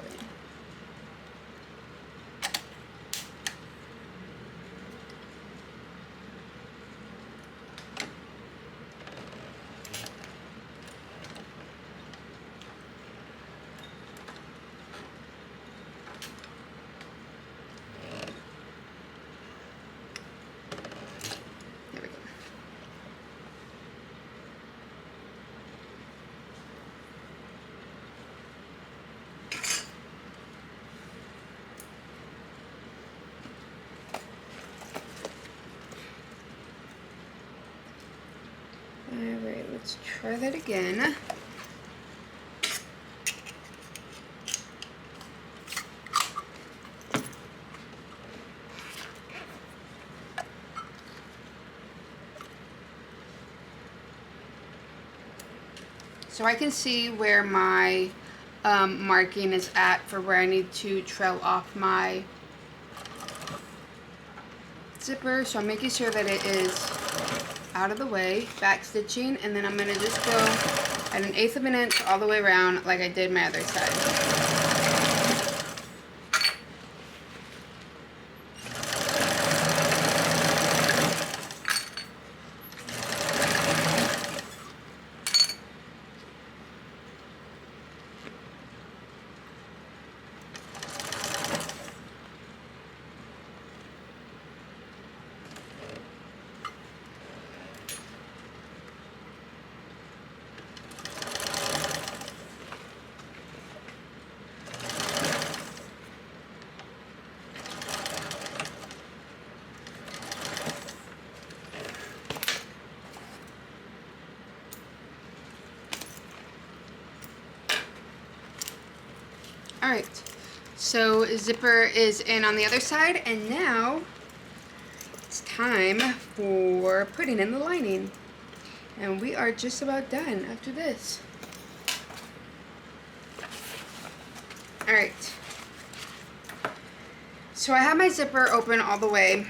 let's try that again. So I can see where my marking is at for where I need to trail off my zipper. So I'm making sure that it is out of the way, back stitching, and then I'm going to just go at 1/8 of an inch all the way around like I did my other side. Alright, so zipper is in on the other side, and now it's time for putting in the lining. And we are just about done after this. Alright, so I have my zipper open all the way,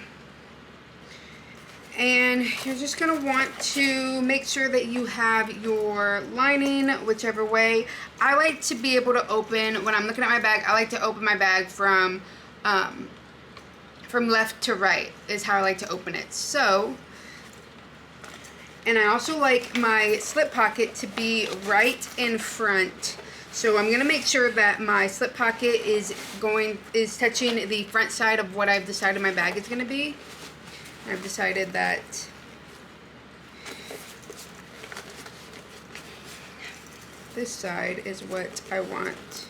and you're just going to want to make sure that you have your lining whichever way. I like to be able to open, when I'm looking at my bag, I like to open my bag from left to right is how I like to open it. So, and I also like my slip pocket to be right in front. So I'm going to make sure that my slip pocket is touching the front side of what I've decided my bag is going to be. I've decided that this side is what I want.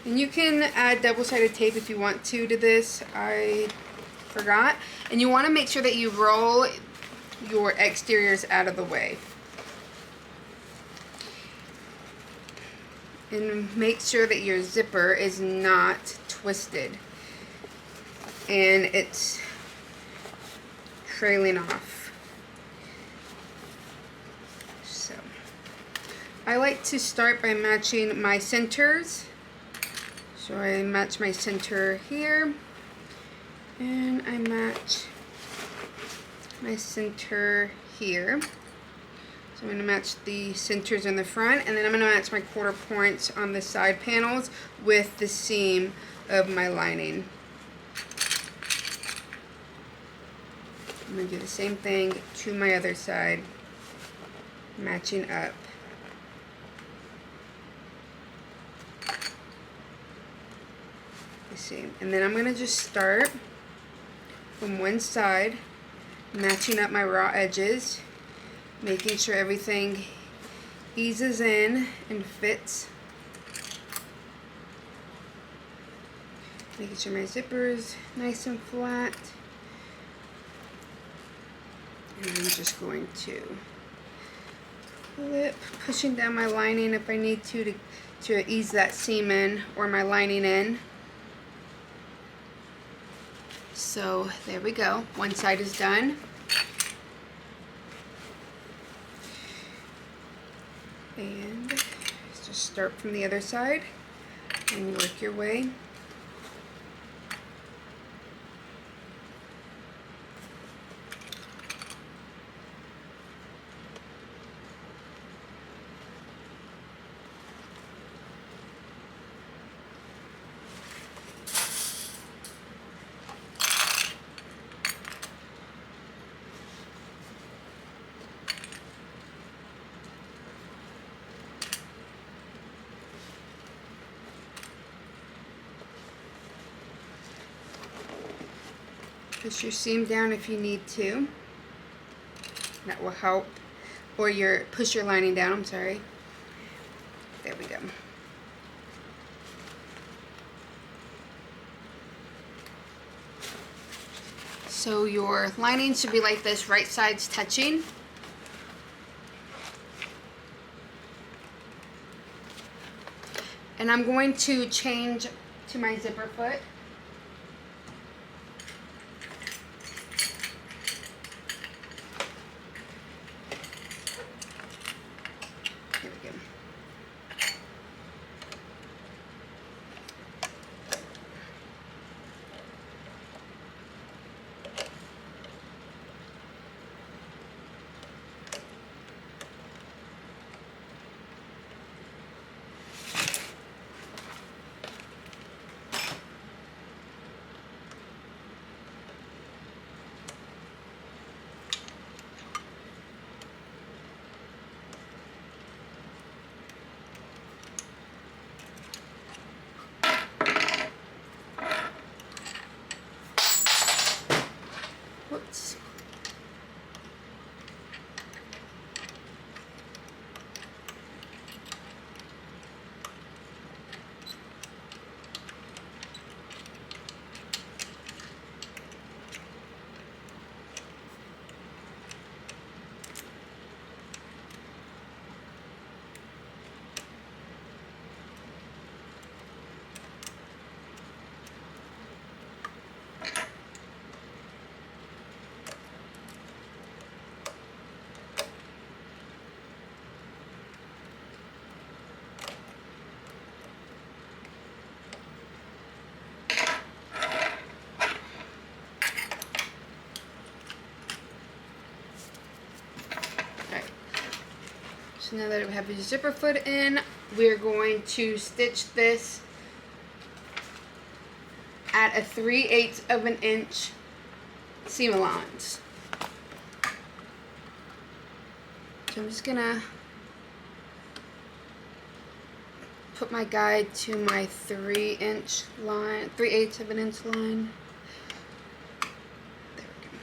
And you can add double-sided tape if you want to this. I forgot. And you want to make sure that you roll your exteriors out of the way. And make sure that your zipper is not twisted and it's trailing off. So I like to start by matching my centers. So I match my center here, and I match my center here. So I'm going to match the centers in the front, and then I'm going to match my quarter points on the side panels with the seam of my lining. I'm going to do the same thing to my other side, matching up. The seam. And then I'm going to just start from one side, matching up my raw edges, making sure everything eases in and fits. Making sure my zipper is nice and flat. And I'm just going to clip, pushing down my lining if I need to ease that seam in or my lining in. So there we go. One side is done. And just start from the other side and work your way. Push your seam down if you need to. That will help. Or push your lining down, I'm sorry. There we go. So your lining should be like this, right sides touching. And I'm going to change to my zipper foot. Here we go. Whoops. So now that we have the zipper foot in, we're going to stitch this at a 3/8 of an inch seam allowance. So I'm just gonna put my guide to my 3-inch line, 3/8 of an inch line. There we go.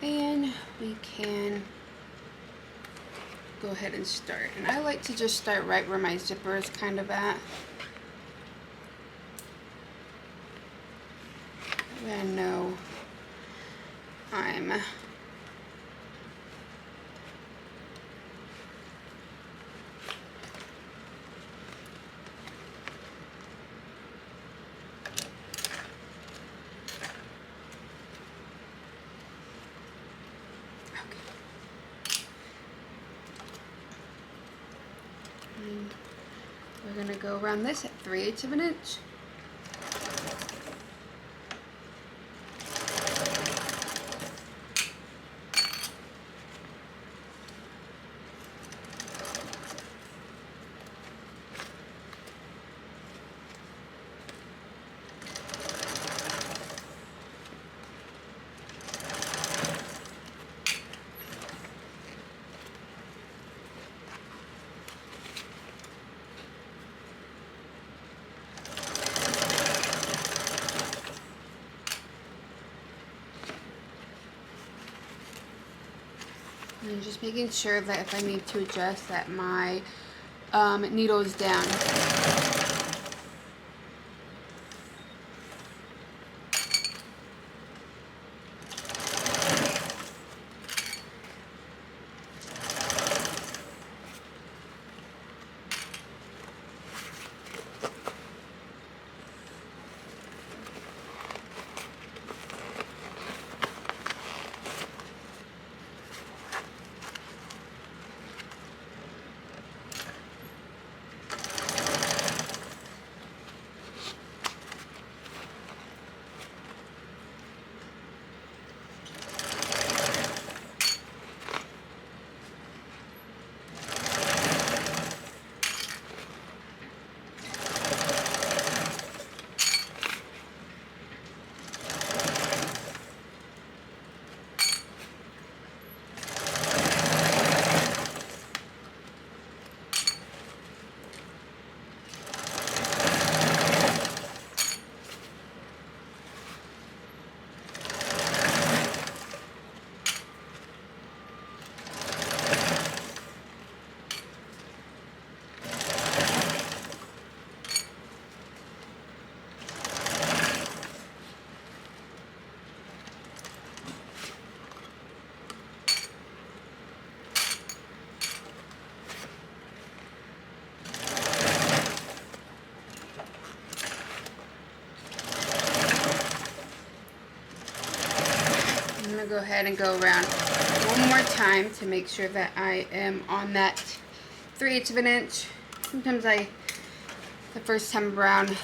And we can go ahead and start. And I like to just start right where my zipper is kind of at. I know I'm and we're going to go around this at 3/8 of an inch. And just making sure that if I need to adjust that my needle is down. go ahead and go around one more time to make sure that I am on that 3/8 of an inch. Sometimes the first time around,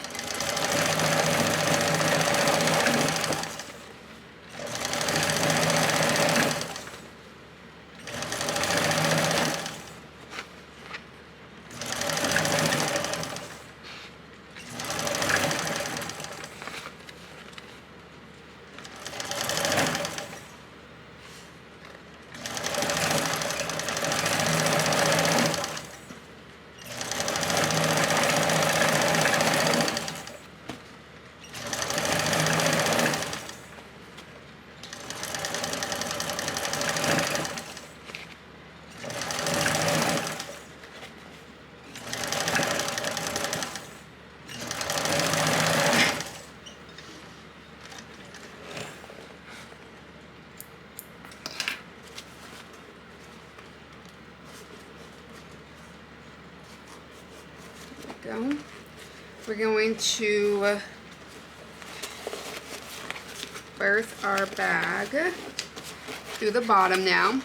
go. We're going to birth our bag through the bottom now.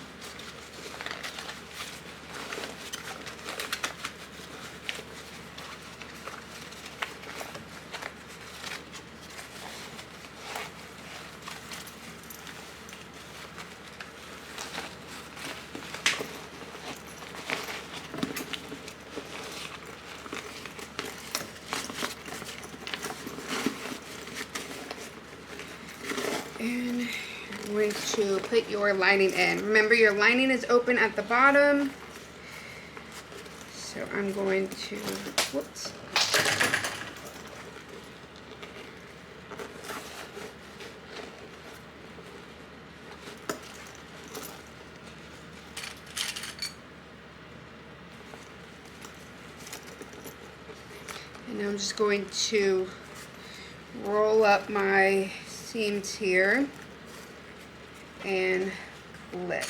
And you're going to put your lining in. Remember, your lining is open at the bottom. So I'm going to, whoops. And I'm just going to roll up my seams here and clip.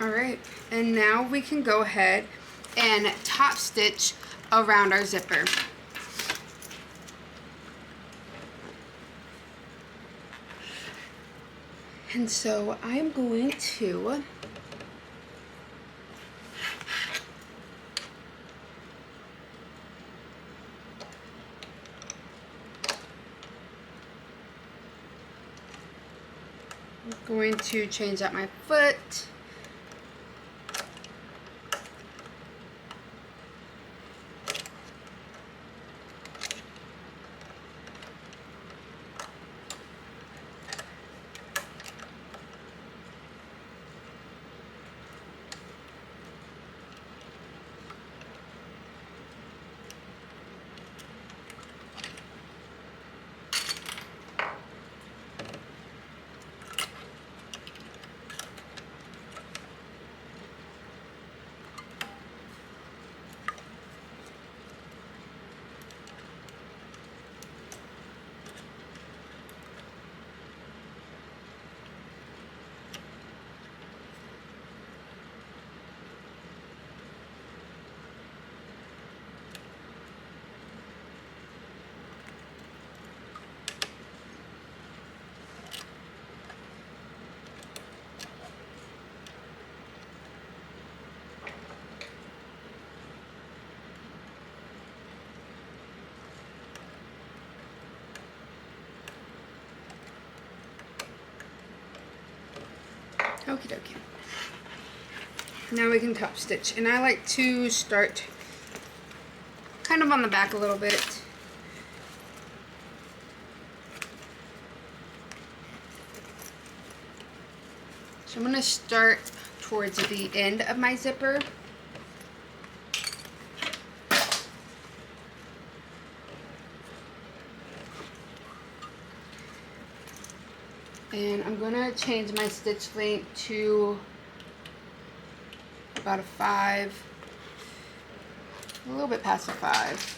Alright, and now we can go ahead and top stitch around our zipper. And so I'm going to change out my foot. Okie dokie. Now we can top stitch, and I like to start kind of on the back a little bit. So I'm going to start towards the end of my zipper. And I'm gonna change my stitch length to about a 5, a little bit past a 5.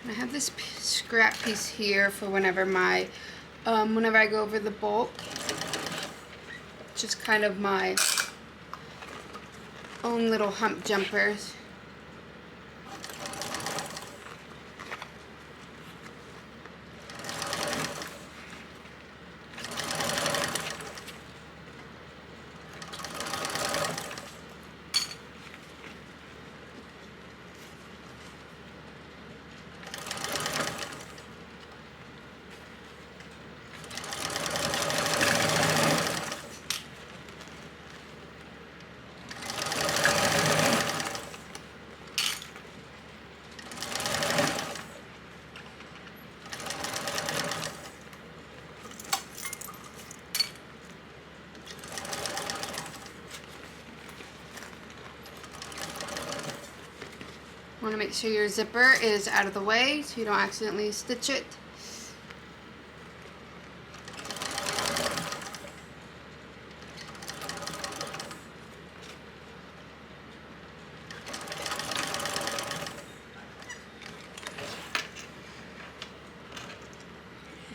I have this scrap piece here for whenever I go over the bulk. Just kind of my own little hump jumpers. Want to make sure your zipper is out of the way so you don't accidentally stitch it.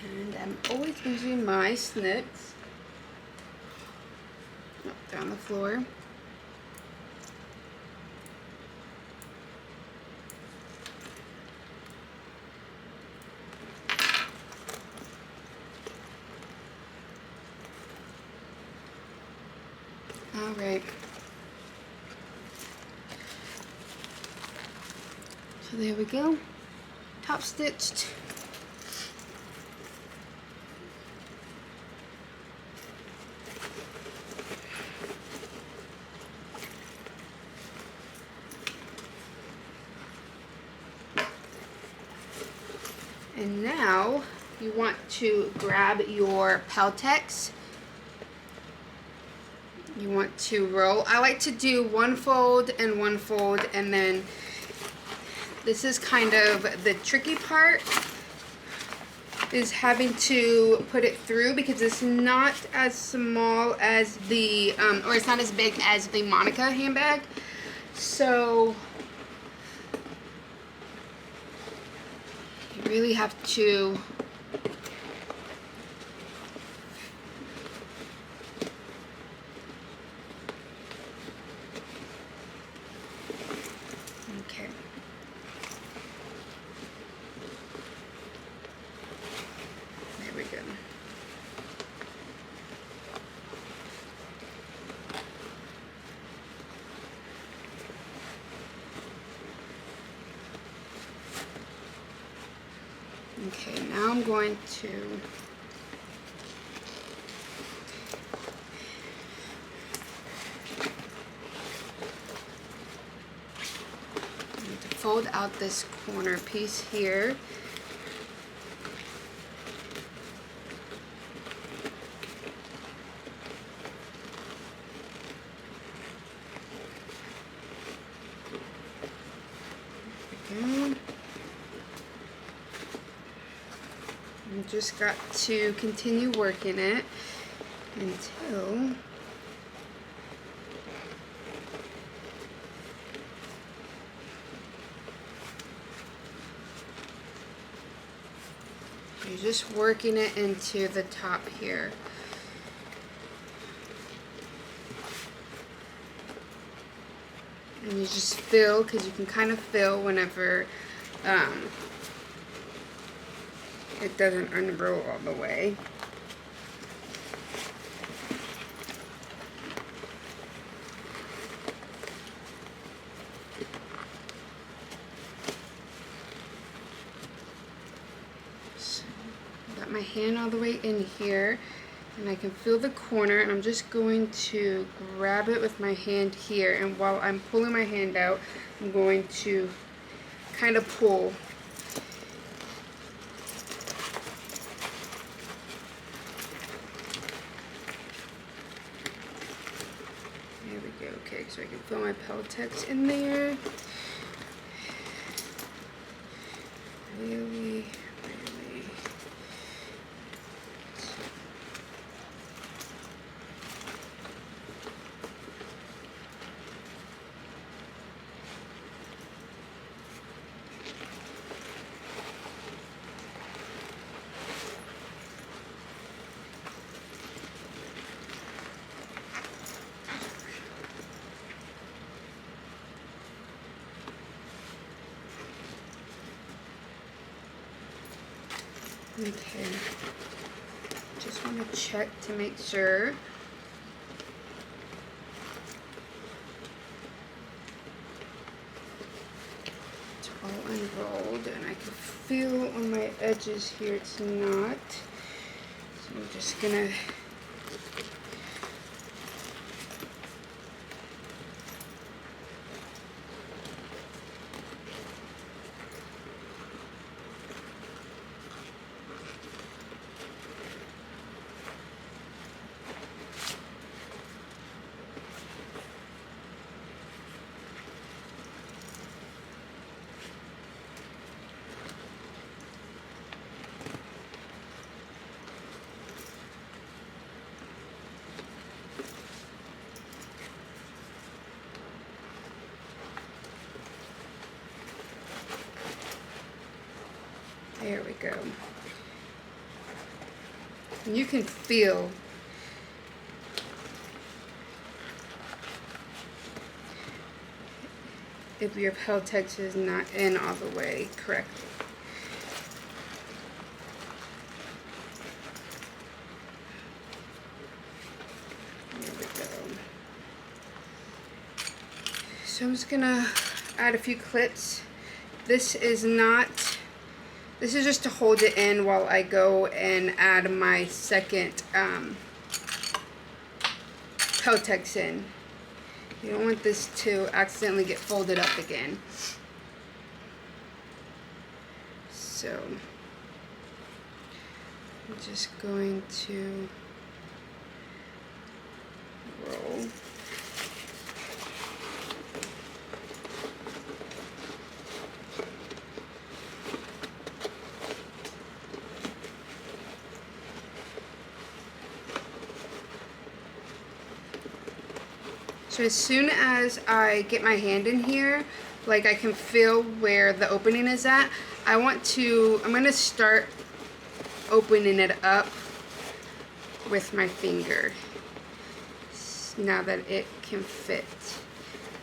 And I'm always using my snips. Oh, they're on the floor. Alright, so there we go, top stitched. And now you want to grab your Peltex. You want to roll. I like to do one fold, and then this is kind of the tricky part, is having to put it through because it's not as small as the, or it's not as big as the Monica handbag. So you really have to Okay, now I'm going to fold out this corner piece here. Just got to continue working it until you're just working it into the top here. And you just fill, because you can kind of fill whenever it doesn't unroll all the way. So, got my hand all the way in here, and I can feel the corner, and I'm just going to grab it with my hand here, and while I'm pulling my hand out, I'm going to kind of pull. There we go. Okay, so I can feel my Peltex in there. Really. Okay, just want to check to make sure. It's all unrolled, and I can feel on my edges here it's not. So I'm just gonna there we go. And you can feel if your Peltex is not in all the way correctly. There we go. So I'm just gonna add a few clips. This is just to hold it in while I go and add my second Peltex in. You don't want this to accidentally get folded up again. So I'm just going to roll. So as soon as I get my hand in here, like I can feel where the opening is at, I'm going to start opening it up with my finger now that it can fit.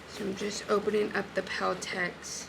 So I'm just opening up the Peltex.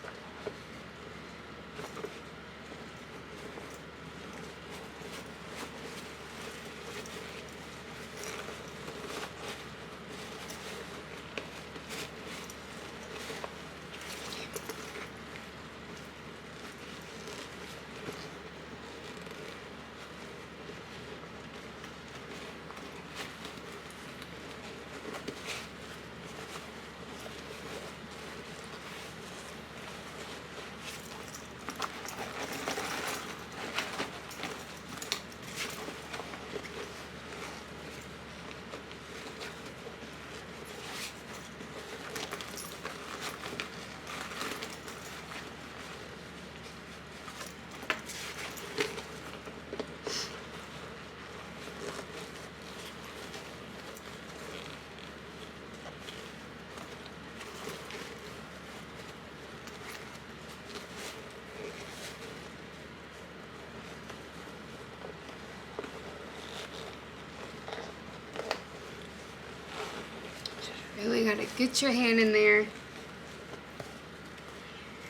Really gotta get your hand in there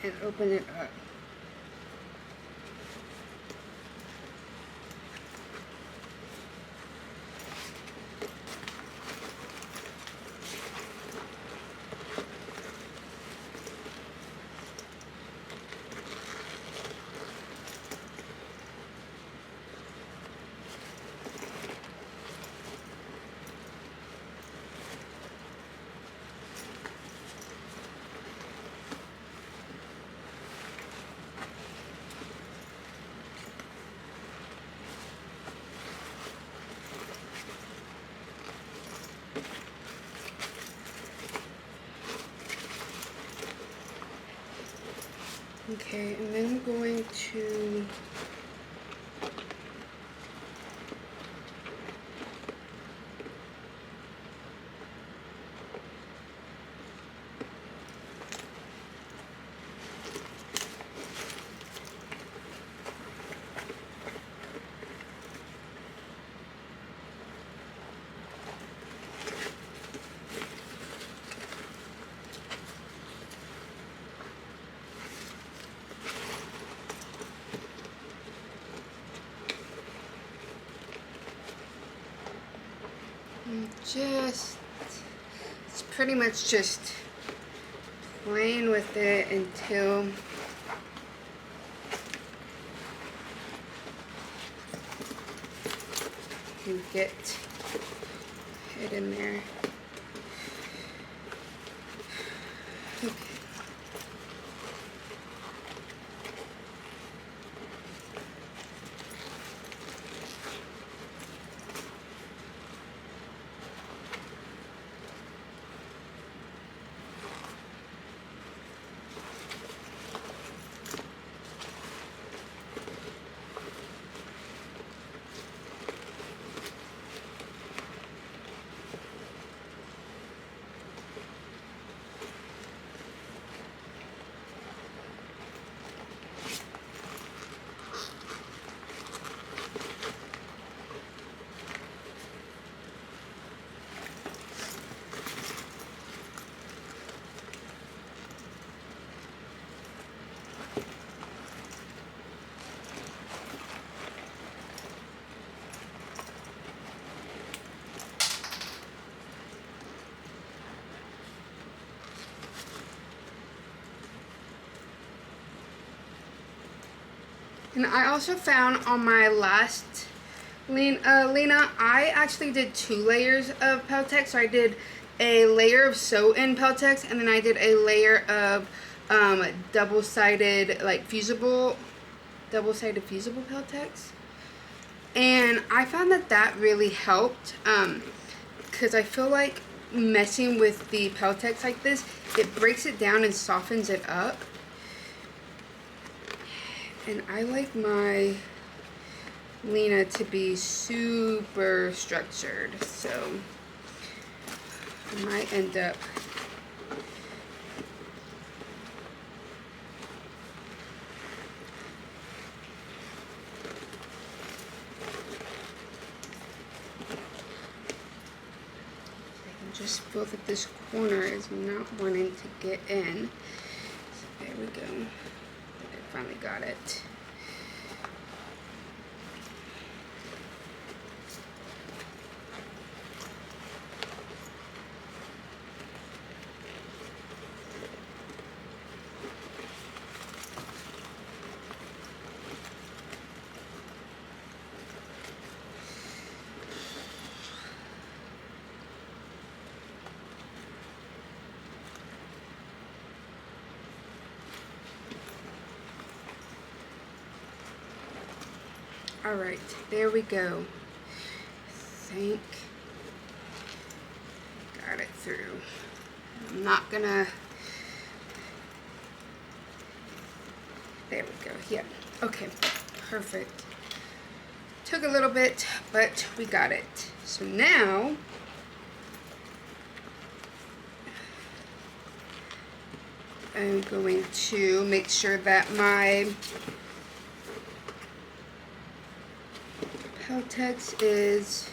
and open it up. Okay, and then I'm going to it's pretty much just playing with it until you get it in there. Okay. And I also found on my last Lina, I actually did 2 layers of Peltex. So I did a layer of sew-in Peltex, and then I did a layer of double-sided fusible Peltex. And I found that really helped, because I feel like messing with the Peltex like this, it breaks it down and softens it up. And I like my Lina to be super structured, so I might end up just feel that this corner is not wanting to get in. So there we go. I finally got it. All right, there we go. Got it through. I'm not gonna, there we go, yeah. Okay, perfect. Took a little bit, but we got it. So now, I'm going to make sure that my Peltex is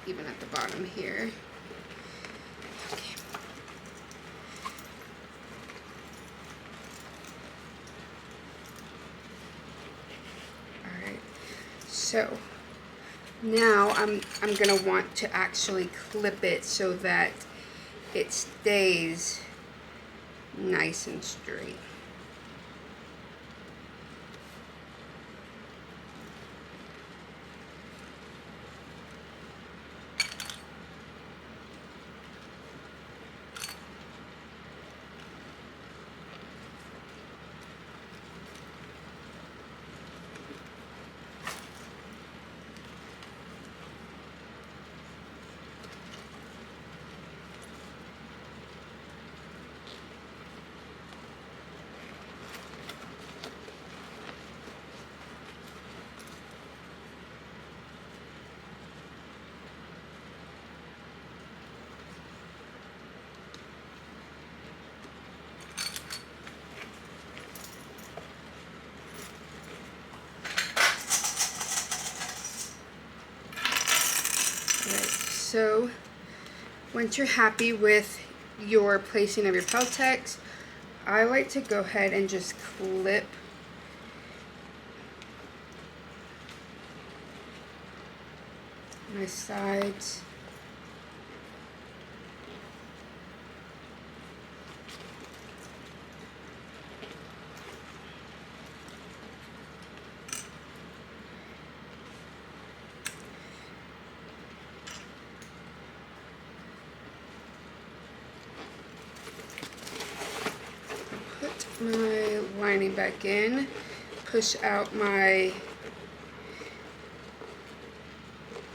even at the bottom here. Okay. All right. So now I'm gonna want to actually clip it so that it stays nice and straight. So once you're happy with your placing of your Peltex, I like to go ahead and just clip my sides. Put my lining back in, push out my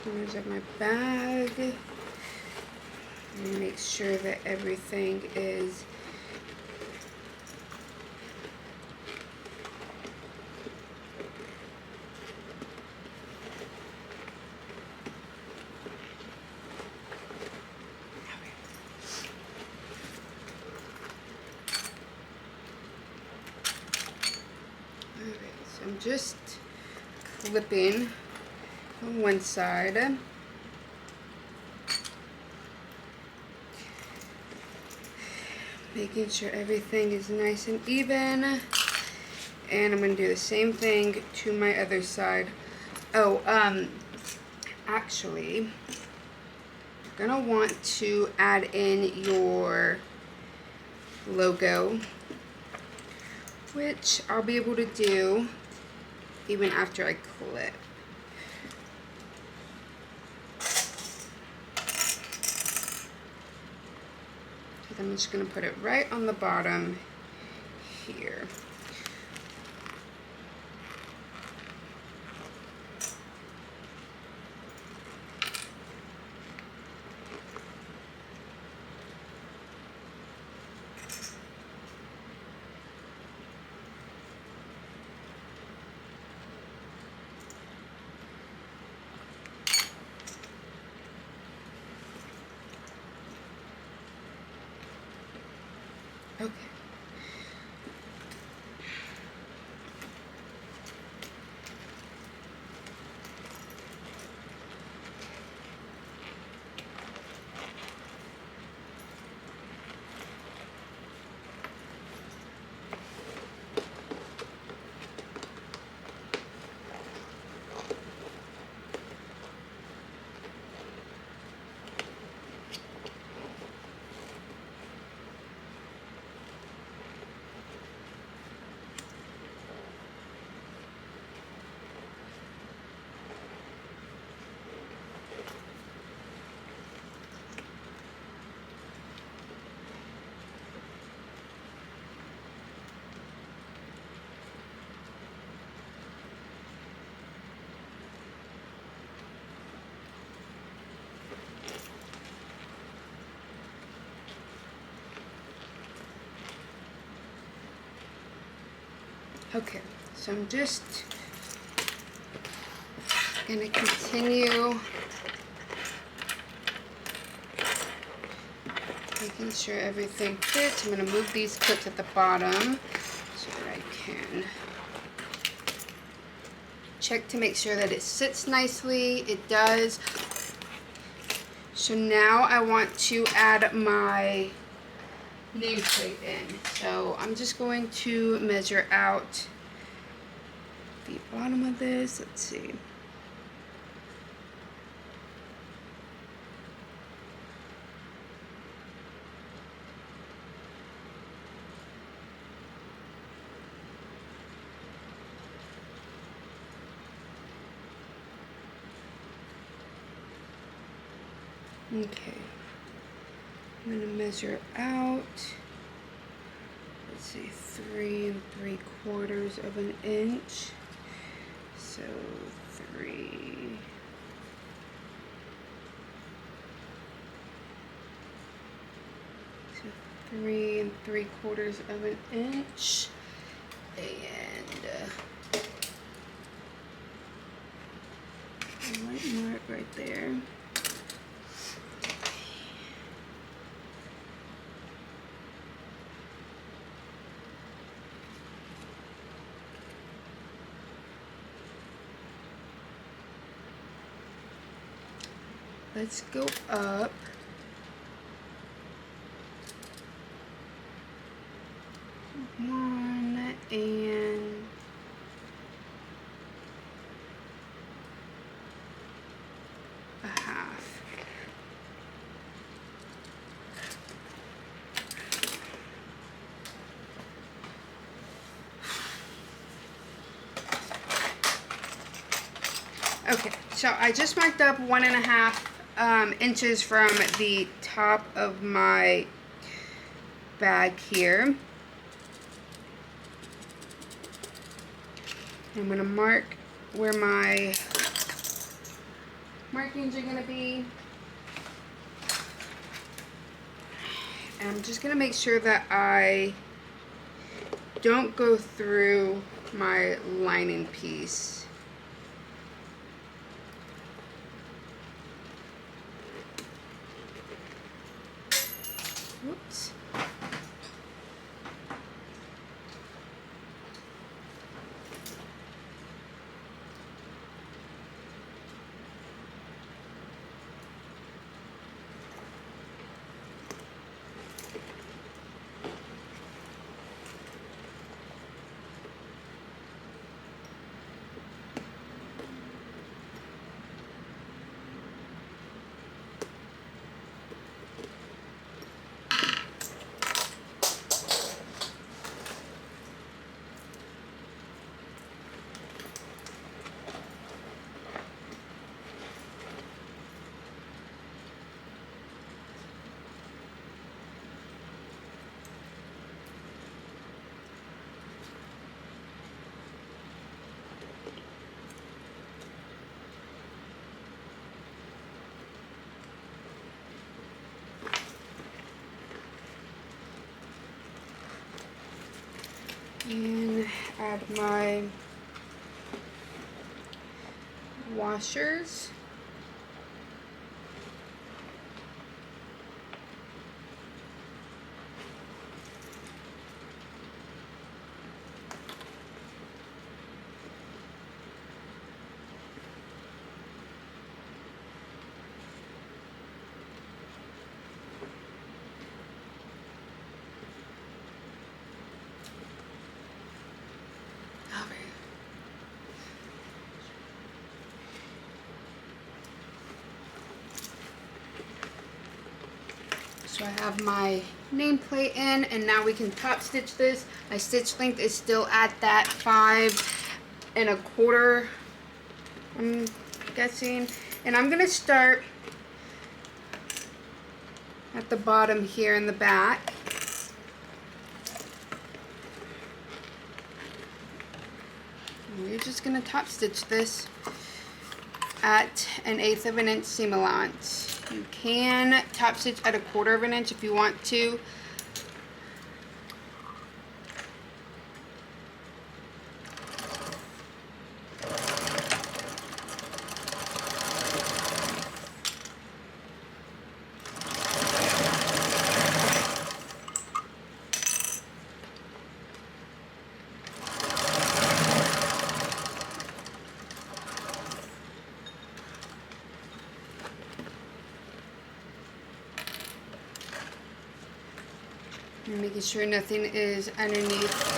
corners of my bag, and make sure that everything is I'm just clipping on one side. Making sure everything is nice and even. And I'm going to do the same thing to my other side. Oh, actually, you're going to want to add in your logo, which I'll be able to do even after I clip. I'm just going to put it right on the bottom here. Okay. Okay, so I'm just gonna continue making sure everything fits. I'm gonna move these clips at the bottom so that I can check to make sure that it sits nicely. It does. So now I want to add my nameplate in. So I'm just going to measure out the bottom of this. Let's see. Okay. I'm going to measure out, let's see, 3 3/4 of an inch. So 3. So 3 3/4 of an inch. And a light mark right there. let's go up. One and a half. Okay, so I just marked up 1.5 inches from the top of my bag here. I'm going to mark where my markings are going to be. And I'm just going to make sure that I don't go through my lining piece. Whoops. And add my washers. So I have my nameplate in, and now we can top stitch this. My stitch length is still at that 5 1/4, I'm guessing. And I'm gonna start at the bottom here in the back. And we're just gonna top stitch this at 1/8 of an inch seam allowance. You can top stitch at 1/4 of an inch if you want to. And making sure nothing is underneath.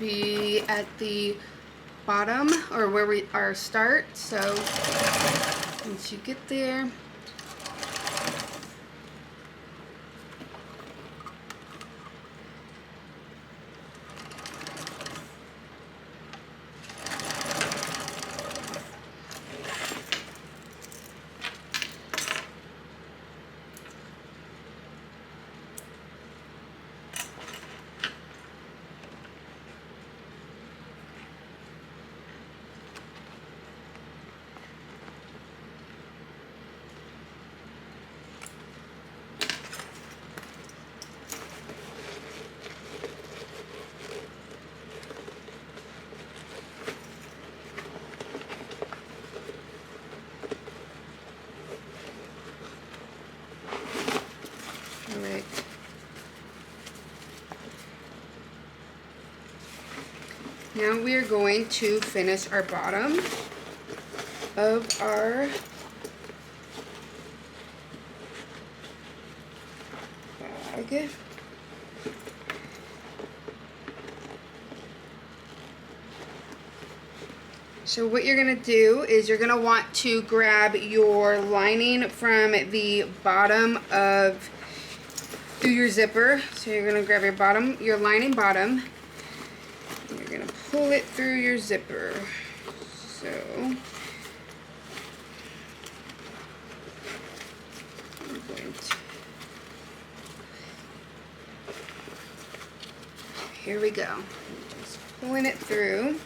be at the bottom, or where we our start. So once you get there, alright. Now we are going to finish our bottom of our bag. So what you're going to do is you're going to want to grab your lining from the bottom of, through your zipper. So you're going to grab your lining bottom, and you're going to pull it through your zipper. So I'm going to, here we go. Just pulling it through.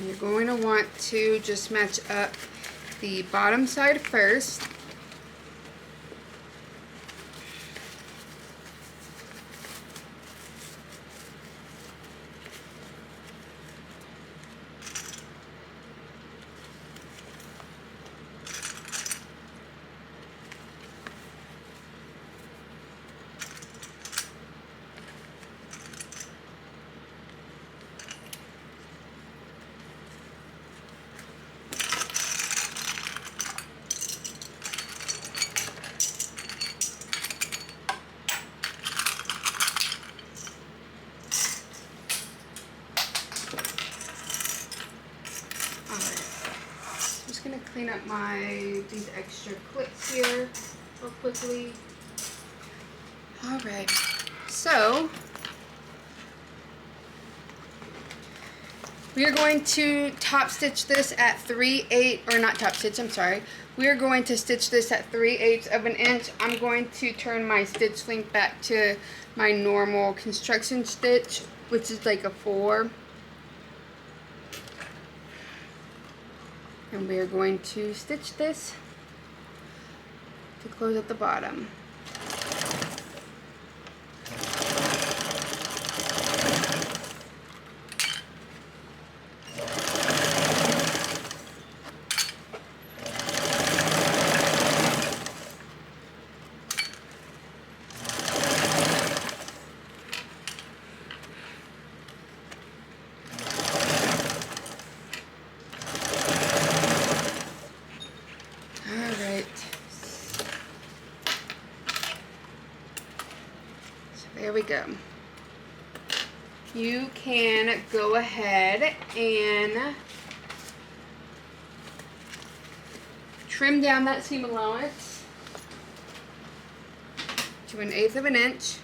You're going to want to just match up the bottom side first. Clean up these extra clips here real quickly. Alright, so we are going to top stitch this at 3/8, or not top stitch, I'm sorry. We are going to stitch this at 3/8 of an inch. I'm going to turn my stitch length back to my normal construction stitch, which is like a 4. And we are going to stitch this to close at the bottom. There we go. You can go ahead and trim down that seam allowance to 1/8 of an inch.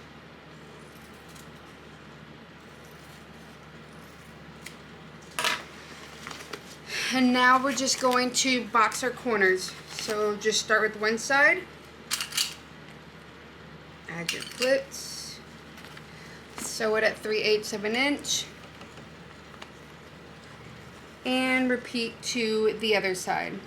And now we're just going to box our corners. So just start with one side, add your clips, sew it at 3/8 of an inch, and repeat to the other side.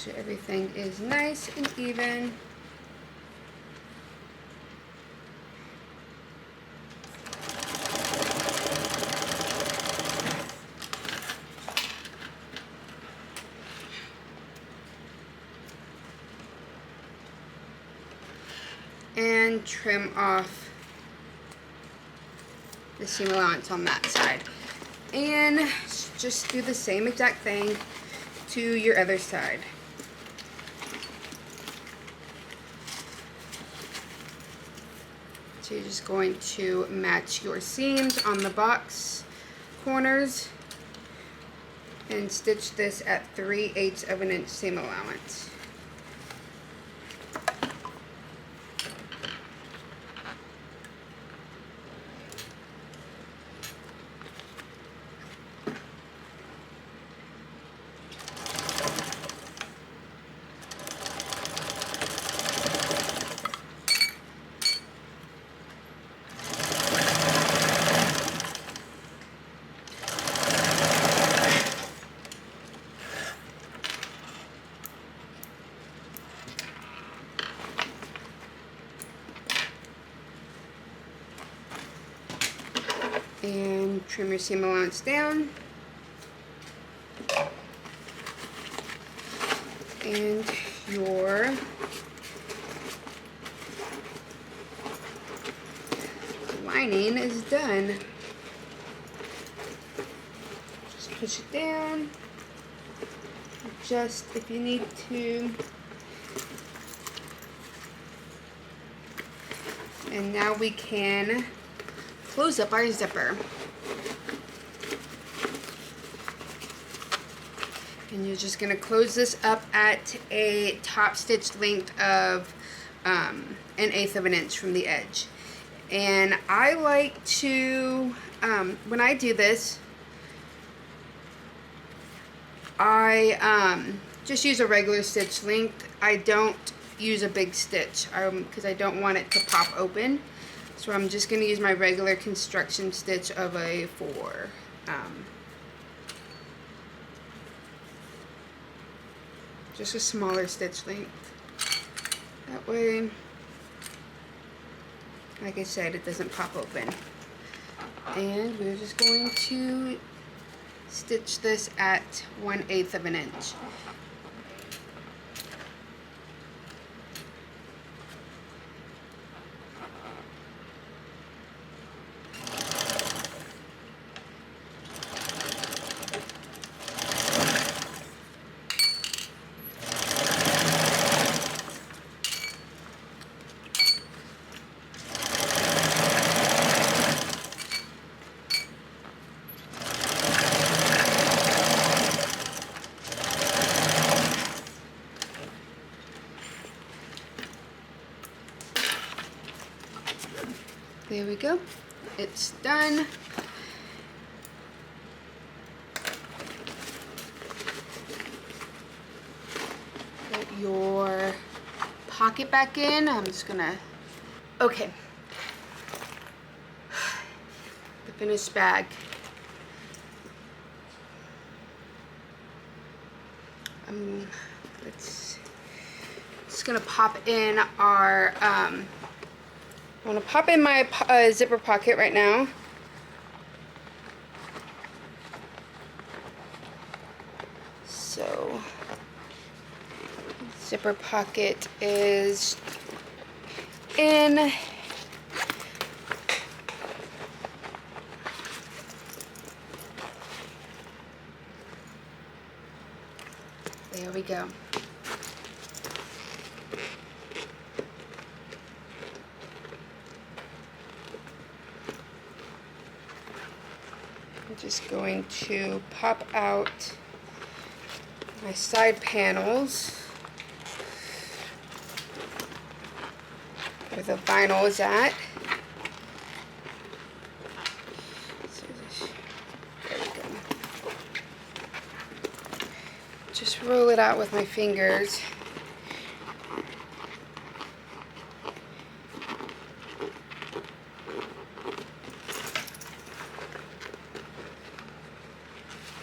sure everything is nice and even. And trim off the seam allowance on that side. And just do the same exact thing to your other side. So you're just going to match your seams on the box corners and stitch this at 3/8 of an inch seam allowance. And trim your seam allowance down. And your lining is done. Just push it down. Just if you need to. And now we can close up our zipper. And you're just going to close this up at a top stitch length of 1/8 of an inch from the edge. And I like to, when I do this, I just use a regular stitch length. I don't use a big stitch because I don't want it to pop open. So I'm just going to use my regular construction stitch of a 4. Just a smaller stitch length. That way, like I said, it doesn't pop open. And we're just going to stitch this at 1/8 of an inch. There we go. It's done. Put your pocket back in. I'm just gonna, okay. The finished bag. Just gonna pop in our, I want to pop in my zipper pocket right now. So, zipper pocket is in. There we go. I'm just going to pop out my side panels where the vinyl is at. So there we go. Just roll it out with my fingers.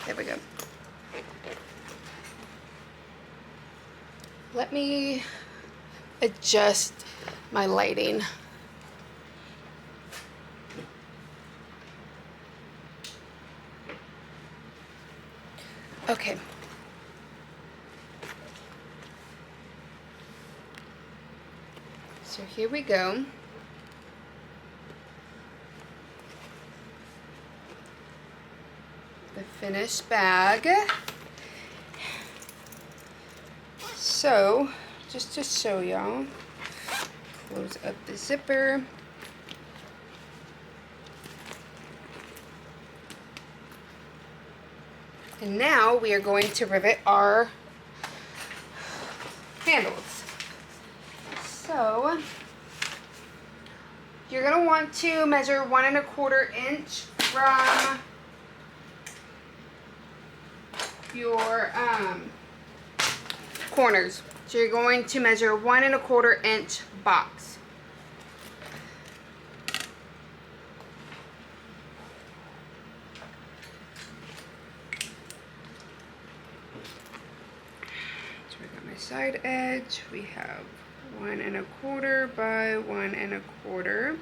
There we go. let me adjust my lighting. Okay. So here we go. The finished bag. So, just to show y'all, close up the zipper. And now we are going to rivet our handles. So, you're going to want to measure 1 1/4 inch from your corners. So you're going to measure 1 1/4 inch box. So we got my side edge. We have 1 1/4 by 1 1/4.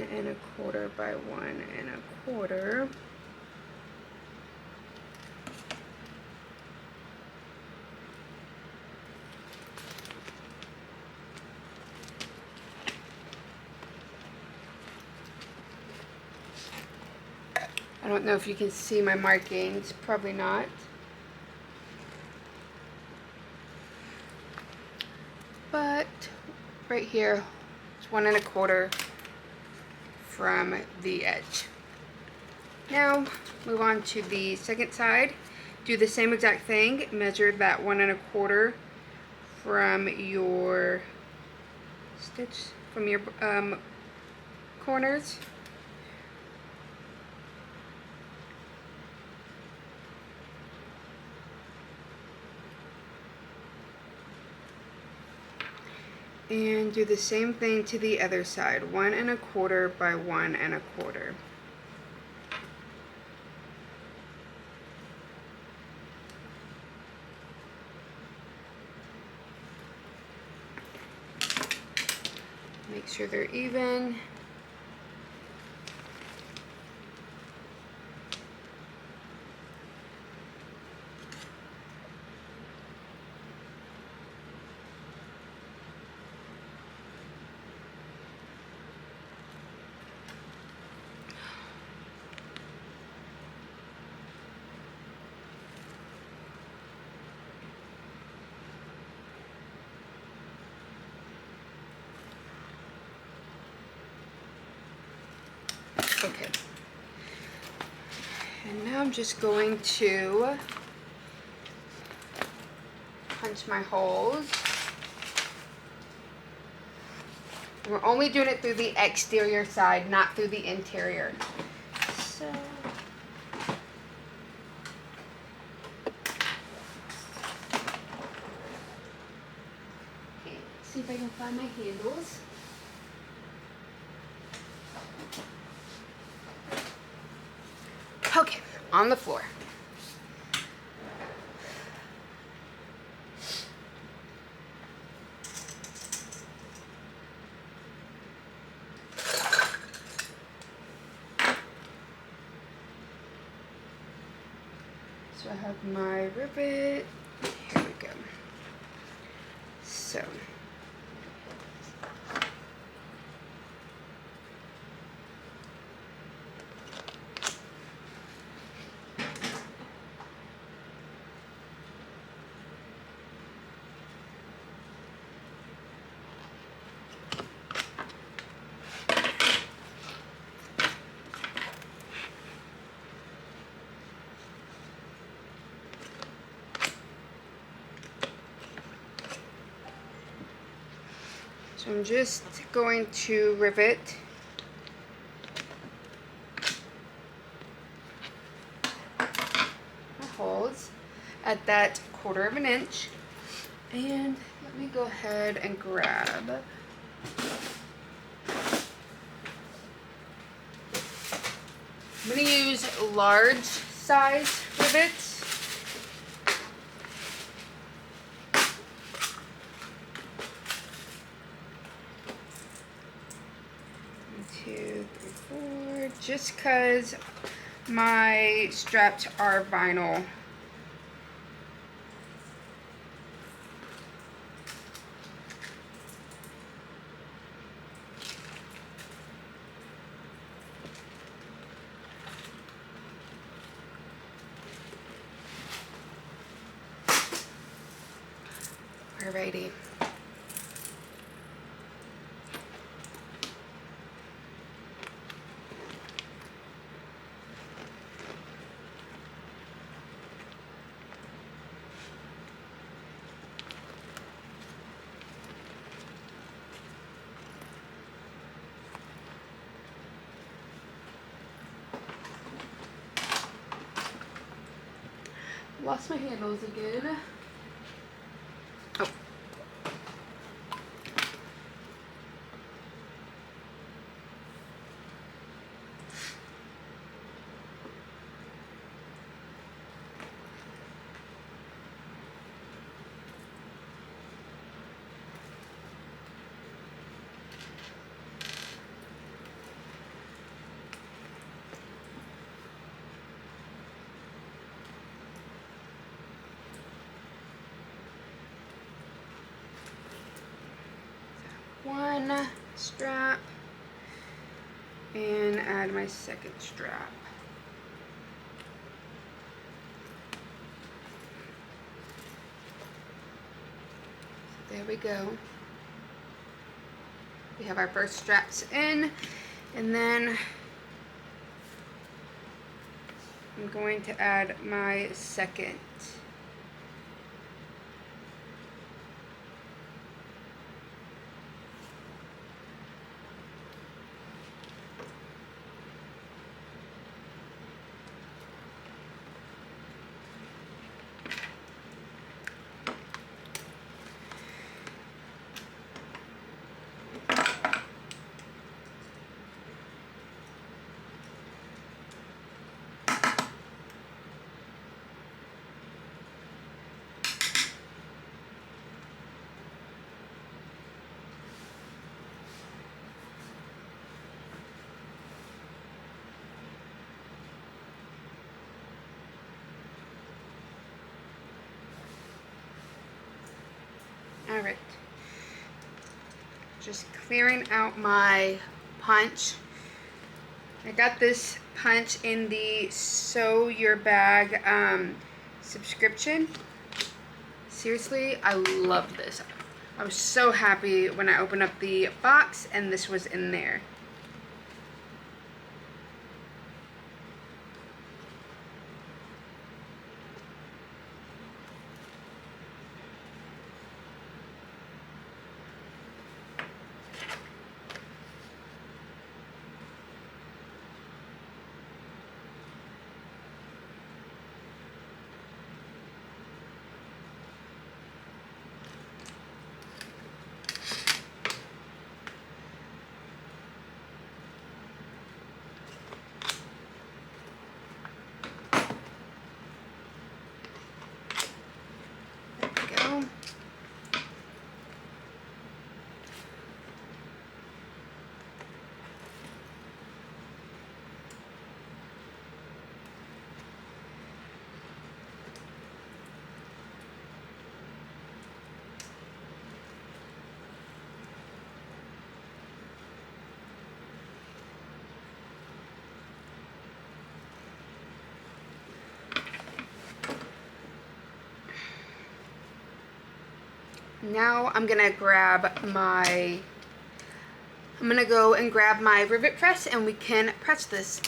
And a quarter by 1 1/4. I don't know if you can see my markings, probably not. But right here, it's 1 1/4 from the edge. Now move on to the second side. Do the same exact thing. Measure that 1 1/4 from your stitch, from your corners. And do the same thing to the other side. 1 1/4 by 1 1/4. Make sure they're even. Okay. And now I'm just going to punch my holes. We're only doing it through the exterior side, not through the interior. So okay, see if I can find my handles. Okay, on the floor. So I have my rivet. Here we go. So I'm just going to rivet my holes at that 1/4 inch. And let me go ahead and grab I'm going to use large size rivets. 2, 3, 4, just because my straps are vinyl. Alrighty. Lost my handles again. Oh. One strap and add my second strap. So there we go. We have our first straps in, and then I'm going to add my second. All right, just clearing out my punch. I got this punch in the Sew Your Bag subscription. Seriously, I love this. I was so happy when I opened up the box and this was in there. Now I'm gonna go and grab my rivet press and we can press this.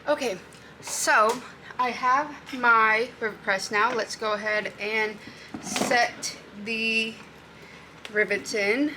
Okay, so I have my rivet press now. Let's go ahead and set the rivets in.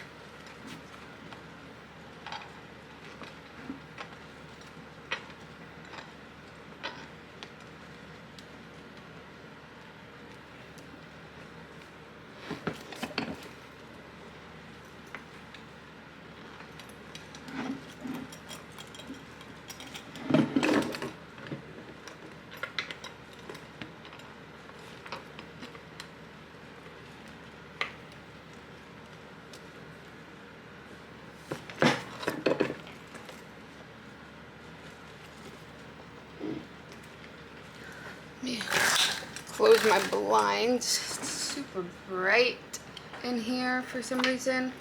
close my blinds. It's super bright in here for some reason.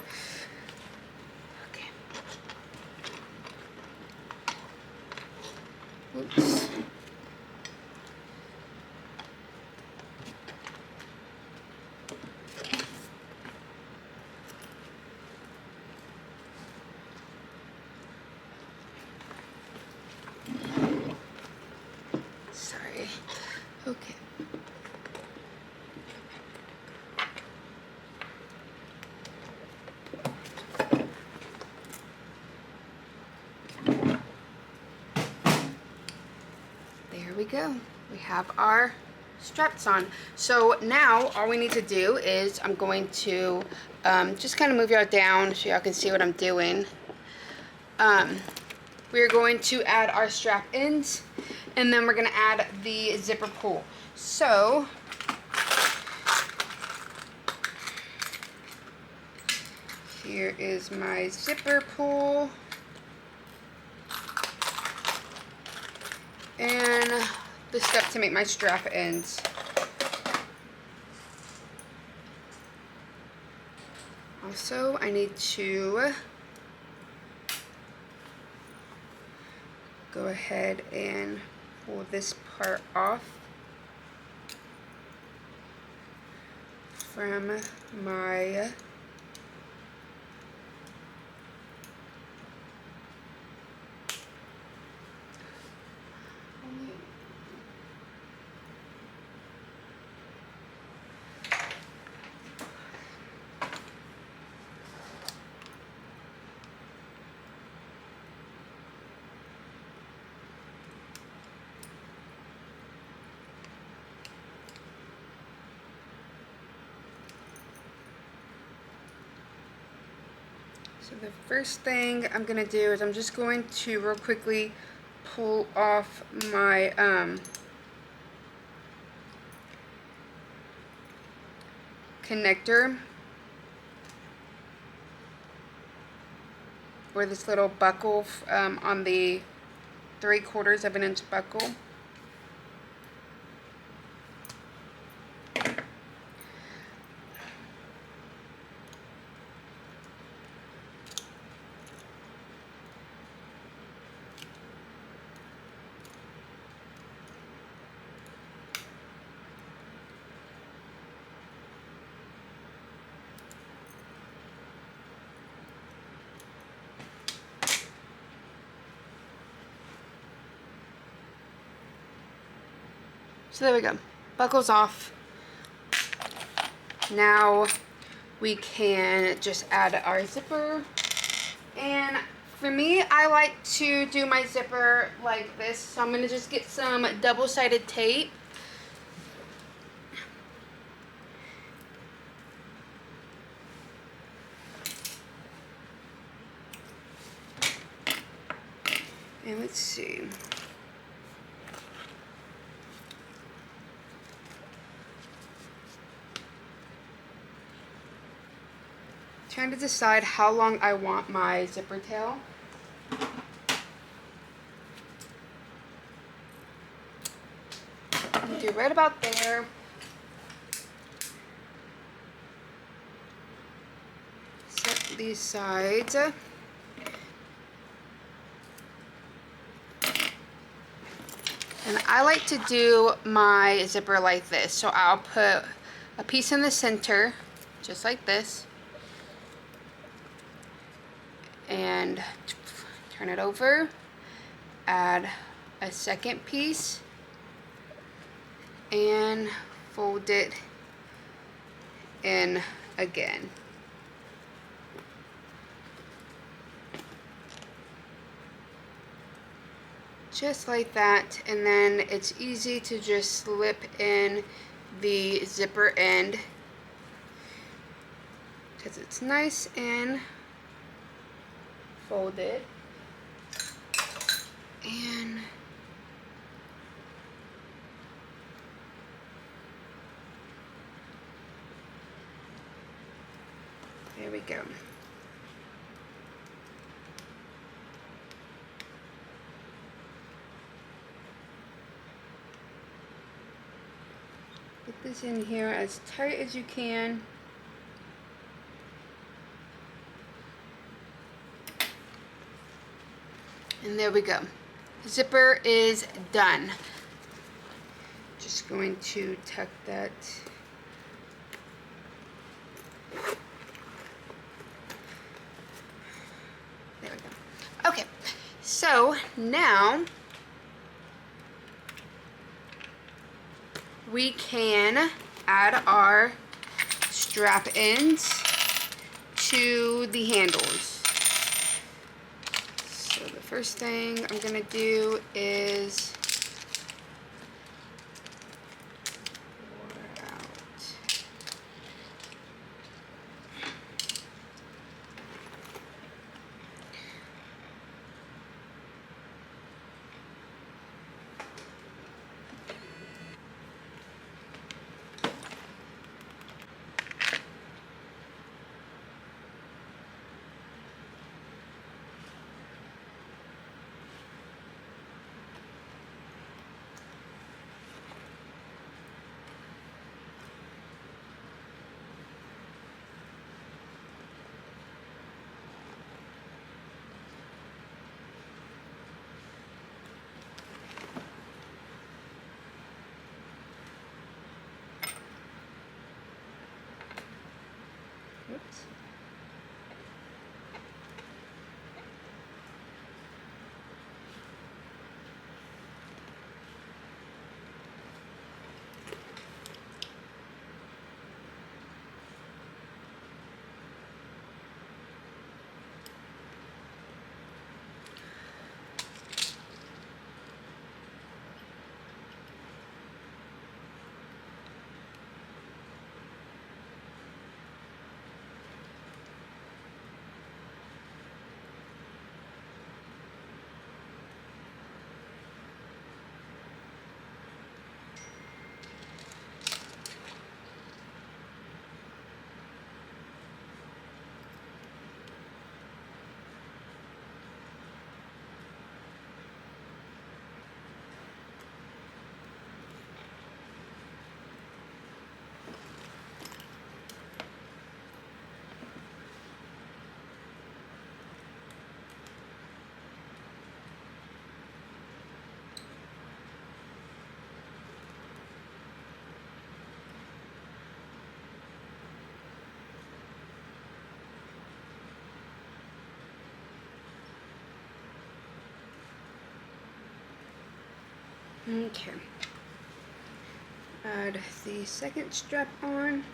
Okay. Oops. Sorry. Okay. There we go. We have our straps on. So now all we need to do is I'm going to just kind of move y'all down so y'all can see what I'm doing. We're going to add our strap ends, and then we're going to add the zipper pull. So here is my zipper pull. And the step to make my strap ends. Also, I need to go ahead and pull this part off from my So the first thing I'm going to do is I'm just going to real quickly pull off my connector, or this little buckle on the 3/4 of an inch buckle. So there we go. Buckle's off. Now we can just add our zipper. And for me, I like to do my zipper like this. So I'm going to just get some double-sided tape. And let's see. Trying to decide how long I want my zipper tail. Do right about there. Set these sides. And I like to do my zipper like this. So I'll put a piece in the center, just like this. And turn it over, add a second piece, and fold it in again. Just like that, and then it's easy to just slip in the zipper end because it's nice and folded. And there we go. this in here as tight as you can. And there we go. Zipper is done. Just going to tuck that. There we go. Okay, so now we can add our strap ends to the handles. So the first thing I'm gonna do is pour out. Oops. Okay. Add the second strap on.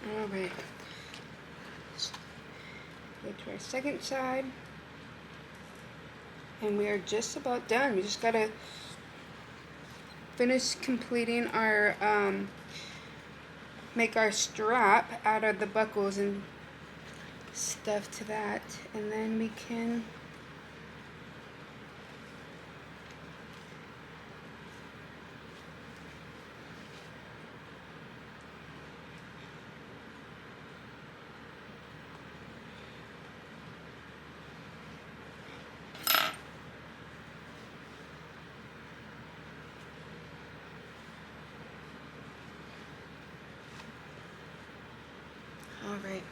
All right. Go to our second side. And we are just about done. We just gotta finish completing our, make our strap out of the buckles and stuff to that. And then we can all right.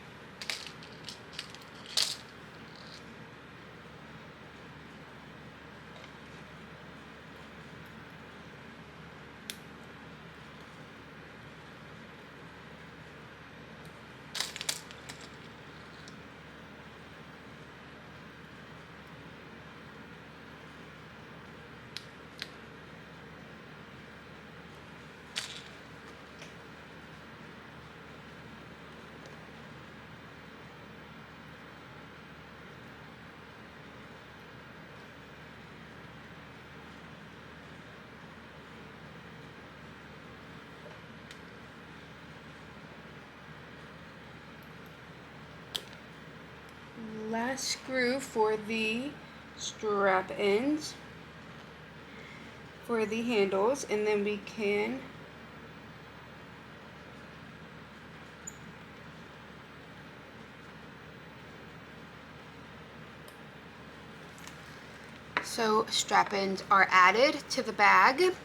last screw for the strap ends for the handles, and then we can so strap ends are added to the bag.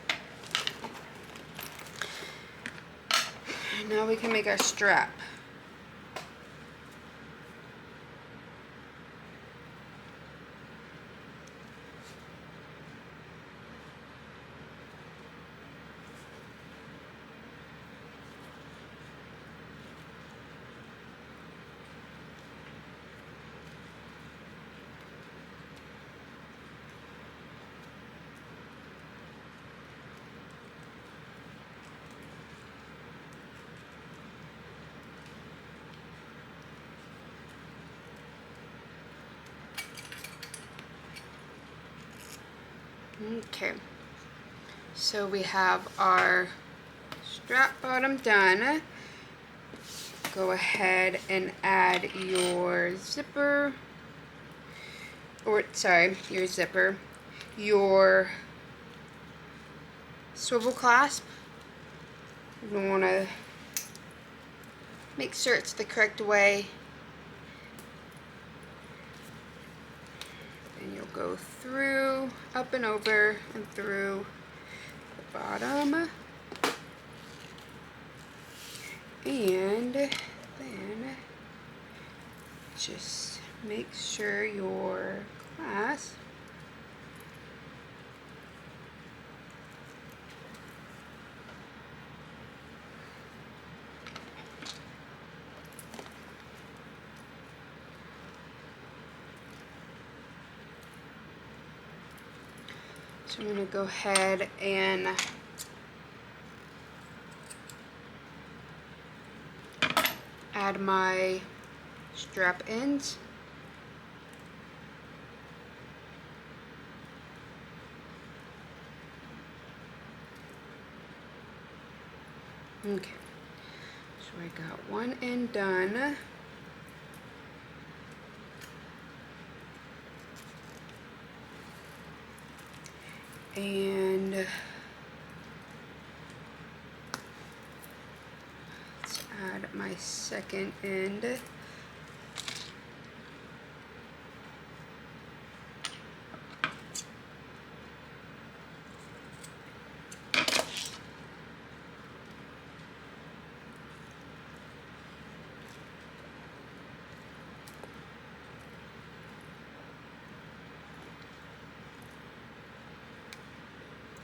Now we can make our strap. Okay, so we have our strap bottom done. Go ahead and add your zipper, or sorry, your zipper, your swivel clasp. You want to make sure it's the correct way. And you'll go through, up and over, and through the bottom. And then just make sure your clasp so I'm going to go ahead and add my strap ends. Okay, so I got one end done. And let's add my second end.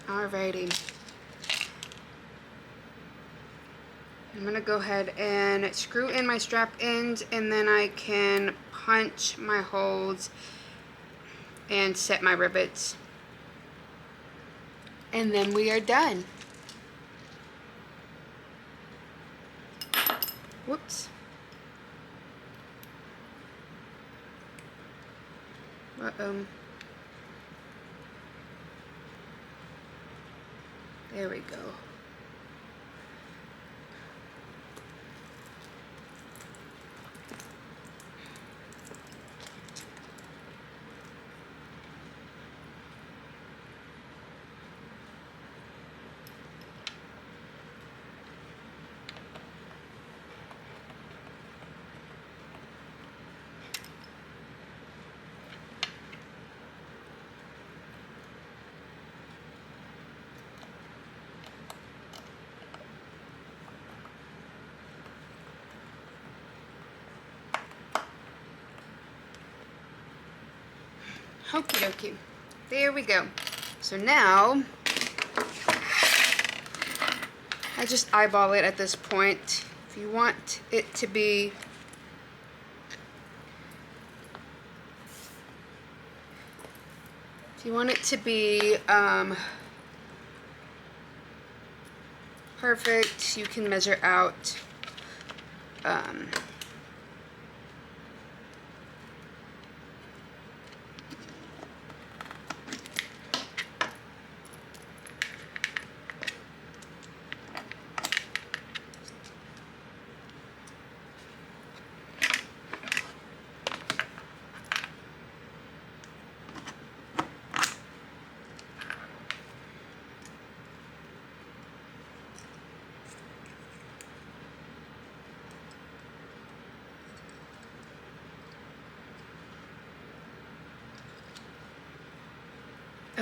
Alrighty. I'm going to go ahead and screw in my strap ends, and then I can punch my holes and set my rivets. And then we are done. Whoops. Uh-oh. There we go. Okie dokie. There we go. So now, I just eyeball it at this point. If you want it to be perfect, you can measure out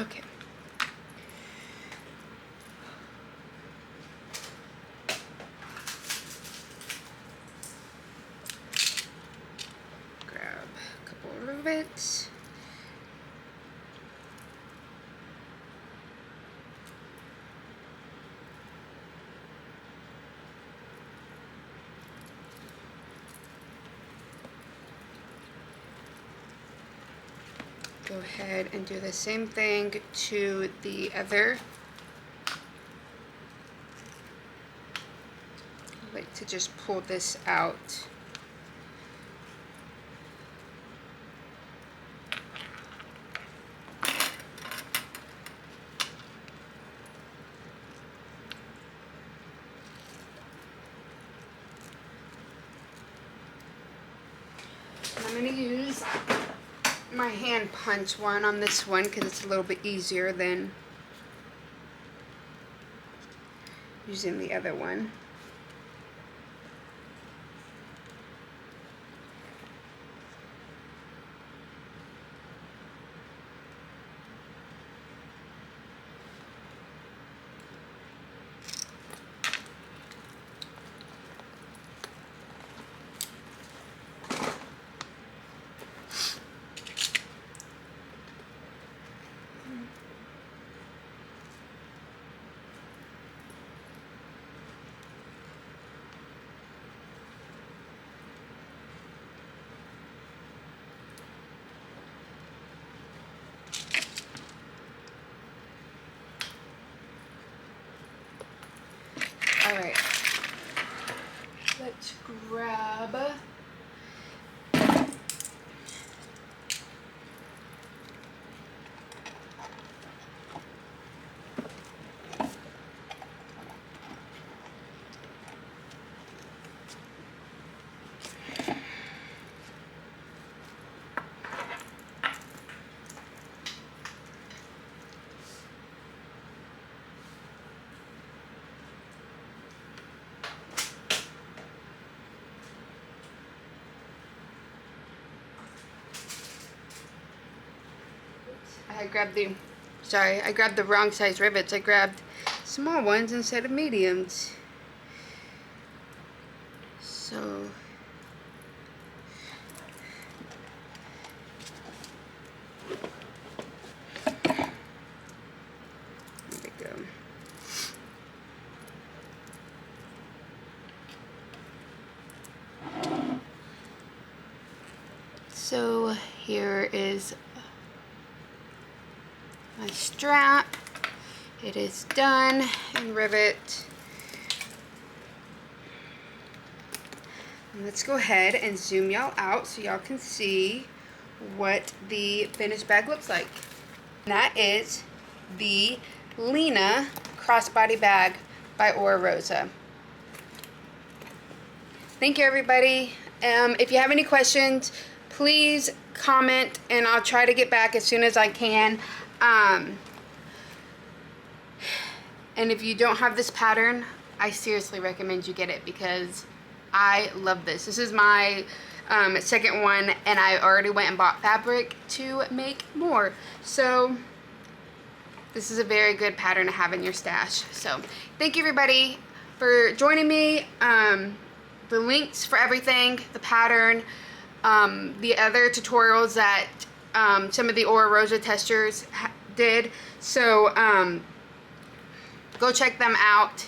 Okay. Grab a couple of rivets. Go ahead and do the same thing to the other. I like to just pull this out. I'm going to use my hand punch one on this one because it's a little bit easier than using the other one. All right, let's grab I grabbed the wrong size rivets. I grabbed small ones instead of mediums. So there we go. So here is my strap. It is done and rivet. And let's go ahead and zoom y'all out so y'all can see what the finished bag looks like. And that is the Lina Crossbody bag by Oro Rosa. Thank you, everybody. If you have any questions, please comment and I'll try to get back as soon as I can. And if you don't have this pattern, I seriously recommend you get it because I love this. This is my second one and I already went and bought fabric to make more. So this is a very good pattern to have in your stash. So thank you, everybody, for joining me. The links for everything, the pattern, the other tutorials that some of the Oro Rosa testers did. So go check them out.